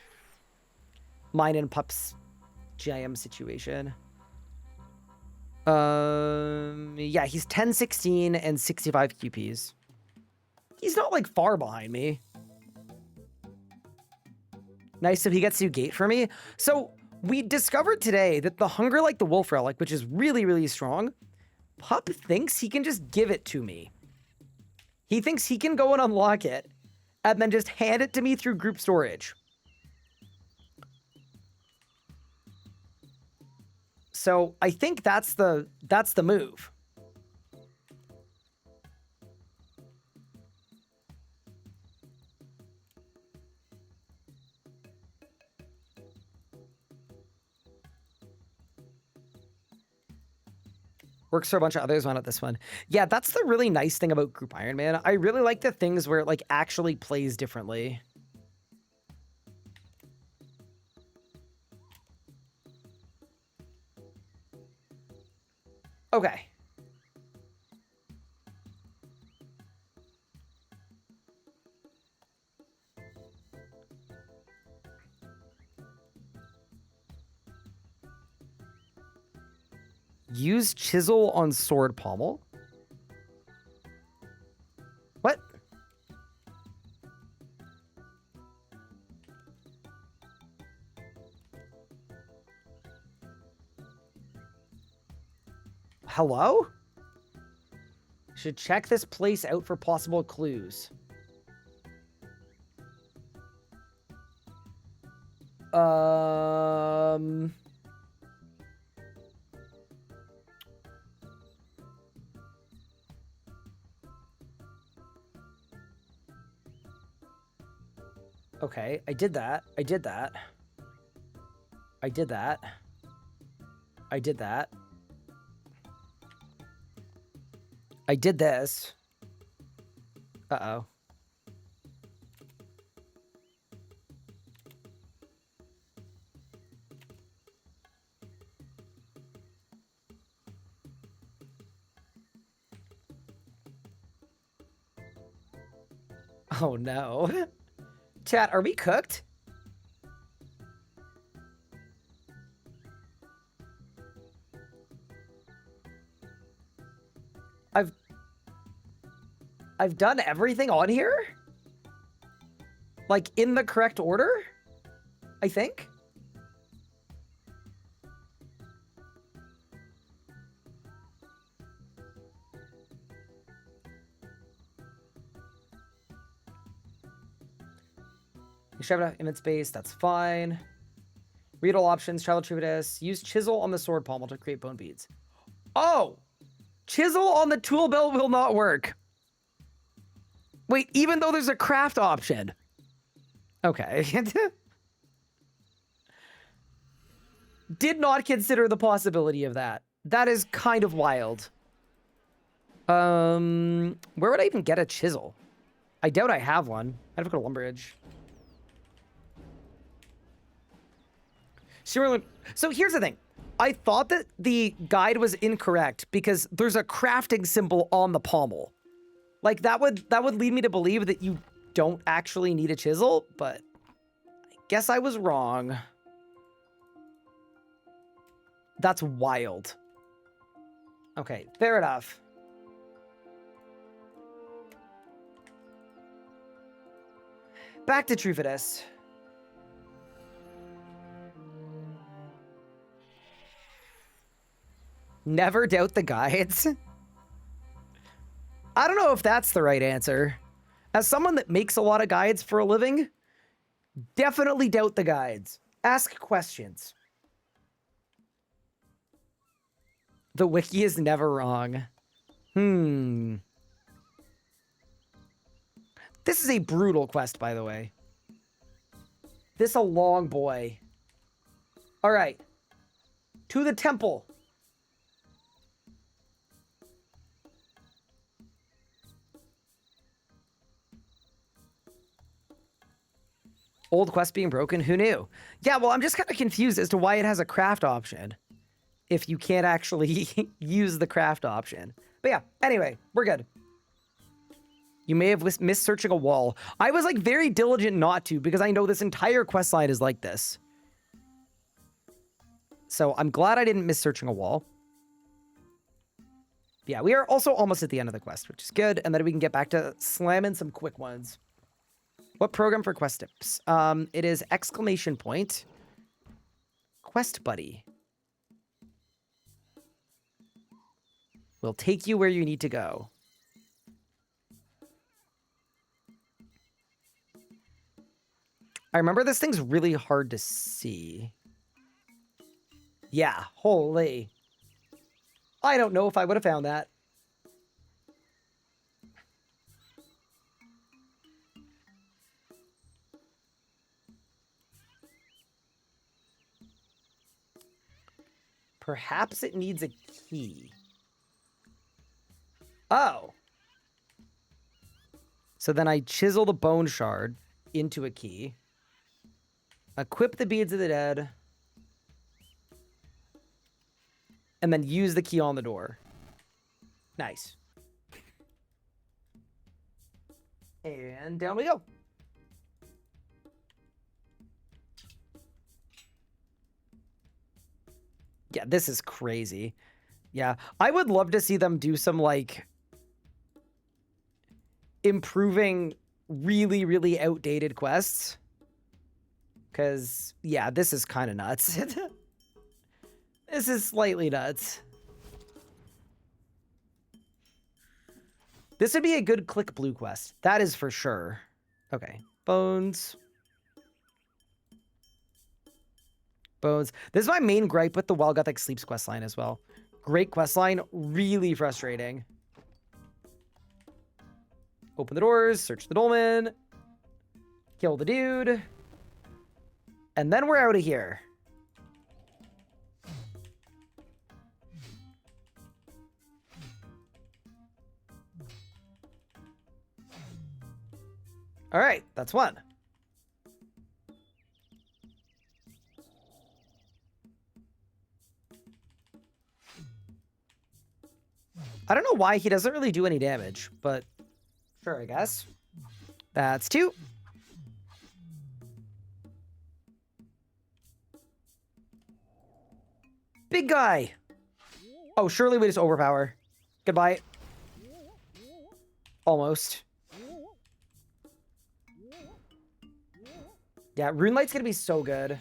and Pup's GIM situation. Yeah, he's 10, 16, and 65 QPs. He's not, like, far behind me. Nice if he gets to gate for me. So, we discovered today that the Hunger Like the Wolf relic, which is really, really strong, Pup thinks he can just give it to me. He thinks he can go and unlock it, and then just hand it to me through group storage. So I think that's the move. Works for a bunch of others, why not this one? Yeah, that's the really nice thing about Group Ironman. I really like the things where it like actually plays differently. Okay. Use chisel on sword pommel. What? Hello? Should check this place out for possible clues. Okay, I did that. I did that. I did that. I did that. I did this. Uh-oh. Oh no. Chat, are we cooked? I've done everything on here? Like in the correct order? I think. You should have image space, that's fine. Read all options, travel treatise. Use chisel on the sword pommel to create bone beads. Oh! Chisel on the tool belt will not work. Wait, even though there's a craft option. Okay. Did not consider the possibility of that. That is kind of wild. Where would I even get a chisel? I doubt I have one. I'd have to go to Lumbridge. So here's the thing. I thought that the guide was incorrect because there's a crafting symbol on the pommel. Like that would lead me to believe that you don't actually need a chisel, but I guess I was wrong. That's wild. Okay, fair enough. Back to Trufidus. Never doubt the guides. I don't know if that's the right answer. As someone that makes a lot of guides for a living, definitely doubt the guides. Ask questions. The wiki is never wrong. This is a brutal quest, by the way. This a long boy. All right. To the temple. Old quest being broken? Who knew? Yeah, well, I'm just kind of confused as to why it has a craft option if you can't actually use the craft option. But yeah, anyway, we're good. You may have missed searching a wall. I was like very diligent not to because I know this entire quest line is like this. So I'm glad I didn't miss searching a wall. Yeah, we are also almost at the end of the quest, which is good. And then we can get back to slamming some quick ones. What program for quest tips? It is exclamation point. Quest buddy. Will take you where you need to go. I remember this thing's really hard to see. Yeah, holy. I don't know if I would have found that. Perhaps it needs a key. Oh. So then I chisel the bone shard into a key. Equip the beads of the dead. And then use the key on the door. Nice. And down we go. Yeah, this is crazy. Yeah, I would love to see them do some, like, improving really, really outdated quests. Because, yeah, this is kind of nuts. This is slightly nuts. This would be a good click blue quest. That is for sure. Okay. Bones. Bones. This is my main gripe with the Wild Gothic Sleeps quest line as well. Great quest line. Really frustrating. Open the doors. Search the dolmen. Kill the dude. And then we're out of here. All right, that's one. I don't know why he doesn't really do any damage, but sure, I guess. That's two. Big guy. Oh, surely we just overpower. Goodbye. Almost. Yeah, Runelight's gonna be so good.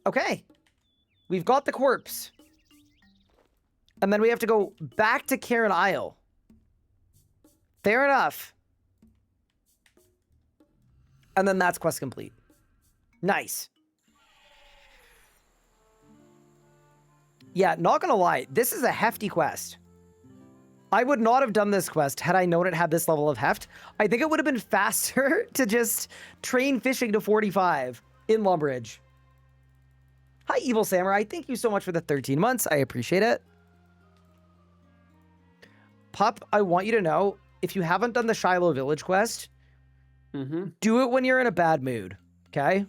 Okay. We've got the corpse. And then we have to go back to Karen Isle. Fair enough. And then that's quest complete. Nice. Yeah, not gonna lie, this is a hefty quest. I would not have done this quest had I known it had this level of heft. I think it would have been faster to just train fishing to 45 in Lumbridge. Hi, Evil Samurai. Thank you so much for the 13 months. I appreciate it. Pup, I want you to know, if you haven't done the Shiloh Village quest, do it when you're in a bad mood, okay?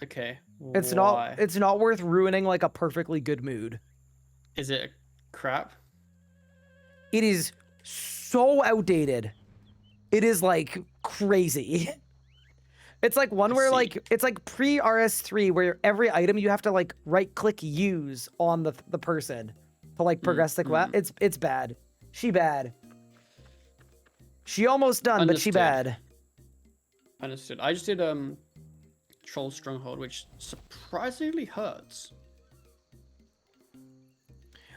Okay. It's not worth ruining like a perfectly good mood. Is it crap? It is so outdated. It is like crazy. It's like one where like it's like pre-RS3 where every item you have to like right click use on the person to like progress the quest. It's bad. She bad. She almost done, but she bad. Understood. I just did Troll Stronghold, which surprisingly hurts.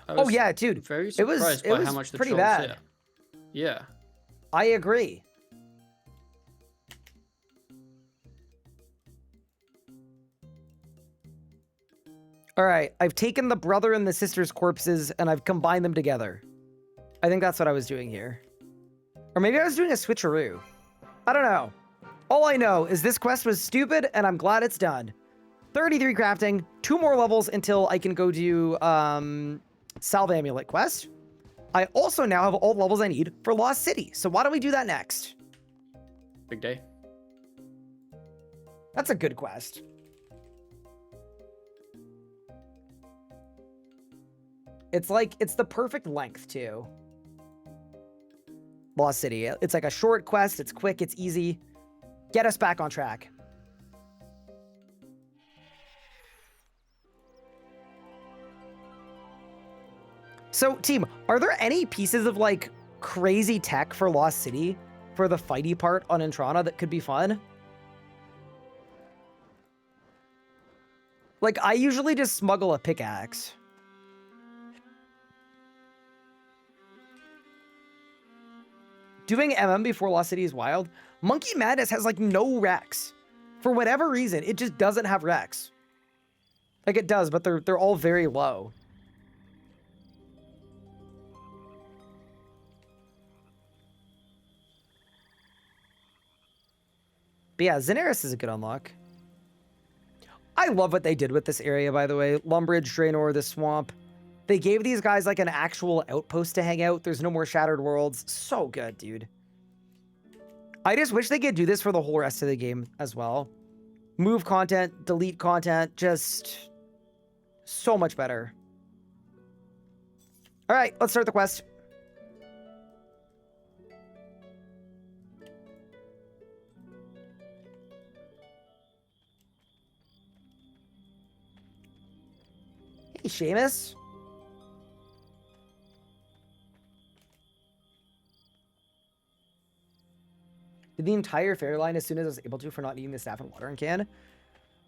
Oh yeah, dude. Very surprised by how much the pretty trolls bad. hit. Yeah. I agree. All right, I've taken the brother and the sister's corpses and I've combined them together. I think that's what I was doing here. Or maybe I was doing a switcheroo. I don't know. All I know is this quest was stupid and I'm glad it's done. 33 crafting, 2 more levels until I can go do Salve Amulet quest. I also now have all the levels I need for Lost City. So why don't we do that next? Big day. That's a good quest. It's like, it's the perfect length too. Lost City. It's like a short quest. It's quick. It's easy. Get us back on track. So, team, are there any pieces of, like, crazy tech for Lost City for the fighty part on Entrana that could be fun? Like, I usually just smuggle a pickaxe. Doing MM before Lost City is wild. Monkey Madness has, like, no Rex. For whatever reason, it just doesn't have Rex. Like, it does, but they're all very low. But yeah, Xenaris is a good unlock. I love what they did with this area, by the way. Lumbridge, Draenor, the swamp. They gave these guys like an actual outpost to hang out. There's no more Shattered Worlds. So good, dude. I just wish they could do this for the whole rest of the game as well. Move content, delete content, just so much better. All right, let's start the quest. maybe Seamus? Did the entire fairy line as soon as I was able to for not needing the staff and watering can.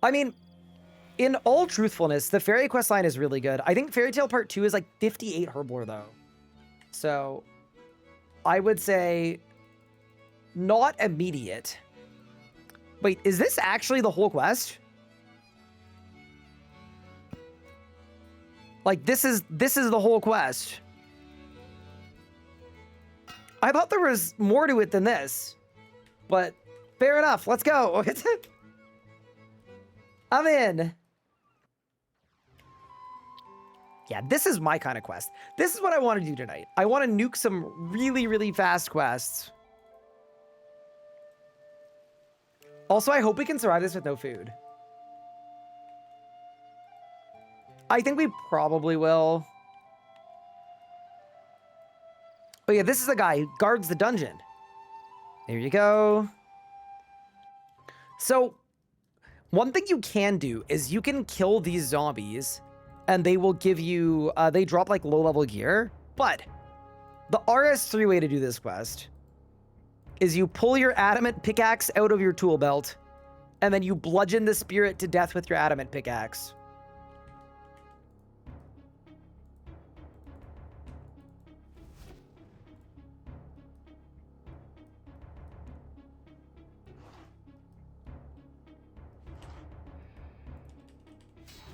I mean, in all truthfulness, the fairy quest line is really good. I think Fairy Tale Part 2 is like 58 herblore though. So I would say not immediate. Wait, is this actually the whole quest? Like this is the whole quest. I thought there was more to it than this. But fair enough. Let's go. I'm in. Yeah, this is my kind of quest. This is what I want to do tonight. I want to nuke some really, really fast quests. Also, I hope we can survive this with no food. I think we probably will. Oh yeah, this is the guy who guards the dungeon. There you go. So, one thing you can do is you can kill these zombies and they will give you, they drop like low-level gear. But the RS3 way to do this quest is you pull your adamant pickaxe out of your tool belt and then you bludgeon the spirit to death with your adamant pickaxe.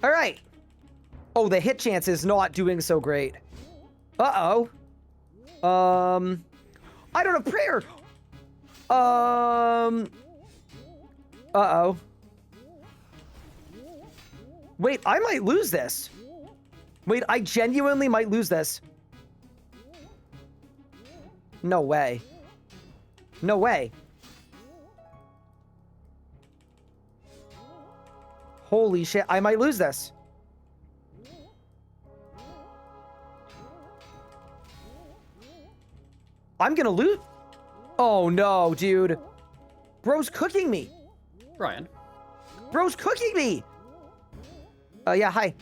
All right. Oh, the hit chance is not doing so great. Uh-oh. I don't have prayer. Uh-oh. Wait, I might lose this. Wait, I genuinely might lose this. No way. No way. Holy shit, I might lose this. I'm gonna lose. Oh no, dude. Bro's cooking me. Ryan. Bro's cooking me. Yeah, hi.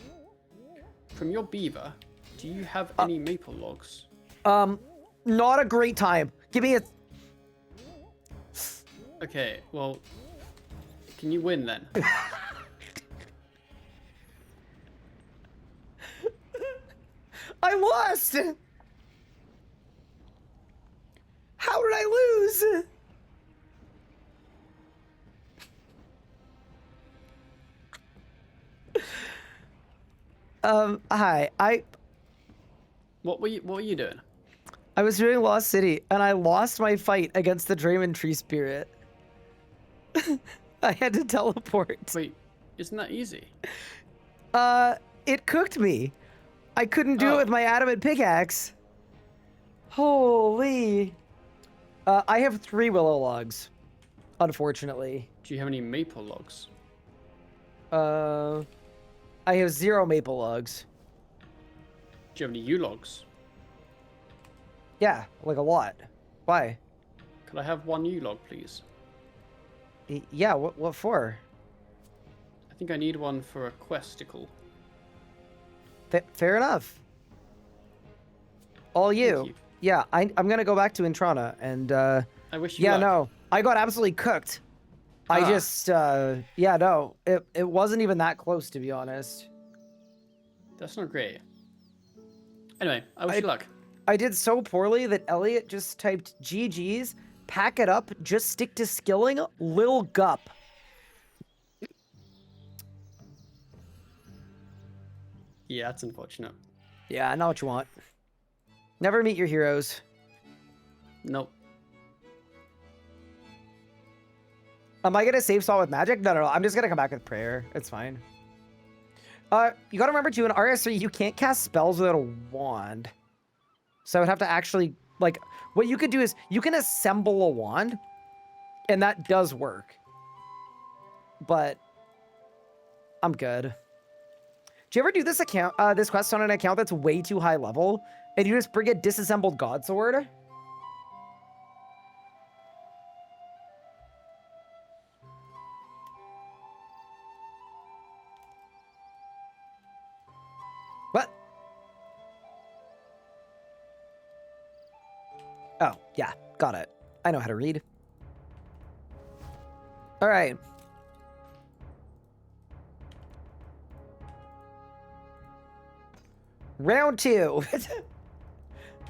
From your beaver, do you have any maple logs? Not a great time. Give me a... Okay, well, can you win then? I lost! How did I lose? Hi. What were you doing? I was doing Lost City, and I lost my fight against the Draymond Tree Spirit. I had to teleport. Wait, isn't that easy? It cooked me. I couldn't do it with my adamant pickaxe. Holy. I have 3 willow logs, unfortunately. Do you have any maple logs? I have 0 maple logs. Do you have any yew logs? Yeah, like a lot. Why? Could I have 1 yew log, please? Yeah, what for? I think I need one for a questicle. Fair enough. All you. Thank you. Yeah, I'm gonna go back to Intrana and I wish you yeah, luck. no. I got absolutely cooked. I just yeah, no. It wasn't even that close, to be honest. That's not great. Anyway, I wish you luck. I did so poorly that Elliot just typed GG's, pack it up, just stick to skilling, Lil Gup. Yeah, that's unfortunate. Yeah, not what you want. Never meet your heroes. Nope. Am I gonna save spot with magic? No. I'm just gonna come back with prayer. It's fine. You gotta remember too, in RS3, you can't cast spells without a wand. So I would have to actually, like, what you could do is you can assemble a wand, and that does work. But I'm good. Do you ever do this this quest on an account that's way too high level, and you just bring a disassembled god sword? Yeah, got it. I know how to read. All right. Round 2.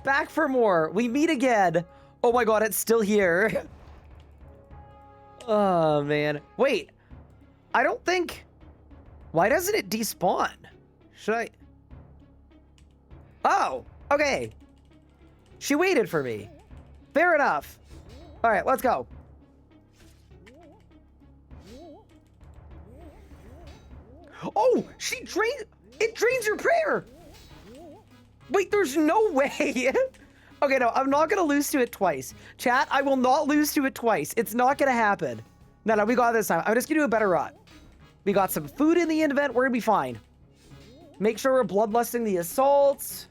Back for more. We meet again. Oh my god, it's still here. Oh, man. Wait. I don't think... Why doesn't it despawn? Should I... Oh, okay. She waited for me. Fair enough. All right, let's go. Oh, she drained... It drains your prayer. Wait, there's no way. Okay, no, I'm not going to lose to it twice. Chat, I will not lose to it twice. It's not going to happen. No, we got it this time. I'm just going to do a better run. We got some food in the event. We're going to be fine. Make sure we're bloodlusting the assaults.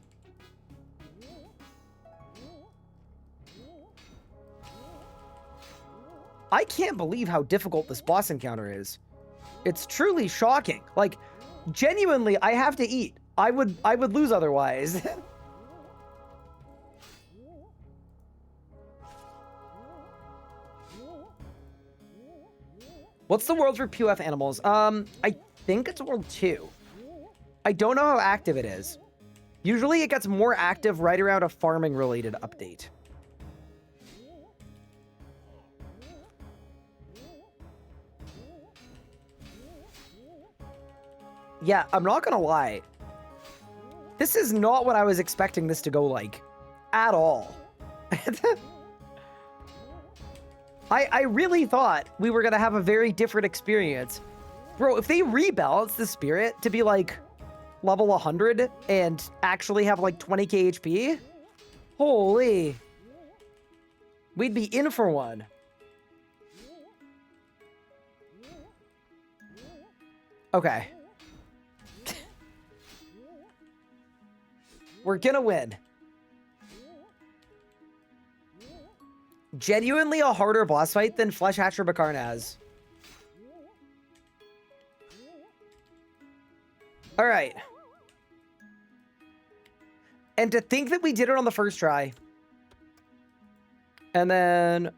I can't believe how difficult this boss encounter is. It's truly shocking. Like, genuinely, I have to eat. I would lose otherwise. What's the world for POF animals? I think it's world 2. I don't know how active it is. Usually it gets more active right around a farming related update. Yeah, I'm not gonna lie. This is not what I was expecting this to go like. At all. I really thought we were gonna have a very different experience. Bro, if they rebalance the spirit to be like level 100 and actually have like 20k HP, holy. We'd be in for one. Okay. We're gonna win. Genuinely a harder boss fight than Flesh Hatcher Bakarnaz. All right. And to think that we did it on the first try. And then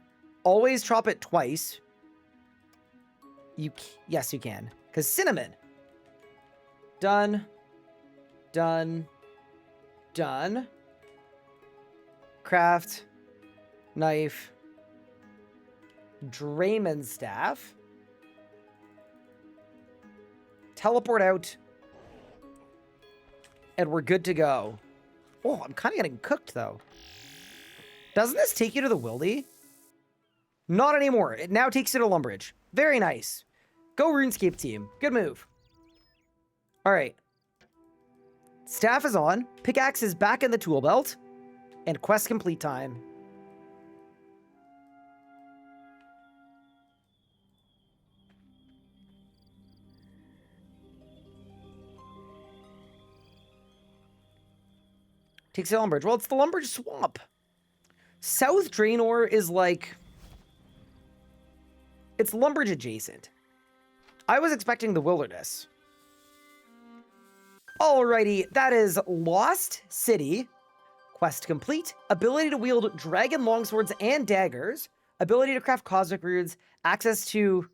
always chop it twice. Yes, you can. Because cinnamon. Done. Done. Done. Craft. Knife. Drayman staff. Teleport out. And we're good to go. Oh, I'm kind of getting cooked, though. Doesn't this take you to the Wildy? Not anymore. It now takes you to Lumbridge. Very nice. Go RuneScape team. Good move. All right. Staff is on. Pickaxe is back in the tool belt. And quest complete time. Takes the Lumbridge. Well, it's the Lumbridge Swamp. South Draenor is like... It's Lumbridge adjacent. I was expecting the wilderness. Alrighty, that is Lost City. Quest complete. Ability to wield dragon longswords and daggers. Ability to craft cosmic runes. Access to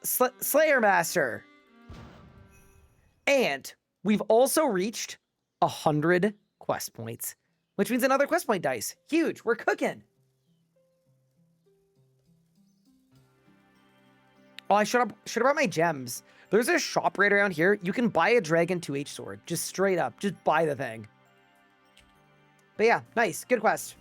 Slayer Master. And we've also reached 100 quest points, which means another quest point dice. Huge. We're cooking. Oh, I should have brought my gems. There's a shop right around here. You can buy a Dragon 2H sword. Just straight up. Just buy the thing. But yeah, nice. Good quest.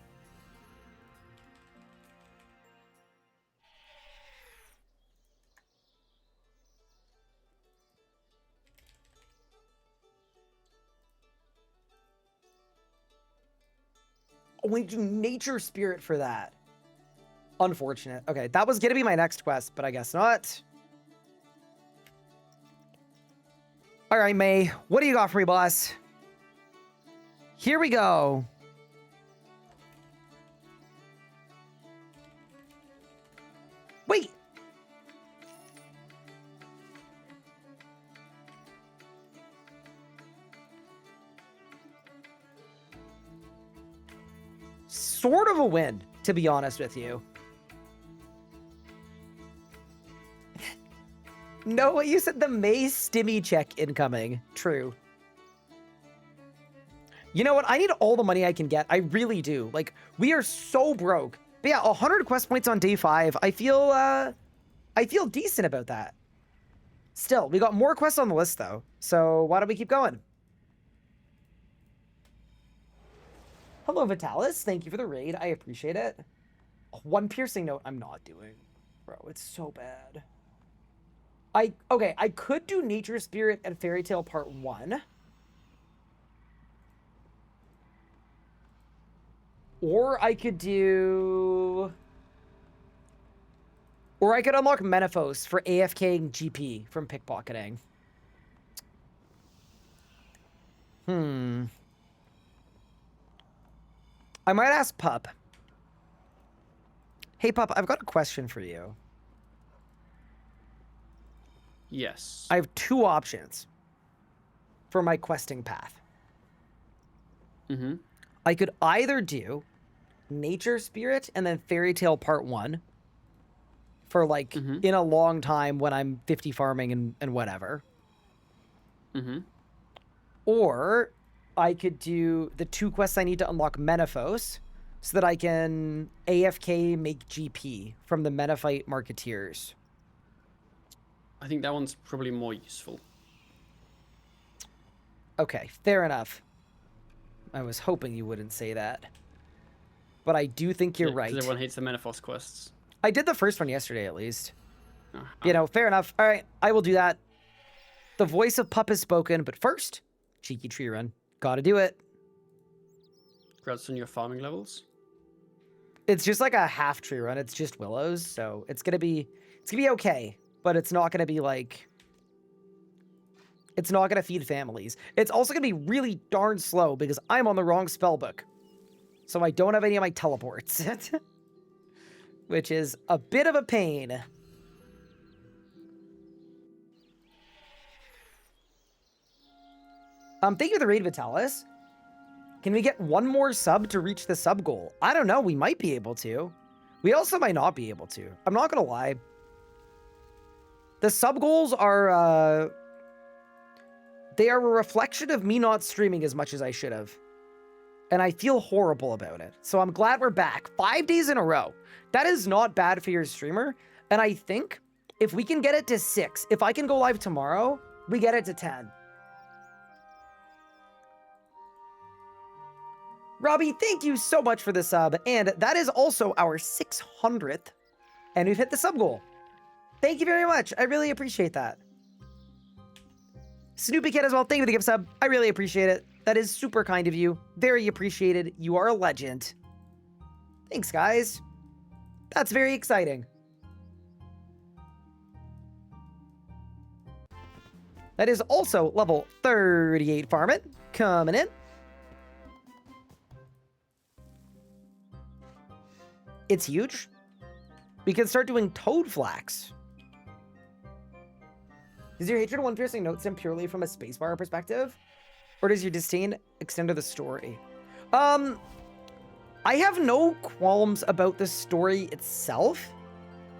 We do Nature Spirit for that. Unfortunate. Okay, that was going to be my next quest, but I guess not. All right, May. What do you got for me, boss? Here we go. Wait. sort of a win, to be honest with you. No, what you said, the May stimmy check incoming. True. You know what? I need all the money I can get. I really do. Like, we are so broke. But yeah, 100 quest points on day 5. I feel decent about that. Still, we got more quests on the list though. So why don't we keep going? Hello, Vitalis. Thank you for the raid. I appreciate it. One piercing note I'm not doing. Bro, it's so bad. Okay, I could do Nature Spirit and Fairy Tale Part 1. Or I could do... Or I could unlock Menaphos for AFKing GP from pickpocketing. I might ask Pup. Hey, Pup, I've got a question for you. Yes. I have 2 options for my questing path. Mm-hmm. I could either do Nature Spirit and then Fairy Tale Part 1 for, like, in a long time when I'm 50 farming and whatever. Mm-hmm. Or I could do the 2 quests I need to unlock Menaphos so that I can AFK make GP from the Menaphite Marketeers. I think that one's probably more useful. Okay, fair enough. I was hoping you wouldn't say that. But I do think you're right. Because everyone hates the Menaphos quests. I did the first one yesterday, at least. Oh, You know, fair enough. All right, I will do that. The voice of Pup has spoken, but first, cheeky tree run. Gotta do it. Congrats on your farming levels. It's just like a half tree run. It's just willows, so it's gonna be okay, but it's not gonna be like... It's not gonna feed families. It's also gonna be really darn slow because I'm on the wrong spell book. So I don't have any of my teleports. Which is a bit of a pain. Thank you for the raid, Vitalis. Can we get 1 more sub to reach the sub goal? I don't know. We might be able to. We also might not be able to. I'm not gonna lie. The sub goals are, they are a reflection of me not streaming as much as I should have. And I feel horrible about it. So I'm glad we're back. 5 days in a row. That is not bad for your streamer. And I think if we can get it to 6, if I can go live tomorrow, we get it to 10. Robbie, thank you so much for the sub. And that is also our 600th. And we've hit the sub goal. Thank you very much. I really appreciate that. Snoopy Kid as well. Thank you for the gift sub. I really appreciate it. That is super kind of you. Very appreciated. You are a legend. Thanks, guys. That's very exciting. That is also level 38 farming coming in. It's huge. We can start doing toad flax. Does your hatred of one piercing note stem purely from a spacebar perspective? Or does your disdain extend to the story? I have no qualms about the story itself.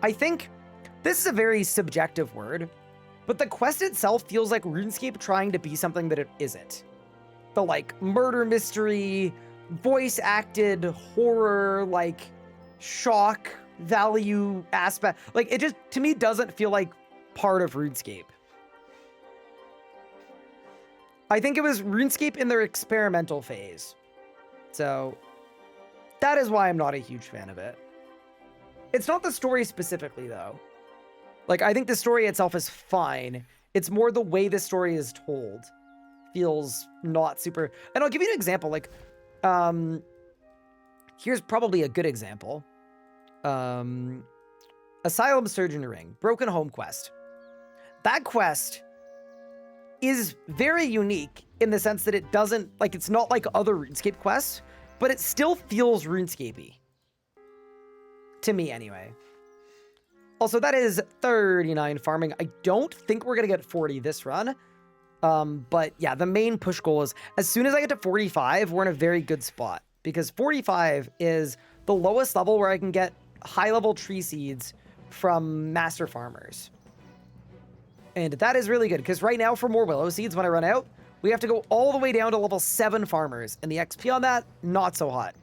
I think this is a very subjective word, but the quest itself feels like RuneScape trying to be something that it isn't. The, like, murder mystery, voice-acted horror, like, shock value aspect. Like, it just, to me, doesn't feel like part of RuneScape. I think it was RuneScape in their experimental phase. So, that is why I'm not a huge fan of it. It's not the story specifically, though. Like, I think the story itself is fine. It's more the way the story is told. Feels not super... And I'll give you an example. Like, here's probably a good example. Asylum Surgeon Ring. Broken Home Quest. That quest is very unique in the sense that it doesn't, like, it's not like other RuneScape quests, but it still feels RuneScape-y. To me, anyway. Also, that is 39 farming. I don't think we're gonna get 40 this run. But yeah, the main push goal is, as soon as I get to 45, we're in a very good spot. because 45 is the lowest level where I can get high-level tree seeds from master farmers. And that is really good, because right now for more willow seeds, when I run out, we have to go all the way down to level 7 farmers, and the XP on that, not so hot.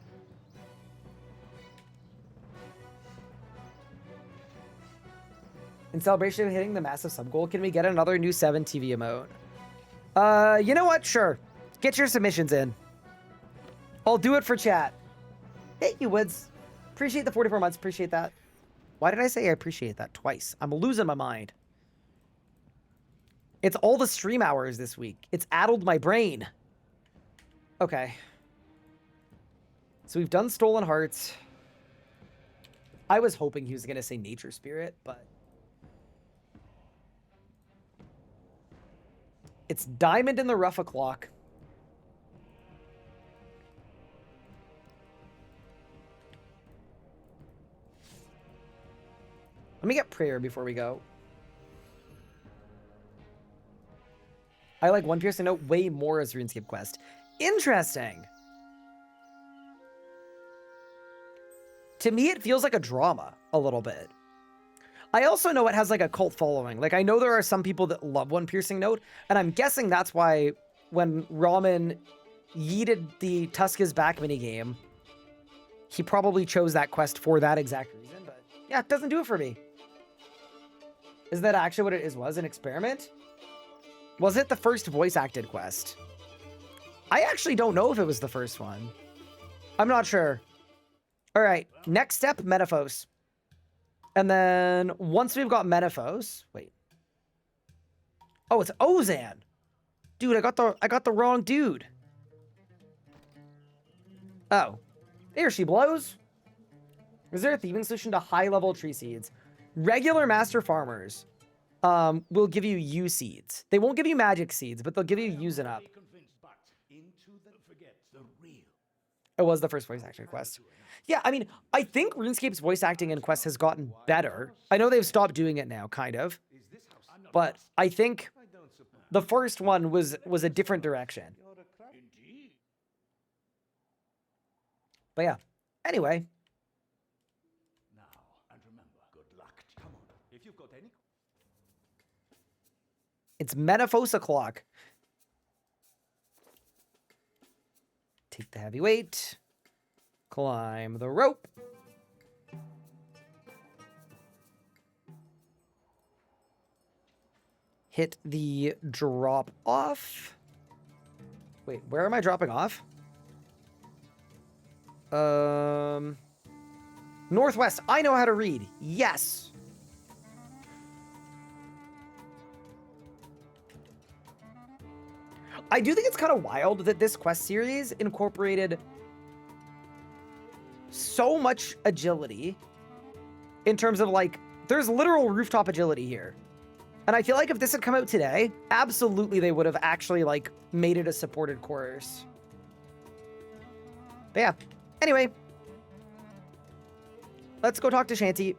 In celebration of hitting the massive sub goal, can we get another new 7 TV emote? You know what? Sure. Get your submissions in. I'll do it for chat. Thank you, Woods. Appreciate the 44 months. Appreciate that. Why did I say I appreciate that twice? I'm losing my mind. It's all the stream hours this week. It's addled my brain. Okay. So we've done Stolen Hearts. I was hoping he was going to say Nature Spirit, but... It's Diamond in the Rough O'Clock. Let me get prayer before we go. I like One Piercing Note way more as RuneScape Quest. Interesting. To me, it feels like a drama a little bit. I also know it has like a cult following. Like I know there are some people that love One Piercing Note, and I'm guessing that's why when Ramen yeeted the Tusk is Back minigame, he probably chose that quest for that exact reason. But yeah, it doesn't do it for me. Is that actually what it is? Was an experiment? Was it the first voice acted quest? I actually don't know if it was the first one. I'm not sure. All right, next step, Metaphos. And then once we've got Metaphos, wait. Oh, it's Ozan. Dude, I got the wrong dude. Oh. There she blows. Is there a thieving solution to high-level tree seeds? Regular master farmers will give you U seeds. They won't give you magic seeds, but they'll give you U's and up. It was the first voice acting quest. Yeah, I mean, I think RuneScape's voice acting in quests has gotten better. I know they've stopped doing it now, kind of. But I think the first one was a different direction. But yeah, anyway. It's Metaphos o'clock. Take the heavy weight. Climb the rope. Hit the drop off. Wait, where am I dropping off? Northwest. I know how to read. Yes. I do think it's kind of wild that this quest series incorporated so much agility in terms of like, there's literal rooftop agility here. And I feel like if this had come out today, absolutely they would have actually like made it a supported course. But yeah, anyway, let's go talk to Shanty.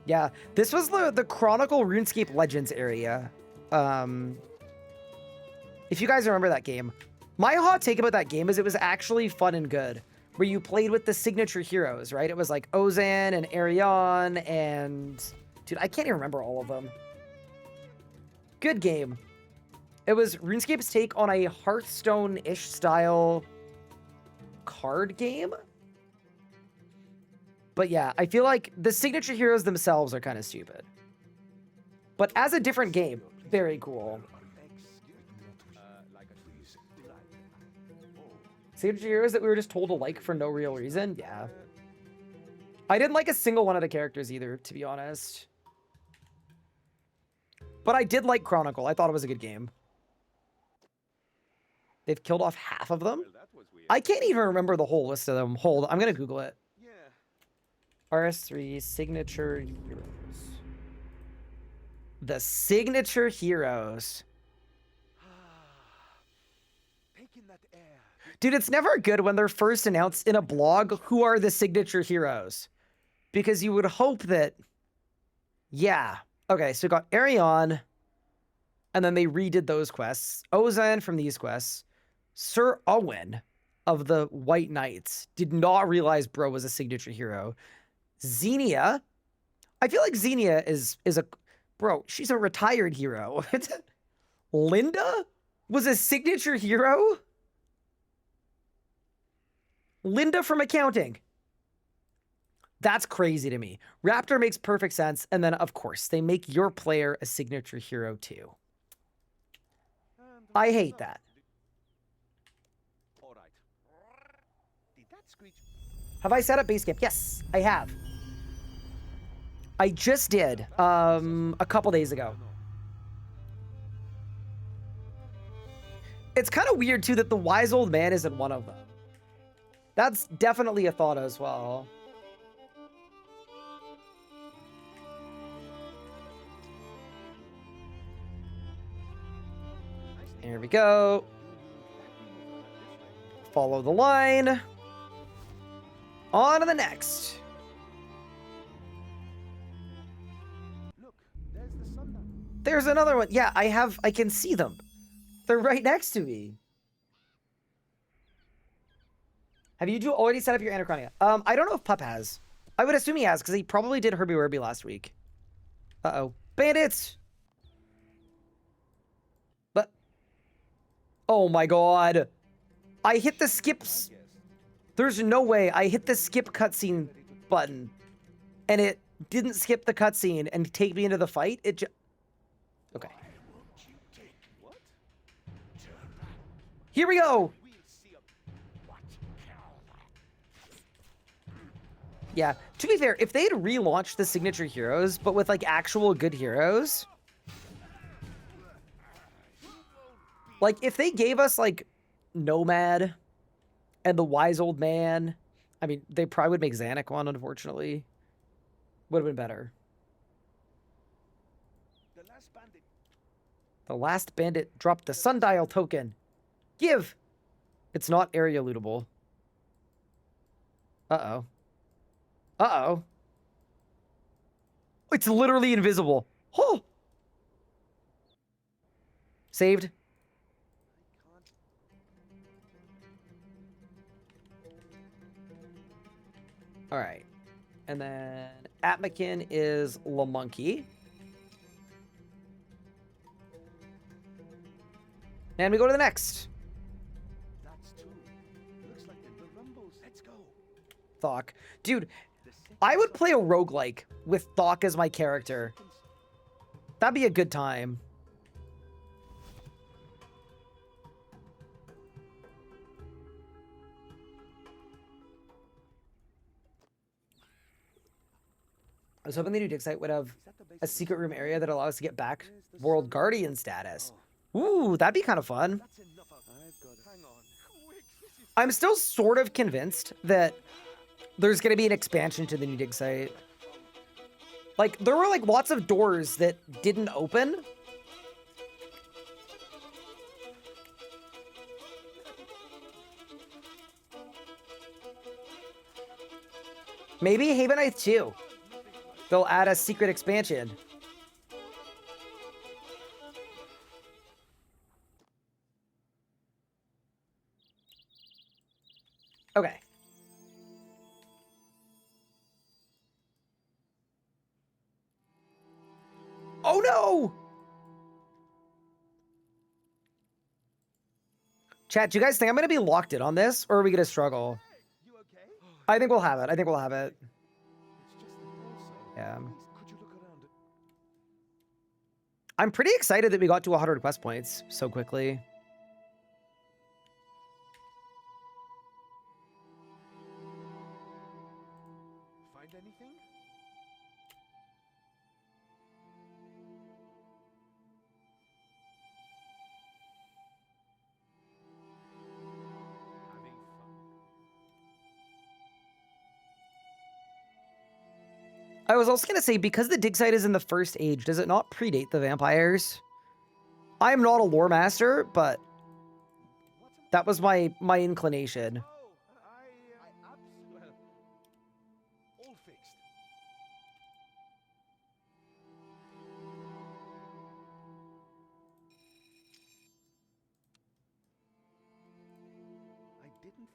Yeah, this was the Chronicle RuneScape Legends area. If you guys remember that game. My hot take about that game is it was actually fun and good. Where you played with the signature heroes, right? It was like Ozan and Arion and... Dude, I can't even remember all of them. Good game. It was RuneScape's take on a Hearthstone-ish style card game. But yeah, I feel like the signature heroes themselves are kind of stupid. But as a different game, very cool. Signature heroes that we were just told to like for no real reason? Yeah. I didn't like a single one of the characters either, to be honest. But I did like Chronicle. I thought it was a good game. They've killed off half of them? I can't even remember the whole list of them. Hold, I'm going to Google it. RS3 signature heroes. The signature heroes. Dude, it's never good when they're first announced in a blog who are the signature heroes. Because you would hope that... Yeah. Okay, so we got Arion. And then they redid those quests. Ozan from these quests. Sir Owen of the White Knights did not realize Bro was a signature hero. Xenia. I feel like Xenia is a... Bro, she's a retired hero. Linda was a signature hero? Linda from accounting. That's crazy to me. Raptor makes perfect sense. And then, of course, they make your player a signature hero too. I hate that. Have I set up base camp? Yes, I have. I just did a couple days ago. It's kind of weird too that the wise old man isn't one of them. That's definitely a thought as well. Here we go. Follow the line. On to the next. Look, there's the sundial. There's another one. Yeah, I can see them. They're right next to me. Have you already set up your Anachronia? I don't know if Pup has. I would assume he has, because he probably did Herbie Werby last week. Uh-oh. Bandits! But... Oh my god. I hit the skips. There's no way. I hit the skip cutscene button, and it didn't skip the cutscene and take me into the fight. It just... Okay. Here we go! Yeah, to be fair, if they had relaunched the signature heroes, but with, like, actual good heroes... Like, if they gave us, like, Nomad and the Wise Old Man... I mean, they probably would make Zanuck one, unfortunately. Would have been better. The last bandit dropped the sundial token. Give! It's not area lootable. Uh-oh. Uh-oh. It's literally invisible. Oh! Saved. All right. And then Atmakin is Lamonkey. And we go to the next. That's two. Looks like the rumbles. Let's go. Thok. Dude, I would play a roguelike with Thok as my character. That'd be a good time. I was hoping the new dig site would have a secret room area that allows us to get back World Guardian status. Ooh, that'd be kind of fun. I'm still sort of convinced that there's going to be an expansion to the new dig site. Like, there were, like, lots of doors that didn't open. Maybe Havenite 2. They'll add a secret expansion. Okay. Oh no! Chat, do you guys think I'm gonna be locked in on this, or are we gonna struggle? You okay? I think we'll have it. I think we'll have it. It's just the torso. Yeah. Could you look around? I'm pretty excited that we got to 100 quest points so quickly. Find anything? Having fun. I was also gonna say, because the dig site is in the first age, does it not predate the vampires? I'm not a lore master, but that was my inclination. Oh, I well, all fixed.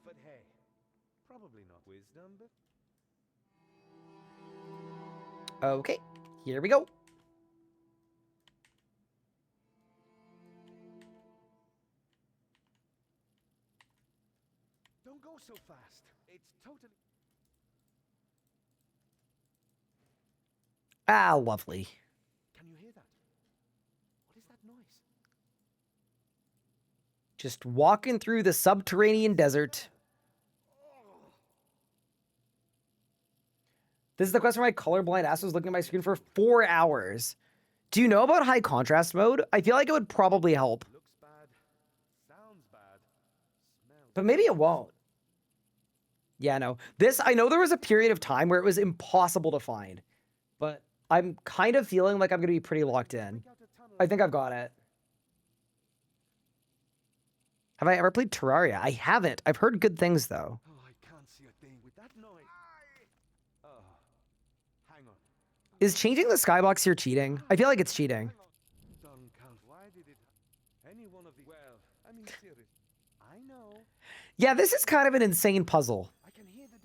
But hey, probably not wisdom, but Okay, here we go. don't go so fast. It's totally. Ah, lovely. Can you hear that? What is that noise? Just walking through the subterranean desert. This is the quest where my colorblind ass was looking at my screen for 4 hours. Do you know about high contrast mode? I feel like it would probably help. Looks bad. Sounds bad. Smells. But maybe it won't. Yeah, no. This, I know there was a period of time where it was impossible to find. But I'm kind of feeling like I'm going to be pretty locked in. Break out a tunnel. I think I've got it. Have I ever played Terraria? I haven't. I've heard good things, though. Oh, I can't see a thing with that noise. Oh, hang on. Is changing the skybox here cheating? I feel like it's cheating. Don't count. Why did it? Any one of the. Well, I mean, serious. I know. Yeah, this is kind of an insane puzzle. I can hear the.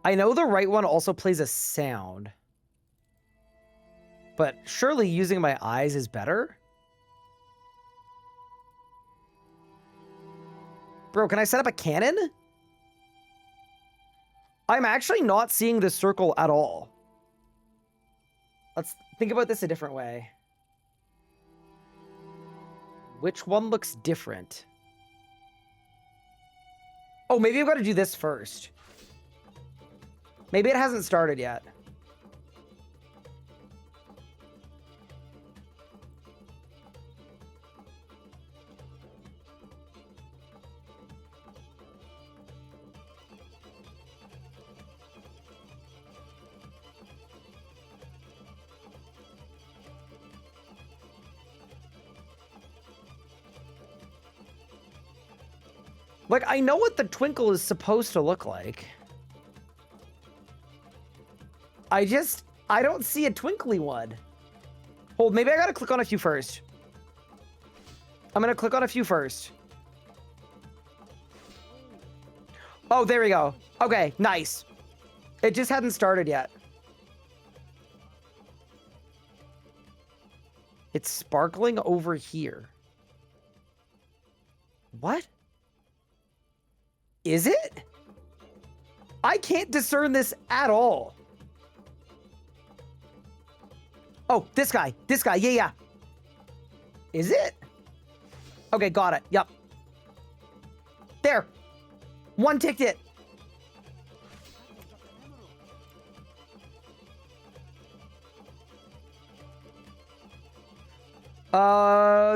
I know the right one also plays a sound. But surely using my eyes is better? Bro, can I set up a cannon? I'm actually not seeing the circle at all. Let's think about this a different way. Which one looks different? Oh, maybe I've got to do this first. Maybe it hasn't started yet. Like, I know what the twinkle is supposed to look like. I don't see a twinkly one. Hold, maybe I gotta click on a few first. I'm gonna click on a few first. Oh, there we go. Okay, nice. It just hadn't started yet. It's sparkling over here. What? Is it? I can't discern this at all. Oh, this guy, yeah. Is it? Okay, got it, yep. There, one ticked it.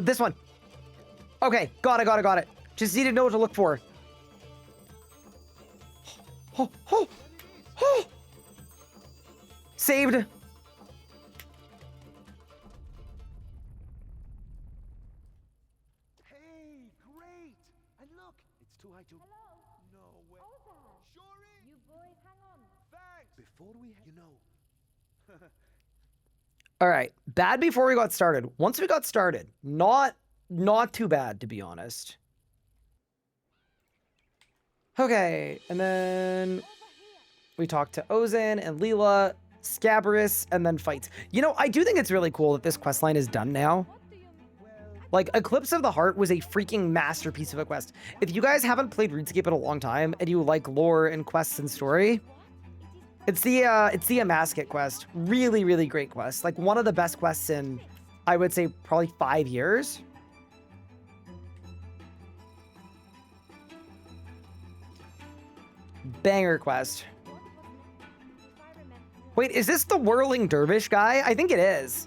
This one. Okay, got it. Just need to know what to look for. Oh. Saved. Hey, great! And look, it's too high to. No way. Sure is. You boys hang on. Thanks. Before we, you know. All right, bad before we got started. Once we got started, not too bad, to be honest. Okay, and then we talked to Ozan and Leela, Scabrous, and then fights. You know, I do think it's really cool that this questline is done now. Like, Eclipse of the Heart was a freaking masterpiece of a quest. If you guys haven't played RuneScape in a long time and you like lore and quests and story, it's the Amasket quest. Really, really great quest. Like, one of the best quests in, I would say, probably 5 years. Banger quest. Wait, is this the Whirling Dervish guy? I think it is.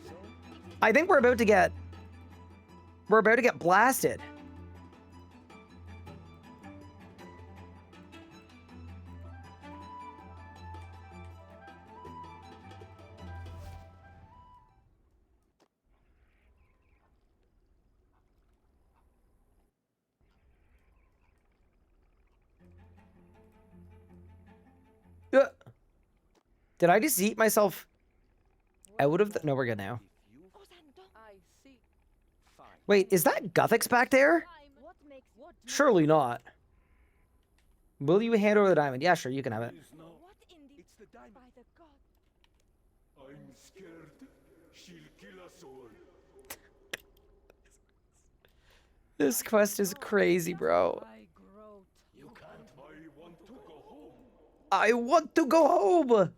I think we're about to get blasted. Uh, Did I just eat myself out of the... No, we're good now. I see. Fine. Wait, is that Guthix back there? What Surely not. Will you hand over the diamond? Yeah, sure, you can have it. It's the diamond. by the god? I'm scared. She'll kill us all. This quest is crazy, bro. I grow You can't. I want to go home. I want to go home. silence.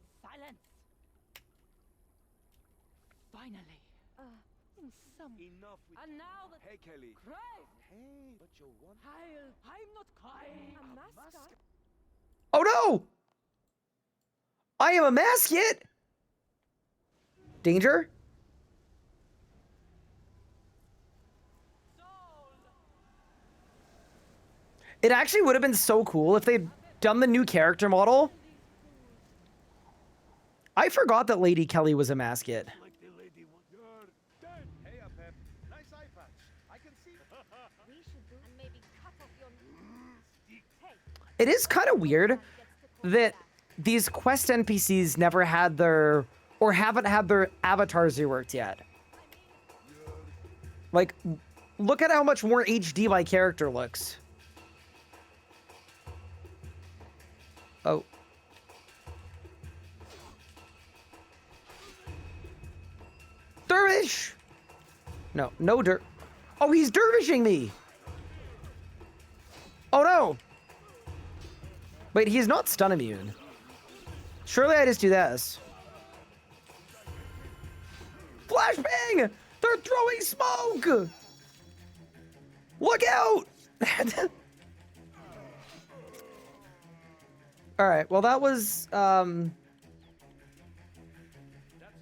Finally. In some. Enough with. And now the Hey, Kelly. cry. Hey, but you want. I'm not crying. A mascot. Oh no! I am a mascot. Danger? It actually would have been so cool if they'd done the new character model. I forgot that Lady Kelly was a mascot. Like the lady want. You're dead. Hey, Pep. Nice eye patch. I can see. We should do and maybe cut off your. It is kind of weird that these quest NPCs never had their, or haven't had their avatars reworked yet. Like, look at how much more HD my character looks. Oh. Dervish! No, no dirt. Oh, he's dervishing me! Oh no! Wait, he's not stun immune. Surely I just do this. Flashbang! They're throwing smoke! Look out! Alright, well that was, That's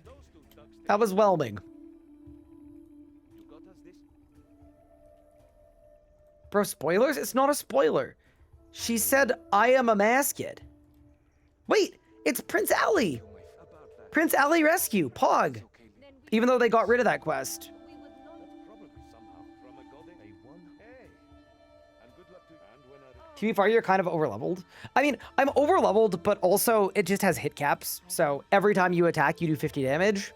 those two ducks. that was whelming. You got us this. Bro, spoilers? It's not a spoiler. She said, I am a mascot. Wait, it's Prince Ali. About that. Prince Ali Rescue, Pog. Okay. Even though they got rid of that quest. We would not. Probably somehow. From a god. A one. Hey. And good luck to you. And when I. To be fair, you're kind of overleveled. I mean, I'm overleveled, but also it just has hit caps. So every time you attack, you do 50 damage.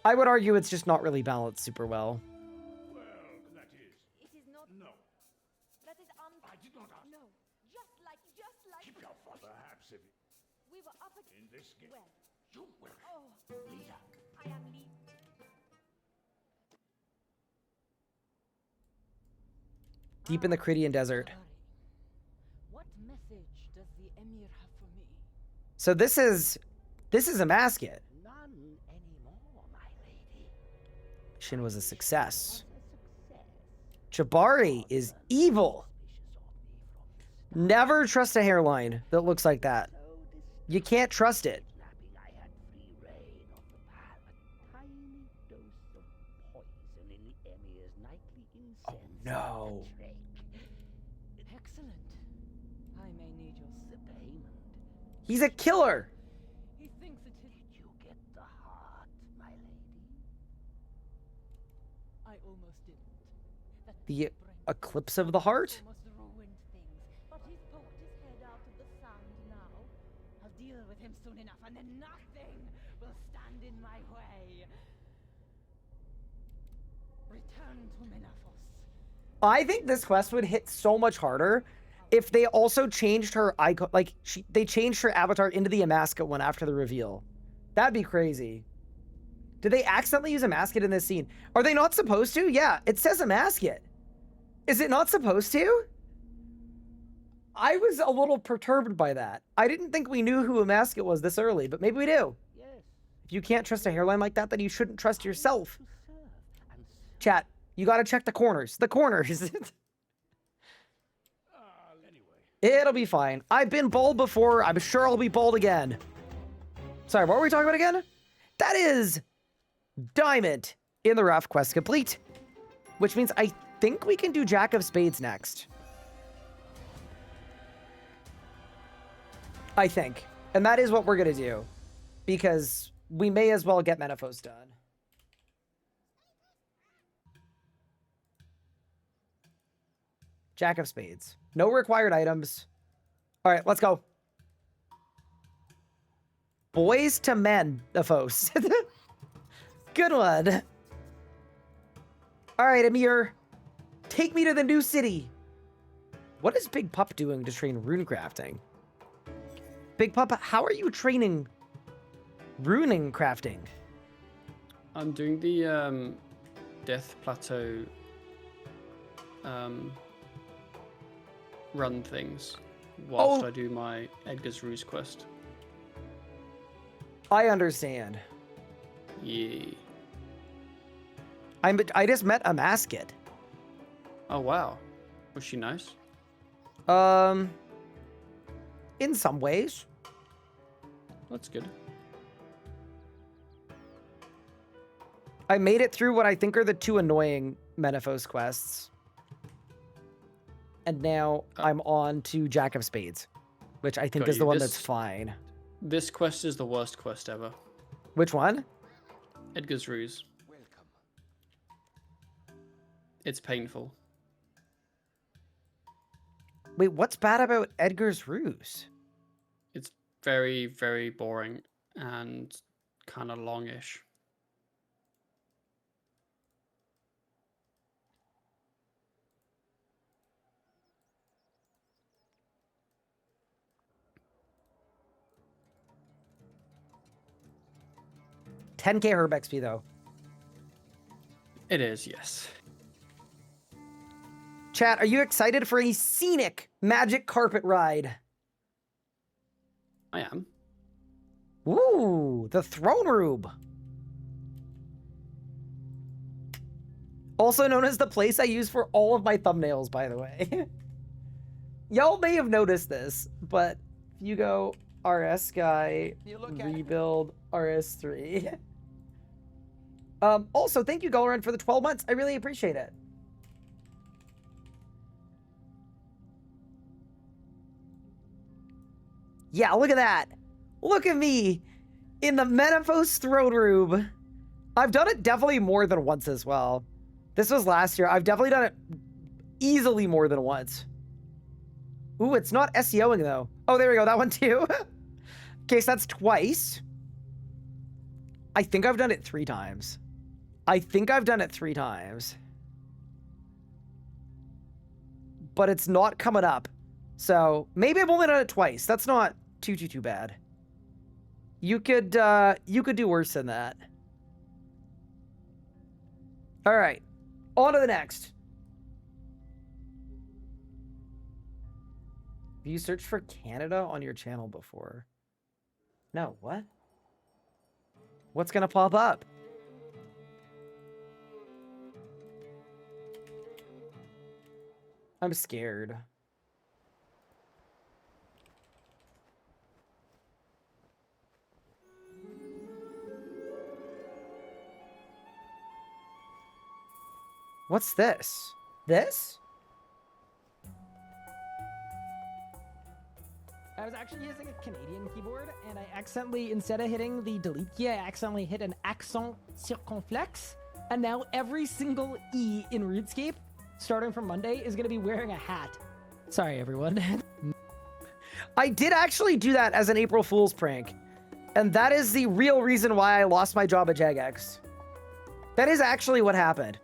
I would argue it's just not really balanced super well. Well, that is. It is not. No. That is I did not ask. No. Just like. Keep your fuss. Perhaps if We were up against. in this game. Well. You will. Oh. Leader. I am lead. Deep in the Critian desert. What message does the emir have for me? So this is a mascot. None anymore, my lady. Shin was a success. A success. Jabari is evil. Suspicious of me from Never trust a hairline that looks like that. so You can't trust it. snapping. I had free reign of the pal. A tiny dose of poison in the emir's nightly incense. Oh, no. A trick. Excellent. I may need your The payment. He's a killer. He thinks it is. Did you get the heart, my lady? I almost didn't. That The brain eclipse of the heart? almost ruined things. But he's poked his head out of the sand now. I'll deal with him soon enough, and then nothing will stand in my way. Return to Menafos. I think this quest would hit so much harder if they also changed her icon. Like, they changed her avatar into the Amaska one after the reveal. That'd be crazy. Did they accidentally use a mascot in this scene? Are they not supposed to? Yeah, it says a mascot. Is it not supposed to? I was a little perturbed by that. I didn't think we knew who a mascot was this early, but maybe we do. Yes. If you can't trust a hairline like that, then you shouldn't trust yourself. To serve and Chat, you gotta check the corners. The corners. anyway. It'll be fine. I've been bald before. I'm sure I'll be bald again. Sorry, what were we talking about again? That is Diamond in the Rough quest complete. Which means I think we can do Jack of Spades next. I think. And that is what we're going to do. Because we may as well get Menafos done. Jack of Spades. No required items. All right, let's go. Boys to Men, Aphos. Good one. All right, Amir. Take me to the new city. What is Big Pup doing to train rune crafting? Big Pup, how are you training runing crafting? I'm doing the Death Plateau run things whilst I do my Edgar's Ruse quest. I understand. Yeah. I just met a Masket. Oh wow. Was she nice? In some ways. That's good. I made it through what I think are the 2 annoying Menaphos quests. And now I'm on to Jack of Spades, which I think Got is you. the one This- that's fine. This quest is the worst quest ever. Which one? Edgar's Ruse. It's painful. Wait, what's bad about Edgar's Ruse? It's very, very boring and kind of longish. $10K Herb XP though. It is, yes. Chat, are you excited for a scenic magic carpet ride? I am. Ooh, the throne room. Also known as the place I use for all of my thumbnails, by the way. Y'all may have noticed this, but if you go RS guy, rebuild RS3. Also, thank you, Galran, for the 12 months. I really appreciate it. Yeah, look at that. Look at me in the Menaphos throne room. I've done it definitely more than once as well. This was last year. I've definitely done it easily more than once. Ooh, it's not SEOing though. Oh, there we go. That one too. Okay, so that's twice. I think I've done it 3 times. I think I've done it 3 times. But it's not coming up. So maybe I've only done it twice. That's not too bad. You could do worse than that. All right, on to the next. Have you searched for Canada on your channel before? No, what? What's gonna pop up? I'm scared. What's this? This? I was actually using a Canadian keyboard, and I accidentally, instead of hitting the delete key, I accidentally hit an accent circonflexe, and now every single E in RuneScape, starting from Monday, is going to be wearing a hat. Sorry, everyone. I did actually do that as an April Fool's prank, and that is the real reason why I lost my job at Jagex. That is actually what happened.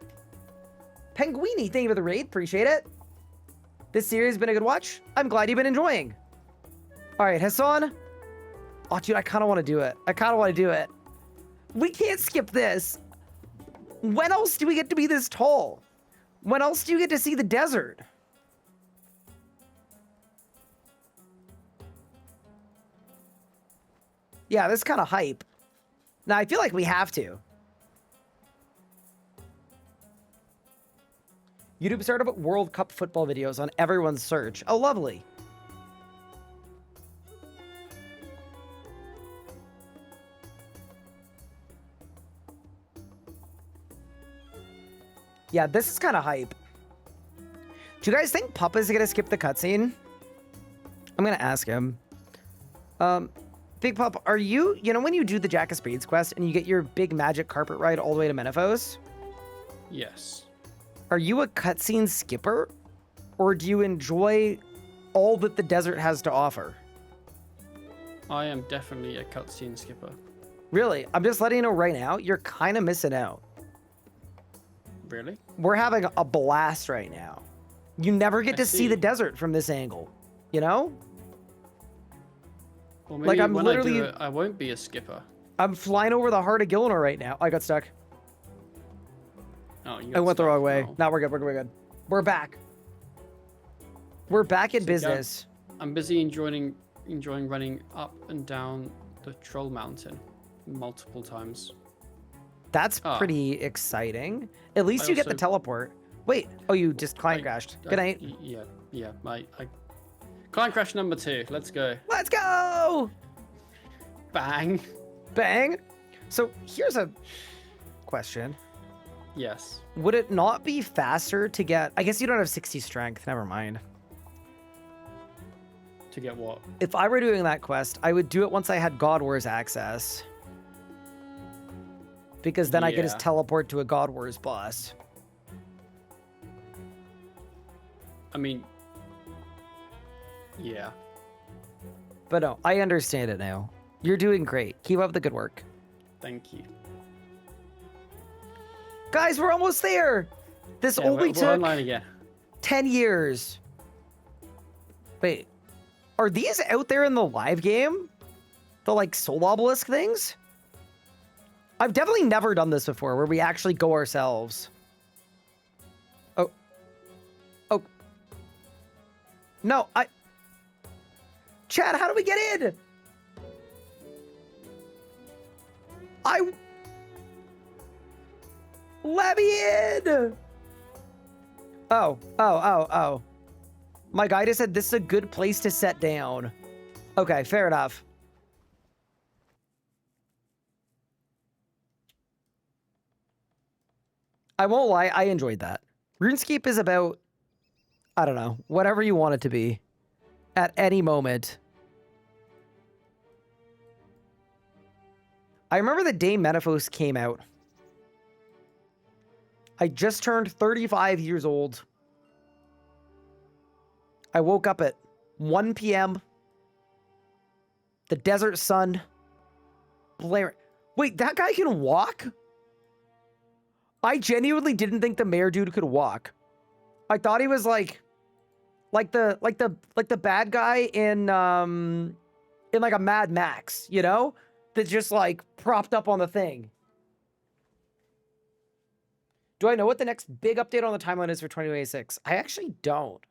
Penguini, thank you for the raid. Appreciate it. This series has been a good watch. I'm glad you've been enjoying. All right, Hassan. Oh, dude, I kind of want to do it. We can't skip this. When else do we get to be this tall? When else do you get to see the desert? Yeah, this is kind of hype. Now, I feel like we have to. YouTube started up World Cup football videos on everyone's search. Oh, lovely. Yeah, this is kind of hype. Do you guys think Pup is going to skip the cutscene? I'm going to ask him. Big Pup, are you know when you do the Jack of Spades quest and you get your big magic carpet ride all the way to Menaphos? Yes. Are you a cutscene skipper? Or do you enjoy all that the desert has to offer? I am definitely a cutscene skipper. Really? I'm just letting you know right now, you're kind of missing out. Really? We're having a blast right now. You never get I to see the see. desert from this angle, you know? Well, maybe Like, I'm when literally- I do it, I won't be a skipper. I'm flying over the heart of Gilnor right now. I got stuck. Oh, you I got went the stuck. wrong way. Oh. Now we're good. We're good. We're back. We're back in So, business. I'm busy enjoying running up and down the Troll Mountain multiple times. That's Ah. pretty exciting. At least I you get the also- teleport. Wait. Oh, you just client I- crashed. I- Good night. Yeah. Client crash number 2. Let's go. Let's go. Bang. Bang. So here's a question. Yes. Would it not be faster to get... I guess you don't have 60 strength. Never mind. To get what? If I were doing that quest, I would do it once I had God Wars access. Because then I could just Yeah. teleport to a God Wars boss. I mean, yeah. But no, I understand it now. You're doing great. Keep up the good work. Thank you. Guys, we're almost there. This Yeah, only we're took online again. 10 years. Wait, are these out there in the live game? The like soul obelisk things? I've definitely never done this before where we actually go ourselves. Oh. Oh. No, Chad, how do we get in? Let me in! Oh. My guy just said this is a good place to set down. Okay, fair enough. I won't lie, I enjoyed that. RuneScape is about, I don't know, whatever you want it to be. At any moment. I remember the day Metaphos came out. I just turned 35 years old. I woke up at 1 p.m. The desert sun blaring. Wait, that guy can walk? I genuinely didn't think the mayor dude could walk. I thought he was like the bad guy in like a Mad Max, you know? That's just like propped up on the thing. Do I know what the next big update on the timeline is for 2026? I actually don't.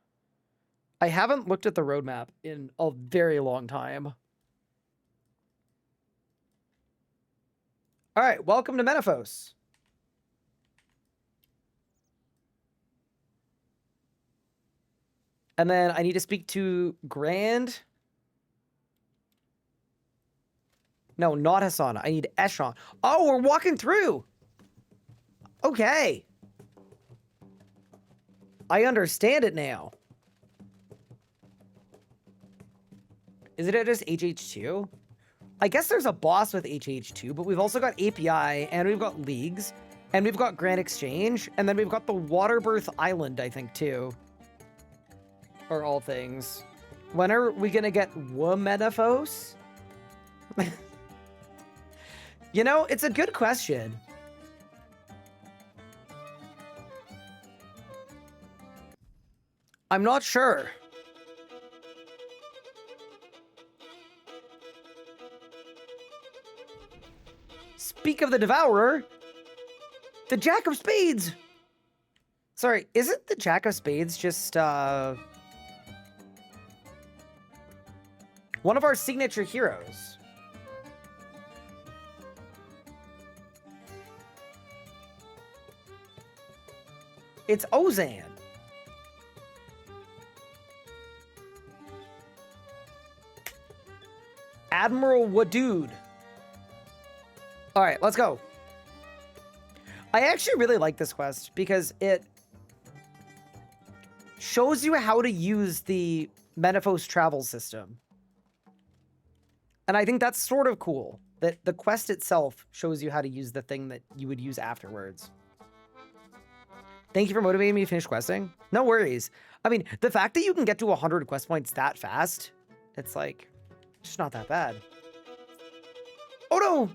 I haven't looked at the roadmap in a very long time. All right, welcome to Metaphos. And then I need to speak to Grand. No, not Hassan. I need Eshon. Oh, we're walking through. Okay. I understand it now. Is it just HH2? I guess there's a boss with HH2, but we've also got API, and we've got Leagues, and we've got Grand Exchange, and then we've got the Waterbirth Island, I think, too. Or all things. When are we gonna get Wometaphos? You know, it's a good question. I'm not sure. Speak of the Devourer. The Jack of Spades. Sorry, isn't the Jack of Spades just, one of our signature heroes? It's Ozan. Admiral Wadood. All right, let's go. I actually really like this quest because it shows you how to use the Metaphos travel system. And I think that's sort of cool that the quest itself shows you how to use the thing that you would use afterwards. Thank you for motivating me to finish questing. No worries. I mean, the fact that you can get to 100 quest points that fast, it's like, It's not that bad. Oh no!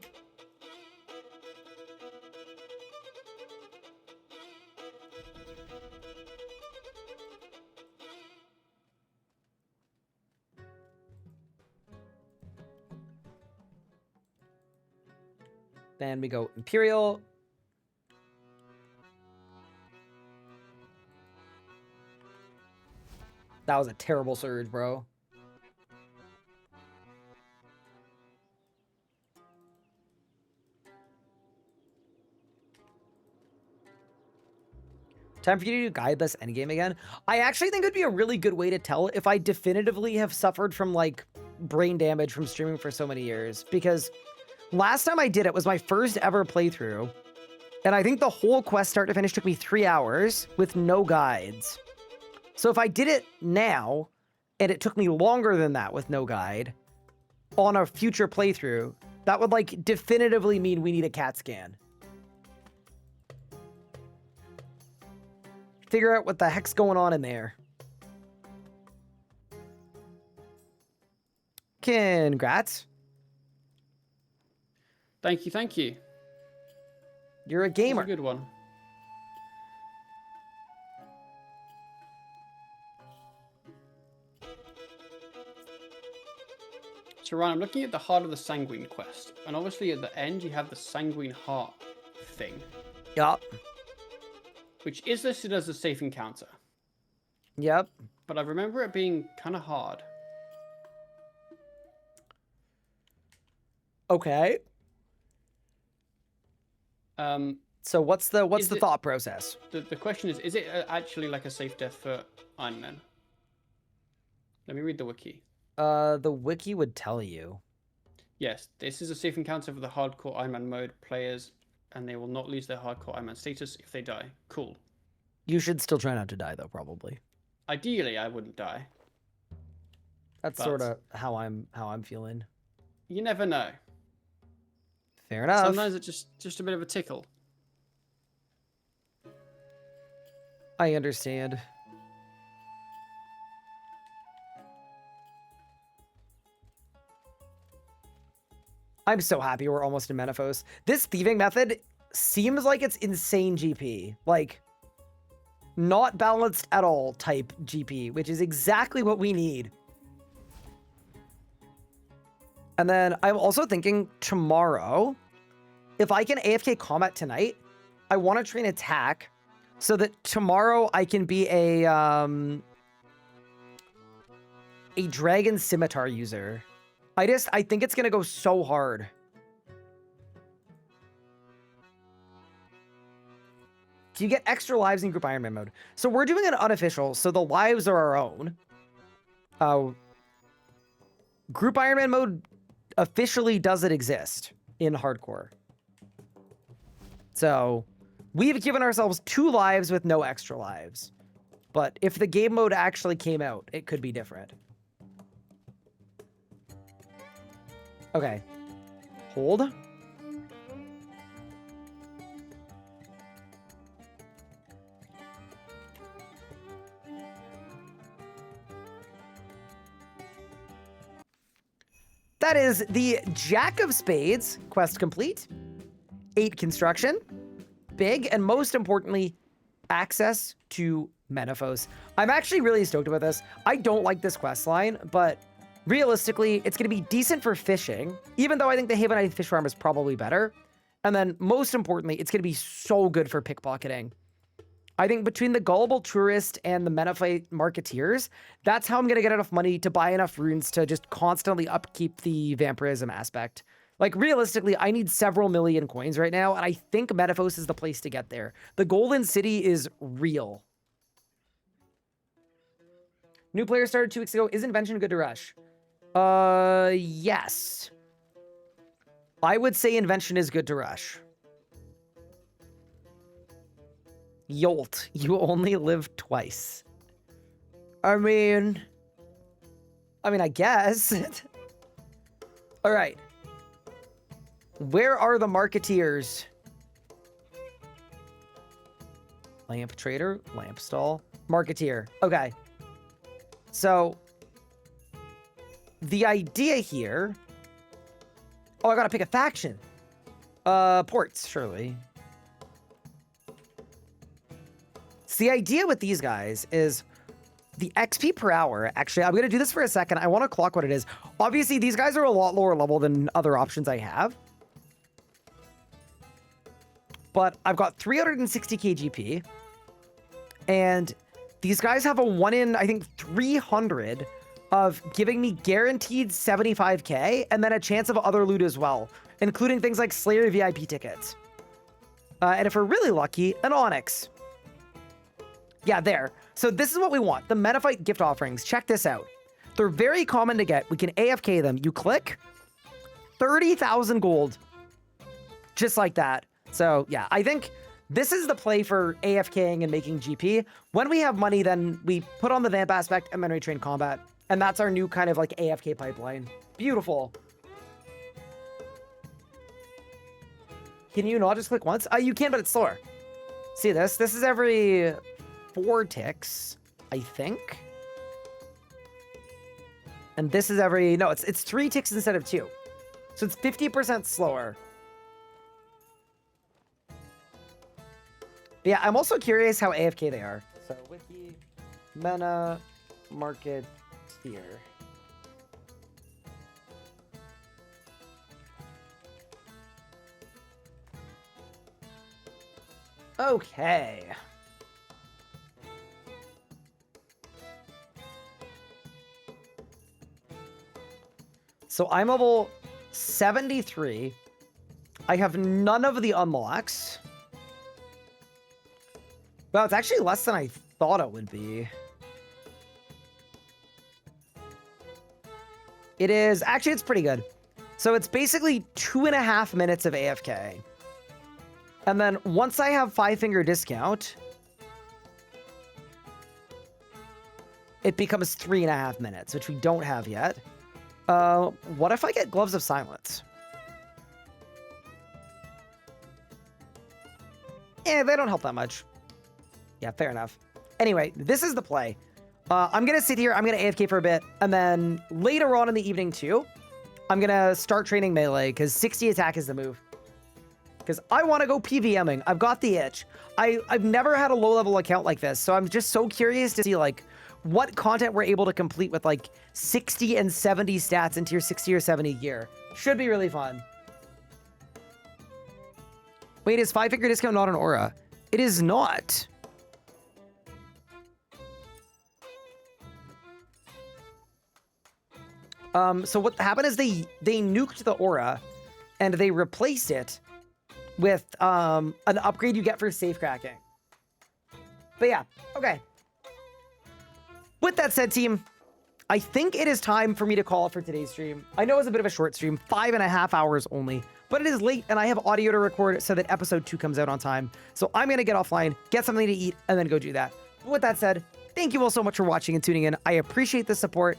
Then we go Imperial. That was a terrible surge, bro. Time for you to do guideless endgame again. I actually think it'd be a really good way to tell if I definitively have suffered from like brain damage from streaming for so many years. Because last time I did it was my first ever playthrough. And I think the whole quest start to finish took me 3 hours with no guides. So if I did it now, and it took me longer than that with no guide, on a future playthrough, that would like definitively mean we need a CAT scan. Figure out what the heck's going on in there. Congrats. Thank you, thank you. You're a gamer. That's a good one. So Ryan, I'm looking at the Heart of the Sanguine quest, and obviously at the end you have the Sanguine Heart thing. Yup. Which is listed as a safe encounter. Yep. But I remember it being kind of hard. Okay. So what's the thought process? The question is it actually like a safe death for Ironman? Let me read the wiki. The wiki would tell you. Yes, this is a safe encounter for the hardcore Ironman mode players, and they will not lose their hardcore Ironman status if they die. Cool. You should still try not to die, though, probably. Ideally, I wouldn't die. That's sort of how I'm feeling. You never know. Fair enough. Sometimes it's just a bit of a tickle. I understand. I'm so happy we're almost in Menaphos. This thieving method seems like it's insane GP. Like, not balanced at all type GP, which is exactly what we need. And then I'm also thinking tomorrow, if I can AFK combat tonight, I want to train attack so that tomorrow I can be a dragon scimitar user. I think it's going to go so hard. Do you get extra lives in group Ironman mode? So we're doing an unofficial, so the lives are our own. Group Ironman mode officially doesn't exist in hardcore. So we've given ourselves 2 lives with no extra lives. But if the game mode actually came out, it could be different. Okay. Hold. That is the Jack of Spades quest complete. 8 construction. Big, and most importantly, access to Menaphos. I'm actually really stoked about this. I don't like this quest line, but realistically, it's going to be decent for fishing, even though I think the Havenite fish farm is probably better. And then, most importantly, it's going to be so good for pickpocketing. I think between the gullible tourist and the Menaphite marketeers, that's how I'm going to get enough money to buy enough runes to just constantly upkeep the vampirism aspect. Like, realistically, I need several million coins right now, and I think Menaphos is the place to get there. The Golden City is real. New player started 2 weeks ago. Is Invention good to rush? Yes. I would say Invention is good to rush. Yolt, you only live twice. I mean, I guess. All right. Where are the marketeers? Lamp trader, lamp stall, marketeer. Okay. So the idea here... Oh, I gotta pick a faction. Ports, surely. So the idea with these guys is the XP per hour. Actually, I'm gonna do this for a second. I want to clock what it is. Obviously, these guys are a lot lower level than other options I have. But I've got 360k GP. And these guys have a 1 in, I think, 300 of giving me guaranteed 75k and then a chance of other loot as well, including things like Slayer VIP tickets. And if we're really lucky, an Onyx. Yeah, there. So this is what we want. The Metaphyte gift offerings. Check this out. They're very common to get. We can AFK them. You click, 30,000 gold. Just like that. So yeah, I think this is the play for AFKing and making GP. When we have money, then we put on the Vamp aspect and then we train combat. And that's our new kind of like AFK pipeline. Beautiful. Can you not just click once? You can, but it's slower. See this? This is every 4 ticks, I think. And this is every... No, it's 3 ticks instead of 2. So it's 50% slower. Yeah, I'm also curious how AFK they are. So, wiki, Mena, market, here. Okay. So I'm level 73. I have none of the unlocks. Well, it's actually less than I thought it would be. It is... Actually, it's pretty good. So it's basically 2.5 minutes of AFK. And then once I have 5-finger discount, it becomes 3.5 minutes, which we don't have yet. What if I get Gloves of Silence? They don't help that much. Yeah, fair enough. Anyway, this is the play. I'm going to sit here, I'm going to AFK for a bit, and then later on in the evening too, I'm going to start training melee, because 60 attack is the move. Because I want to go PVMing. I've got the itch. I've never had a low-level account like this, so I'm just so curious to see, like, what content we're able to complete with, like, 60 and 70 stats into your 60 or 70 gear. Should be really fun. Wait, is 5-finger discount not an aura? It is not. So what happened is they nuked the aura, and they replaced it with an upgrade you get for safe cracking. But yeah, okay. With that said, team, I think it is time for me to call it for today's stream. I know it's a bit of a short stream, 5.5 hours only, but it is late and I have audio to record so that episode 2 comes out on time. So I'm going to get offline, get something to eat, and then go do that. But with that said, thank you all so much for watching and tuning in. I appreciate the support.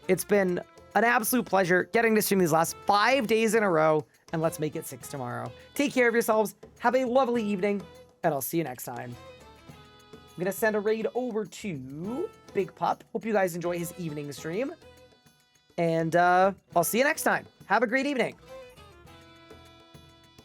It's been an absolute pleasure getting to stream these last 5 days in a row, and let's make it 6 tomorrow. Take care of yourselves. Have a lovely evening, and I'll see you next time. I'm going to send a raid over to Big Pup. Hope you guys enjoy his evening stream. And I'll see you next time. Have a great evening.